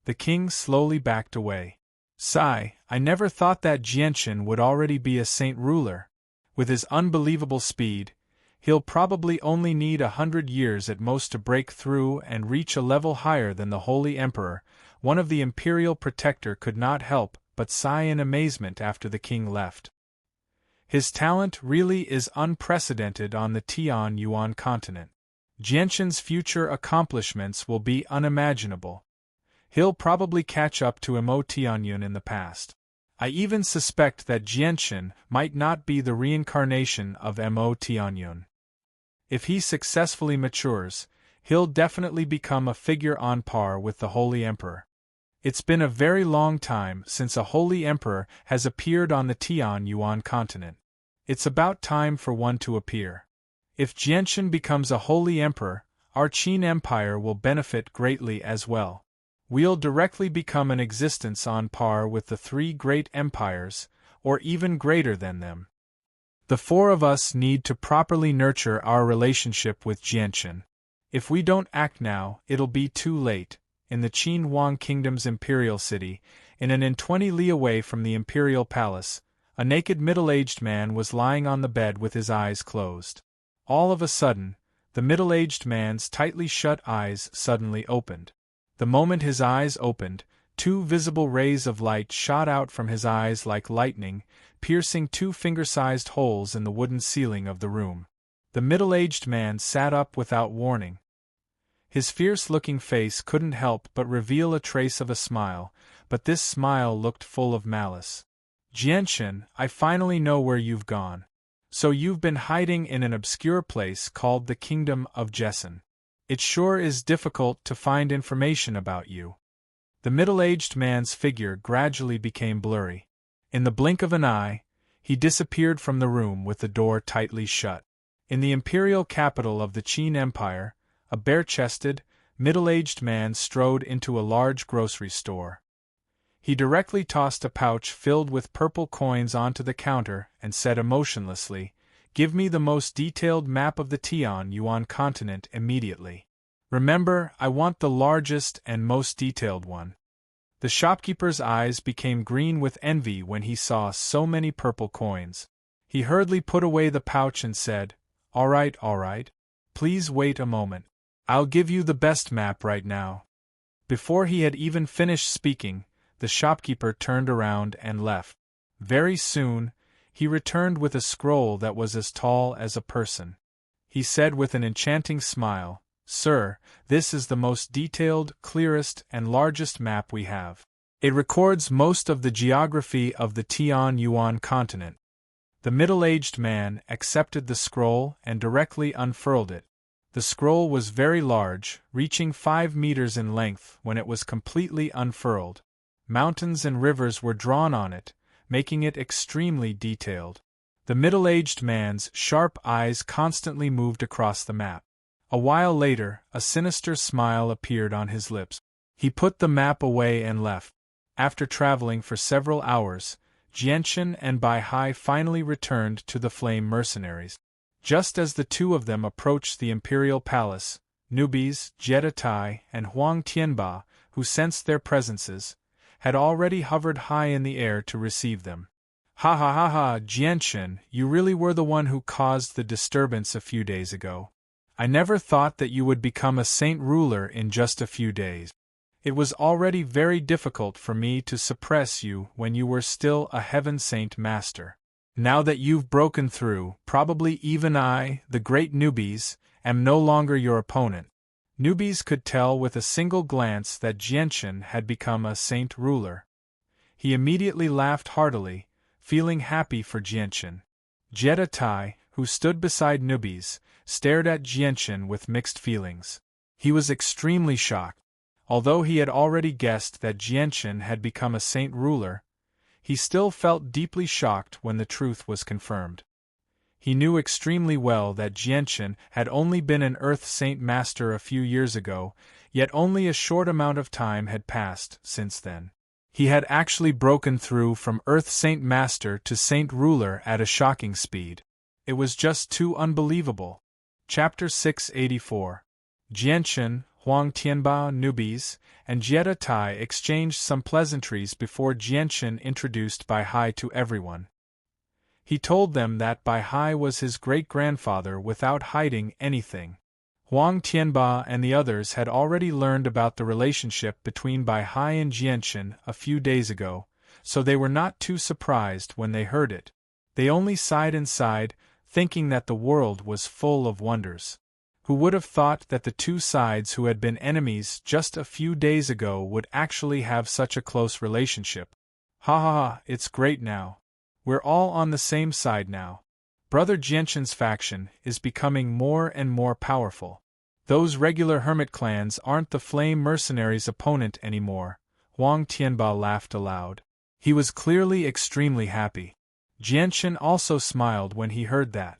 The king slowly backed away. "Sigh, I never thought that Jianchen would already be a saint ruler. With his unbelievable speed, he'll probably only need 100 years at most to break through and reach a level higher than the Holy Emperor." One of the Imperial Protector could not help but sigh in amazement after the king left. His talent really is unprecedented on the Tianyuan continent. Jianchen's future accomplishments will be unimaginable. He'll probably catch up to Mo Tianyun in the past. I even suspect that Jianchen might not be the reincarnation of Mo Tianyun. If he successfully matures, he'll definitely become a figure on par with the Holy Emperor. It's been a very long time since a Holy Emperor has appeared on the Tianyuan continent. It's about time for one to appear. If Jianchen becomes a Holy Emperor, our Qin Empire will benefit greatly as well. We'll directly become an existence on par with the 3 great empires, or even greater than them. The four of us need to properly nurture our relationship with Jianchen. If we don't act now, it'll be too late. In the Qin Huang Kingdom's imperial city, in an inn 20 li away from the imperial palace, a naked middle-aged man was lying on the bed with his eyes closed. All of a sudden, the middle-aged man's tightly shut eyes suddenly opened. The moment his eyes opened, 2 visible rays of light shot out from his eyes like lightning, piercing 2 finger-sized holes in the wooden ceiling of the room. The middle-aged man sat up without warning. His fierce-looking face couldn't help but reveal a trace of a smile, but this smile looked full of malice. Jianchen, I finally know where you've gone. So you've been hiding in an obscure place called the Kingdom of Jessen. It sure is difficult to find information about you. The middle-aged man's figure gradually became blurry. In the blink of an eye, he disappeared from the room with the door tightly shut. In the imperial capital of the Qin Empire, a bare-chested, middle-aged man strode into a large grocery store. He directly tossed a pouch filled with purple coins onto the counter and said emotionlessly, "Give me the most detailed map of the Tianyuan continent immediately. Remember, I want the largest and most detailed one." The shopkeeper's eyes became green with envy when he saw so many purple coins. He hurriedly put away the pouch and said, all right. Please wait a moment. I'll give you the best map right now." Before he had even finished speaking, the shopkeeper turned around and left. Very soon, he returned with a scroll that was as tall as a person. He said with an enchanting smile, "Sir, this is the most detailed, clearest, and largest map we have. It records most of the geography of the Tianyuan continent." The middle-aged man accepted the scroll and directly unfurled it. The scroll was very large, reaching 5 meters in length when it was completely unfurled. Mountains and rivers were drawn on it, making it extremely detailed. The middle-aged man's sharp eyes constantly moved across the map. A while later, a sinister smile appeared on his lips. He put the map away and left. After traveling for several hours, Jianchen and Bai Hai finally returned to the Flame Mercenaries. Just as the two of them approached the imperial palace, newbies, Jietai, and Huang Tianba, who sensed their presences, had already hovered high in the air to receive them. "Ha ha ha ha, Jianchen, you really were the one who caused the disturbance a few days ago. I never thought that you would become a saint ruler in just a few days. It was already very difficult for me to suppress you when you were still a heaven saint master. Now that you've broken through, probably even I, the great newbies, am no longer your opponent." Newbies could tell with a single glance that Jianchen had become a saint ruler. He immediately laughed heartily, feeling happy for Jianchen. Jietai, who stood beside newbies, stared at Jianchen with mixed feelings. He was extremely shocked. Although he had already guessed that Jianchen had become a saint ruler, he still felt deeply shocked when the truth was confirmed. He knew extremely well that Jianchen had only been an Earth Saint Master a few years ago, yet only a short amount of time had passed since then. He had actually broken through from Earth Saint Master to Saint Ruler at a shocking speed. It was just too unbelievable. Chapter 684. Jianchen, Huang Tianba, newbies, and Jietai exchanged some pleasantries before Jianchen introduced Bai Hai to everyone. He told them that Bai Hai was his great-grandfather without hiding anything. Huang Tianba and the others had already learned about the relationship between Bai Hai and Jianchen a few days ago, so they were not too surprised when they heard it. They only sighed and sighed, thinking that the world was full of wonders. Who would have thought that the two sides who had been enemies just a few days ago would actually have such a close relationship? Ha ha ha, it's great now. We're all on the same side now. Brother Jianchen's faction is becoming more and more powerful. Those regular hermit clans aren't the Flame Mercenaries' opponent anymore. Huang Tianba laughed aloud. He was clearly extremely happy. Jianchen also smiled when he heard that.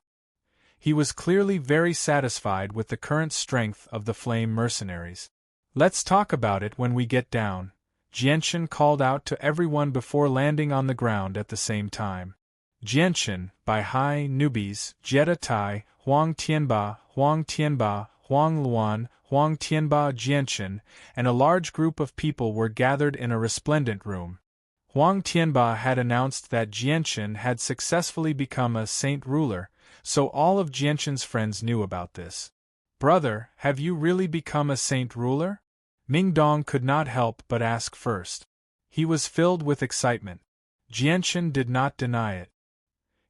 He was clearly very satisfied with the current strength of the Flame Mercenaries. "Let's talk about it when we get down," Jianchen called out to everyone before landing on the ground at the same time. Jianshan, Bai Hai, newbies, Jetta Tai, Huang Tianba, Huang Luan, Huang Tianba, Jianshan, and a large group of people were gathered in a resplendent room. Huang Tianba had announced that Jianshan had successfully become a saint ruler, so all of Jianshan's friends knew about this. Brother, have you really become a saint ruler? Ming Dong could not help but ask first. He was filled with excitement. Jianshan did not deny it.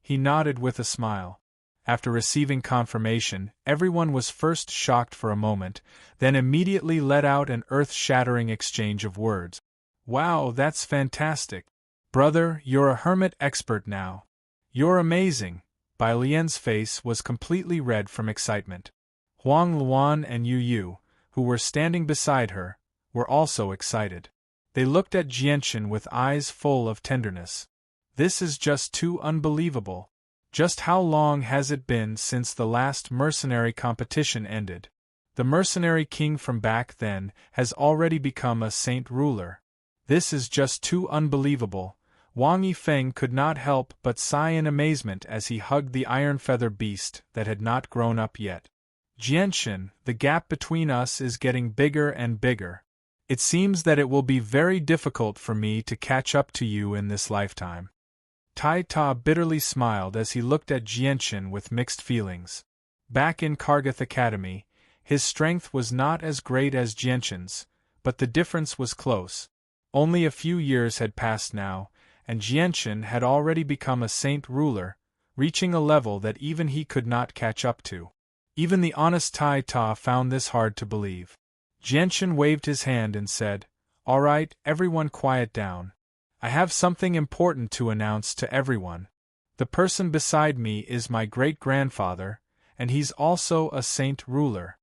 He nodded with a smile. After receiving confirmation, everyone was first shocked for a moment, then immediately let out an earth-shattering exchange of words. Wow, that's fantastic. Brother, you're a hermit expert now. You're amazing. Bai Lian's face was completely red from excitement. Huang Luan and Yu Yu, who were standing beside her, were also excited. They looked at Jianshan with eyes full of tenderness. This is just too unbelievable. Just how long has it been since the last mercenary competition ended? The mercenary king from back then has already become a saint ruler. This is just too unbelievable. Wang Yifeng could not help but sigh in amazement as he hugged the iron feather beast that had not grown up yet. Jianshan, the gap between us is getting bigger and bigger. It seems that it will be very difficult for me to catch up to you in this lifetime. Tai Ta bitterly smiled as he looked at Jianshan with mixed feelings. Back in Kargath Academy, his strength was not as great as Jianshan's, but the difference was close. Only a few years had passed now, and Jianshan had already become a saint ruler, reaching a level that even he could not catch up to. Even the honest Tai Ta found this hard to believe. Jianshan waved his hand and said, "All right, everyone quiet down. I have something important to announce to everyone. The person beside me is my great-grandfather, and he's also a saint ruler."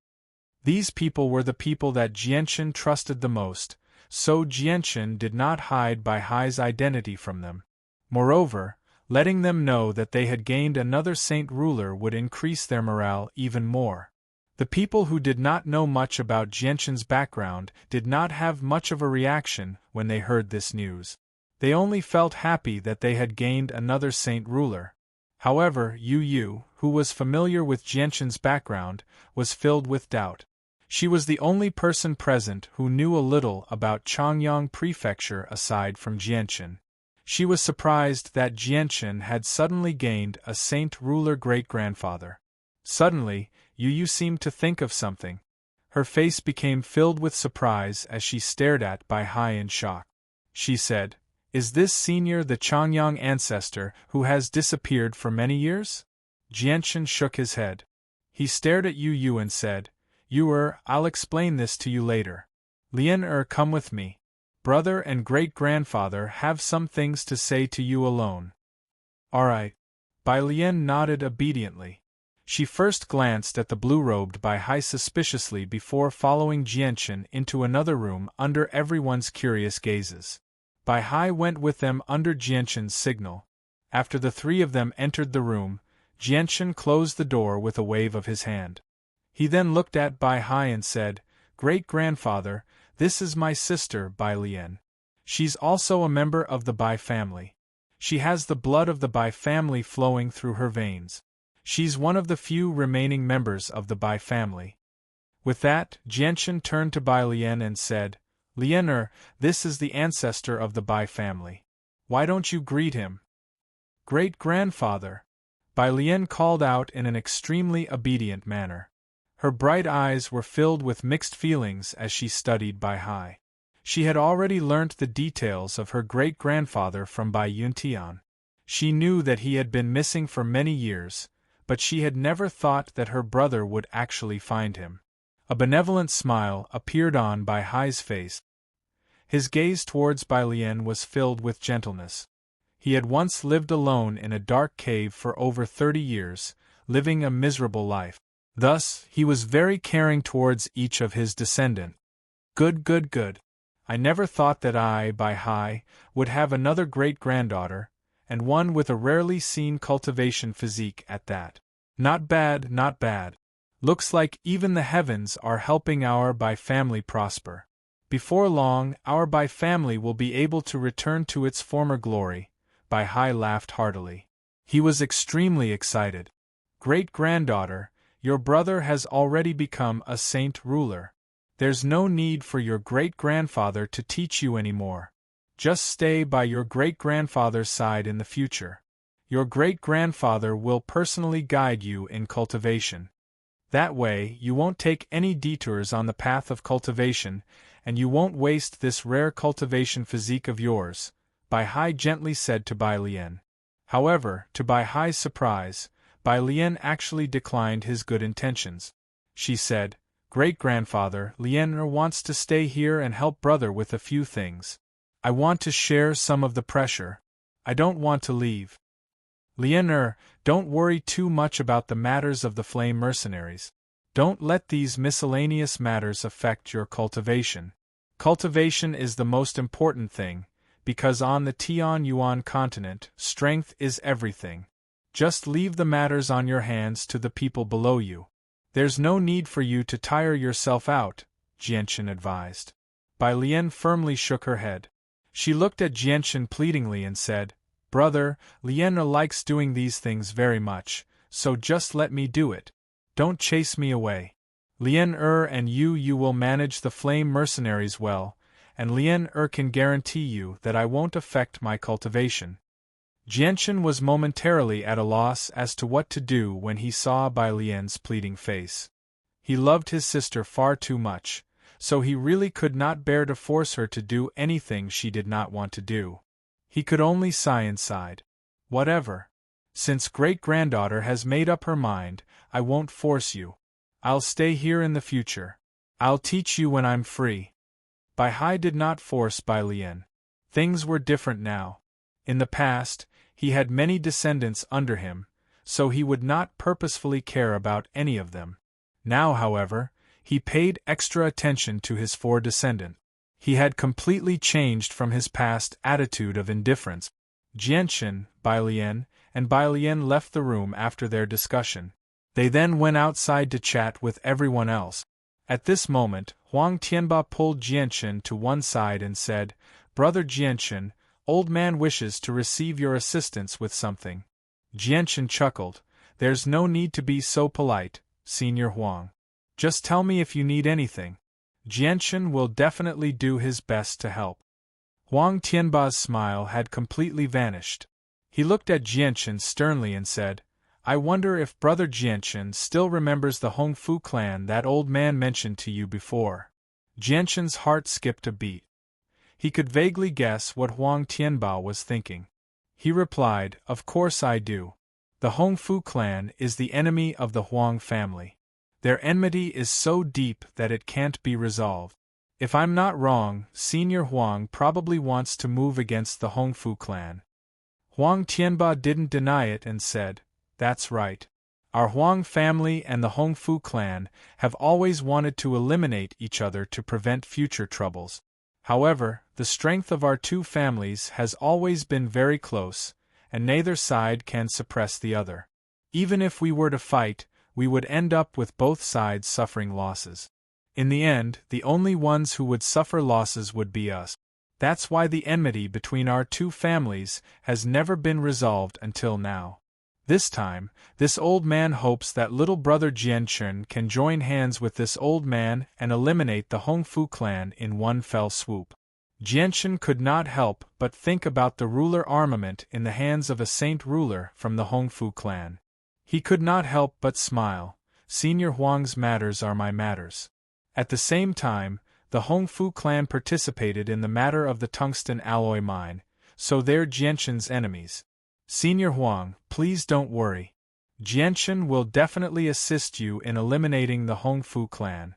These people were the people that Jianshan trusted the most, so Jianshan did not hide Bai Hai's identity from them. Moreover, letting them know that they had gained another saint ruler would increase their morale even more. The people who did not know much about Jianshan's background did not have much of a reaction when they heard this news. They only felt happy that they had gained another saint ruler. However, Yu Yu, who was familiar with Jianshan's background, was filled with doubt. She was the only person present who knew a little about Changyang Prefecture aside from Jianshan. She was surprised that Jianshan had suddenly gained a saint ruler great-grandfather. Suddenly, Yu Yu seemed to think of something. Her face became filled with surprise as she stared at Bai Hai in shock. She said, "Is this senior the Changyang ancestor who has disappeared for many years?" Jianshan shook his head. He stared at Yu Yu and said, I'll explain this to you later. Lian come with me. Brother and great-grandfather have some things to say to you alone." "All right." Bai Lian nodded obediently. She first glanced at the blue-robed Bai Hai suspiciously before following Jianshan into another room under everyone's curious gazes. Bai Hai went with them under Jianshan's signal. After the three of them entered the room, Jianshan closed the door with a wave of his hand. He then looked at Bai Hai and said, "Great-grandfather, this is my sister, Bai Lian. She's also a member of the Bai family. She has the blood of the Bai family flowing through her veins. She's one of the few remaining members of the Bai family." With that, Jianshan turned to Bai Lian and said, "Lian, this is the ancestor of the Bai family. Why don't you greet him?" "Great-grandfather," Bai Lian called out in an extremely obedient manner. Her bright eyes were filled with mixed feelings as she studied Bai Hai. She had already learnt the details of her great-grandfather from Bai Yuntian. She knew that he had been missing for many years, but she had never thought that her brother would actually find him. A benevolent smile appeared on Bai Hai's face. His gaze towards Bai Lian was filled with gentleness. He had once lived alone in a dark cave for over 30 years, living a miserable life. Thus, he was very caring towards each of his descendants. Good. I never thought that I, Bai Hai, would have another great-granddaughter, and one with a rarely seen cultivation physique at that. Not bad. Looks like even the heavens are helping our Bai family prosper. Before long, our Bai family will be able to return to its former glory." Bai Hai laughed heartily. He was extremely excited. Great-granddaughter, your brother has already become a saint ruler. There's no need for your great-grandfather to teach you anymore. Just stay by your great-grandfather's side in the future. Your great-grandfather will personally guide you in cultivation. That way, you won't take any detours on the path of cultivation, and you won't waste this rare cultivation physique of yours, Bai Hai gently said to Bai Lian. However, to Bai Hai's surprise, Bai Lian actually declined his good intentions. She said, Great-grandfather, Lian wants to stay here and help brother with a few things. I want to share some of the pressure. I don't want to leave. Lian don't worry too much about the matters of the flame mercenaries. Don't let these miscellaneous matters affect your cultivation. Cultivation is the most important thing, because on the Tianyuan continent, strength is everything. Just leave the matters on your hands to the people below you. There's no need for you to tire yourself out, Jianchen advised. Bai Lian firmly shook her head. She looked at Jianchen pleadingly and said, Brother, Lian likes doing these things very much, so just let me do it. Don't chase me away. Lian and you will manage the flame mercenaries well, and Lian can guarantee you that I won't affect my cultivation. Jianchen was momentarily at a loss as to what to do when he saw Bai Lian's pleading face. He loved his sister far too much, so he really could not bear to force her to do anything she did not want to do. He could only sigh inside. Whatever. Since great-granddaughter has made up her mind, I won't force you. I'll stay here in the future. I'll teach you when I'm free. Bai Hai did not force Bai Lian. Things were different now. In the past, he had many descendants under him, so he would not purposefully care about any of them. Now, however, he paid extra attention to his 4 descendants. He had completely changed from his past attitude of indifference. Jianchen, Bai Lian, and Bai Lian left the room after their discussion. They then went outside to chat with everyone else. At this moment, Huang Tianba pulled Jianchen to one side and said, Brother Jianchen, old man wishes to receive your assistance with something. Jianchen chuckled. There's no need to be so polite, Senior Huang. Just tell me if you need anything. Jianchen will definitely do his best to help. Huang Tianba's smile had completely vanished. He looked at Jianchen sternly and said, I wonder if Brother Jianchen still remembers the Hongfu clan that old man mentioned to you before. Jianchen's heart skipped a beat. He could vaguely guess what Huang Tianba was thinking. He replied, Of course I do. The Hongfu clan is the enemy of the Huang family. Their enmity is so deep that it can't be resolved. If I'm not wrong, Senior Huang probably wants to move against the Hongfu clan. Huang Tianba didn't deny it and said, That's right. Our Huang family and the Hongfu clan have always wanted to eliminate each other to prevent future troubles. However, the strength of our 2 families has always been very close, and neither side can suppress the other. Even if we were to fight, we would end up with both sides suffering losses. In the end, the only ones who would suffer losses would be us. That's why the enmity between our 2 families has never been resolved until now. This time, this old man hopes that little brother Jianchen can join hands with this old man and eliminate the Hongfu clan in one fell swoop. Jianchen could not help but think about the ruler armament in the hands of a saint ruler from the Hongfu clan. He could not help but smile. Senior Huang's matters are my matters. At the same time, the Hongfu clan participated in the matter of the tungsten alloy mine, so they're Jianchen's enemies. Senior Huang, please don't worry. Jianchen will definitely assist you in eliminating the Hongfu clan.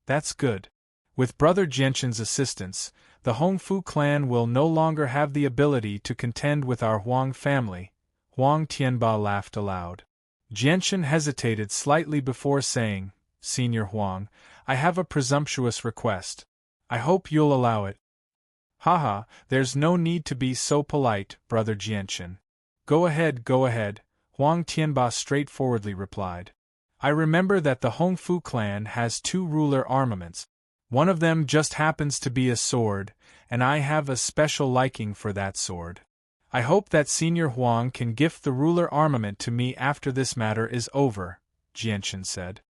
That's good. With Brother Jianchen's assistance, the Hongfu clan will no longer have the ability to contend with our Huang family. Huang Tianba laughed aloud. Jianchen hesitated slightly before saying, Senior Huang, I have a presumptuous request. I hope you'll allow it. Haha, there's no need to be so polite, Brother Jianchen. Go ahead, Huang Tianba straightforwardly replied. I remember that the Hongfu clan has 2 ruler armaments. One of them just happens to be a sword, and I have a special liking for that sword. I hope that Senior Huang can gift the ruler armament to me after this matter is over, Jianchen said.